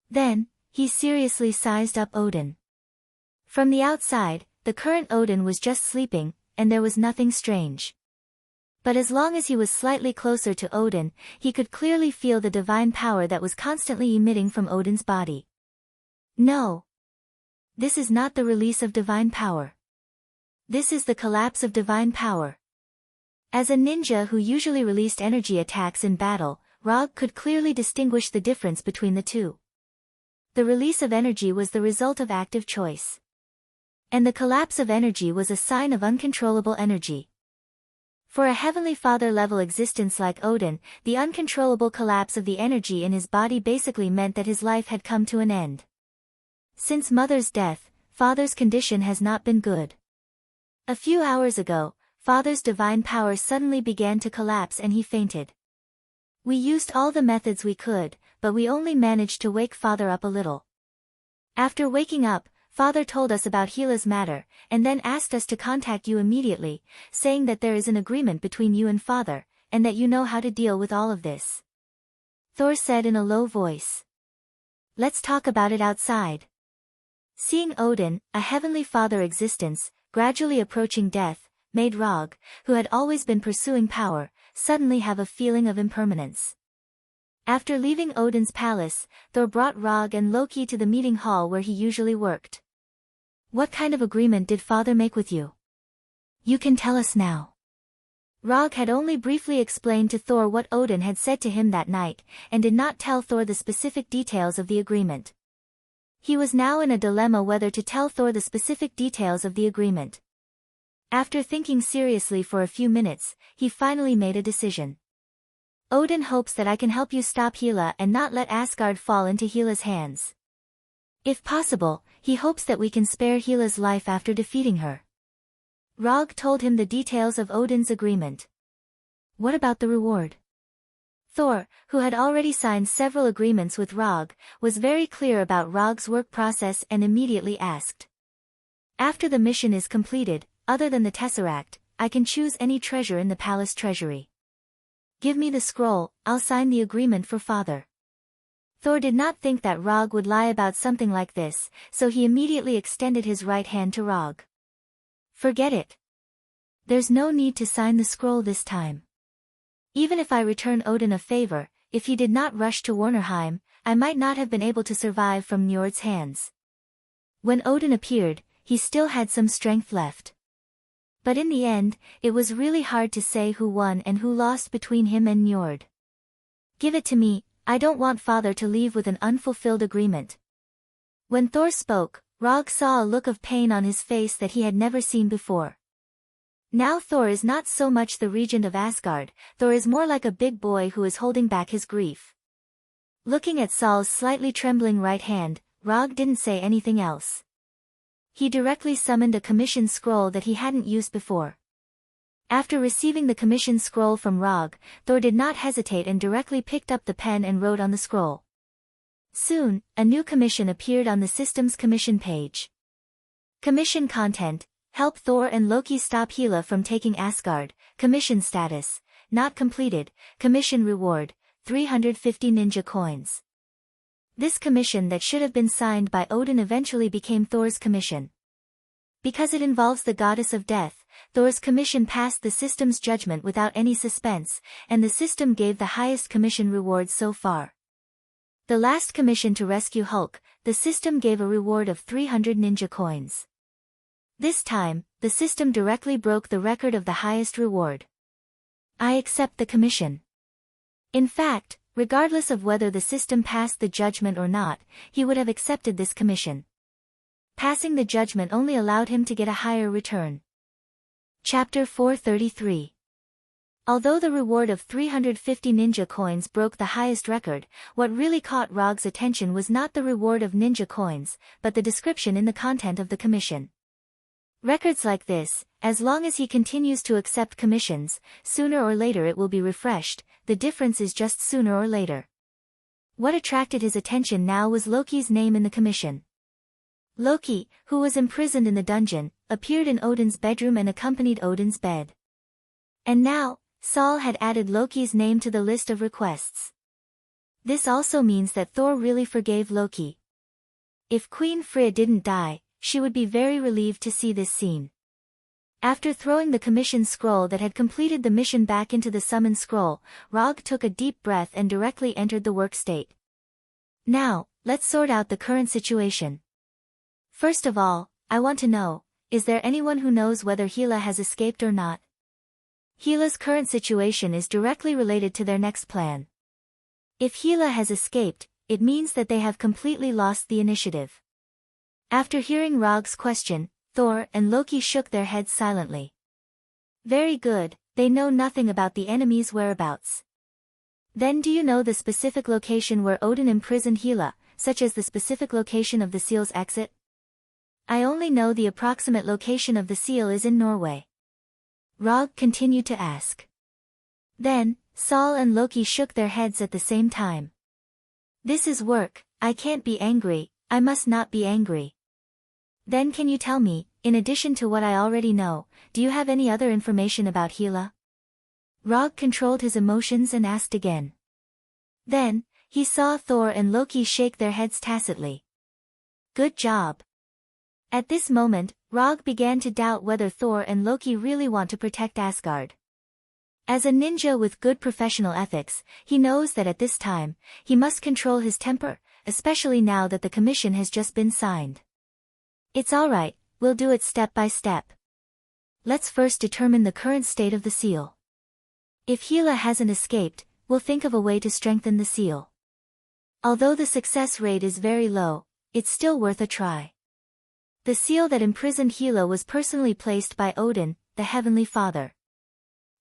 Then, he seriously sized up Odin. From the outside, the current Odin was just sleeping, and there was nothing strange. But as long as he was slightly closer to Odin, he could clearly feel the divine power that was constantly emitting from Odin's body. No. This is not the release of divine power. This is the collapse of divine power. As a ninja who usually released energy attacks in battle, Rog could clearly distinguish the difference between the two. The release of energy was the result of active choice. And the collapse of energy was a sign of uncontrollable energy. For a Heavenly Father-level existence like Odin, the uncontrollable collapse of the energy in his body basically meant that his life had come to an end. Since Mother's death, Father's condition has not been good. A few hours ago, Father's divine power suddenly began to collapse and he fainted. We used all the methods we could, but we only managed to wake Father up a little. After waking up, Father told us about Hila's matter, and then asked us to contact you immediately, saying that there is an agreement between you and Father, and that you know how to deal with all of this. Thor said in a low voice. Let's talk about it outside. Seeing Odin, a Heavenly Father existence, gradually approaching death, made Rog, who had always been pursuing power, suddenly have a feeling of impermanence. After leaving Odin's palace, Thor brought Rog and Loki to the meeting hall where he usually worked. What kind of agreement did Father make with you? You can tell us now. Rog had only briefly explained to Thor what Odin had said to him that night, and did not tell Thor the specific details of the agreement. He was now in a dilemma whether to tell Thor the specific details of the agreement. After thinking seriously for a few minutes, he finally made a decision. Odin hopes that I can help you stop Hela and not let Asgard fall into Hela's hands. If possible, he hopes that we can spare Hela's life after defeating her. Rog told him the details of Odin's agreement. What about the reward? Thor, who had already signed several agreements with Rog, was very clear about Rog's work process and immediately asked. After the mission is completed, other than the Tesseract, I can choose any treasure in the palace treasury. Give me the scroll, I'll sign the agreement for Father. Thor did not think that Rog would lie about something like this, so he immediately extended his right hand to Rog. Forget it. There's no need to sign the scroll this time. Even if I return Odin a favor, if he did not rush to Warnerheim, I might not have been able to survive from Njord's hands. When Odin appeared, he still had some strength left. But in the end, it was really hard to say who won and who lost between him and Njord. Give it to me, I don't want Father to leave with an unfulfilled agreement. When Thor spoke, Rog saw a look of pain on his face that he had never seen before. Now Thor is not so much the regent of Asgard, Thor is more like a big boy who is holding back his grief. Looking at Saul's slightly trembling right hand, Rog didn't say anything else. He directly summoned a commission scroll that he hadn't used before. After receiving the commission scroll from Rog, Thor did not hesitate and directly picked up the pen and wrote on the scroll. Soon, a new commission appeared on the system's commission page. Commission content: help Thor and Loki stop Hela from taking Asgard. Commission status: not completed. Commission reward: 350 ninja coins. This commission that should have been signed by Odin eventually became Thor's commission. Because it involves the goddess of death, Thor's commission passed the system's judgment without any suspense, and the system gave the highest commission reward so far. The last commission to rescue Hulk, the system gave a reward of 300 ninja coins. This time, the system directly broke the record of the highest reward. I accept the commission. In fact, regardless of whether the system passed the judgment or not, he would have accepted this commission. Passing the judgment only allowed him to get a higher return. Chapter 433. Although the reward of 350 ninja coins broke the highest record, what really caught Rog's attention was not the reward of ninja coins, but the description in the content of the commission. Records like this, as long as he continues to accept commissions, sooner or later it will be refreshed, the difference is just sooner or later. What attracted his attention now was Loki's name in the commission. Loki, who was imprisoned in the dungeon, appeared in Odin's bedroom and accompanied Odin's bed. And now, Saul had added Loki's name to the list of requests. This also means that Thor really forgave Loki. If Queen Frigg didn't die, she would be very relieved to see this scene. After throwing the commission scroll that had completed the mission back into the summon scroll, Rog took a deep breath and directly entered the work state. Now, let's sort out the current situation. First of all, I want to know, is there anyone who knows whether Hela has escaped or not? Hela's current situation is directly related to their next plan. If Hela has escaped, it means that they have completely lost the initiative. After hearing Rog's question, Thor and Loki shook their heads silently. Very good, they know nothing about the enemy's whereabouts. Then do you know the specific location where Odin imprisoned Hela, such as the specific location of the seal's exit? I only know the approximate location of the seal is in Norway. Rog continued to ask. Then, Saul and Loki shook their heads at the same time. This is work, I can't be angry, I must not be angry. Then can you tell me, in addition to what I already know, do you have any other information about Hela? Rog controlled his emotions and asked again. Then, he saw Thor and Loki shake their heads tacitly. Good job. At this moment, Rog began to doubt whether Thor and Loki really want to protect Asgard. As a ninja with good professional ethics, he knows that at this time, he must control his temper, especially now that the commission has just been signed. It's alright, we'll do it step by step. Let's first determine the current state of the seal. If Hela hasn't escaped, we'll think of a way to strengthen the seal. Although the success rate is very low, it's still worth a try. The seal that imprisoned Hela was personally placed by Odin, the Heavenly Father.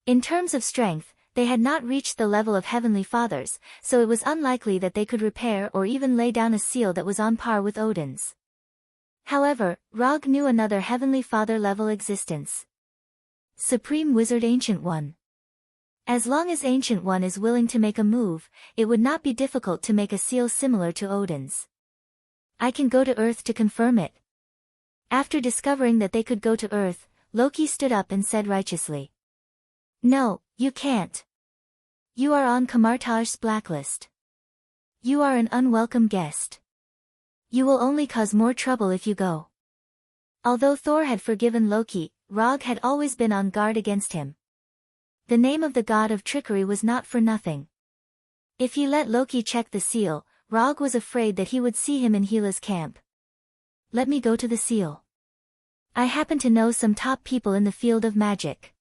In terms of strength, they had not reached the level of Heavenly Fathers, so it was unlikely that they could repair or even lay down a seal that was on par with Odin's. However, Rog knew another Heavenly Father level existence. Supreme Wizard Ancient One. As long as Ancient One is willing to make a move, it would not be difficult to make a seal similar to Odin's. I can go to Earth to confirm it. After discovering that they could go to Earth, Loki stood up and said righteously. No, you can't. You are on Kamartaj's blacklist. You are an unwelcome guest. You will only cause more trouble if you go. Although Thor had forgiven Loki, Rog had always been on guard against him. The name of the god of trickery was not for nothing. If he let Loki check the seal, Rog was afraid that he would see him in Hela's camp. Let me go to the seal. I happen to know some top people in the field of magic.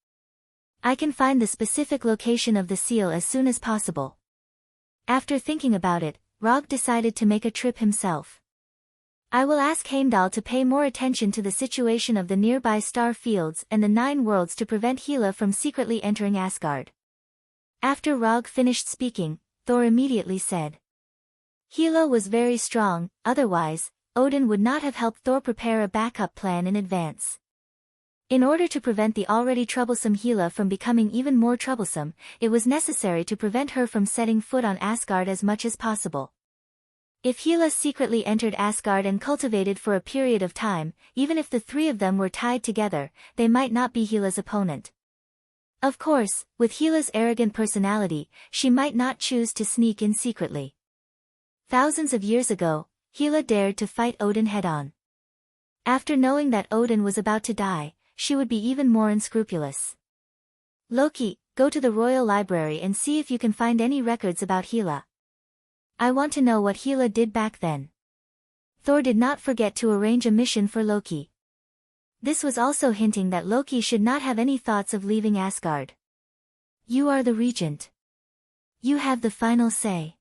I can find the specific location of the seal as soon as possible. After thinking about it, Rog decided to make a trip himself. I will ask Heimdall to pay more attention to the situation of the nearby star fields and the 9 worlds to prevent Hela from secretly entering Asgard. After Rog finished speaking, Thor immediately said. Hela was very strong, otherwise, Odin would not have helped Thor prepare a backup plan in advance. In order to prevent the already troublesome Hela from becoming even more troublesome, it was necessary to prevent her from setting foot on Asgard as much as possible. If Hela secretly entered Asgard and cultivated for a period of time, even if the 3 of them were tied together, they might not be Hela's opponent. Of course, with Hela's arrogant personality, she might not choose to sneak in secretly. Thousands of years ago, Hela dared to fight Odin head-on. After knowing that Odin was about to die, she would be even more unscrupulous. Loki, go to the royal library and see if you can find any records about Hela. I want to know what Hela did back then. Thor did not forget to arrange a mission for Loki. This was also hinting that Loki should not have any thoughts of leaving Asgard. You are the regent. You have the final say.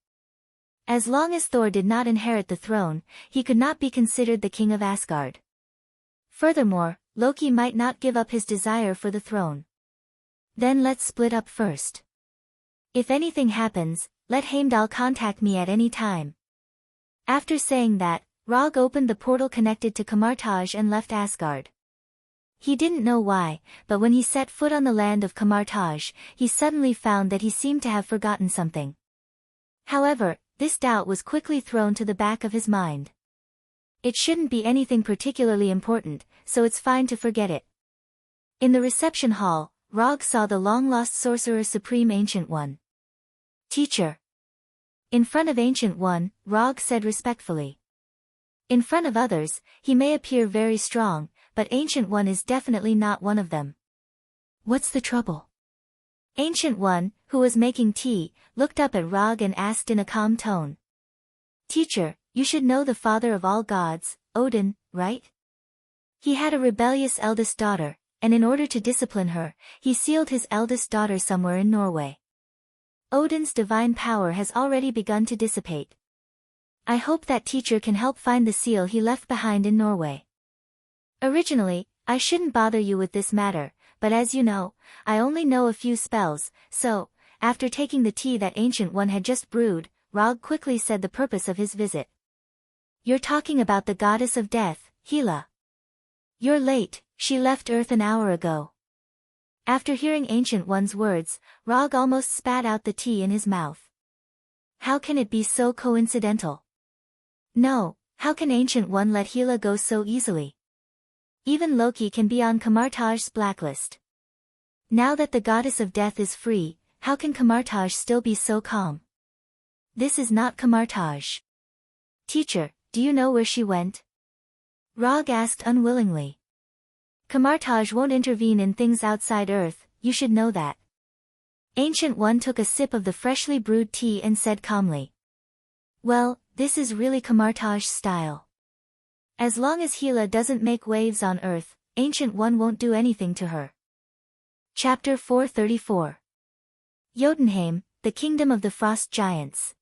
As long as Thor did not inherit the throne, he could not be considered the king of Asgard. Furthermore, Loki might not give up his desire for the throne. Then let's split up first. If anything happens, let Heimdall contact me at any time. After saying that, Rog opened the portal connected to Kamartaj and left Asgard. He didn't know why, but when he set foot on the land of Kamartaj, he suddenly found that he seemed to have forgotten something. However, this doubt was quickly thrown to the back of his mind. It shouldn't be anything particularly important, so it's fine to forget it. In the reception hall, Rog saw the long-lost Sorcerer Supreme Ancient One. Teacher. In front of Ancient One, Rog said respectfully. In front of others, he may appear very strong, but Ancient One is definitely not one of them. What's the trouble? Ancient One, who was making tea, looked up at Rog and asked in a calm tone. Teacher, you should know the father of all gods, Odin, right? He had a rebellious eldest daughter, and in order to discipline her, he sealed his eldest daughter somewhere in Norway. Odin's divine power has already begun to dissipate. I hope that teacher can help find the seal he left behind in Norway. Originally, I shouldn't bother you with this matter, but as you know, I only know a few spells, so, after taking the tea that Ancient One had just brewed, Rog quickly said the purpose of his visit. You're talking about the goddess of death, Hela. You're late, she left Earth an hour ago. After hearing Ancient One's words, Rog almost spat out the tea in his mouth. How can it be so coincidental? No, how can Ancient One let Hela go so easily? Even Loki can be on Kamartaj's blacklist. Now that the goddess of death is free, how can Kamartaj still be so calm? This is not Kamartaj. Teacher, do you know where she went? Rog asked unwillingly. Kamartaj won't intervene in things outside Earth, you should know that. Ancient One took a sip of the freshly brewed tea and said calmly. Well, this is really Kamartaj's style. As long as Hela doesn't make waves on Earth, Ancient One won't do anything to her. Chapter 434. Jotunheim, the Kingdom of the Frost Giants.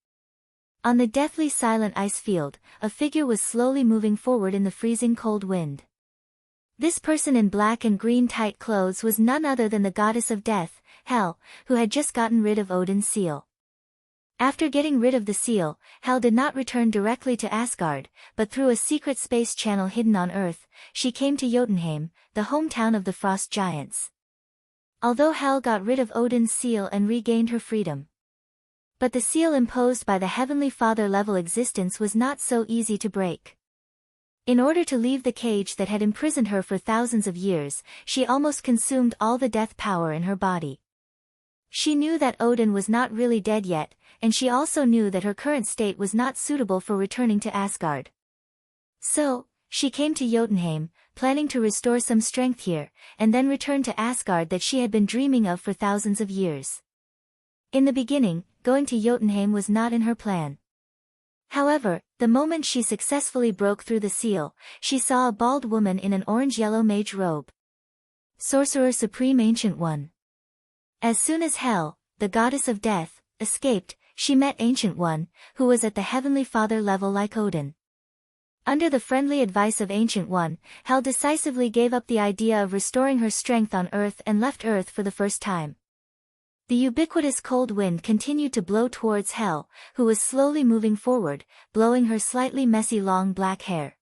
On the deathly silent ice field, a figure was slowly moving forward in the freezing cold wind. This person in black and green tight clothes was none other than the goddess of death, Hel, who had just gotten rid of Odin's seal. After getting rid of the seal, Hel did not return directly to Asgard, but through a secret space channel hidden on Earth, she came to Jotunheim, the hometown of the Frost Giants. Although Hel got rid of Odin's seal and regained her freedom. But the seal imposed by the Heavenly Father-level existence was not so easy to break. In order to leave the cage that had imprisoned her for thousands of years, she almost consumed all the death power in her body. She knew that Odin was not really dead yet, and she also knew that her current state was not suitable for returning to Asgard. So, she came to Jotunheim, planning to restore some strength here, and then return to Asgard that she had been dreaming of for thousands of years. In the beginning, going to Jotunheim was not in her plan. However, the moment she successfully broke through the seal, she saw a bald woman in an orange-yellow mage robe. Sorcerer Supreme Ancient One. As soon as Hel, the goddess of death, escaped, she met Ancient One, who was at the Heavenly Father level like Odin. Under the friendly advice of Ancient One, Hel decisively gave up the idea of restoring her strength on Earth and left Earth for the first time. The ubiquitous cold wind continued to blow towards Hel, who was slowly moving forward, blowing her slightly messy long black hair.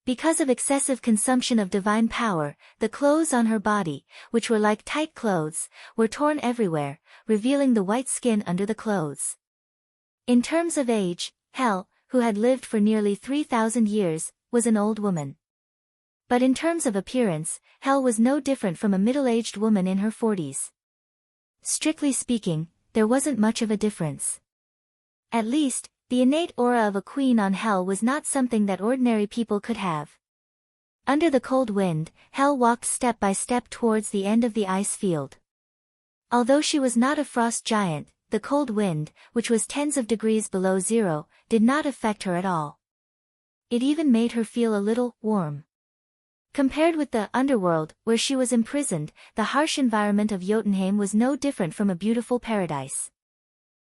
Because of excessive consumption of divine power, the clothes on her body, which were like tight clothes, were torn everywhere, revealing the white skin under the clothes. In terms of age, Hel, who had lived for nearly 3,000 years, was an old woman. But in terms of appearance, Hel was no different from a middle-aged woman in her 40s. Strictly speaking, there wasn't much of a difference. At least, the innate aura of a queen on Hel was not something that ordinary people could have. Under the cold wind, Hel walked step by step towards the end of the ice field. Although she was not a frost giant, the cold wind, which was tens of degrees below zero, did not affect her at all. It even made her feel a little warm. Compared with the underworld, where she was imprisoned, the harsh environment of Jotunheim was no different from a beautiful paradise.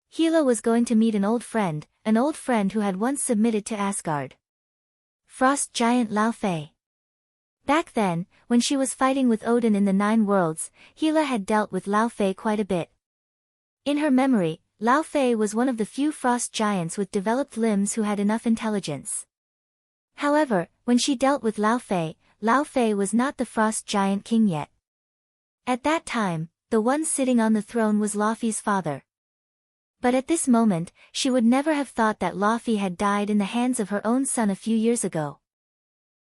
Hela was going to meet an old friend who had once submitted to Asgard. Frost giant Laufey. Back then, when she was fighting with Odin in the Nine Worlds, Hela had dealt with Laufey quite a bit. In her memory, Laufey was one of the few frost giants with developed limbs who had enough intelligence. However, when she dealt with Laufey was not the frost giant king yet. At that time, the one sitting on the throne was Laufey's father. But at this moment, she would never have thought that Laufey had died in the hands of her own son a few years ago.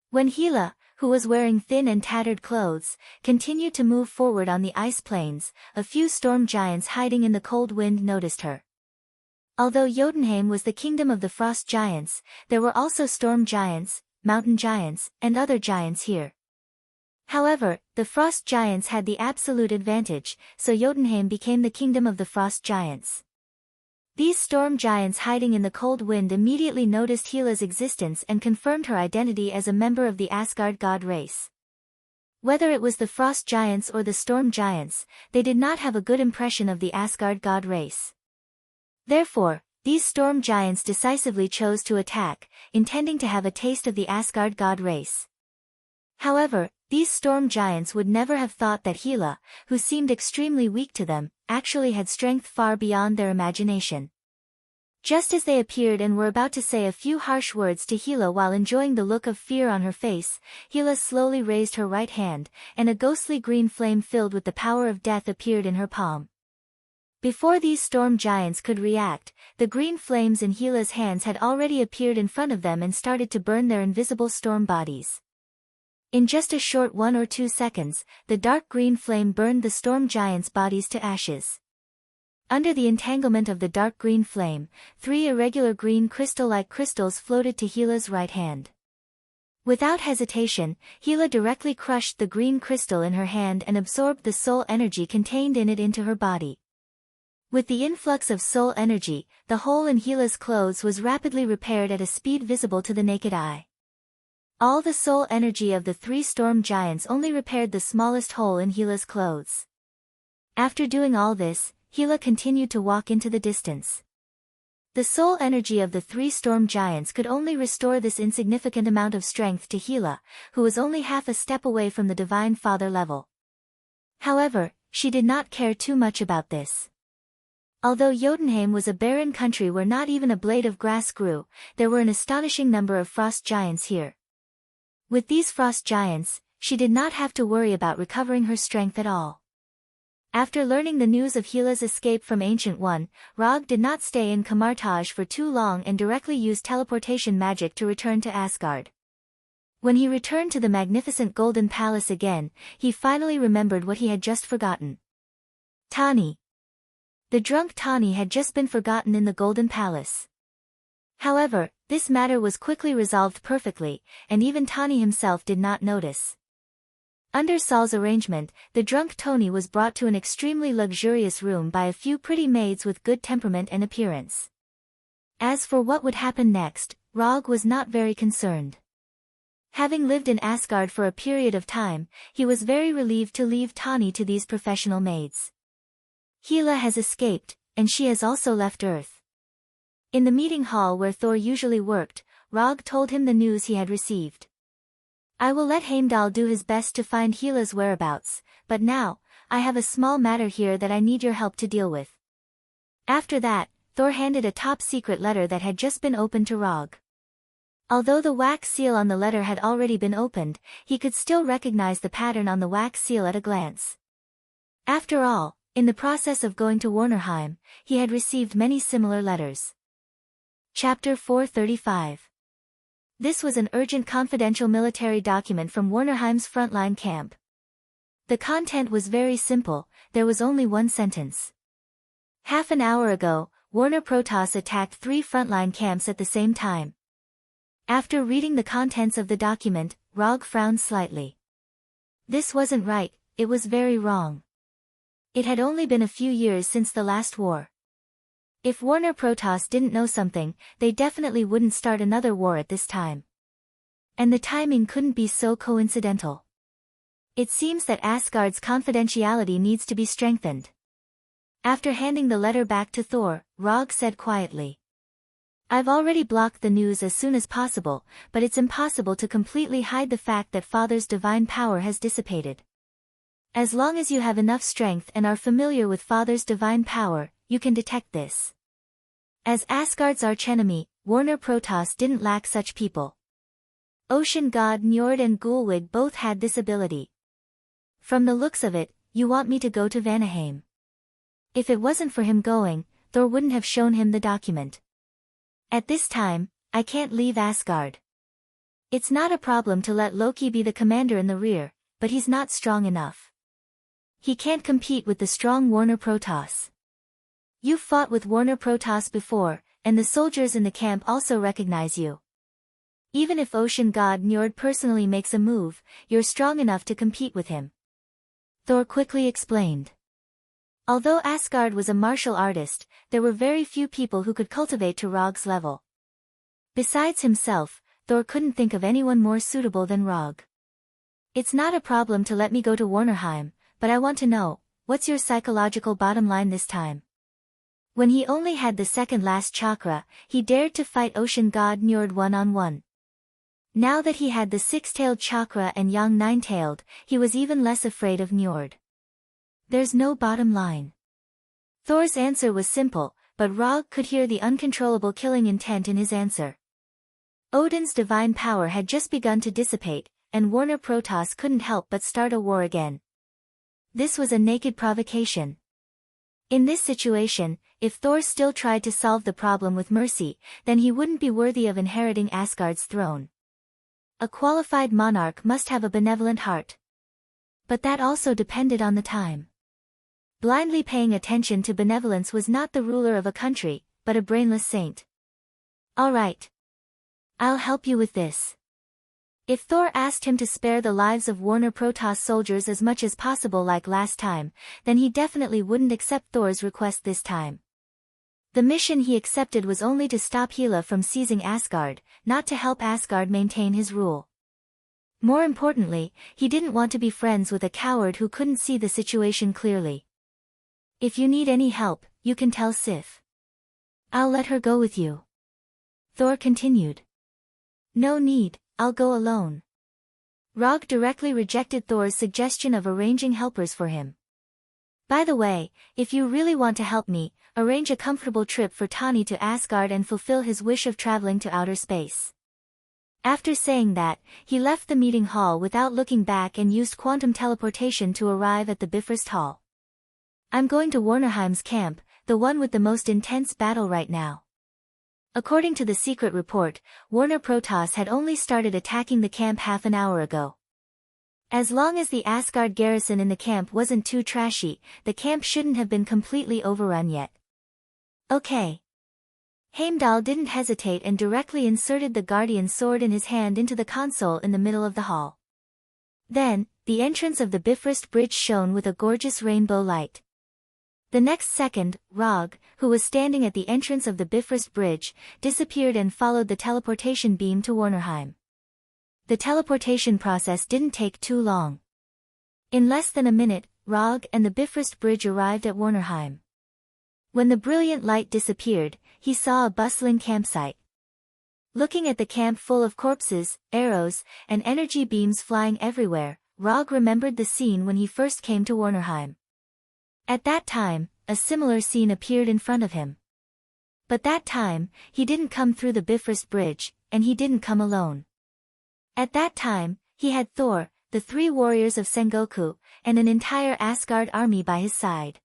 When Hela, who was wearing thin and tattered clothes, continued to move forward on the ice plains, a few storm giants hiding in the cold wind noticed her. Although Jotunheim was the kingdom of the frost giants, there were also storm giants, mountain giants, and other giants here. However, the frost giants had the absolute advantage, so Jotunheim became the kingdom of the frost giants. These storm giants hiding in the cold wind immediately noticed Hela's existence and confirmed her identity as a member of the Asgard god race. Whether it was the frost giants or the storm giants, they did not have a good impression of the Asgard god race. Therefore, these storm giants decisively chose to attack, intending to have a taste of the Asgard god race. However, these storm giants would never have thought that Hela, who seemed extremely weak to them, actually had strength far beyond their imagination. Just as they appeared and were about to say a few harsh words to Hela while enjoying the look of fear on her face, Hela slowly raised her right hand, and a ghostly green flame filled with the power of death appeared in her palm. Before these storm giants could react, the green flames in Hela's hands had already appeared in front of them and started to burn their invisible storm bodies. In just a short 1 or 2 seconds, the dark green flame burned the storm giants' bodies to ashes. Under the entanglement of the dark green flame, 3 irregular green crystal-like crystals floated to Hela's right hand. Without hesitation, Hela directly crushed the green crystal in her hand and absorbed the soul energy contained in it into her body. With the influx of soul energy, the hole in Hela's clothes was rapidly repaired at a speed visible to the naked eye. All the soul energy of the 3 storm giants only repaired the smallest hole in Hela's clothes. After doing all this, Hela continued to walk into the distance. The soul energy of the 3 storm giants could only restore this insignificant amount of strength to Hela, who was only half a step away from the Divine Father level. However, she did not care too much about this. Although Jotunheim was a barren country where not even a blade of grass grew, there were an astonishing number of frost giants here. With these frost giants, she did not have to worry about recovering her strength at all. After learning the news of Hela's escape from Ancient One, Rog did not stay in Kamartaj for too long and directly used teleportation magic to return to Asgard. When he returned to the magnificent Golden Palace again, he finally remembered what he had just forgotten. Tani. The drunk Tani had just been forgotten in the Golden Palace. However, this matter was quickly resolved perfectly, and even Tani himself did not notice. Under Saul's arrangement, the drunk Tony was brought to an extremely luxurious room by a few pretty maids with good temperament and appearance. As for what would happen next, Rog was not very concerned. Having lived in Asgard for a period of time, he was very relieved to leave Tani to these professional maids. Hela has escaped, and she has also left Earth. In the meeting hall where Thor usually worked, Rog told him the news he had received. I will let Heimdall do his best to find Hela's whereabouts, but now, I have a small matter here that I need your help to deal with. After that, Thor handed a top-secret letter that had just been opened to Rog. Although the wax seal on the letter had already been opened, he could still recognize the pattern on the wax seal at a glance. After all, in the process of going to Warnerheim, he had received many similar letters. Chapter 435. This was an urgent confidential military document from Warnerheim's frontline camp. The content was very simple, there was only one sentence. Half an hour ago, Warner Protoss attacked 3 frontline camps at the same time. After reading the contents of the document, Rog frowned slightly. This wasn't right, it was very wrong. It had only been a few years since the last war. If Warner Protoss didn't know something, they definitely wouldn't start another war at this time. And the timing couldn't be so coincidental. It seems that Asgard's confidentiality needs to be strengthened. After handing the letter back to Thor, Rog said quietly. I've already blocked the news as soon as possible, but it's impossible to completely hide the fact that Father's divine power has dissipated. As long as you have enough strength and are familiar with Father's divine power, you can detect this. As Asgard's archenemy, Warner Protoss didn't lack such people. Ocean god Njord and Gulwig both had this ability. From the looks of it, you want me to go to Vanaheim. If it wasn't for him going, Thor wouldn't have shown him the document. At this time, I can't leave Asgard. It's not a problem to let Loki be the commander in the rear, but he's not strong enough. He can't compete with the strong Warner Protoss. You've fought with Warner Protoss before, and the soldiers in the camp also recognize you. Even if Ocean God Njord personally makes a move, you're strong enough to compete with him. Thor quickly explained. Although Asgard was a martial artist, there were very few people who could cultivate to Rog's level. Besides himself, Thor couldn't think of anyone more suitable than Rog. It's not a problem to let me go to Warnerheim, but I want to know, what's your psychological bottom line this time? When he only had the second last chakra, he dared to fight Ocean God Njord one-on-one. Now that he had the six-tailed chakra and Yang nine-tailed, he was even less afraid of Njord. There's no bottom line. Thor's answer was simple, but Rog could hear the uncontrollable killing intent in his answer. Odin's divine power had just begun to dissipate, and Warner Protoss couldn't help but start a war again. This was a naked provocation. In this situation, if Thor still tried to solve the problem with mercy, then he wouldn't be worthy of inheriting Asgard's throne. A qualified monarch must have a benevolent heart. But that also depended on the time. Blindly paying attention to benevolence was not the ruler of a country, but a brainless saint. All right. I'll help you with this. If Thor asked him to spare the lives of Warner Protoss soldiers as much as possible like last time, then he definitely wouldn't accept Thor's request this time. The mission he accepted was only to stop Hela from seizing Asgard, not to help Asgard maintain his rule. More importantly, he didn't want to be friends with a coward who couldn't see the situation clearly. If you need any help, you can tell Sif. I'll let her go with you. Thor continued. No need, I'll go alone. Rog directly rejected Thor's suggestion of arranging helpers for him. By the way, if you really want to help me, arrange a comfortable trip for Tani to Asgard and fulfill his wish of traveling to outer space. After saying that, he left the meeting hall without looking back and used quantum teleportation to arrive at the Bifrost Hall. I'm going to Warnerheim's camp, the one with the most intense battle right now. According to the secret report, Warner Protoss had only started attacking the camp half an hour ago. As long as the Asgard garrison in the camp wasn't too trashy, the camp shouldn't have been completely overrun yet. Okay. Heimdall didn't hesitate and directly inserted the Guardian sword in his hand into the console in the middle of the hall. Then, the entrance of the Bifrost Bridge shone with a gorgeous rainbow light. The next second, Rog, who was standing at the entrance of the Bifrost Bridge, disappeared and followed the teleportation beam to Warnerheim. The teleportation process didn't take too long. In less than a minute, Rog and the Bifrost Bridge arrived at Warnerheim. When the brilliant light disappeared, he saw a bustling campsite. Looking at the camp full of corpses, arrows, and energy beams flying everywhere, Rog remembered the scene when he first came to Warnerheim. At that time, a similar scene appeared in front of him. But that time, he didn't come through the Bifrost Bridge, and he didn't come alone. At that time, he had Thor, the three warriors of Sengoku, and an entire Asgard army by his side.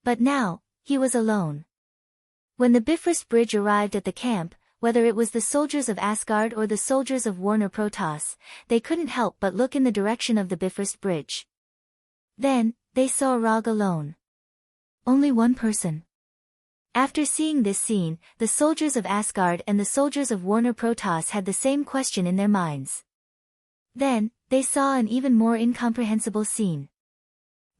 But now, he was alone. When the Bifrost Bridge arrived at the camp, whether it was the soldiers of Asgard or the soldiers of Warner Protoss, they couldn't help but look in the direction of the Bifrost Bridge. Then, they saw Rog alone. Only one person. After seeing this scene, the soldiers of Asgard and the soldiers of Warner Protoss had the same question in their minds. Then, they saw an even more incomprehensible scene.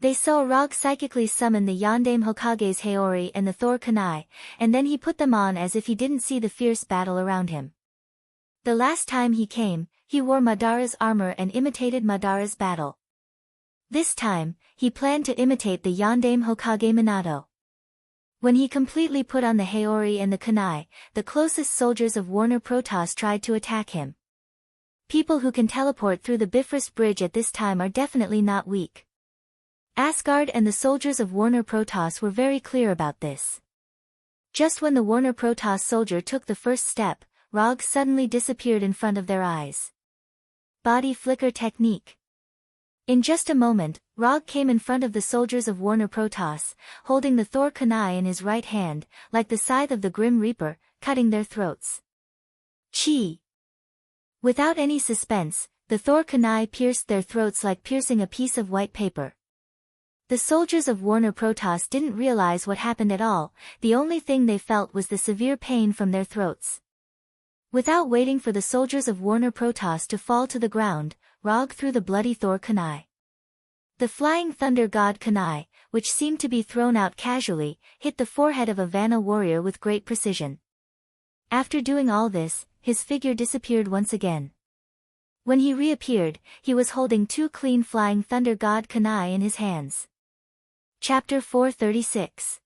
They saw Rog psychically summon the Yondaime Hokage's Haori and the Thor Kunai, and then he put them on as if he didn't see the fierce battle around him. The last time he came, he wore Madara's armor and imitated Madara's battle. This time, he planned to imitate the Yondaime Hokage Minato. When he completely put on the Haori and the Kunai, the closest soldiers of Warner Protoss tried to attack him. People who can teleport through the Bifrost Bridge at this time are definitely not weak. Asgard and the soldiers of Warner Protoss were very clear about this. Just when the Warner Protoss soldier took the first step, Rog suddenly disappeared in front of their eyes. Body flicker technique. In just a moment, Rog came in front of the soldiers of Warner Protoss, holding the Thor Kunai in his right hand, like the scythe of the Grim Reaper, cutting their throats. Chi! Without any suspense, the Thor Kunai pierced their throats like piercing a piece of white paper. The soldiers of Warner Protoss didn't realize what happened at all, the only thing they felt was the severe pain from their throats. Without waiting for the soldiers of Warner Protoss to fall to the ground, Rog threw the bloody Thor Kunai. The flying thunder god Kunai, which seemed to be thrown out casually, hit the forehead of a Vanna warrior with great precision. After doing all this, his figure disappeared once again. When he reappeared, he was holding two clean flying thunder god Kunai in his hands. Chapter 436.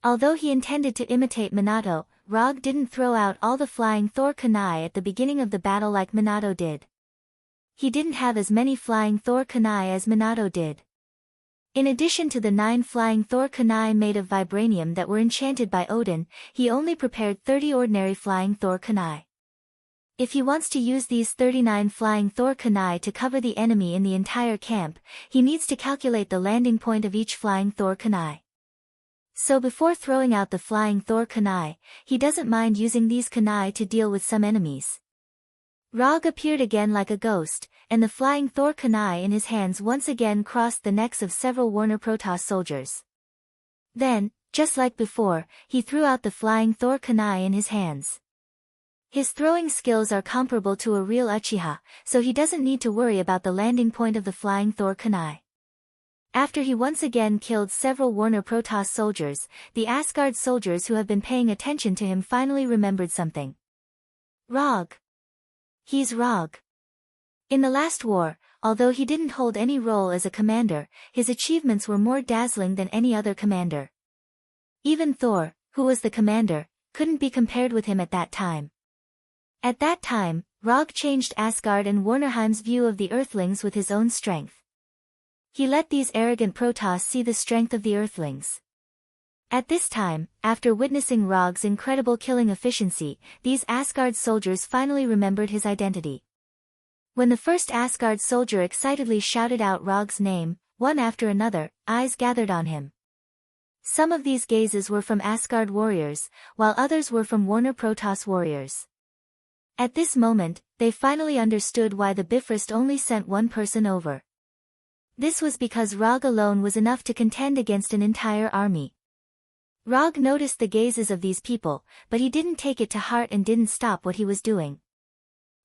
Although he intended to imitate Minato, Rog didn't throw out all the flying Thor Kunai at the beginning of the battle like Minato did. He didn't have as many flying Thor Kunai as Minato did. In addition to the 9 flying Thor Kunai made of vibranium that were enchanted by Odin, he only prepared 30 ordinary flying Thor Kunai. If he wants to use these 39 flying Thor Kunai to cover the enemy in the entire camp, he needs to calculate the landing point of each flying Thor Kunai. So before throwing out the flying Thor Kunai, he doesn't mind using these Kunai to deal with some enemies. Rog appeared again like a ghost, and the flying Thor Kunai in his hands once again crossed the necks of several Warner Protoss soldiers. Then, just like before, he threw out the flying Thor Kunai in his hands. His throwing skills are comparable to a real Uchiha, so he doesn't need to worry about the landing point of the flying Thor Kunai. After he once again killed several Warner Protoss soldiers, the Asgard soldiers who have been paying attention to him finally remembered something. Rog. He's Rog. In the last war, although he didn't hold any role as a commander, his achievements were more dazzling than any other commander. Even Thor, who was the commander, couldn't be compared with him at that time. At that time, Rog changed Asgard and Warnerheim's view of the Earthlings with his own strength. He let these arrogant Protoss see the strength of the Earthlings. At this time, after witnessing Rog's incredible killing efficiency, these Asgard soldiers finally remembered his identity. When the first Asgard soldier excitedly shouted out Rog's name, one after another, eyes gathered on him. Some of these gazes were from Asgard warriors, while others were from Warner Protoss warriors. At this moment, they finally understood why the Bifrost only sent one person over. This was because Rog alone was enough to contend against an entire army. Rog noticed the gazes of these people, but he didn't take it to heart and didn't stop what he was doing.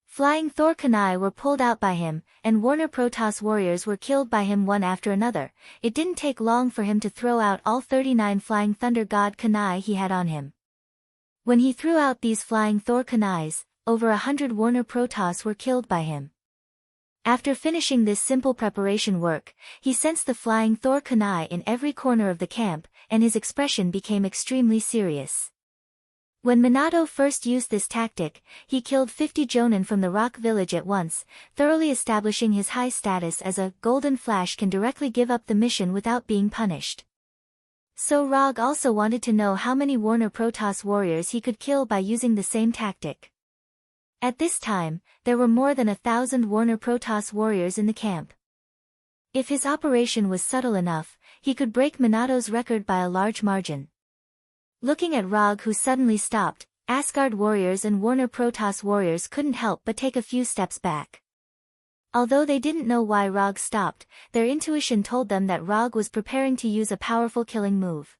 Flying Thor Kunai were pulled out by him, and Warner Protoss warriors were killed by him one after another. It didn't take long for him to throw out all 39 flying thunder god Kunai he had on him. When he threw out these flying Thor Kunais, over 100 Warner Protoss were killed by him. After finishing this simple preparation work, he sensed the flying Thor Kunai in every corner of the camp, and his expression became extremely serious. When Minato first used this tactic, he killed 50 Jonin from the rock village at once, thoroughly establishing his high status as a Golden Flash can directly give up the mission without being punished. So Rog also wanted to know how many Warner Protoss warriors he could kill by using the same tactic. At this time, there were more than 1,000 Warner Protoss warriors in the camp. If his operation was subtle enough, he could break Minato's record by a large margin. Looking at Rog who suddenly stopped, Asgard warriors and Warner Protoss warriors couldn't help but take a few steps back. Although they didn't know why Rog stopped, their intuition told them that Rog was preparing to use a powerful killing move.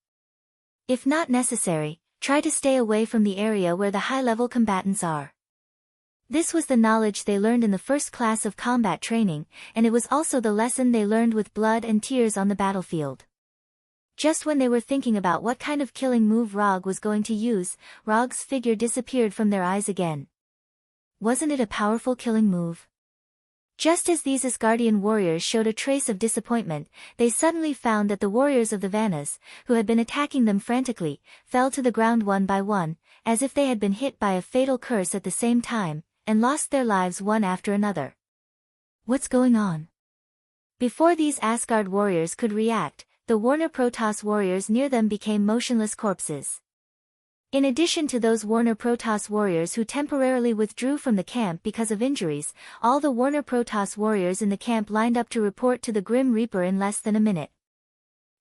If not necessary, try to stay away from the area where the high-level combatants are. This was the knowledge they learned in the first class of combat training, and it was also the lesson they learned with blood and tears on the battlefield. Just when they were thinking about what kind of killing move Rog was going to use, Rog's figure disappeared from their eyes again. Wasn't it a powerful killing move? Just as these Asgardian warriors showed a trace of disappointment, they suddenly found that the warriors of the Vannas, who had been attacking them frantically, fell to the ground one by one, as if they had been hit by a fatal curse at the same time, and lost their lives one after another. What's going on? Before these Asgard warriors could react, the Warner Protoss warriors near them became motionless corpses. In addition to those Warner Protoss warriors who temporarily withdrew from the camp because of injuries, all the Warner Protoss warriors in the camp lined up to report to the Grim Reaper in less than a minute.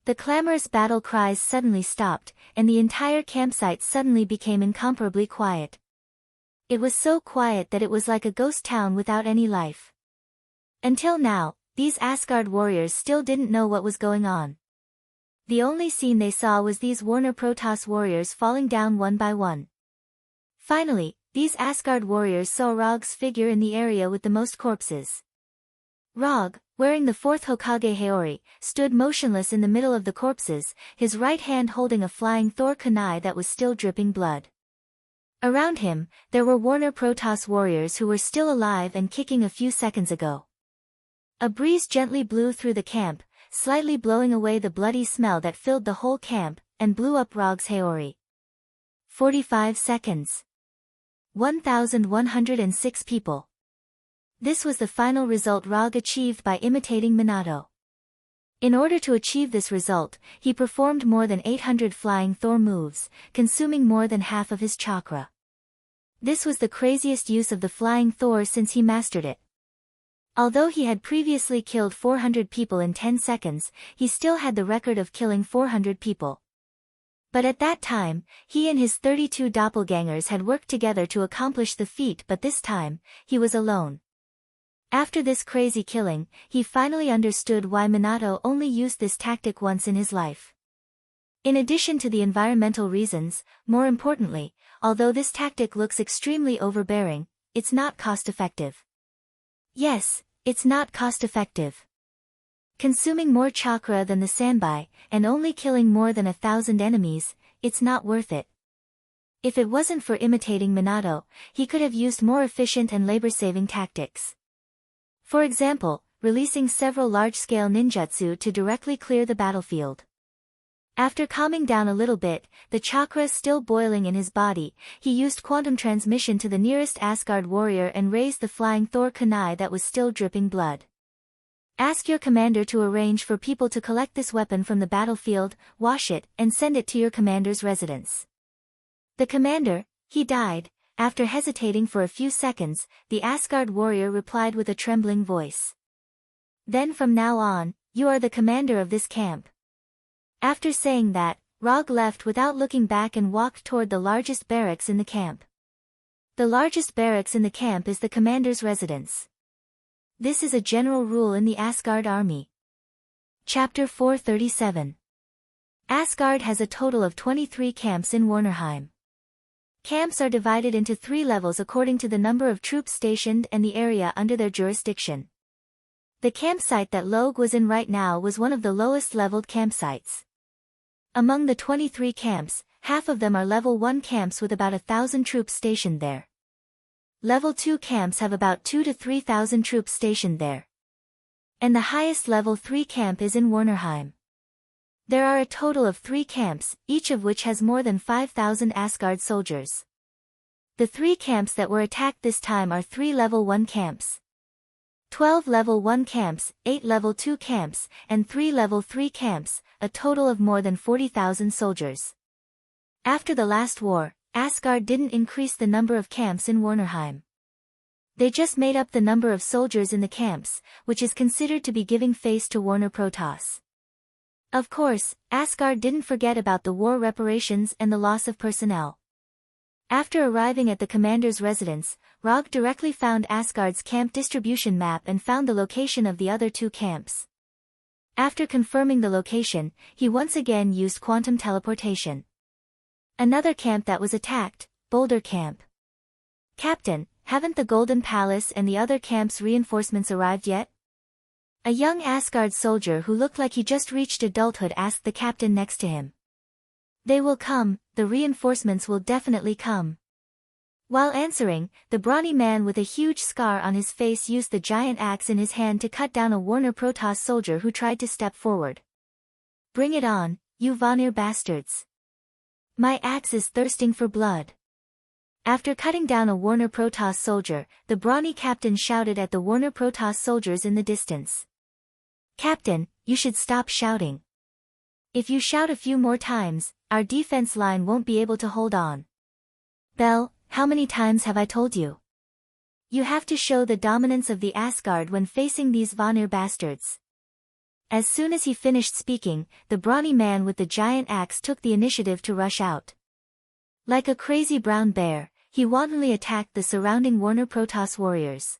The clamorous battle cries suddenly stopped, and the entire campsite suddenly became incomparably quiet. It was so quiet that it was like a ghost town without any life. Until now, these Asgard warriors still didn't know what was going on. The only scene they saw was these Warner Protoss warriors falling down one by one. Finally, these Asgard warriors saw Rog's figure in the area with the most corpses. Rog, wearing the fourth Hokage Haori, stood motionless in the middle of the corpses, his right hand holding a flying Thor kunai that was still dripping blood. Around him, there were Warner Protoss warriors who were still alive and kicking a few seconds ago. A breeze gently blew through the camp, slightly blowing away the bloody smell that filled the whole camp, and blew up Rog's Haori. 45 seconds. 1,106 people. This was the final result Rog achieved by imitating Minato. In order to achieve this result, he performed more than 800 flying Thor moves, consuming more than half of his chakra. This was the craziest use of the flying Thor since he mastered it. Although he had previously killed 400 people in 10 seconds, he still had the record of killing 400 people. But at that time, he and his 32 doppelgangers had worked together to accomplish the feat, but this time, he was alone. After this crazy killing, he finally understood why Minato only used this tactic once in his life. In addition to the environmental reasons, more importantly, although this tactic looks extremely overbearing, it's not cost-effective. Yes, it's not cost-effective. Consuming more chakra than the Sanbai, and only killing more than 1,000 enemies, it's not worth it. If it wasn't for imitating Minato, he could have used more efficient and labor-saving tactics. For example, releasing several large-scale ninjutsu to directly clear the battlefield. After calming down a little bit, the chakra still boiling in his body, he used quantum transmission to the nearest Asgard warrior and raised the flying Thor kunai that was still dripping blood. Ask your commander to arrange for people to collect this weapon from the battlefield, wash it, and send it to your commander's residence. The commander, he died. After hesitating for a few seconds, the Asgard warrior replied with a trembling voice. Then from now on, you are the commander of this camp. After saying that, Rog left without looking back and walked toward the largest barracks in the camp. The largest barracks in the camp is the commander's residence. This is a general rule in the Asgard army. Chapter 437. Asgard has a total of 23 camps in Warnerheim. Camps are divided into 3 levels according to the number of troops stationed and the area under their jurisdiction. The campsite that Log was in right now was one of the lowest leveled campsites. Among the 23 camps, half of them are level 1 camps with about 1,000 troops stationed there. Level 2 camps have about 2,000 to 3,000 troops stationed there. And the highest level 3 camp is in Warnerheim. There are a total of 3 camps, each of which has more than 5,000 Asgard soldiers. The 3 camps that were attacked this time are 3 level 1 camps, 12 level 1 camps, 8 level 2 camps, and 3 level 3 camps, a total of more than 40,000 soldiers. After the last war, Asgard didn't increase the number of camps in Warnerheim. They just made up the number of soldiers in the camps, which is considered to be giving face to Warner Protoss. Of course, Asgard didn't forget about the war reparations and the loss of personnel. After arriving at the commander's residence, Rog directly found Asgard's camp distribution map and found the location of the other 2 camps. After confirming the location, he once again used quantum teleportation. Another camp that was attacked, Boulder Camp. Captain, haven't the Golden Palace and the other camp's reinforcements arrived yet? A young Asgard soldier who looked like he just reached adulthood asked the captain next to him. They will come, the reinforcements will definitely come. While answering, the brawny man with a huge scar on his face used the giant axe in his hand to cut down a Warner Protoss soldier who tried to step forward. Bring it on, you Vanir bastards. My axe is thirsting for blood. After cutting down a Warner Protoss soldier, the brawny captain shouted at the Warner Protoss soldiers in the distance. Captain, you should stop shouting. If you shout a few more times, our defense line won't be able to hold on. Bell, how many times have I told you? You have to show the dominance of the Asgard when facing these Vanir bastards. As soon as he finished speaking, the brawny man with the giant axe took the initiative to rush out. Like a crazy brown bear, he wantonly attacked the surrounding Warner Protoss warriors.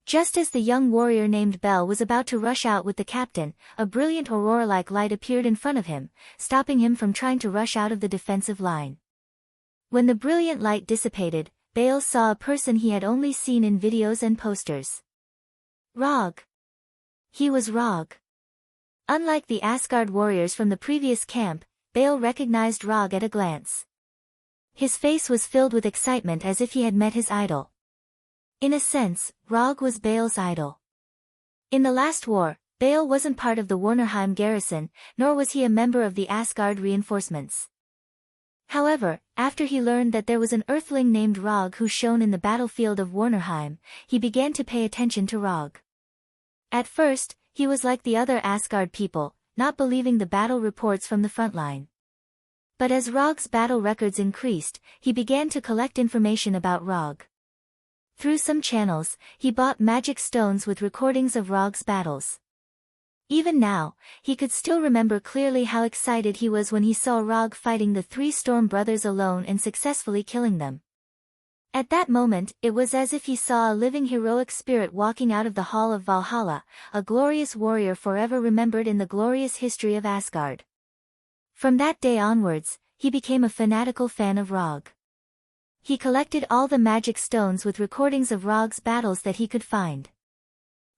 Just as the young warrior named Bell was about to rush out with the captain, a brilliant aurora-like light appeared in front of him, stopping him from trying to rush out of the defensive line. When the brilliant light dissipated, Bale saw a person he had only seen in videos and posters. Rog. He was Rog. Unlike the Asgard warriors from the previous camp, Bale recognized Rog at a glance. His face was filled with excitement as if he had met his idol. In a sense, Rog was Bale's idol. In the last war, Bale wasn't part of the Warnerheim garrison, nor was he a member of the Asgard reinforcements. However, after he learned that there was an earthling named Rog who shone in the battlefield of Warnerheim, he began to pay attention to Rog. At first, he was like the other Asgard people, not believing the battle reports from the front line. But as Rog's battle records increased, he began to collect information about Rog. Through some channels, he bought magic stones with recordings of Rog's battles. Even now, he could still remember clearly how excited he was when he saw Rog fighting the three Storm brothers alone and successfully killing them. At that moment, it was as if he saw a living heroic spirit walking out of the Hall of Valhalla, a glorious warrior forever remembered in the glorious history of Asgard. From that day onwards, he became a fanatical fan of Rog. He collected all the magic stones with recordings of Rog's battles that he could find.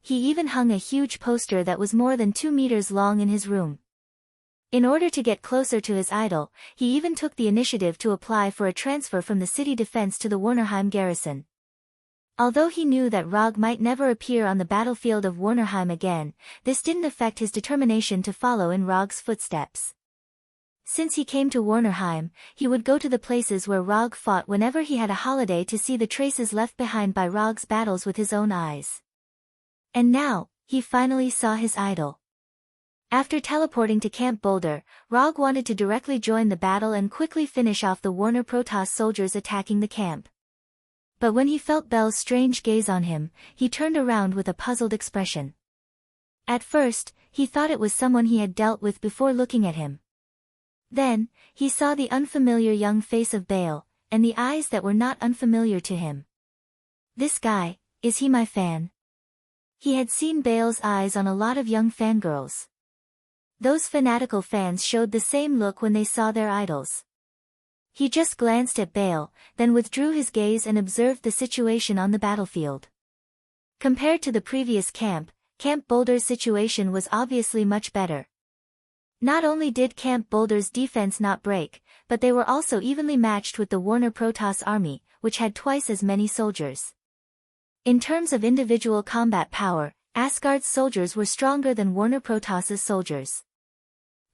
He even hung a huge poster that was more than 2 meters long in his room. In order to get closer to his idol, he even took the initiative to apply for a transfer from the city defense to the Warnerheim garrison. Although he knew that Rog might never appear on the battlefield of Warnerheim again, this didn't affect his determination to follow in Rog's footsteps. Since he came to Warnerheim, he would go to the places where Rog fought whenever he had a holiday to see the traces left behind by Rog's battles with his own eyes. And now, he finally saw his idol. After teleporting to Camp Boulder, Rog wanted to directly join the battle and quickly finish off the Warner Protoss soldiers attacking the camp. But when he felt Bell's strange gaze on him, he turned around with a puzzled expression. At first, he thought it was someone he had dealt with before looking at him. Then, he saw the unfamiliar young face of Bale, and the eyes that were not unfamiliar to him. This guy, is he my fan? He had seen Bale's eyes on a lot of young fangirls. Those fanatical fans showed the same look when they saw their idols. He just glanced at Bale, then withdrew his gaze and observed the situation on the battlefield. Compared to the previous camp, Camp Boulder's situation was obviously much better. Not only did Camp Boulder's defense not break, but they were also evenly matched with the Warner Protoss army, which had twice as many soldiers. In terms of individual combat power, Asgard's soldiers were stronger than Warner Protoss's soldiers.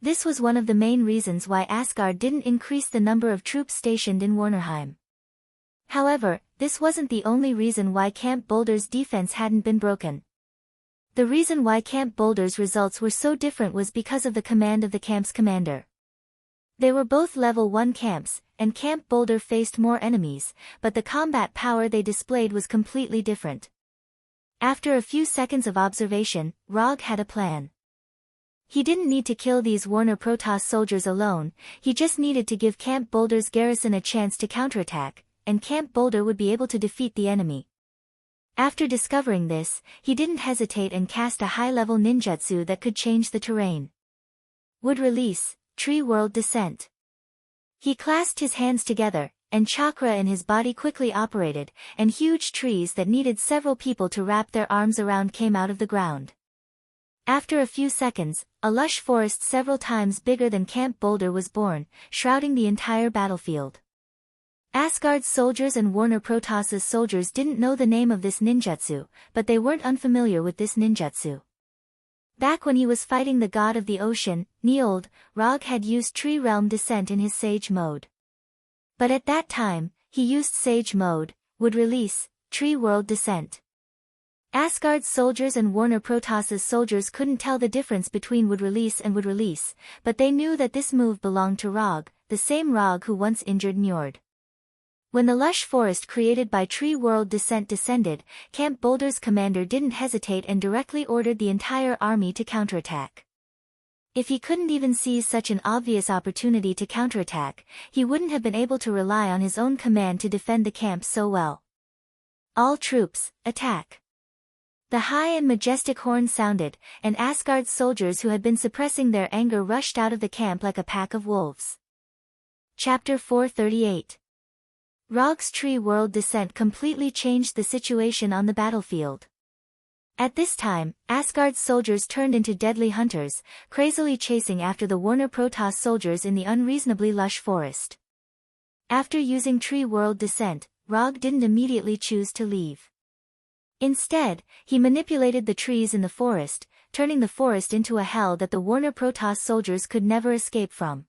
This was one of the main reasons why Asgard didn't increase the number of troops stationed in Warnerheim. However, this wasn't the only reason why Camp Boulder's defense hadn't been broken. The reason why Camp Boulder's results were so different was because of the command of the camp's commander. They were both level 1 camps, and Camp Boulder faced more enemies, but the combat power they displayed was completely different. After a few seconds of observation, Rog had a plan. He didn't need to kill these Warner Protoss soldiers alone, he just needed to give Camp Boulder's garrison a chance to counterattack, and Camp Boulder would be able to defeat the enemy. After discovering this, he didn't hesitate and cast a high-level ninjutsu that could change the terrain. Would release, Tree World Descent. He clasped his hands together, and chakra in his body quickly operated, and huge trees that needed several people to wrap their arms around came out of the ground. After a few seconds, a lush forest several times bigger than Camp Boulder was born, shrouding the entire battlefield. Asgard's soldiers and Warner Protoss's soldiers didn't know the name of this ninjutsu, but they weren't unfamiliar with this ninjutsu. Back when he was fighting the god of the ocean, Niold, Rog had used Tree Realm Descent in his Sage mode. But at that time, he used Sage mode, would release, Tree World Descent. Asgard's soldiers and Warner Protoss's soldiers couldn't tell the difference between would release and would release, but they knew that this move belonged to Rog, the same Rog who once injured Njord. When the lush forest created by Tree World Descent descended, Camp Boulder's commander didn't hesitate and directly ordered the entire army to counterattack. If he couldn't even seize such an obvious opportunity to counterattack, he wouldn't have been able to rely on his own command to defend the camp so well. All troops, attack! The high and majestic horn sounded, and Asgard's soldiers who had been suppressing their anger rushed out of the camp like a pack of wolves. Chapter 438. Rog's Tree World Descent completely changed the situation on the battlefield. At this time, Asgard's soldiers turned into deadly hunters, crazily chasing after the Warner Protoss soldiers in the unreasonably lush forest. After using Tree World Descent, Rog didn't immediately choose to leave. Instead, he manipulated the trees in the forest, turning the forest into a hell that the Warner Protoss soldiers could never escape from.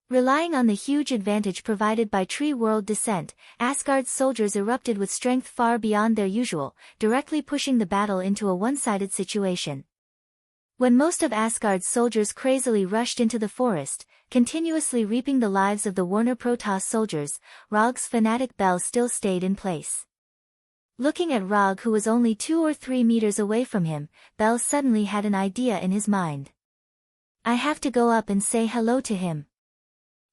Relying on the huge advantage provided by Tree World Descent, Asgard's soldiers erupted with strength far beyond their usual, directly pushing the battle into a one-sided situation. When most of Asgard's soldiers crazily rushed into the forest, continuously reaping the lives of the Warner Protoss soldiers, Rog's fanatic Bel still stayed in place. Looking at Rog who was only 2 or 3 meters away from him, Bel suddenly had an idea in his mind. I have to go up and say hello to him.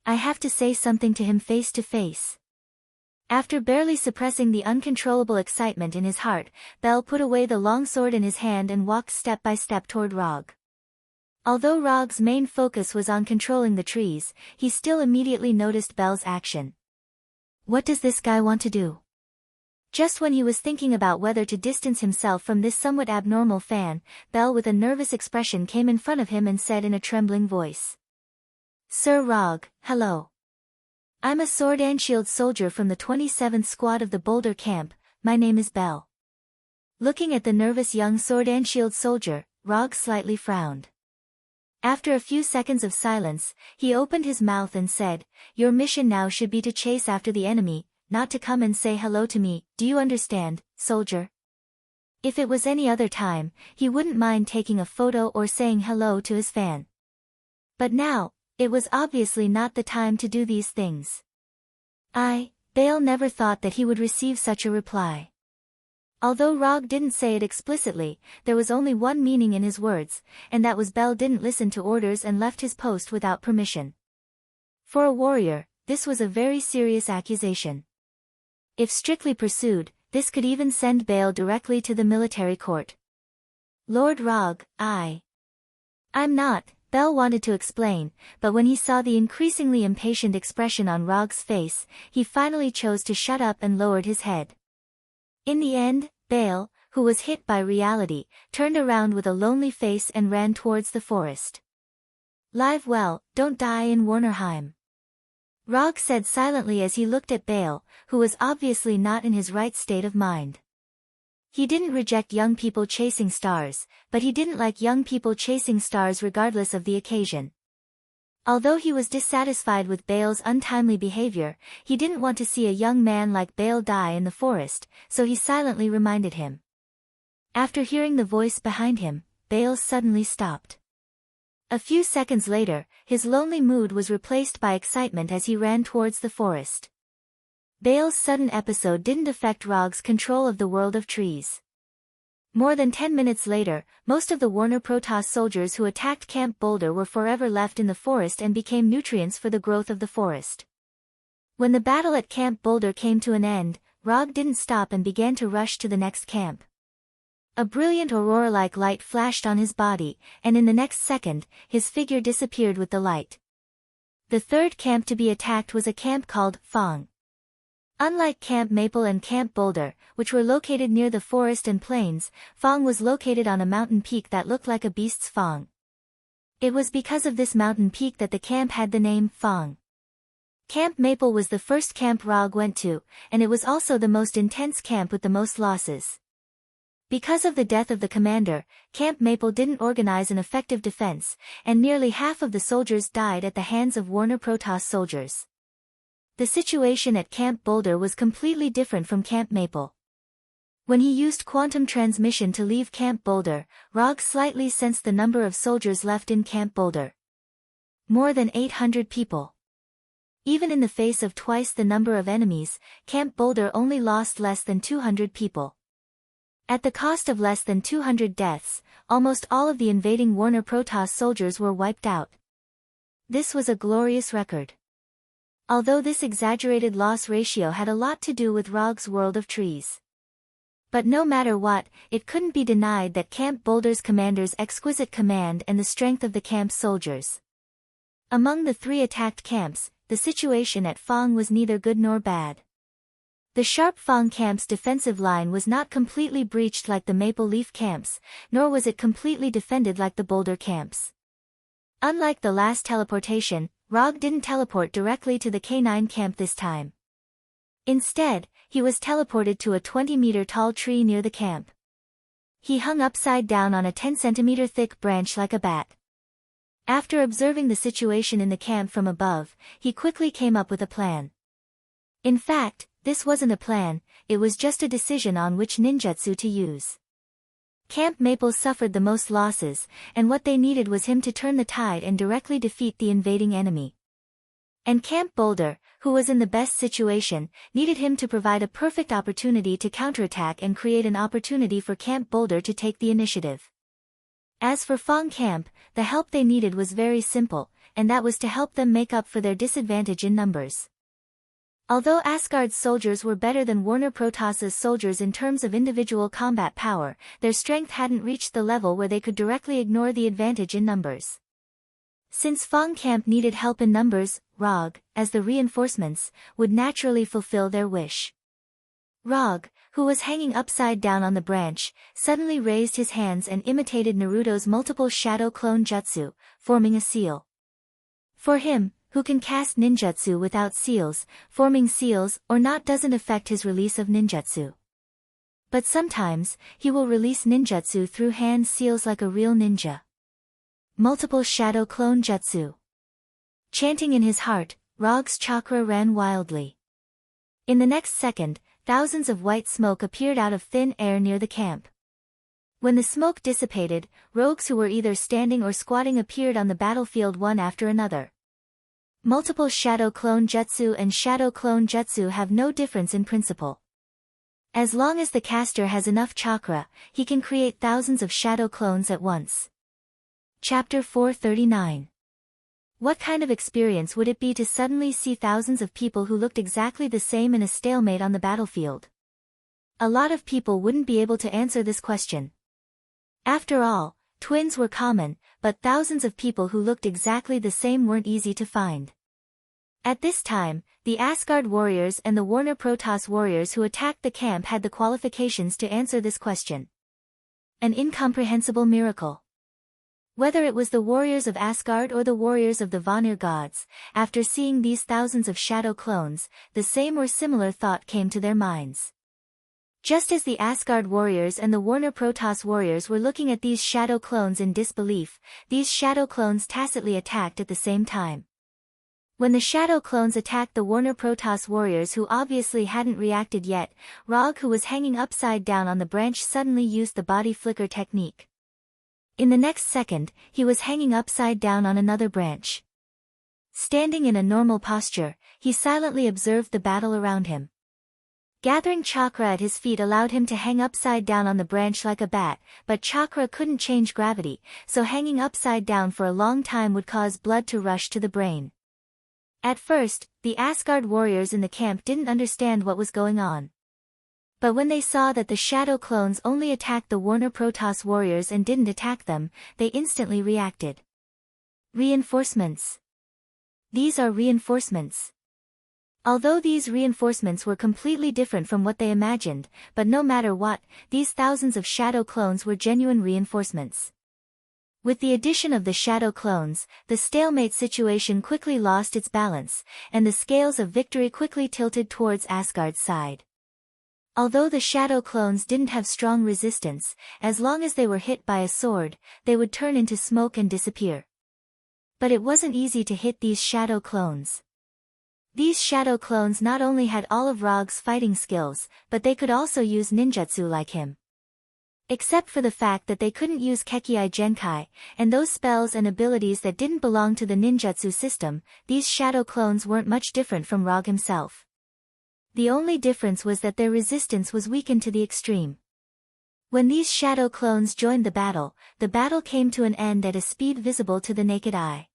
I have to say something to him face to face. After barely suppressing the uncontrollable excitement in his heart, Bel put away the longsword in his hand and walked step by step toward Rog. Although Rog's main focus was on controlling the trees, he still immediately noticed Bel's action. What does this guy want to do? Just when he was thinking about whether to distance himself from this somewhat abnormal fan, Bel with a nervous expression came in front of him and said in a trembling voice. Sir Rog, hello. I'm a sword and shield soldier from the 27th Squad of the Boulder Camp, my name is Bel. Looking at the nervous young sword and shield soldier, Rog slightly frowned. After a few seconds of silence, he opened his mouth and said, Your mission now should be to chase after the enemy, not to come and say hello to me, do you understand, soldier? If it was any other time, he wouldn't mind taking a photo or saying hello to his fan. But now, it was obviously not the time to do these things. Bale never thought that he would receive such a reply. Although Rog didn't say it explicitly, there was only one meaning in his words, and that was Bel didn't listen to orders and left his post without permission. For a warrior, this was a very serious accusation. If strictly pursued, this could even send Bale directly to the military court. Lord Rog, I'm not, Bel wanted to explain, but when he saw the increasingly impatient expression on Rog's face, he finally chose to shut up and lowered his head. In the end, Bale, who was hit by reality, turned around with a lonely face and ran towards the forest. Live well, don't die in Warnerheim. Rog said silently as he looked at Bale, who was obviously not in his right state of mind. He didn't reject young people chasing stars, but he didn't like young people chasing stars regardless of the occasion. Although he was dissatisfied with Bale's untimely behavior, he didn't want to see a young man like Bale die in the forest, so he silently reminded him. After hearing the voice behind him, Bale suddenly stopped. A few seconds later, his lonely mood was replaced by excitement as he ran towards the forest. Bale's sudden episode didn't affect Rog's control of the world of trees. More than 10 minutes later, most of the Warner Protoss soldiers who attacked Camp Boulder were forever left in the forest and became nutrients for the growth of the forest. When the battle at Camp Boulder came to an end, Rog didn't stop and began to rush to the next camp. A brilliant aurora-like light flashed on his body, and in the next second, his figure disappeared with the light. The third camp to be attacked was a camp called Fong. Unlike Camp Maple and Camp Boulder, which were located near the forest and plains, Phong was located on a mountain peak that looked like a beast's fang. It was because of this mountain peak that the camp had the name Phong. Camp Maple was the first camp Rog went to, and it was also the most intense camp with the most losses. Because of the death of the commander, Camp Maple didn't organize an effective defense, and nearly half of the soldiers died at the hands of Warner Protoss soldiers. The situation at Camp Boulder was completely different from Camp Maple. When he used quantum transmission to leave Camp Boulder, Rog slightly sensed the number of soldiers left in Camp Boulder. More than 800 people. Even in the face of twice the number of enemies, Camp Boulder only lost less than 200 people. At the cost of less than 200 deaths, almost all of the invading Warner Protoss soldiers were wiped out. This was a glorious record. Although this exaggerated loss ratio had a lot to do with Rog's world of trees. But no matter what, it couldn't be denied that Camp Boulder's commander's exquisite command and the strength of the camp's soldiers. Among the 3 attacked camps, the situation at Phong was neither good nor bad. The sharp Phong camp's defensive line was not completely breached like the Maple Leaf camps, nor was it completely defended like the Boulder camps. Unlike the last teleportation, Rog didn't teleport directly to the K9 camp this time. Instead, he was teleported to a 20-meter tall tree near the camp. He hung upside down on a 10-centimeter thick branch like a bat. After observing the situation in the camp from above, he quickly came up with a plan. In fact, this wasn't a plan, it was just a decision on which ninjutsu to use. Camp Maple suffered the most losses, and what they needed was him to turn the tide and directly defeat the invading enemy. And Camp Boulder, who was in the best situation, needed him to provide a perfect opportunity to counterattack and create an opportunity for Camp Boulder to take the initiative. As for Phong Camp, the help they needed was very simple, and that was to help them make up for their disadvantage in numbers. Although Asgard's soldiers were better than Warner Protoss's soldiers in terms of individual combat power, their strength hadn't reached the level where they could directly ignore the advantage in numbers. Since Phong Camp needed help in numbers, Rog, as the reinforcements, would naturally fulfill their wish. Rog, who was hanging upside down on the branch, suddenly raised his hands and imitated Naruto's multiple shadow clone jutsu, forming a seal. For him, who can cast ninjutsu without seals, forming seals or not doesn't affect his release of ninjutsu. But sometimes, he will release ninjutsu through hand seals like a real ninja. Multiple shadow clone jutsu. Chanting in his heart, Rog's chakra ran wildly. In the next second, thousands of white smoke appeared out of thin air near the camp. When the smoke dissipated, rogues who were either standing or squatting appeared on the battlefield one after another. Multiple shadow clone jutsu and shadow clone jutsu have no difference in principle. As long as the caster has enough chakra, he can create thousands of shadow clones at once. Chapter 439. What kind of experience would it be to suddenly see thousands of people who looked exactly the same in a stalemate on the battlefield? A lot of people wouldn't be able to answer this question. After all, twins were common, but thousands of people who looked exactly the same weren't easy to find. At this time, the Asgard warriors and the Warner Protoss warriors who attacked the camp had the qualifications to answer this question. An incomprehensible miracle. Whether it was the warriors of Asgard or the warriors of the Vanir gods, after seeing these thousands of shadow clones, the same or similar thought came to their minds. Just as the Asgard warriors and the Warner Protoss warriors were looking at these shadow clones in disbelief, these shadow clones tacitly attacked at the same time. When the shadow clones attacked the Warner Protoss warriors who obviously hadn't reacted yet, Rog, who was hanging upside down on the branch, suddenly used the body flicker technique. In the next second, he was hanging upside down on another branch. Standing in a normal posture, he silently observed the battle around him. Gathering chakra at his feet allowed him to hang upside down on the branch like a bat, but chakra couldn't change gravity, so hanging upside down for a long time would cause blood to rush to the brain. At first, the Asgard warriors in the camp didn't understand what was going on. But when they saw that the shadow clones only attacked the Warner Protoss warriors and didn't attack them, they instantly reacted. Reinforcements. These are reinforcements. Although these reinforcements were completely different from what they imagined, but no matter what, these thousands of shadow clones were genuine reinforcements. With the addition of the shadow clones, the stalemate situation quickly lost its balance, and the scales of victory quickly tilted towards Asgard's side. Although the shadow clones didn't have strong resistance, as long as they were hit by a sword, they would turn into smoke and disappear. But it wasn't easy to hit these shadow clones. These shadow clones not only had all of Rog's fighting skills, but they could also use ninjutsu like him. Except for the fact that they couldn't use Kekkei Genkai, and those spells and abilities that didn't belong to the ninjutsu system, these shadow clones weren't much different from Rog himself. The only difference was that their resistance was weakened to the extreme. When these shadow clones joined the battle came to an end at a speed visible to the naked eye.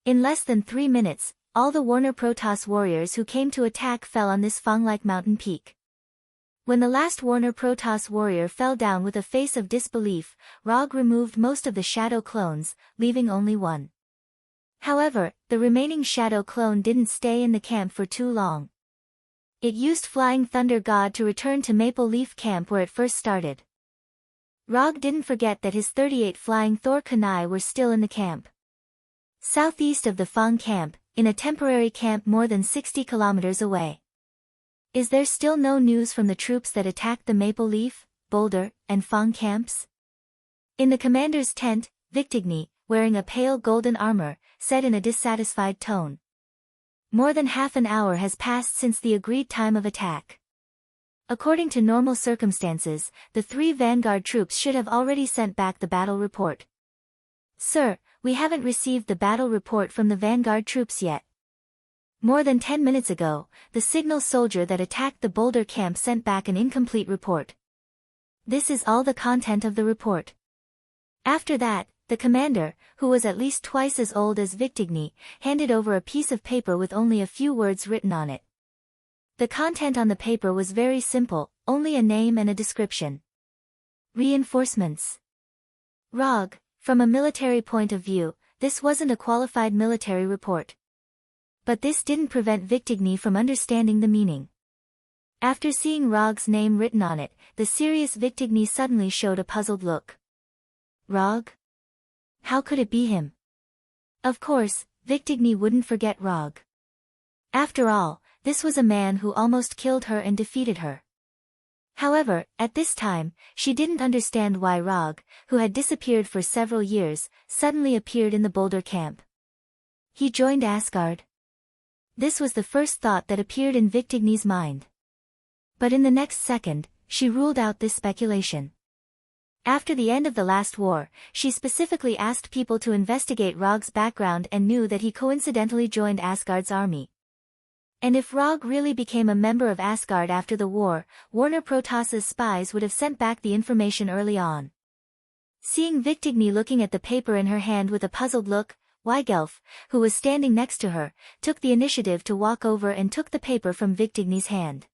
In less than 3 minutes, all the Warner Protoss warriors who came to attack fell on this Fang-like mountain peak. When the last Warner Protoss warrior fell down with a face of disbelief, Rog removed most of the shadow clones, leaving only one. However, the remaining shadow clone didn't stay in the camp for too long. It used Flying Thunder God to return to Maple Leaf Camp where it first started. Rog didn't forget that his 38 Flying Thor Kunai were still in the camp. Southeast of the Fang camp, in a temporary camp more than 60 kilometers away. Is there still no news from the troops that attacked the Maple Leaf, Boulder, and Fang camps? In the commander's tent, Victigny, wearing a pale golden armor, said in a dissatisfied tone. More than half an hour has passed since the agreed time of attack. According to normal circumstances, the 3 vanguard troops should have already sent back the battle report. Sir, we haven't received the battle report from the vanguard troops yet. More than 10 minutes ago, the signal soldier that attacked the Boulder camp sent back an incomplete report. This is all the content of the report. After that, the commander, who was at least twice as old as Victigny, handed over a piece of paper with only a few words written on it. The content on the paper was very simple, only a name and a description. Reinforcements. Rog, from a military point of view, this wasn't a qualified military report. But this didn't prevent Victigny from understanding the meaning. After seeing Rog's name written on it, the serious Victigny suddenly showed a puzzled look. Rog? How could it be him? Of course, Victigny wouldn't forget Rog. After all, this was a man who almost killed her and defeated her. However, at this time, she didn't understand why Rog, who had disappeared for several years, suddenly appeared in the Boulder camp. He joined Asgard. This was the first thought that appeared in Victigny's mind. But in the next second, she ruled out this speculation. After the end of the last war, she specifically asked people to investigate Rog's background and knew that he coincidentally joined Asgard's army. And if Rog really became a member of Asgard after the war, Warner Protoss's spies would have sent back the information early on. Seeing Victigny looking at the paper in her hand with a puzzled look, Weigelf, who was standing next to her, took the initiative to walk over and took the paper from Victigny's hand.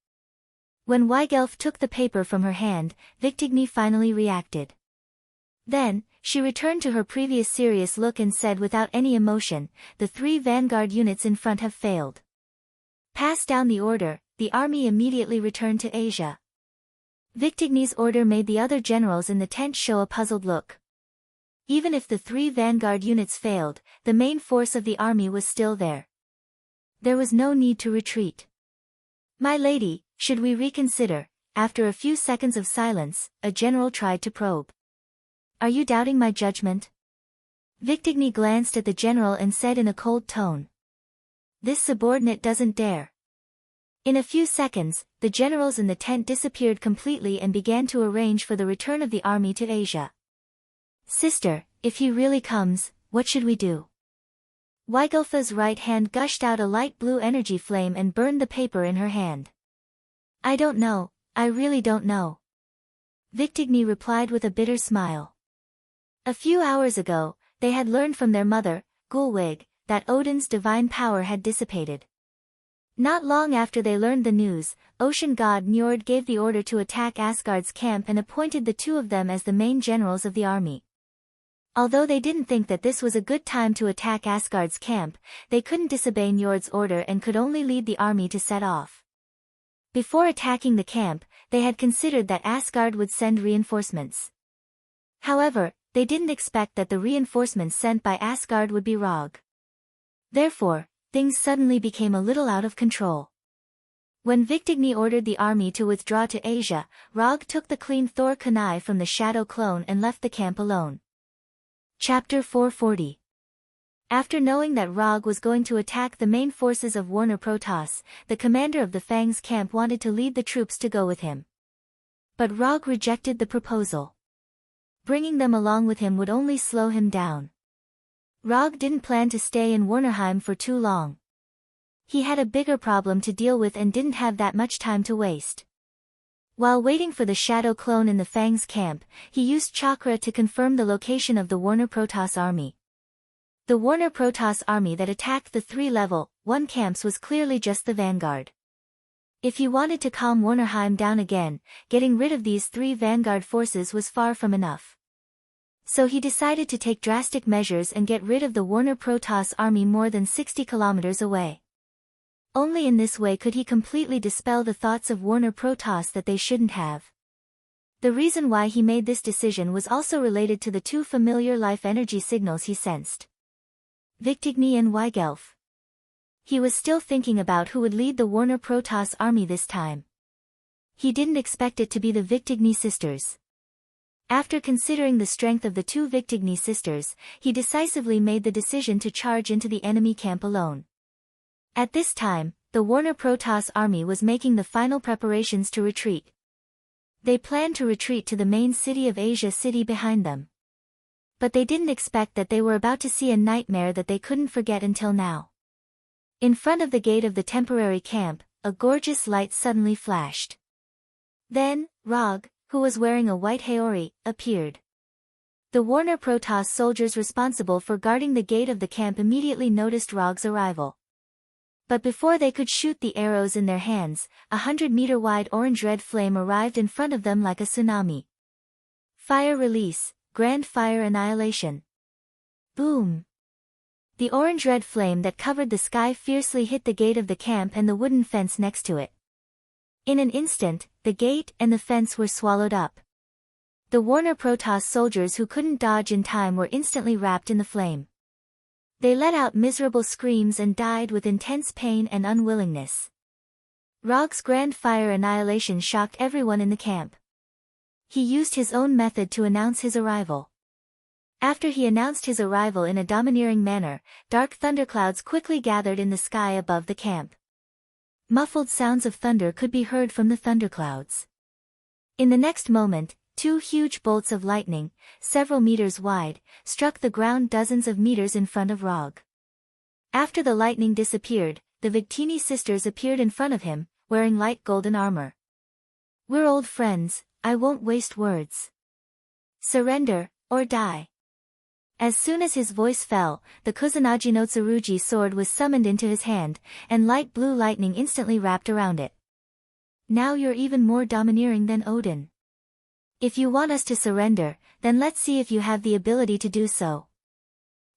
When Weigelf took the paper from her hand, Victigny finally reacted. Then, she returned to her previous serious look and said without any emotion, "The 3 vanguard units in front have failed." Pass down the order, the army immediately returned to Asia. Victigny's order made the other generals in the tent show a puzzled look. Even if the 3 vanguard units failed, the main force of the army was still there. There was no need to retreat. "My lady, should we reconsider?" After a few seconds of silence, a general tried to probe. "Are you doubting my judgment?" Victigny glanced at the general and said in a cold tone. "This subordinate doesn't dare." In a few seconds, the generals in the tent disappeared completely and began to arrange for the return of the army to Asia. "Sister, if he really comes, what should we do?" Weigelfa's right hand gushed out a light blue energy flame and burned the paper in her hand. "I don't know, I really don't know." Victigny replied with a bitter smile. A few hours ago, they had learned from their mother, Gulwig, that Odin's divine power had dissipated. Not long after they learned the news, ocean god Njord gave the order to attack Asgard's camp and appointed the 2 of them as the main generals of the army. Although they didn't think that this was a good time to attack Asgard's camp, they couldn't disobey Njord's order and could only lead the army to set off. Before attacking the camp, they had considered that Asgard would send reinforcements. However, they didn't expect that the reinforcements sent by Asgard would be Rog. Therefore, things suddenly became a little out of control. When Victigni ordered the army to withdraw to Asia, Rog took the clean Thor kunai from the shadow clone and left the camp alone. Chapter 440. After knowing that Rog was going to attack the main forces of Warner Protoss, the commander of the Fang's camp wanted to lead the troops to go with him. But Rog rejected the proposal. Bringing them along with him would only slow him down. Rog didn't plan to stay in Warnerheim for too long. He had a bigger problem to deal with and didn't have that much time to waste. While waiting for the shadow clone in the Fang's camp, he used chakra to confirm the location of the Warner Protoss army. The Warner Protoss army that attacked the 3 level 1 camps was clearly just the vanguard. If he wanted to calm Warnerheim down again, getting rid of these 3 vanguard forces was far from enough. So he decided to take drastic measures and get rid of the Warner Protoss army more than 60 kilometers away. Only in this way could he completely dispel the thoughts of Warner Protoss that they shouldn't have. The reason why he made this decision was also related to the 2 familiar life energy signals he sensed. Victigni and Weigelf. He was still thinking about who would lead the Warner Protoss army this time. He didn't expect it to be the Victigni sisters. After considering the strength of the 2 Victigni sisters, he decisively made the decision to charge into the enemy camp alone. At this time, the Warner Protoss army was making the final preparations to retreat. They planned to retreat to the main city of Asia City behind them. But they didn't expect that they were about to see a nightmare that they couldn't forget until now. In front of the gate of the temporary camp, a gorgeous light suddenly flashed. Then, Rog, who was wearing a white haori, appeared. The Warner Protoss soldiers responsible for guarding the gate of the camp immediately noticed Rog's arrival. But before they could shoot the arrows in their hands, 100-meter-wide orange-red flame arrived in front of them like a tsunami. Fire release, grand fire annihilation. Boom! The orange-red flame that covered the sky fiercely hit the gate of the camp and the wooden fence next to it. In an instant, the gate and the fence were swallowed up. The Warner Protoss soldiers who couldn't dodge in time were instantly wrapped in the flame. They let out miserable screams and died with intense pain and unwillingness. Rog's grand fire annihilation shocked everyone in the camp. He used his own method to announce his arrival. After he announced his arrival in a domineering manner, dark thunderclouds quickly gathered in the sky above the camp. Muffled sounds of thunder could be heard from the thunderclouds. In the next moment, 2 huge bolts of lightning, several meters wide, struck the ground dozens of meters in front of Rog. After the lightning disappeared, the Victigni sisters appeared in front of him, wearing light golden armor. "We're old friends, I won't waste words. Surrender, or die." As soon as his voice fell, the Kusanagi no Tsurugi sword was summoned into his hand, and light blue lightning instantly wrapped around it. "Now you're even more domineering than Odin. If you want us to surrender, then let's see if you have the ability to do so."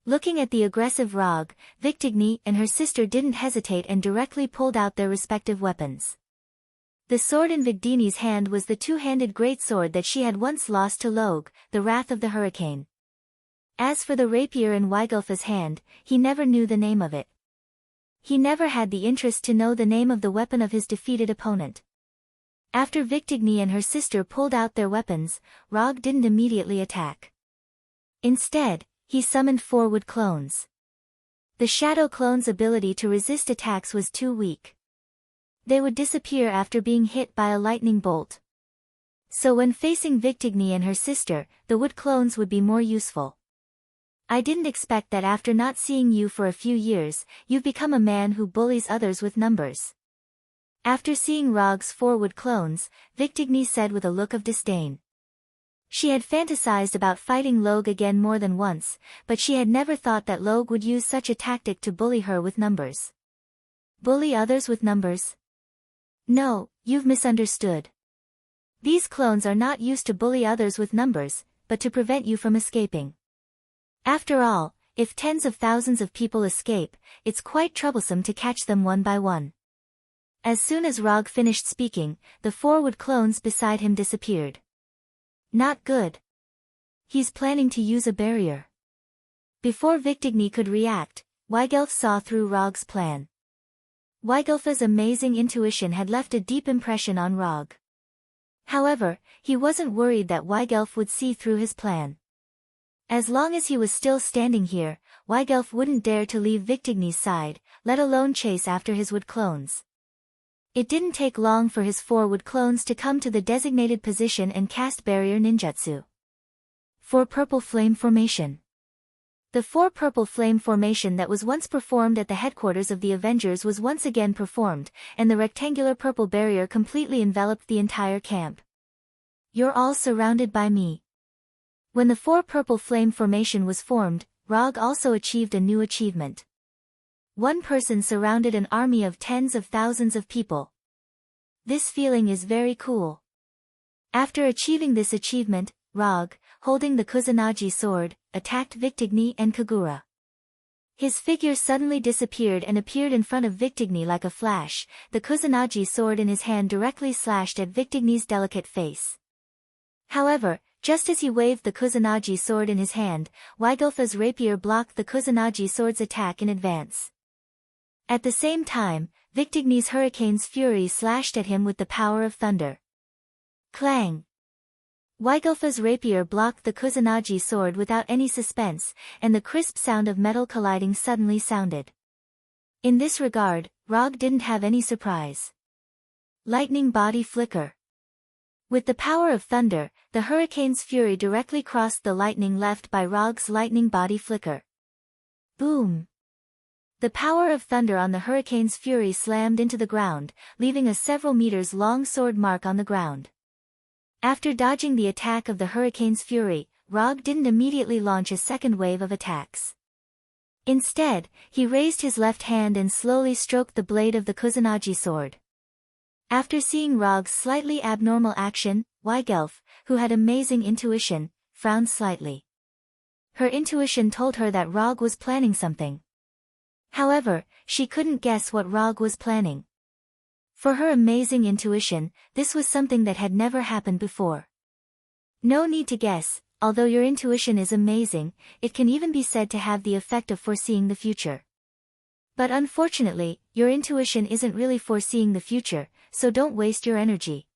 Looking at the aggressive Rog, Victigni and her sister didn't hesitate and directly pulled out their respective weapons. The sword in Victigni's hand was the 2-handed greatsword that she had once lost to Log, the Wrath of the Hurricane. As for the rapier in Weigelf's hand, he never knew the name of it. He never had the interest to know the name of the weapon of his defeated opponent. After Victigni and her sister pulled out their weapons, Rog didn't immediately attack. Instead, he summoned 4 wood clones. The shadow clone's ability to resist attacks was too weak. They would disappear after being hit by a lightning bolt. So when facing Victigni and her sister, the wood clones would be more useful. "I didn't expect that after not seeing you for a few years, you've become a man who bullies others with numbers." After seeing Rog's 4 wood clones, Victigni said with a look of disdain. She had fantasized about fighting Log again more than once, but she had never thought that Log would use such a tactic to bully her with numbers. Bully others with numbers? No, you've misunderstood. These clones are not used to bully others with numbers, but to prevent you from escaping. After all, if tens of thousands of people escape, it's quite troublesome to catch them one by one. As soon as Rog finished speaking, the 4 wood clones beside him disappeared. Not good. He's planning to use a barrier. Before Victigny could react, Weigelf saw through Rog's plan. Weigelf's amazing intuition had left a deep impression on Rog. However, he wasn't worried that Weigelf would see through his plan. As long as he was still standing here, Weigelf wouldn't dare to leave Victigny's side, let alone chase after his wood clones. It didn't take long for his 4 wood clones to come to the designated position and cast barrier ninjutsu. 4 Purple Flame Formation. The 4 Purple Flame Formation that was once performed at the headquarters of the Avengers was once again performed, and the rectangular purple barrier completely enveloped the entire camp. You're all surrounded by me. When the 4 Purple Flame Formation was formed, Rog also achieved a new achievement. One person surrounded an army of tens of thousands of people. This feeling is very cool. After achieving this achievement, Rog, holding the Kusanagi sword, attacked Victigny and Kagura. His figure suddenly disappeared and appeared in front of Victigny like a flash, the Kusanagi sword in his hand directly slashed at Victigny's delicate face. However, just as he waved the Kusanagi sword in his hand, Weigelf's rapier blocked the Kusanagi sword's attack in advance. At the same time, Victigny's Hurricane's fury slashed at him with the power of thunder. Clang! Weigelf's rapier blocked the Kusanagi sword without any suspense, and the crisp sound of metal colliding suddenly sounded. In this regard, Rog didn't have any surprise. Lightning Body Flicker. With the power of thunder, the Hurricane's fury directly crossed the lightning left by Rog's lightning body flicker. Boom! The power of thunder on the Hurricane's fury slammed into the ground, leaving a several meters long sword mark on the ground. After dodging the attack of the Hurricane's fury, Rog didn't immediately launch a second wave of attacks. Instead, he raised his left hand and slowly stroked the blade of the Kusanagi sword. After seeing Rog's slightly abnormal action, Weigelf, who had amazing intuition, frowned slightly. Her intuition told her that Rog was planning something. However, she couldn't guess what Rog was planning. For her amazing intuition, this was something that had never happened before. No need to guess, although your intuition is amazing, it can even be said to have the effect of foreseeing the future. But unfortunately, your intuition isn't really foreseeing the future, so don't waste your energy.